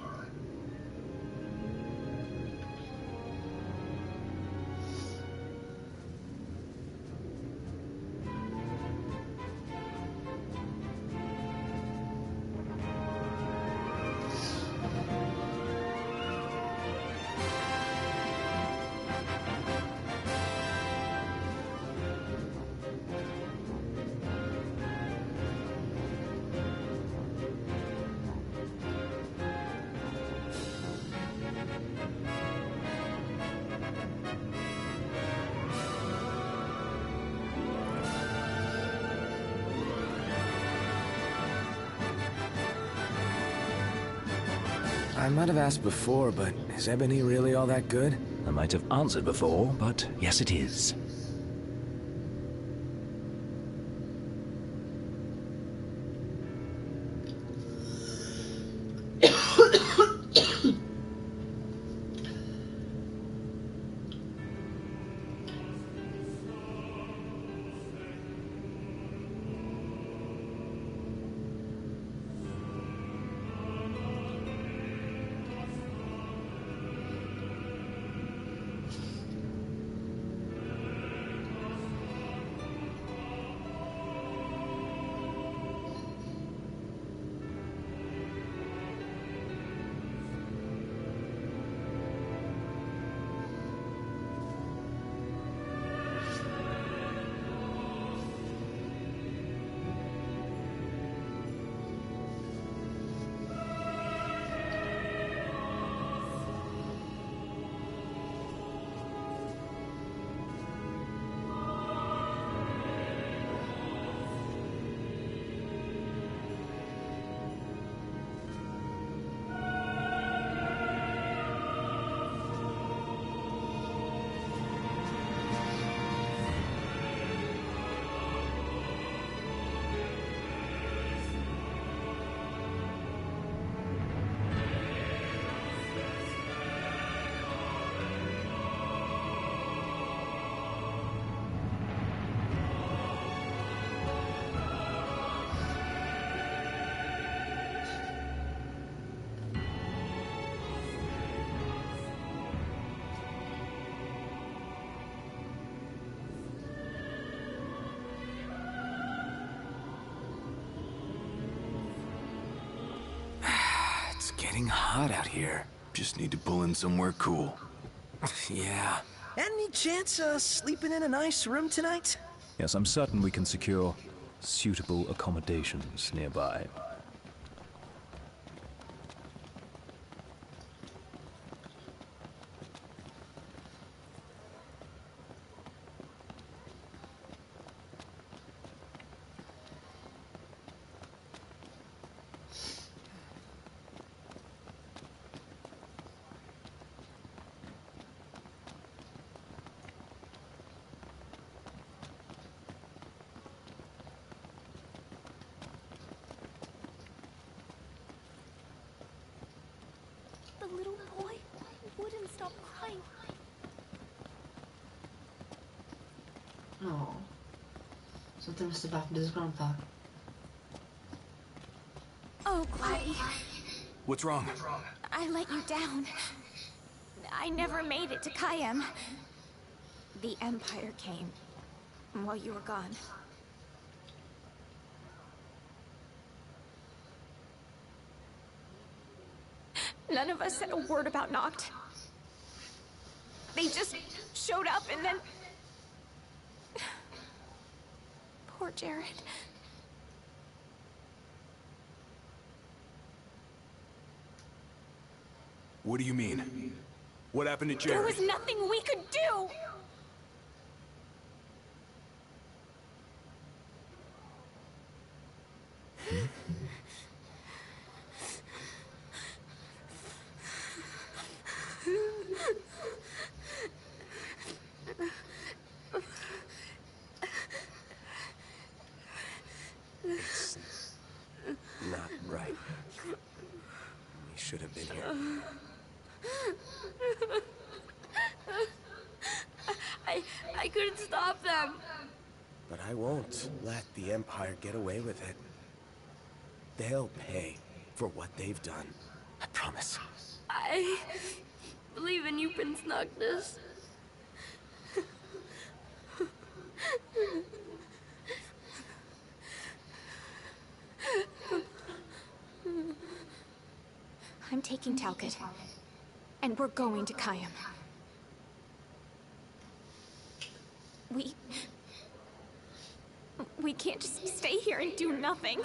I might have asked before, but is ebony really all that good? I might have answered before, but yes, it is. It's getting hot out here. Just need to pull in somewhere cool. Yeah. Any chance of sleeping in a nice room tonight? Yes, I'm certain we can secure suitable accommodations nearby. The little boy wouldn't stop crying. Oh. Something must have happened to his grandpa. Oh, Gladdy. What's wrong? I let you down. I never made it to Kayam. The Empire came while you were gone. None of us said a word about Noct. They just showed up and then... Poor Jared. What do you mean? What happened to Jared? There was nothing we could do! It's not right. We should have been here. I couldn't stop them. But I won't let the Empire get away with it. They'll pay for what they've done. I promise. I believe in you, Prince Noctis. I'm taking Talcott. And we're going to Kayam. We can't just stay here and do nothing.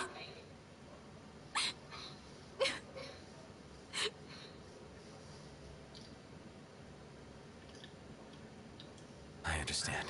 I understand.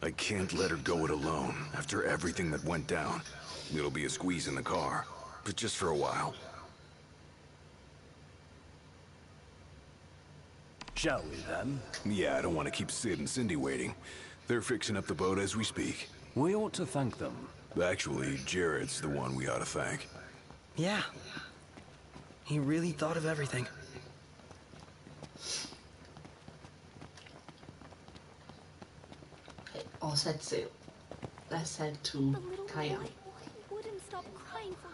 I can't let her go it alone, after everything that went down. It'll be a squeeze in the car, but just for a while. Shall we, then? Yeah, I don't want to keep Sid and Cindy waiting. They're fixing up the boat as we speak. We ought to thank them. Actually, Jared's the one we ought to thank. Yeah. He really thought of everything. Okay, all set sail. Let's head to Kaya. He wouldn't stop crying for me.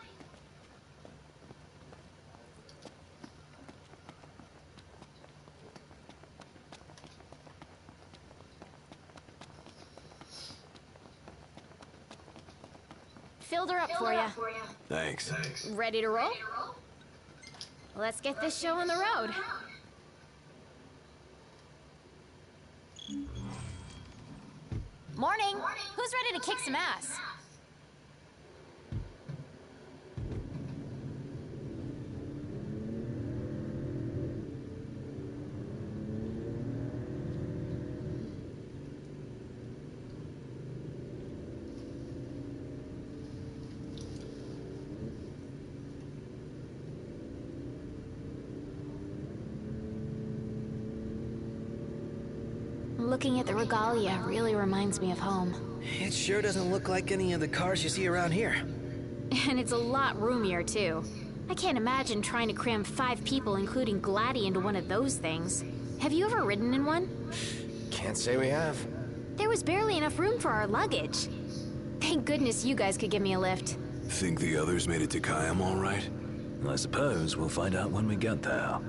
Filled her up for you. Thanks. Ready to roll? Let's get this show on the road. Morning. Who's ready to kick some ass? Looking at the regalia really reminds me of home. It sure doesn't look like any of the cars you see around here. And it's a lot roomier, too. I can't imagine trying to cram 5 people, including Gladdy, into one of those things. Have you ever ridden in one? Can't say we have. There was barely enough room for our luggage. Thank goodness you guys could give me a lift. Think the others made it to Kayam all right? I suppose we'll find out when we get there.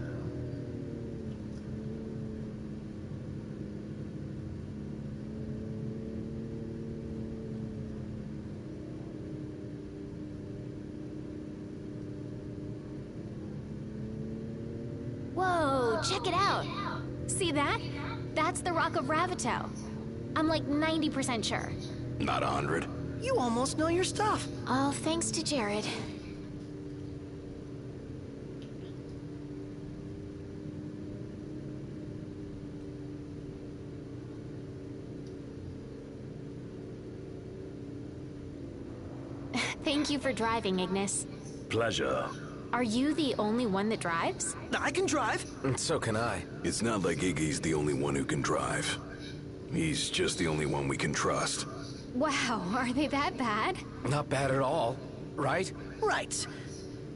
Whoa, check it out. See that? That's the Rock of Ravito. I'm like 90% sure. Not 100. You almost know your stuff. All thanks to Jared. Thank you for driving, Ignis. Pleasure. Are you the only one that drives? I can drive. So can I. It's not like Iggy's the only one who can drive. He's just the only one we can trust. Wow, are they that bad? Not bad at all, right? Right.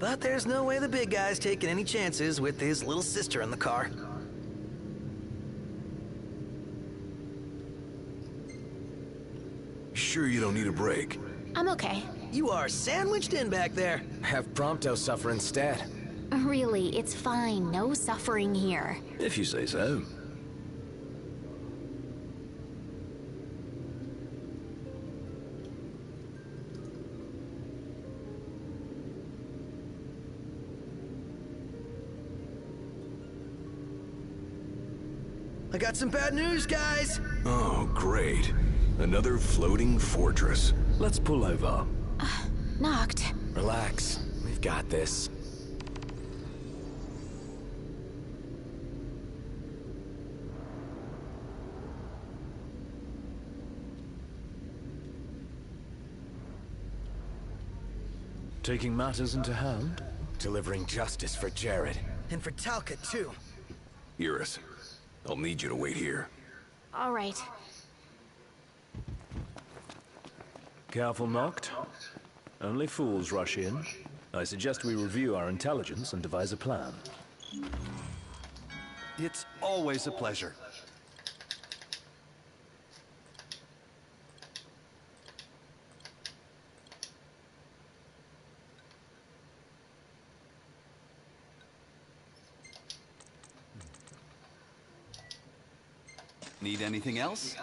But there's no way the big guy's taking any chances with his little sister in the car. Sure you don't need a break? I'm okay. You are sandwiched in back there. Have Prompto suffer instead. Really, it's fine. No suffering here. If you say so. I got some bad news, guys. Oh, great. Another floating fortress. Let's pull over. Knocked. Relax. We've got this. Taking matters into hand? Delivering justice for Jared. And for Talcott, too. Iris, I'll need you to wait here. All right. Careful, Noct. Only fools rush in. I suggest we review our intelligence and devise a plan. It's always a pleasure. Need anything else?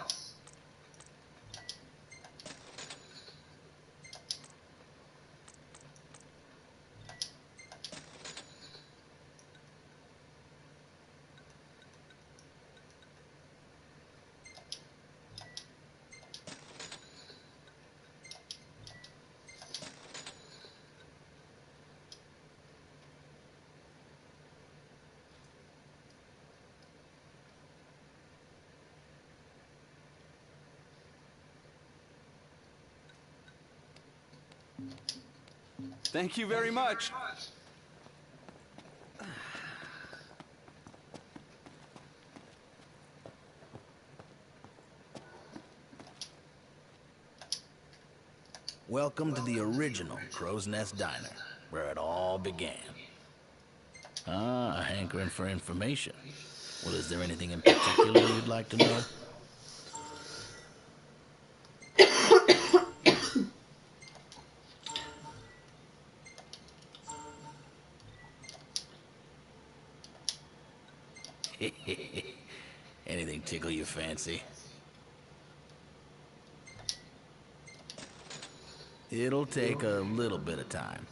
Thank you very much. Welcome to the original Crow's Nest Diner, where it all began. Ah, a hankering for information. Well, is there anything in particular you'd like to know? Anything tickle your fancy? It'll take a little bit of time.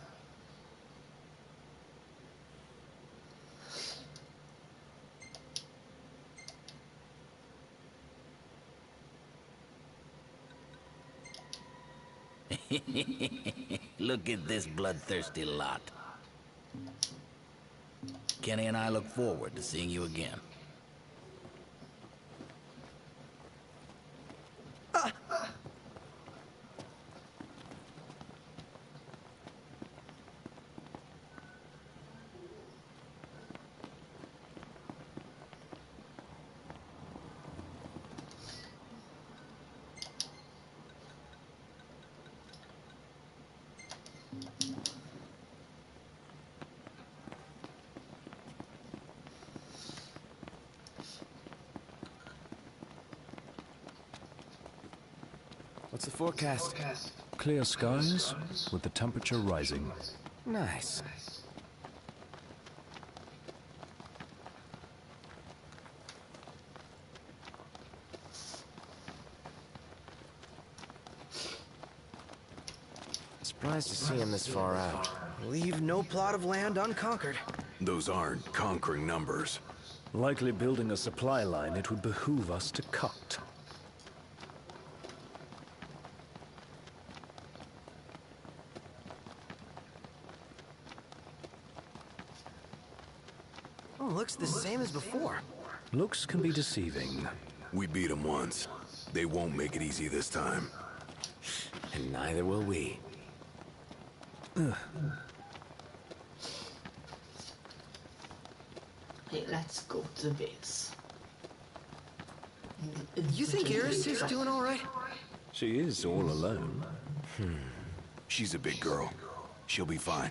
Look at this bloodthirsty lot. Kenny and I look forward to seeing you again. What's the forecast? Clear skies, with the temperature rising. Nice. Surprised to see him this far out. Leave no plot of land unconquered. Those aren't conquering numbers. Likely building a supply line it would behoove us to cut. Oh, looks the same as before. Looks can be deceiving. We beat them once. They won't make it easy this time. And neither will we. Hey, let's go to the base. You think Iris is doing all right? She is all alone. She's a big girl. She'll be fine.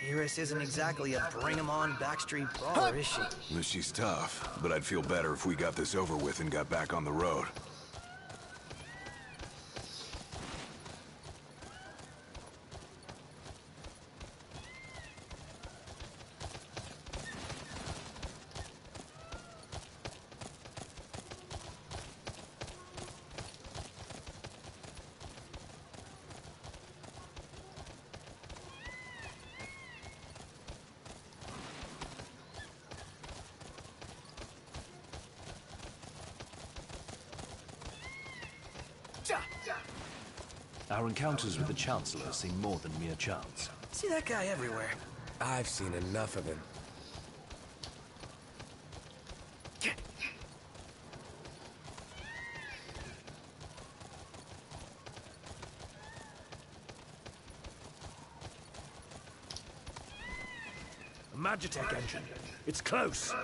Iris isn't exactly a bring-em-on backstreet brawler, is she? Well, she's tough, but I'd feel better if we got this over with and got back on the road. Our encounters with the Chancellor seem more than mere chance. See that guy everywhere. I've seen enough of him. A Magitech engine. It's close.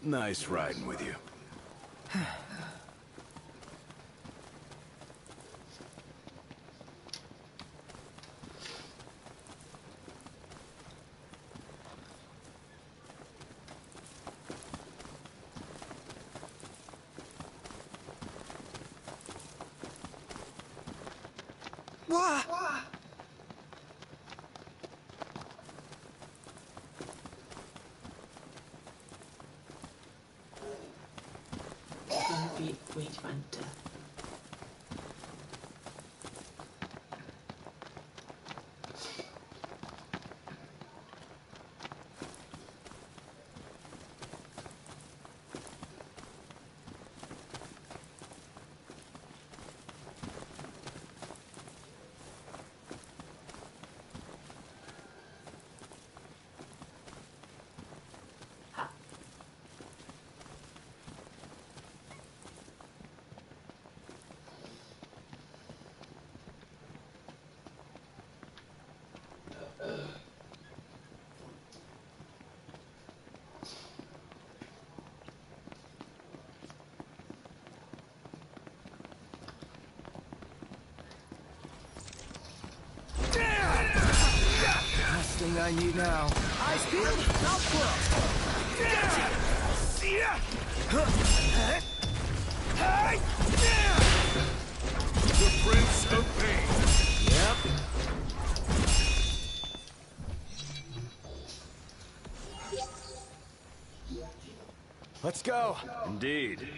Nice riding with you. Gonna be wait to Last thing I need now. Eyes peeled, mouth The Prince of Pain. Yep. Let's go. Indeed.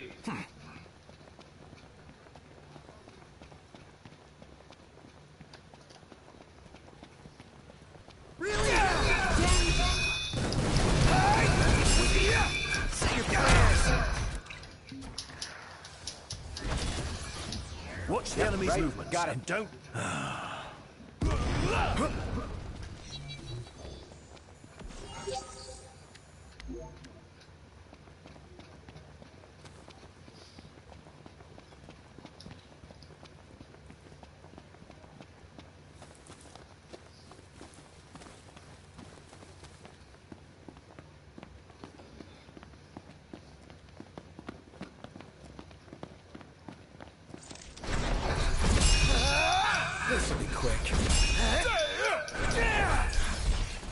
Really? Say your prayers. Watch the enemy's movements. Got it. And don't. This'll be quick.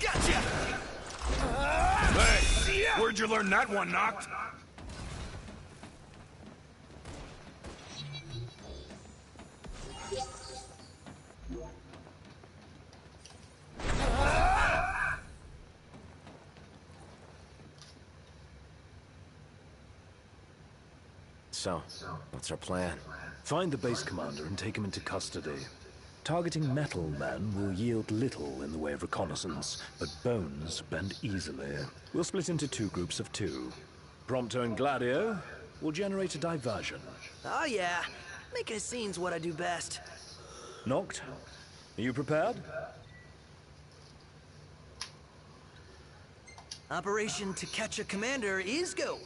Gotcha! Hey, where'd you learn that one, Noct? So, what's our plan? Find the base commander and take him into custody. Targeting metal men will yield little in the way of reconnaissance, but bones bend easily. We'll split into 2 groups of 2. Prompto and Gladio will generate a diversion. Oh yeah, making a scene's what I do best. Noct, are you prepared? Operation To Catch a Commander is go.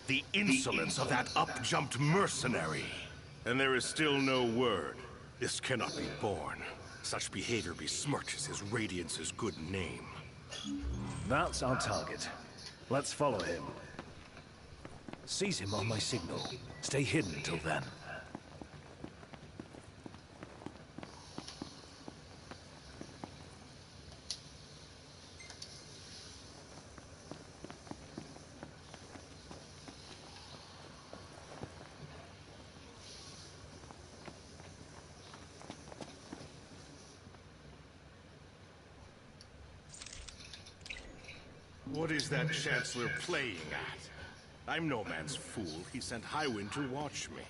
The insolence of that up-jumped mercenary. And there is still no word. This cannot be borne. Such behavior besmirches his Radiance's good name. That's our target. Let's follow him. Seize him on my signal. Stay hidden till then. What is that Chancellor playing at? I'm no man's fool. He sent Highwind to watch me.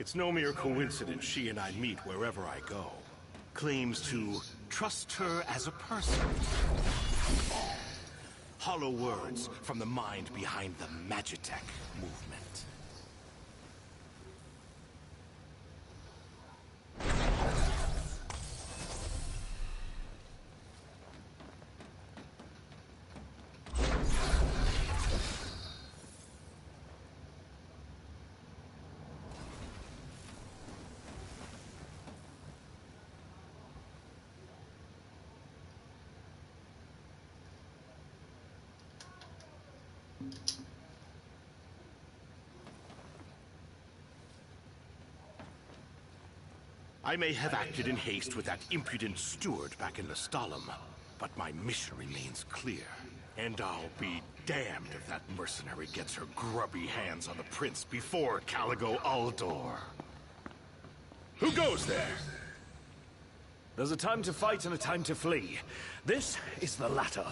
It's no mere coincidence she and I meet wherever I go. Claims to trust her as a person. Hollow words from the mind behind the Magitech movement. I may have acted in haste with that impudent steward back in Lestalem, but my mission remains clear. And I'll be damned if that mercenary gets her grubby hands on the prince before Caligo Uldor. Who goes there? There's a time to fight and a time to flee. This is the latter.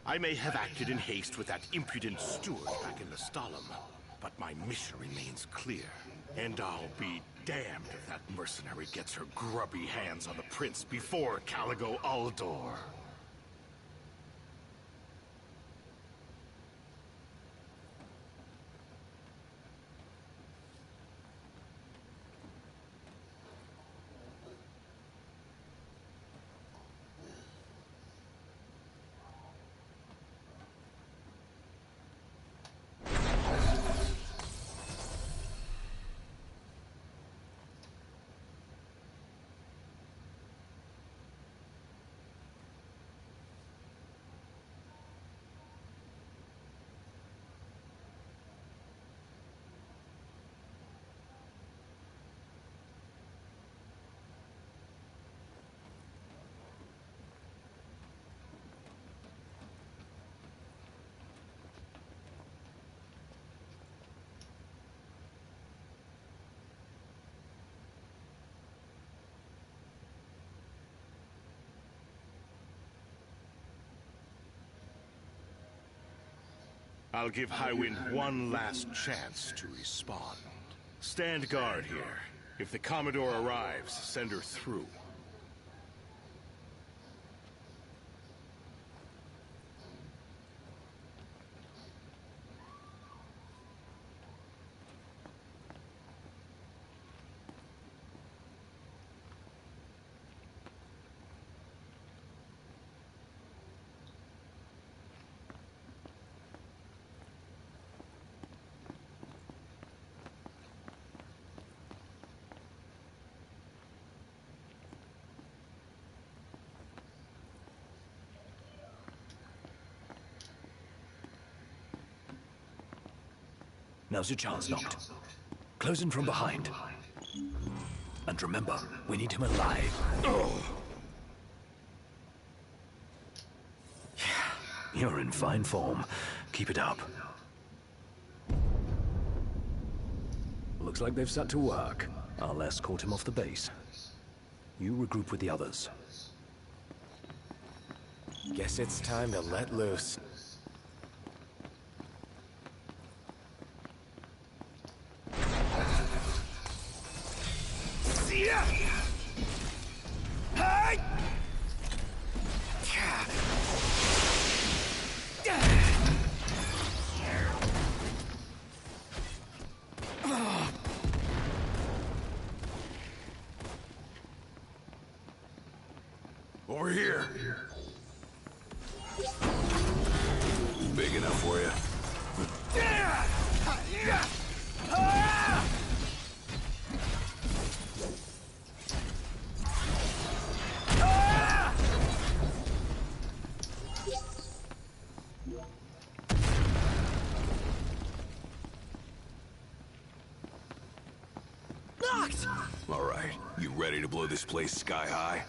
I may have acted in haste with that impudent steward back in Lestalem, but my mission remains clear. And I'll be damned if that mercenary gets her grubby hands on the prince before Caligo Uldor. I'll give Highwind one last chance to respond. Stand guard here. If the Commodore arrives, send her through. Now's your chance, Noct. Close in from behind. And remember, we need him alive. You're in fine form. Keep it up. Looks like they've set to work. I'll escort him off the base. You regroup with the others. Guess it's time to let loose. Over here. Big enough for you. ready to blow this place sky high?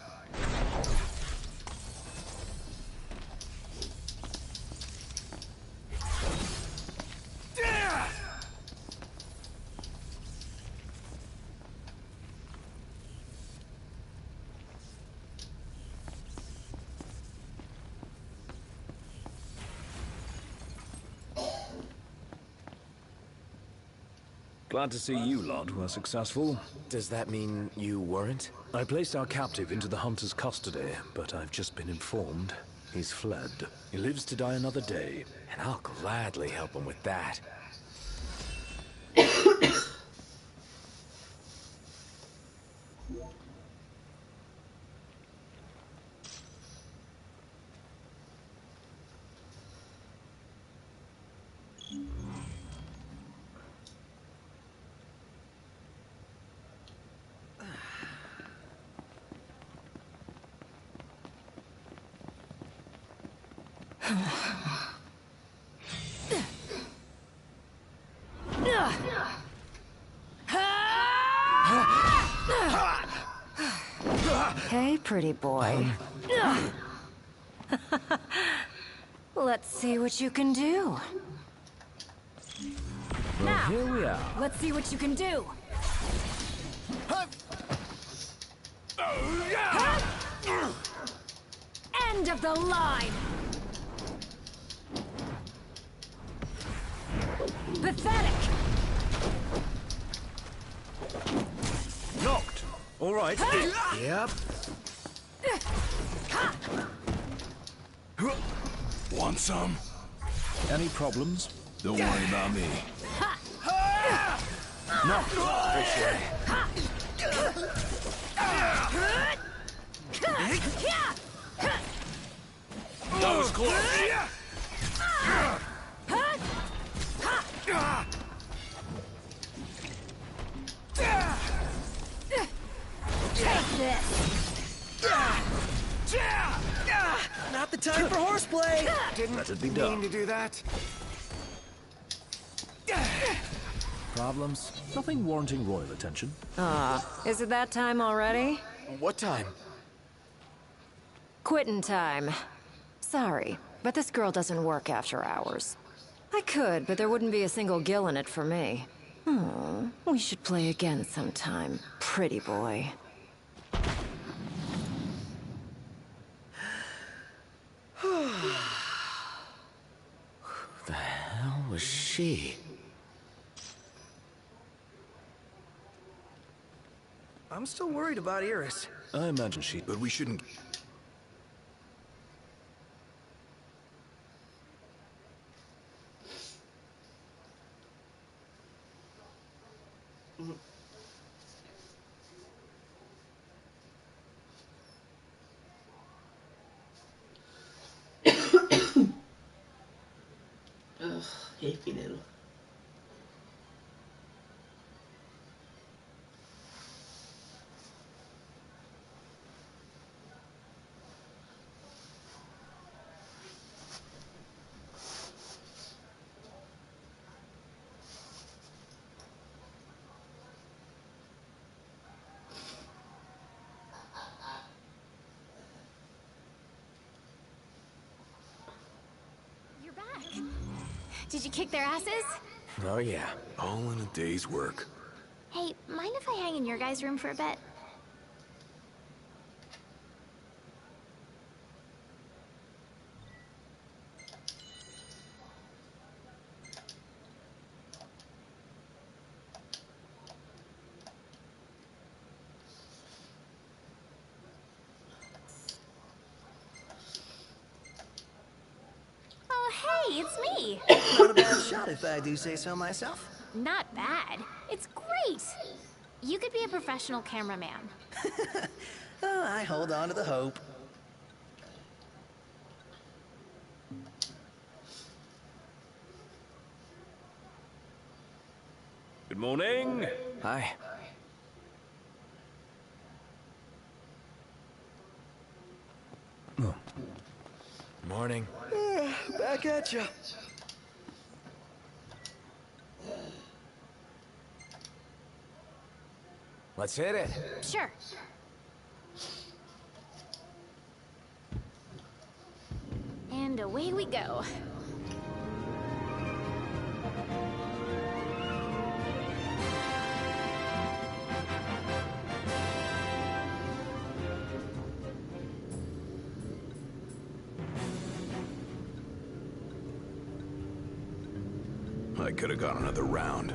Glad to see you lot were successful. Does that mean you weren't? I placed our captive into the hunter's custody, but I've just been informed he's fled. He lives to die another day. And I'll gladly help him with that. Hey, pretty boy. Let's see what you can do. Well, here we are. Let's see what you can do. End of the line. Pathetic. Knocked. All right. Yep. Want some? Any problems? Don't worry about me. No. This way. That was close. Take this. Not the time for horseplay. Didn't be done. mean to do that. Problems? Nothing warranting royal attention. Is it that time already? What time? Quitting time. Sorry, but this girl doesn't work after hours. I could, but there wouldn't be a single gill in it for me. We should play again sometime, pretty boy. Who the hell was she? I'm still worried about Iris. I imagine she... But we shouldn't... Ugh, hate little. You're back. Did you kick their asses? Oh, yeah. All in a day's work. Hey, mind if I hang in your guys' room for a bit? Oh, hey, it's me. Not a bad shot if I do say so myself. Not bad. It's great. You could be a professional cameraman. I hold on to the hope. Good morning. Hi. Morning. Back at you. Let's hit it. Sure. And away we go. I could have gone another round.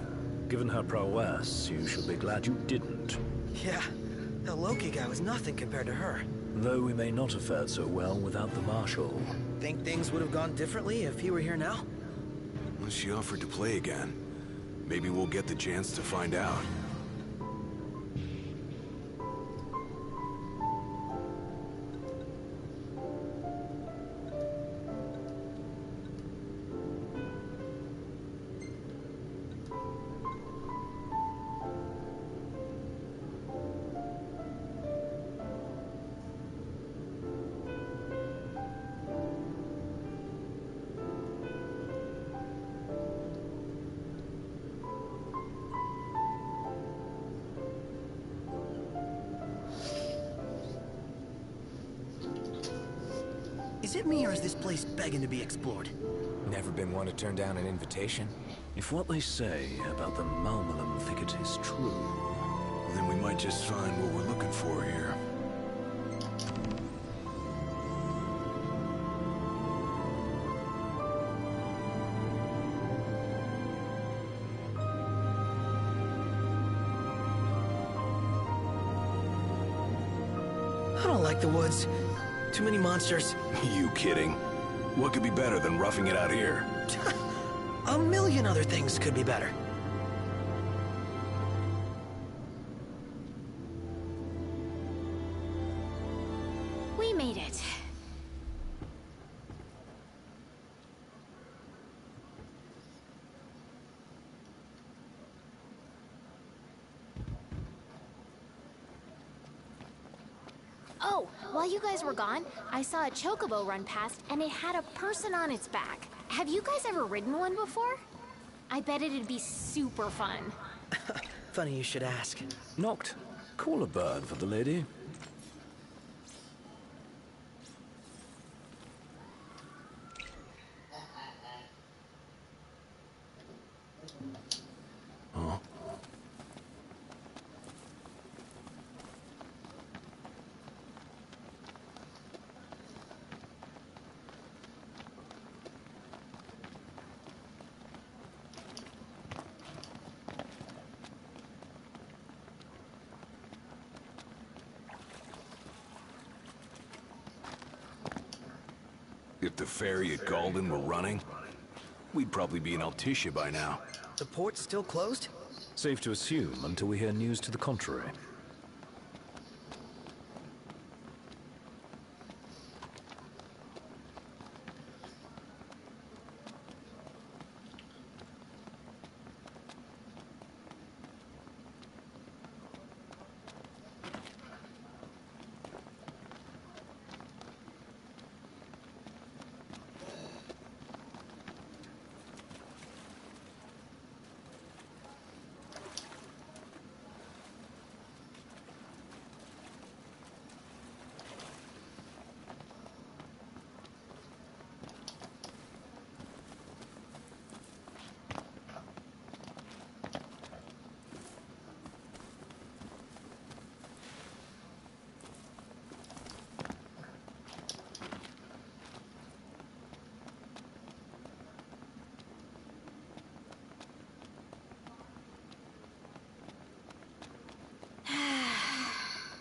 Given her prowess, you should be glad you didn't. Yeah, the Loki guy was nothing compared to her. Though we may not have fared so well without the Marshal. Think things would have gone differently if he were here now? Well, she offered to play again. Maybe we'll get the chance to find out. Is it me or is this place begging to be explored? Never been one to turn down an invitation. If what they say about the Malmalum thicket is true, then we might just find what we're looking for here. I don't like the woods. Too many monsters. You kidding? What could be better than roughing it out here? A million other things could be better. We made it. Oh, while you guys were gone, I saw a chocobo run past, and it had a person on its back. Have you guys ever ridden one before? I bet it'd be super fun. Funny you should ask. Knocked. Call a bird for the lady. Huh? If the ferry at Galden were running, we'd probably be in Altissia by now. The port's still closed? Safe to assume until we hear news to the contrary.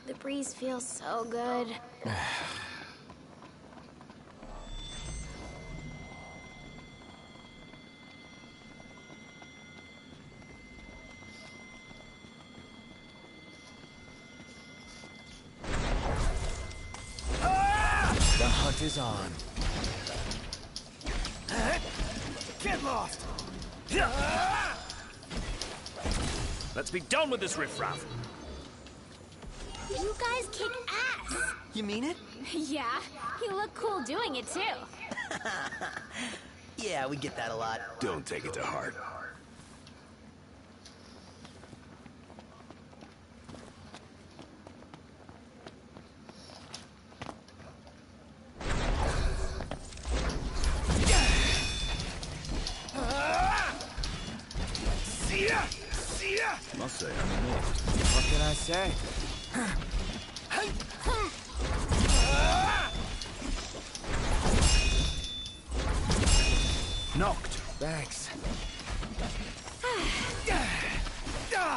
The breeze feels so good. The hunt is on. Get lost! Let's be done with this riffraff. You guys kick ass! You mean it? Yeah, you look cool doing it too. Yeah, we get that a lot. Don't take it to heart. I say? Knocked. Thanks.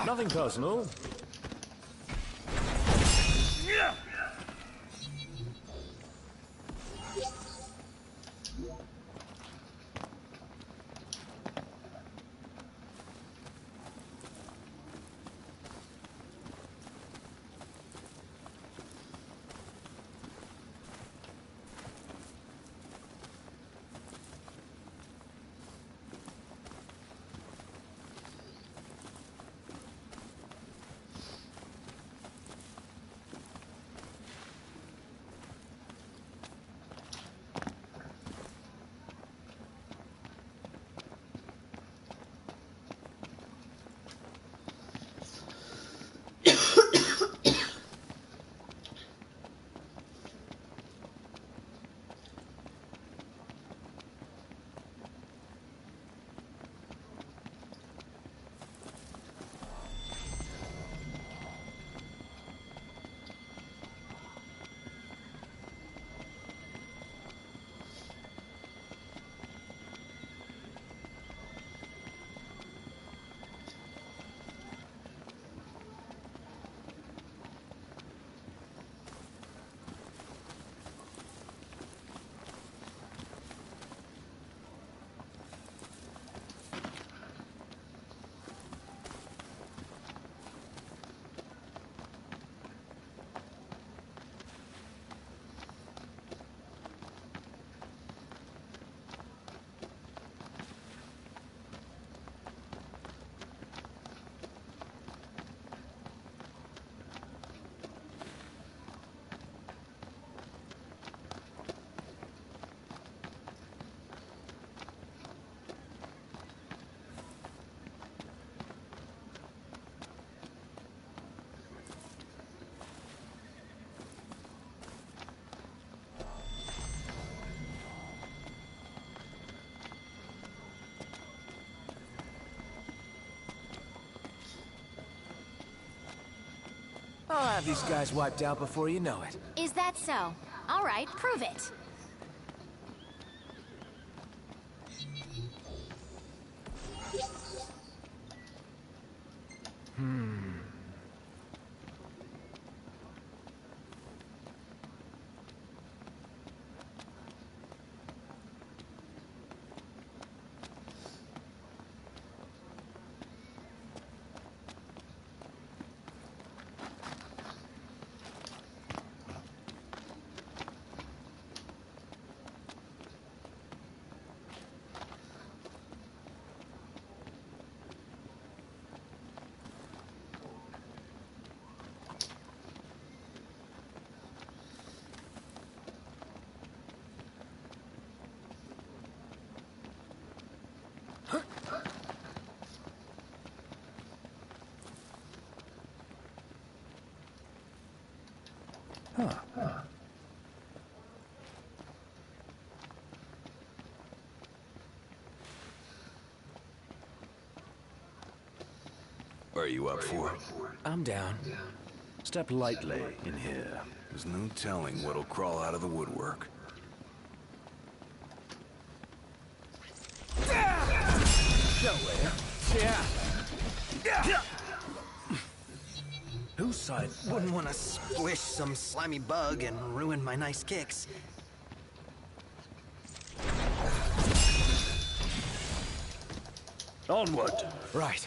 Nothing personal. I'll have these guys wiped out before you know it. Is that so? All right, prove it. Are you up for it? I'm down. Step lightly in here. There's no telling what'll crawl out of the woodwork. Yeah. Whose side wouldn't want to squish some slimy bug and ruin my nice kicks? Onward. Right.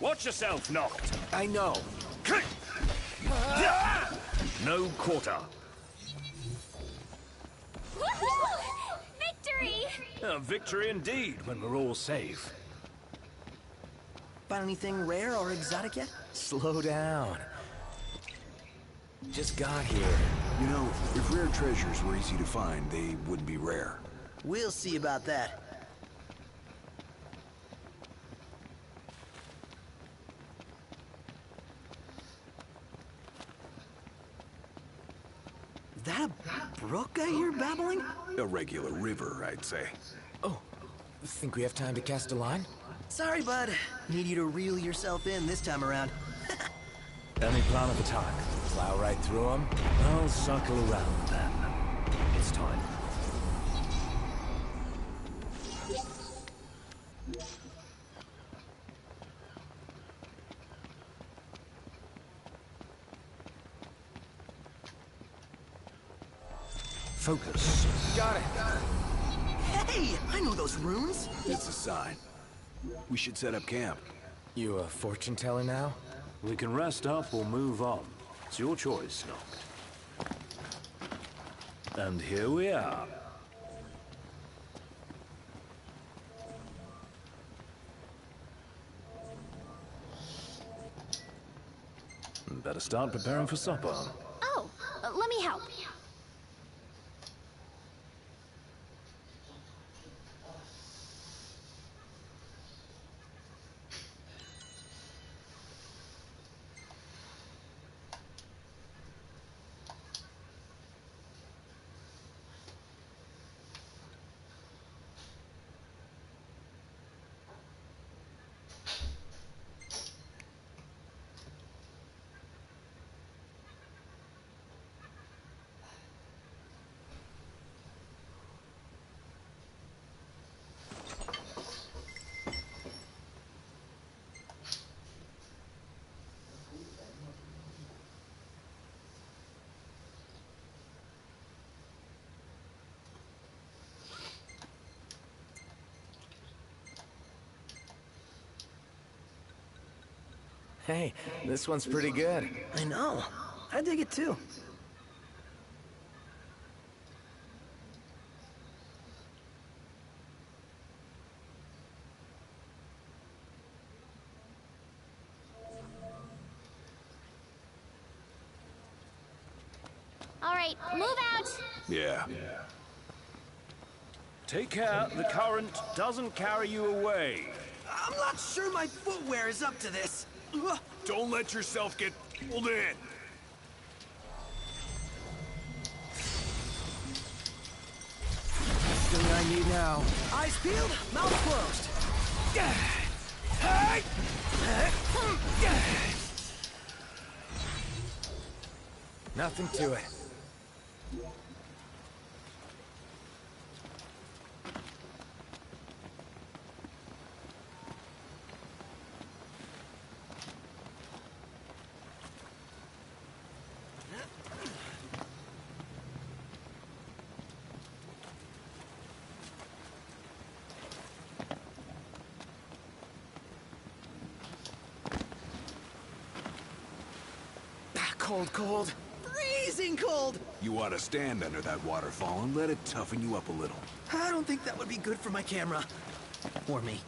Watch yourself, Knocked. I know. No quarter. Woohoo! Victory! A victory indeed, when we're all safe. Find anything rare or exotic yet? Slow down. Just got here. You know, if rare treasures were easy to find, they wouldn't be rare. We'll see about that. that a brook I hear babbling? A regular river, I'd say. Oh, think we have time to cast a line? Sorry, bud. Need you to reel yourself in this time around. Any plan of attack? Plow right through them? I'll circle around then. It's time. Focus. Got it. Hey, I know those runes. It's a sign. We should set up camp. You a fortune teller now? We can rest up or move on. It's your choice, Noct. And here we are. Better start preparing for supper. Oh, let me help. Hey, this one's pretty good. I know. I dig it too. All right, move out. Yeah. Take care the current doesn't carry you away. I'm not sure my footwear is up to this. Ugh. Don't let yourself get pulled in. Everything I need now. Eyes peeled, mouth closed. Nothing to it. Cold, cold. Freezing cold! You ought to stand under that waterfall and let it toughen you up a little. I don't think that would be good for my camera. Or me.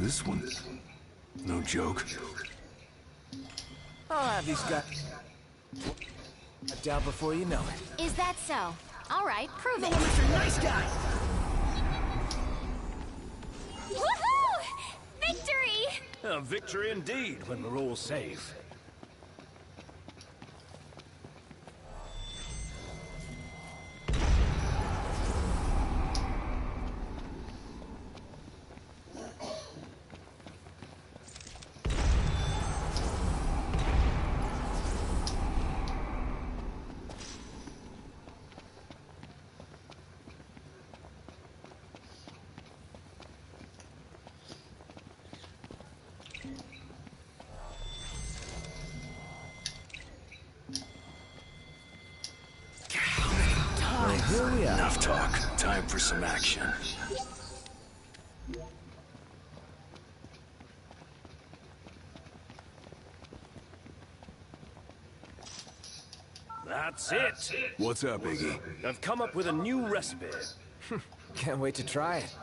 This one, no joke. I'll have these guys down before you know it. Is that so? All right, prove it. Mr. Nice Guy! Woohoo! Victory! A victory indeed, when we're all safe. Here we are. Enough talk. Time for some action. That's it. What's up, Iggy? I've come up with a new recipe. Can't wait to try it.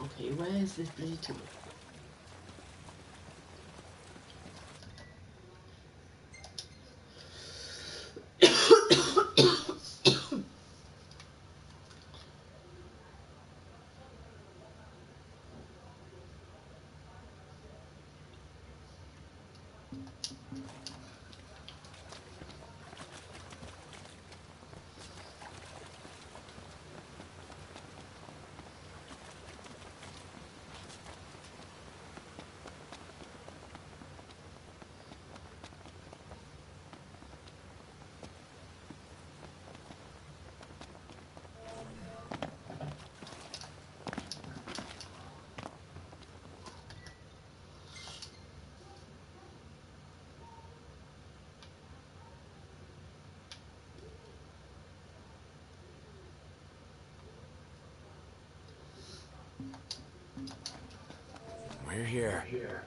Okay, where is this bloody tool? We're here.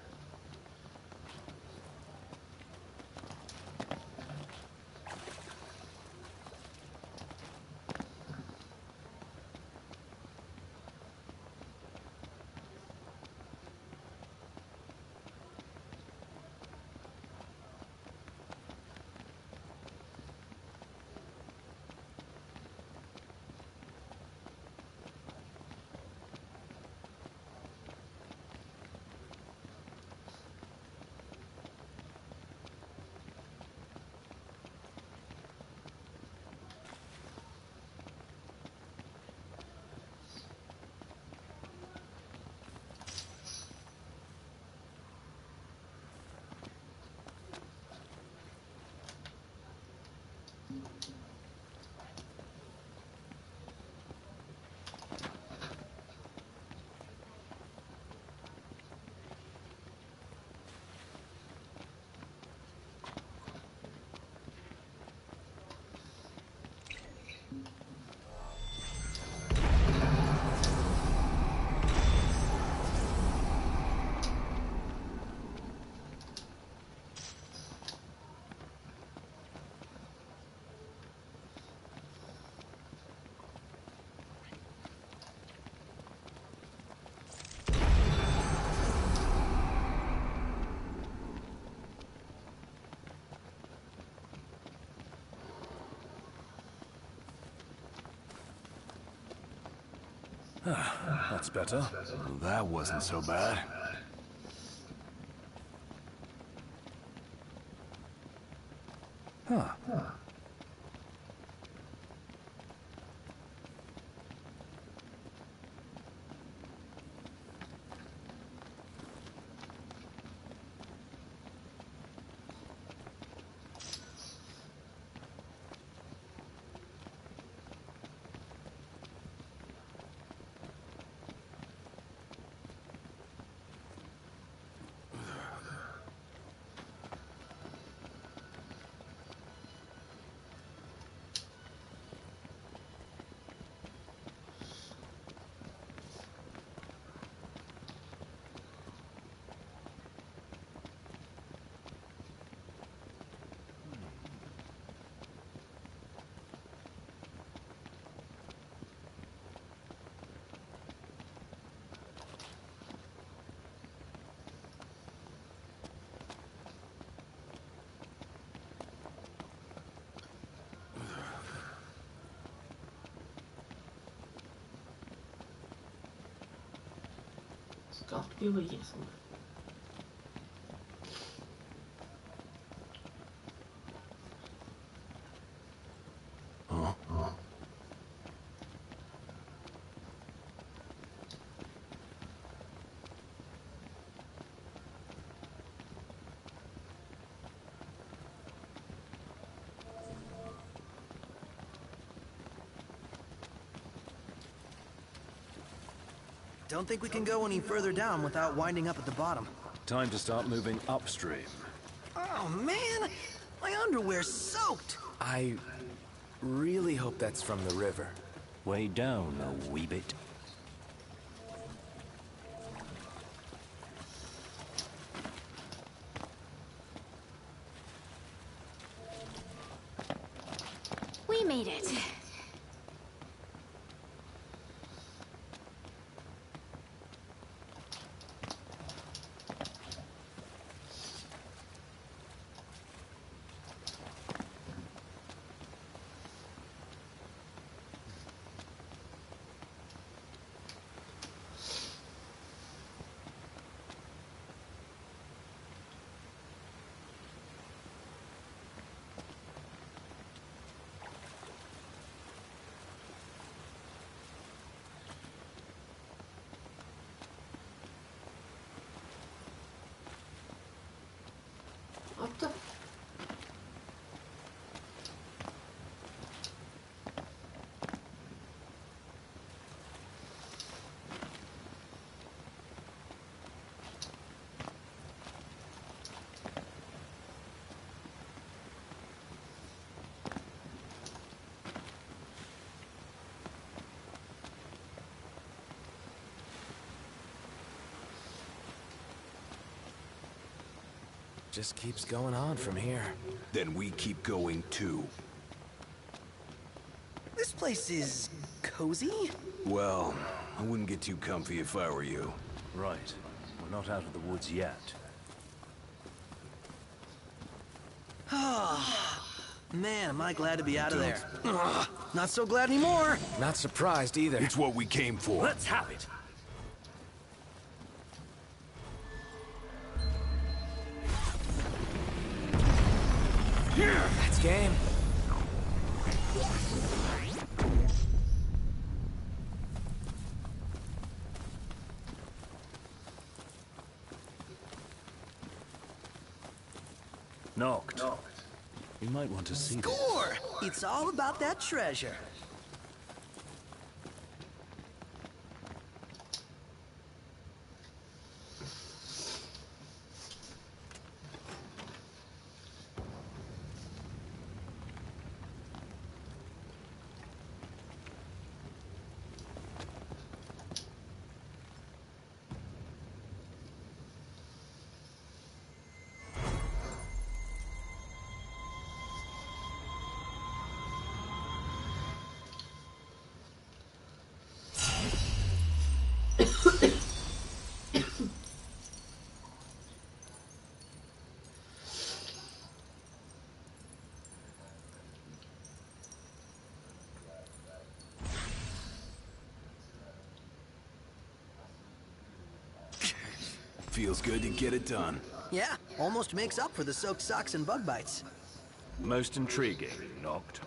That's better. That wasn't so bad. Huh. It's got to be over here somewhere. Don't think we can go any further down without winding up at the bottom. Time to start moving upstream. Oh man, my underwear's soaked. I really hope that's from the river. Way down a wee bit. We made it. What the? Just keeps going on from here. Then we keep going too. This place is cozy? Well, I wouldn't get too comfy if I were you. Right. We're not out of the woods yet. Man, am I glad to be out of there. Ugh, not so glad anymore. Not surprised either. It's what we came for. Let's have it. That's game. Knocked. You might want to see this. Score! It's all about that treasure. Feels good to get it done. Yeah, almost makes up for the soaked socks and bug bites. Most intriguing, Noct.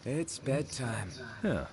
It's bedtime. Yeah.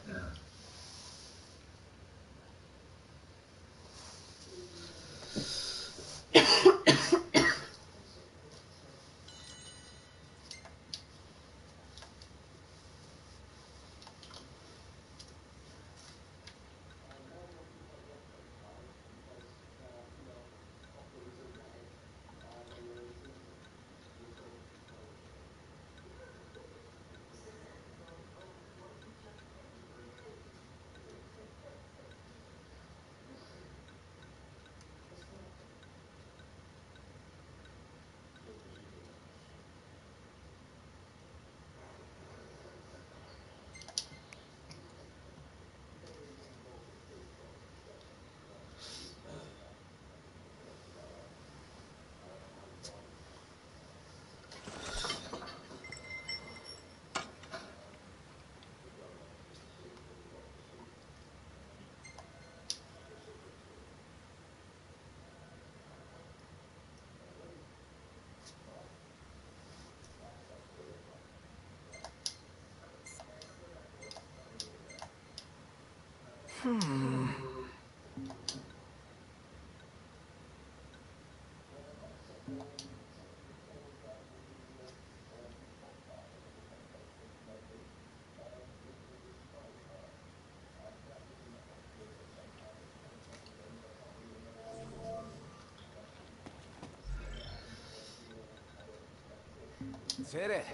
Let's hit it.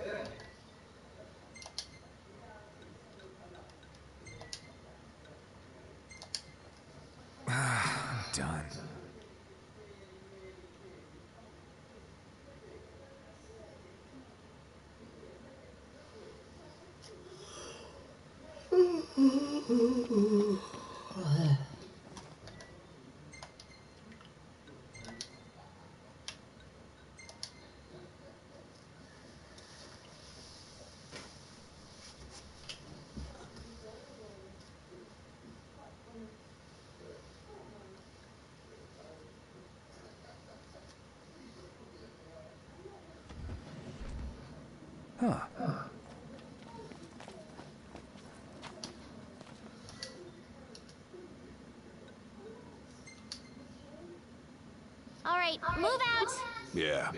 I'm done. Huh. All right, move out! Yeah.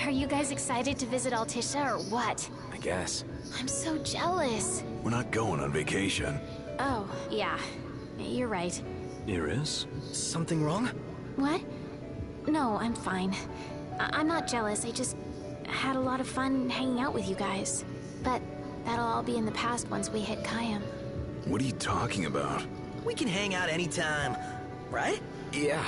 Are you guys excited to visit Altisha or what? I guess. I'm so jealous. We're not going on vacation. Oh, yeah. You're right. Iris? Something wrong? What? No, I'm fine. I'm not jealous. I just had a lot of fun hanging out with you guys. But that'll all be in the past once we hit Kayam. What are you talking about? We can hang out anytime, right? Yeah.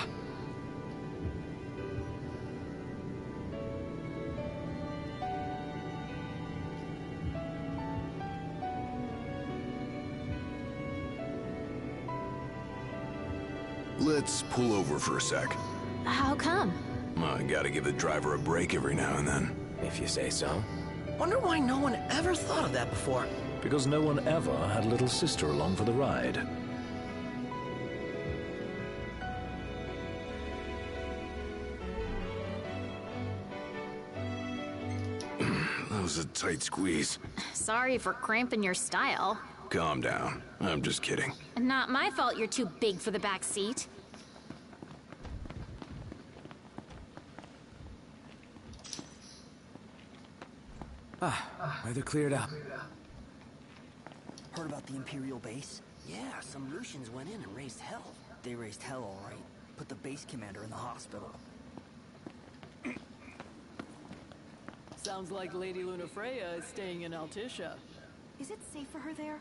Let's pull over for a sec. How come? I gotta give the driver a break every now and then. If you say so. Wonder why no one ever thought of that before. Because no one ever had little sister along for the ride. That was a tight squeeze. Sorry for cramping your style. Calm down. I'm just kidding. Not my fault you're too big for the back seat. Weather cleared up. Heard about the Imperial base? Yeah, some Lucians went in and raised hell. They raised hell, all right. Put the base commander in the hospital. Sounds like Lady Lunafreya is staying in Altisha. Is it safe for her there?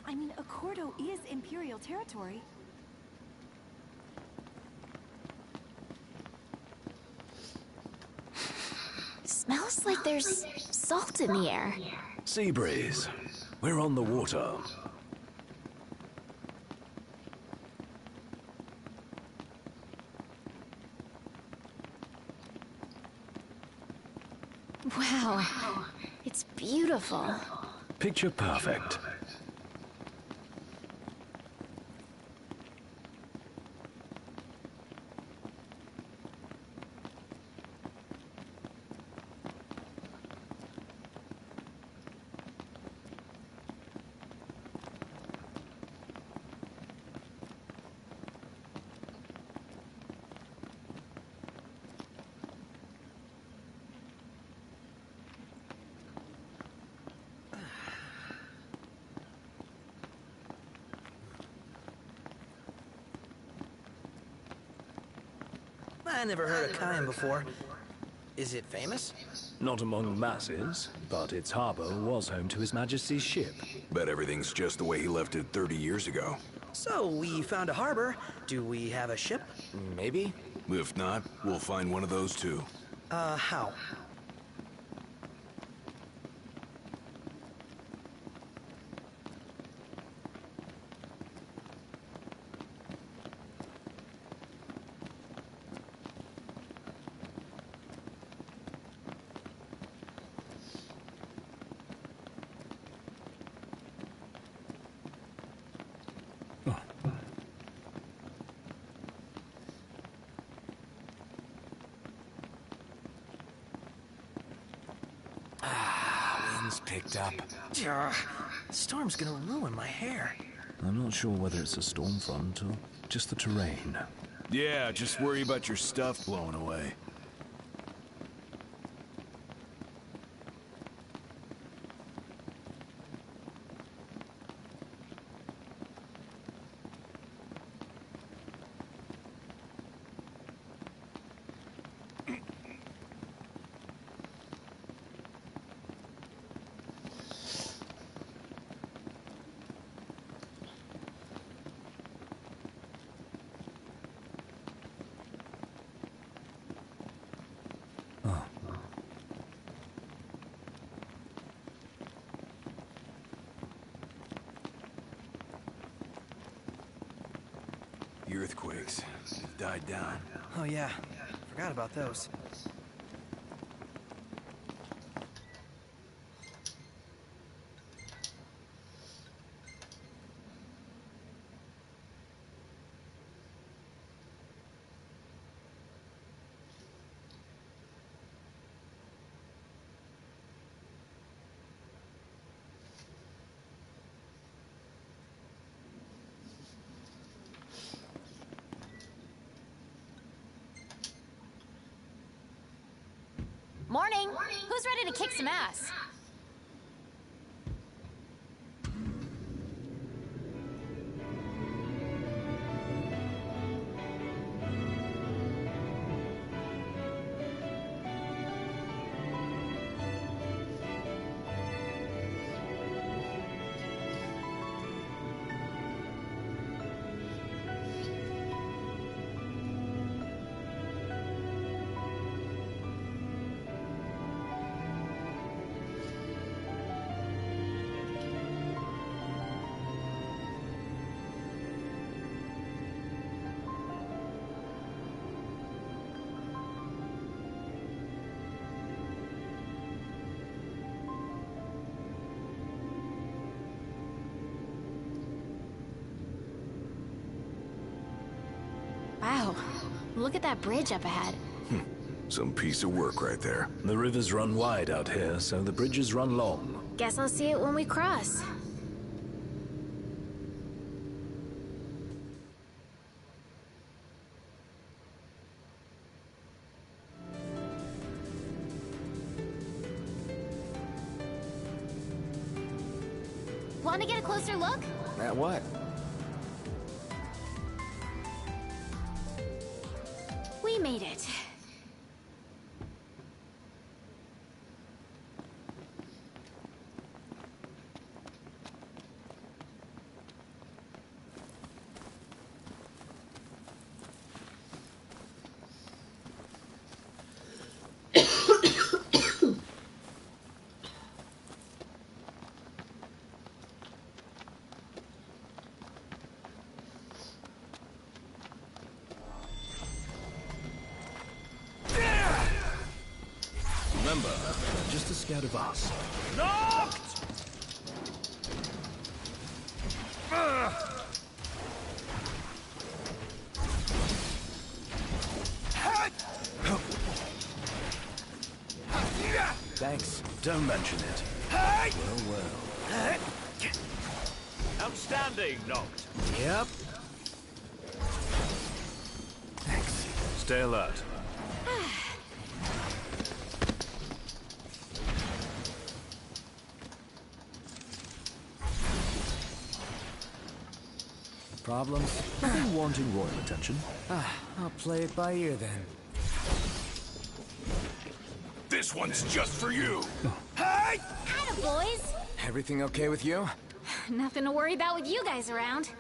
I mean, Accordo is Imperial territory. Smells like there's salt in the air. Sea breeze. We're on the water. Wow. It's beautiful. Picture perfect. I never heard of Kayam before. Is it famous? Not among masses, but its harbor was home to His Majesty's ship. Bet everything's just the way he left it 30 years ago. So, we found a harbor. Do we have a ship? Maybe. If not, we'll find one of those too. How? Wind's picked up. Storm's gonna ruin my hair. I'm not sure whether it's a storm front or just the terrain. Yeah, just worry about your stuff blowing away. The earthquakes have died down. Oh yeah, forgot about those. Morning. Who's ready to kick some ass? Wow, look at that bridge up ahead. Some piece of work right there. The rivers run wide out here, so the bridges run long. Guess I'll see it when we cross. Want to get a closer look? At what? We made it. Remember, they're just as scared of us. Knocked! Thanks. Don't mention it. Well, well. Outstanding, Knocked. Yep. Thanks. Stay alert. Problems? Nothing wanting royal attention. I'll play it by ear then. This one's just for you. Atta boys. Everything okay with you? Nothing to worry about with you guys around.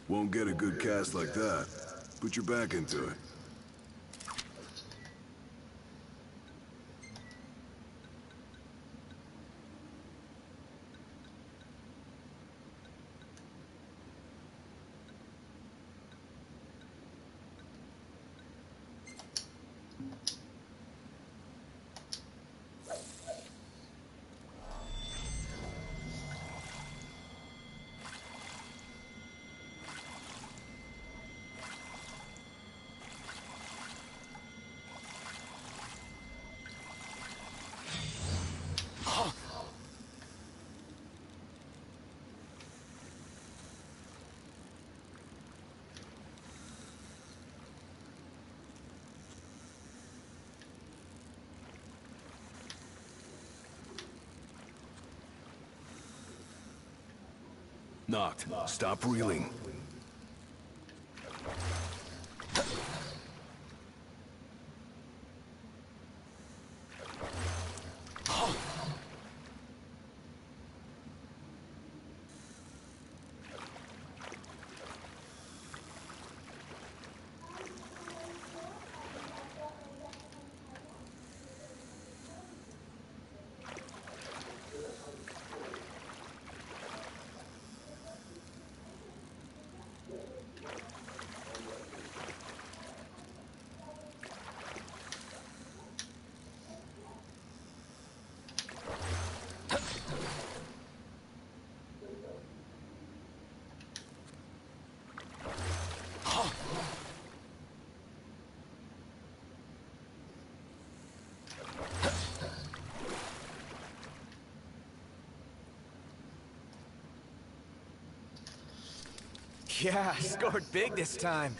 Won't get a good cast like that. Put your back into it. Knocked. Stop reeling. Yeah, scored big this time.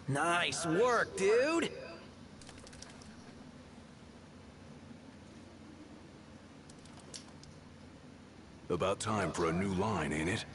Nice work, dude! About time for a new line, ain't it?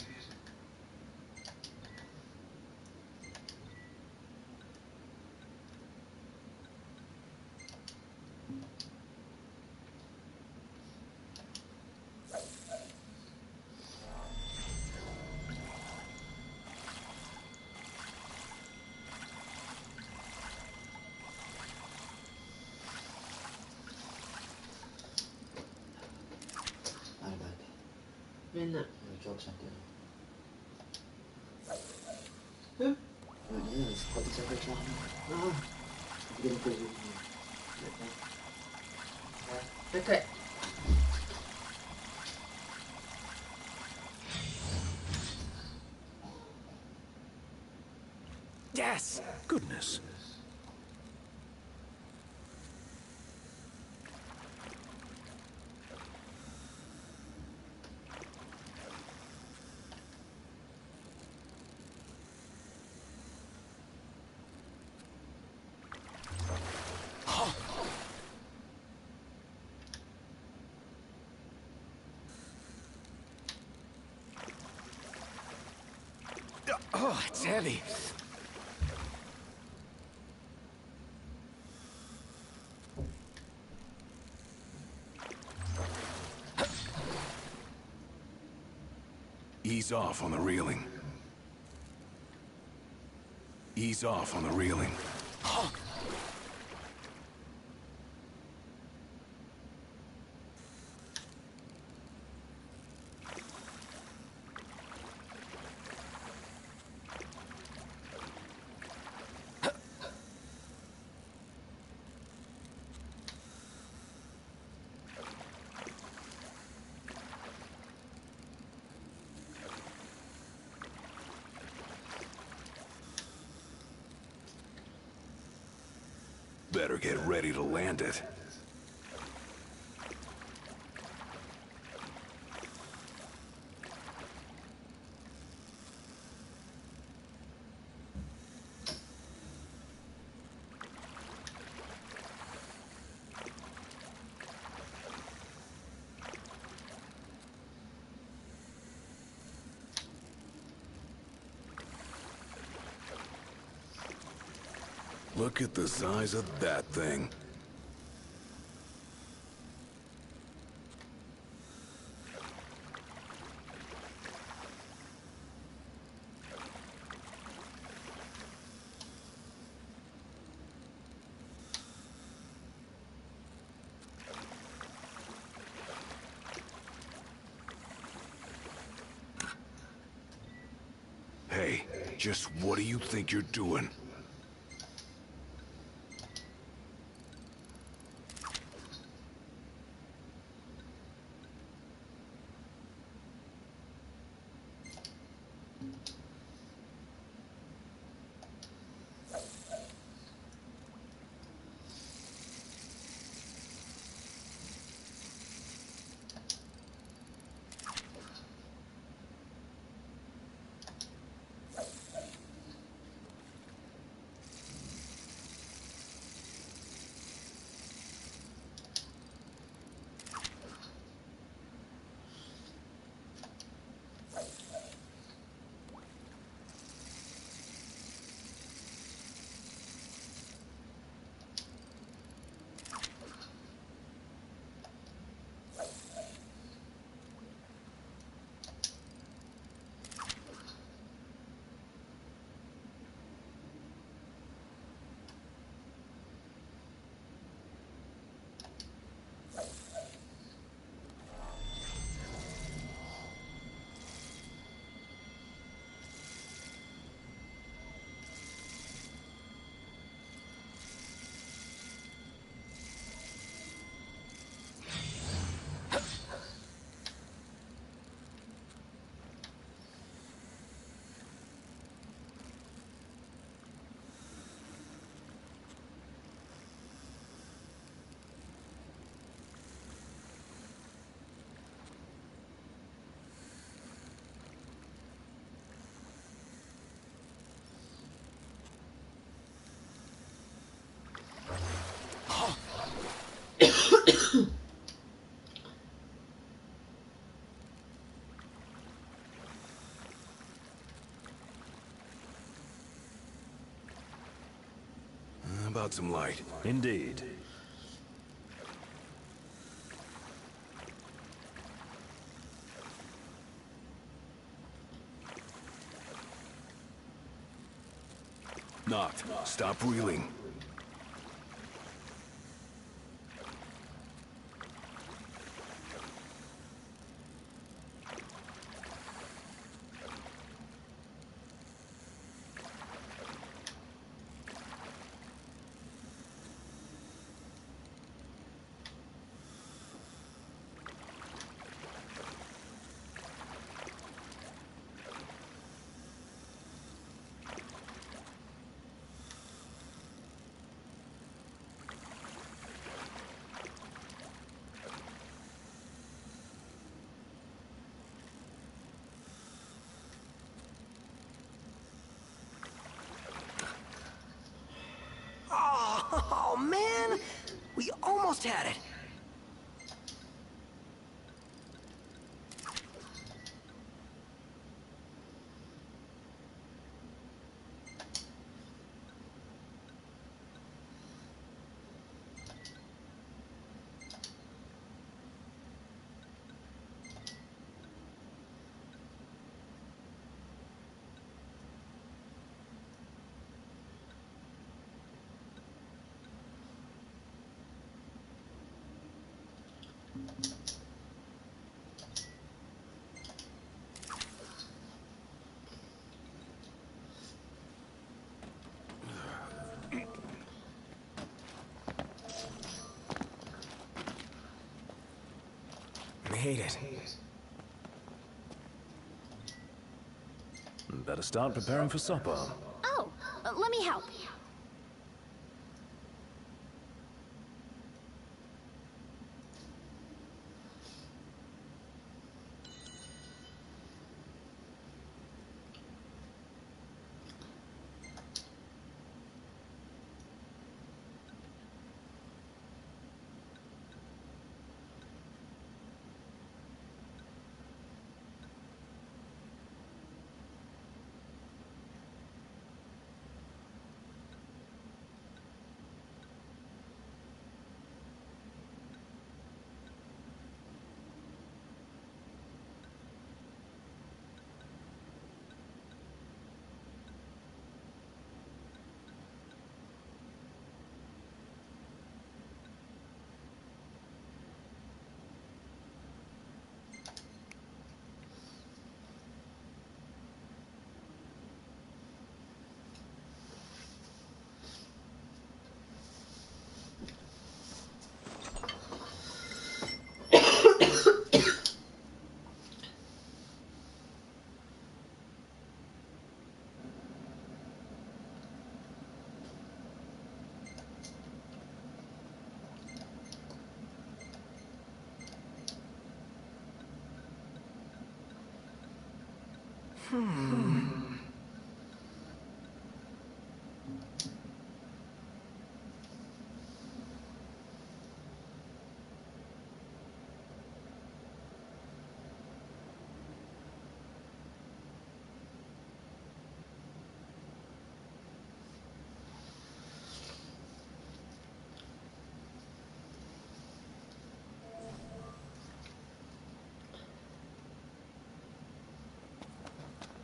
Beni Çok şarkı. Hı? Öyle sıkıntı çakma. Aha. Gidelim koyalım. Bekle. Yes! Goodness. Oh, it's heavy. Ease off on the reeling. Ease off on the reeling. Better get ready to land it. Look at the size of that thing. Hey, just what do you think you're doing? out some light. Indeed. Knocked. Stop reeling. Oh, man! We almost had it. Made it. Better start preparing for supper. Oh, let me help.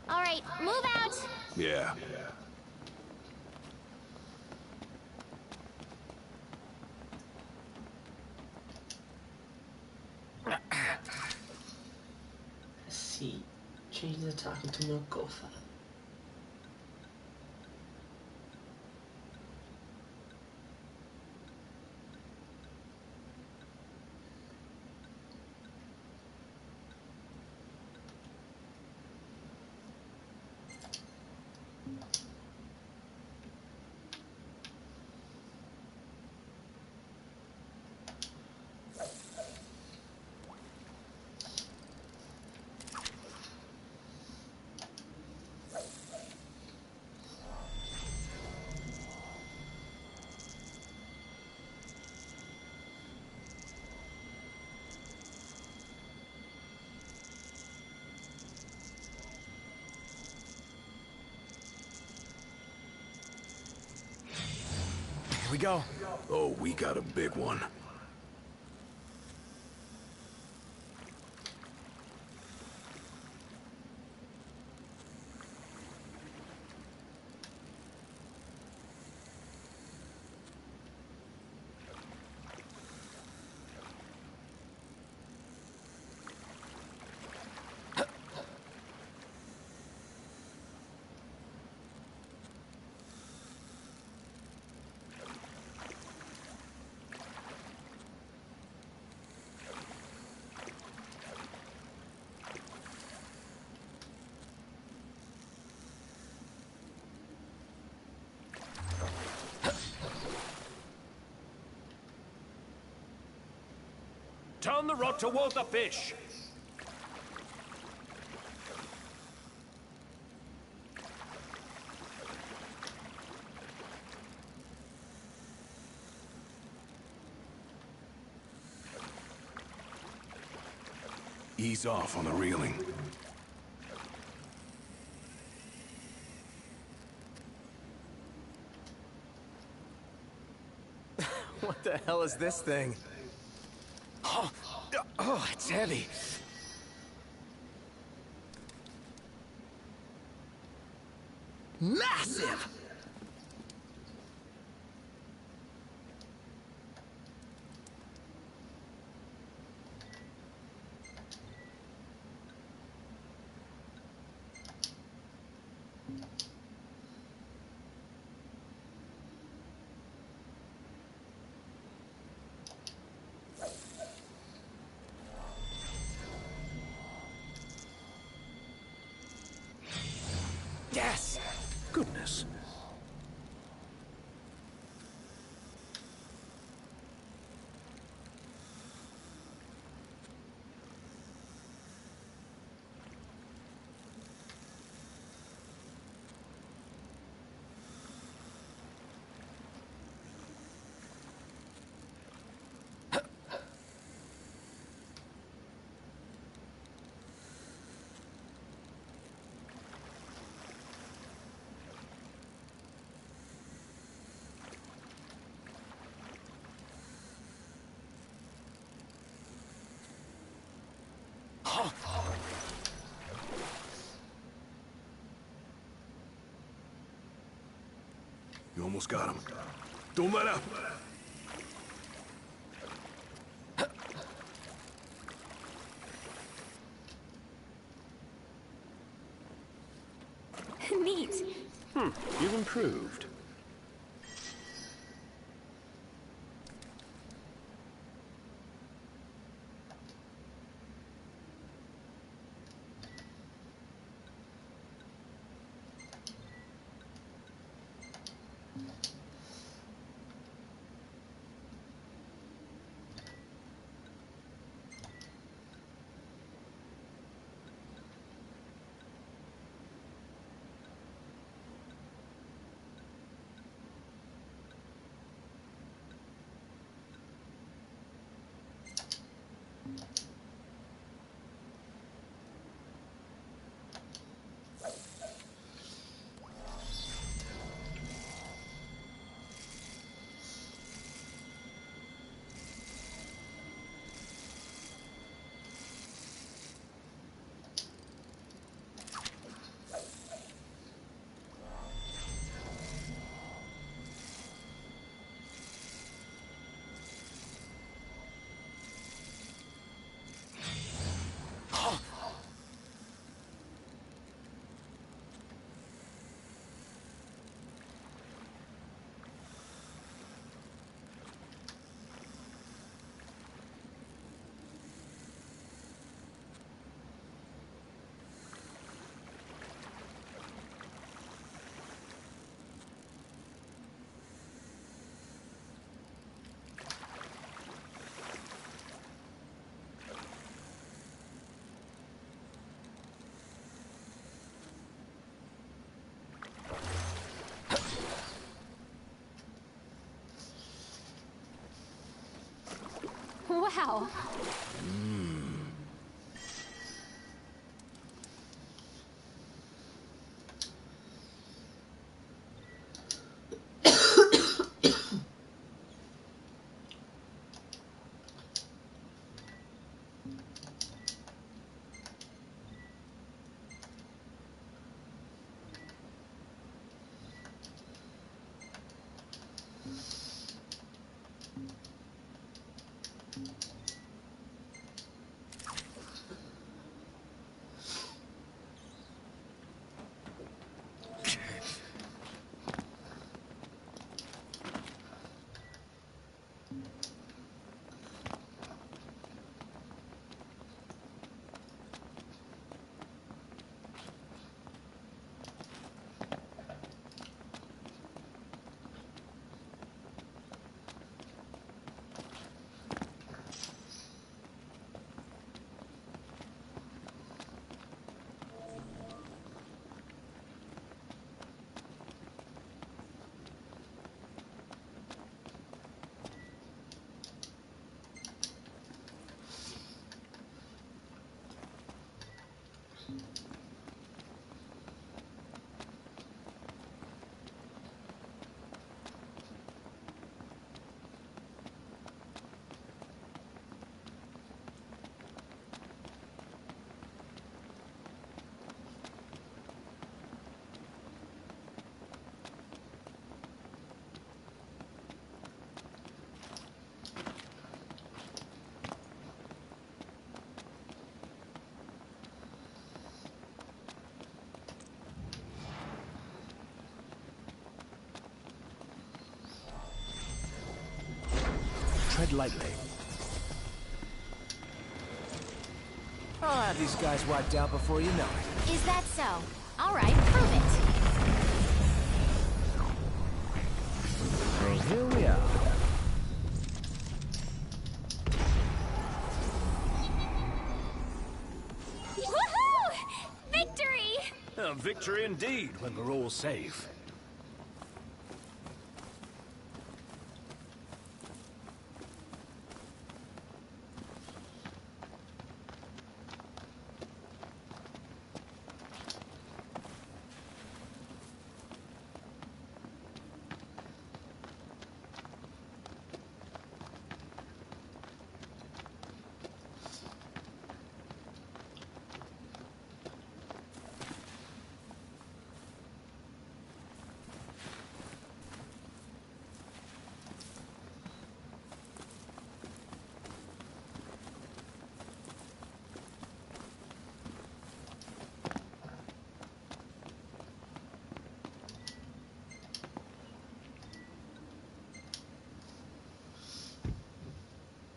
All right, move out. Yeah. Let's see. Change the tackle to more gopher. go? Oh, we got a big one. Turn the rod toward the fish. Ease off on the reeling. What the hell is this thing? Oh, it's heavy. Massive! Yes! Goodness. You almost got him. Don't let up! Neat. You've improved. Wow. red lightning. I'll have these guys wiped out before you know it. Is that so? All right, prove it. Well, here we are. Woohoo! Victory! A victory indeed, when we're all safe.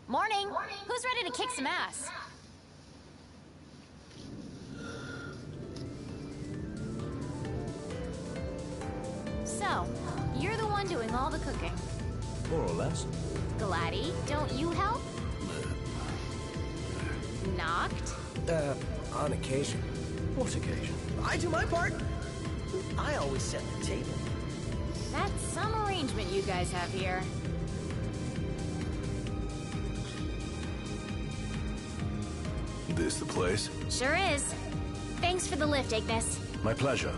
Morning. Who's ready to kick some ass? So, you're the one doing all the cooking. More or less. Gladdy, don't you help? Knocked? On occasion. What occasion? I do my part. I always set the table. That's some arrangement you guys have here. This the place? Sure is. Thanks for the lift, Ignis. My pleasure.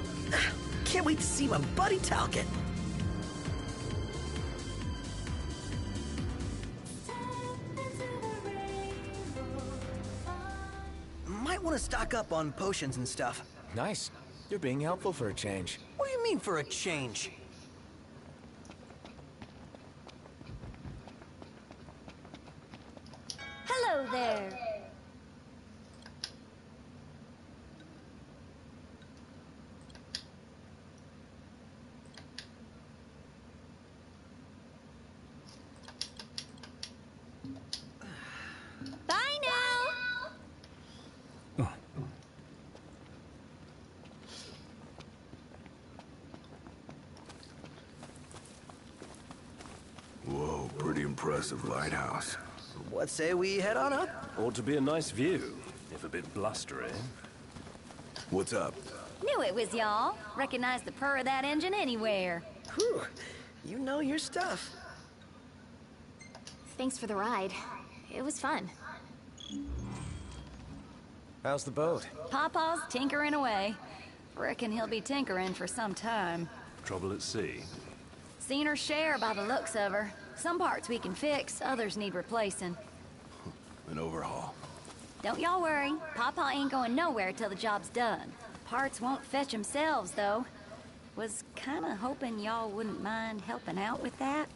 Can't wait to see my buddy Talcott. Might want to stock up on potions and stuff. Nice. You're being helpful for a change. What do you mean for a change? Hello there. Bye now! Whoa, pretty impressive lighthouse. What say we head on up? Ought to be a nice view, if a bit blustery. What's up? Knew it was y'all. Recognize the purr of that engine anywhere. Whew, you know your stuff. Thanks for the ride. It was fun. How's the boat? Pawpaw's tinkering away. Reckon he'll be tinkering for some time. Trouble at sea. Seen her share by the looks of her. Some parts we can fix, others need replacing. An overhaul. Don't y'all worry. Pawpaw ain't going nowhere till the job's done. Parts won't fetch themselves, though. Was kinda hoping y'all wouldn't mind helping out with that.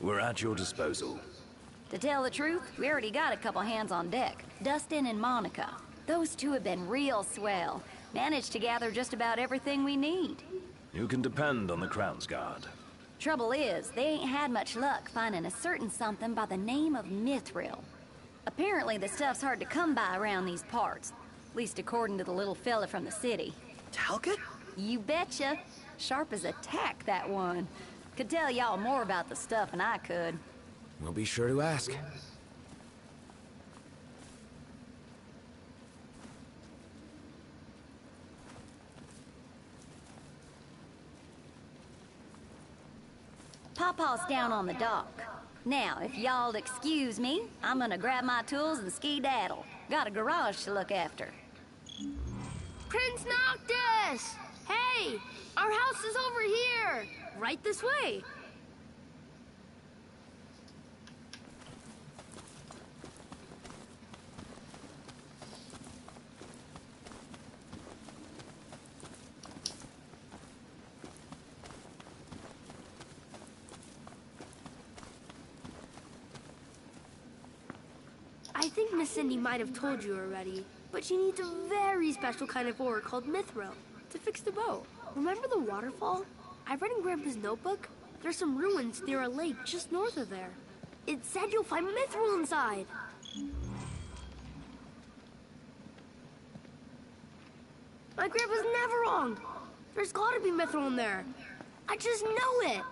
We're at your disposal. To tell the truth, we already got a couple hands on deck. Dustin and Monica. Those two have been real swell. Managed to gather just about everything we need. You can depend on the Crown's Guard. Trouble is, they ain't had much luck finding a certain something by the name of mithril. Apparently the stuff's hard to come by around these parts. At least according to the little fella from the city. Talcott? You betcha. Sharp as a tack, that one. Could tell y'all more about the stuff than I could. We'll be sure to ask. Pawpaw's down on the dock. Now, if y'all'd excuse me, I'm gonna grab my tools and ski-daddle. Got a garage to look after. Prince Noctis! Hey! Our house is over here! Right this way! I think Miss Cindy might have told you already, but she needs a very special kind of ore called mithril to fix the boat. Remember the waterfall? I read in Grandpa's notebook. There's some ruins near a lake just north of there. It said you'll find mithril inside. My grandpa's never wrong. There's gotta be mithril in there. I just know it.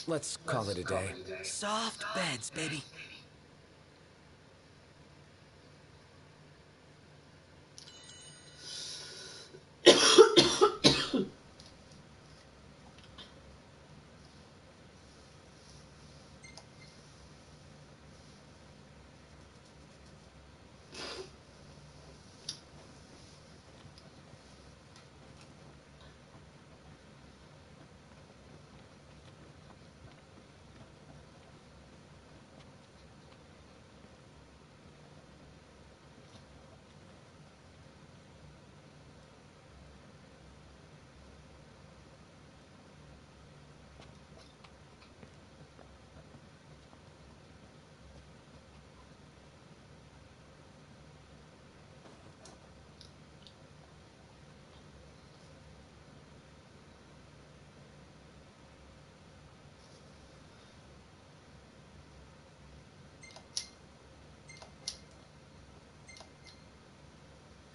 Let's call it a day. Soft beds, baby.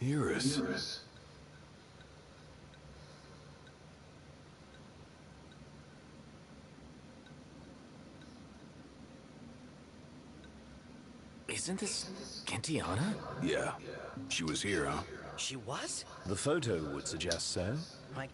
Iris. Isn't this Gentiana? Yeah. She was here, huh? She was? The photo would suggest so. My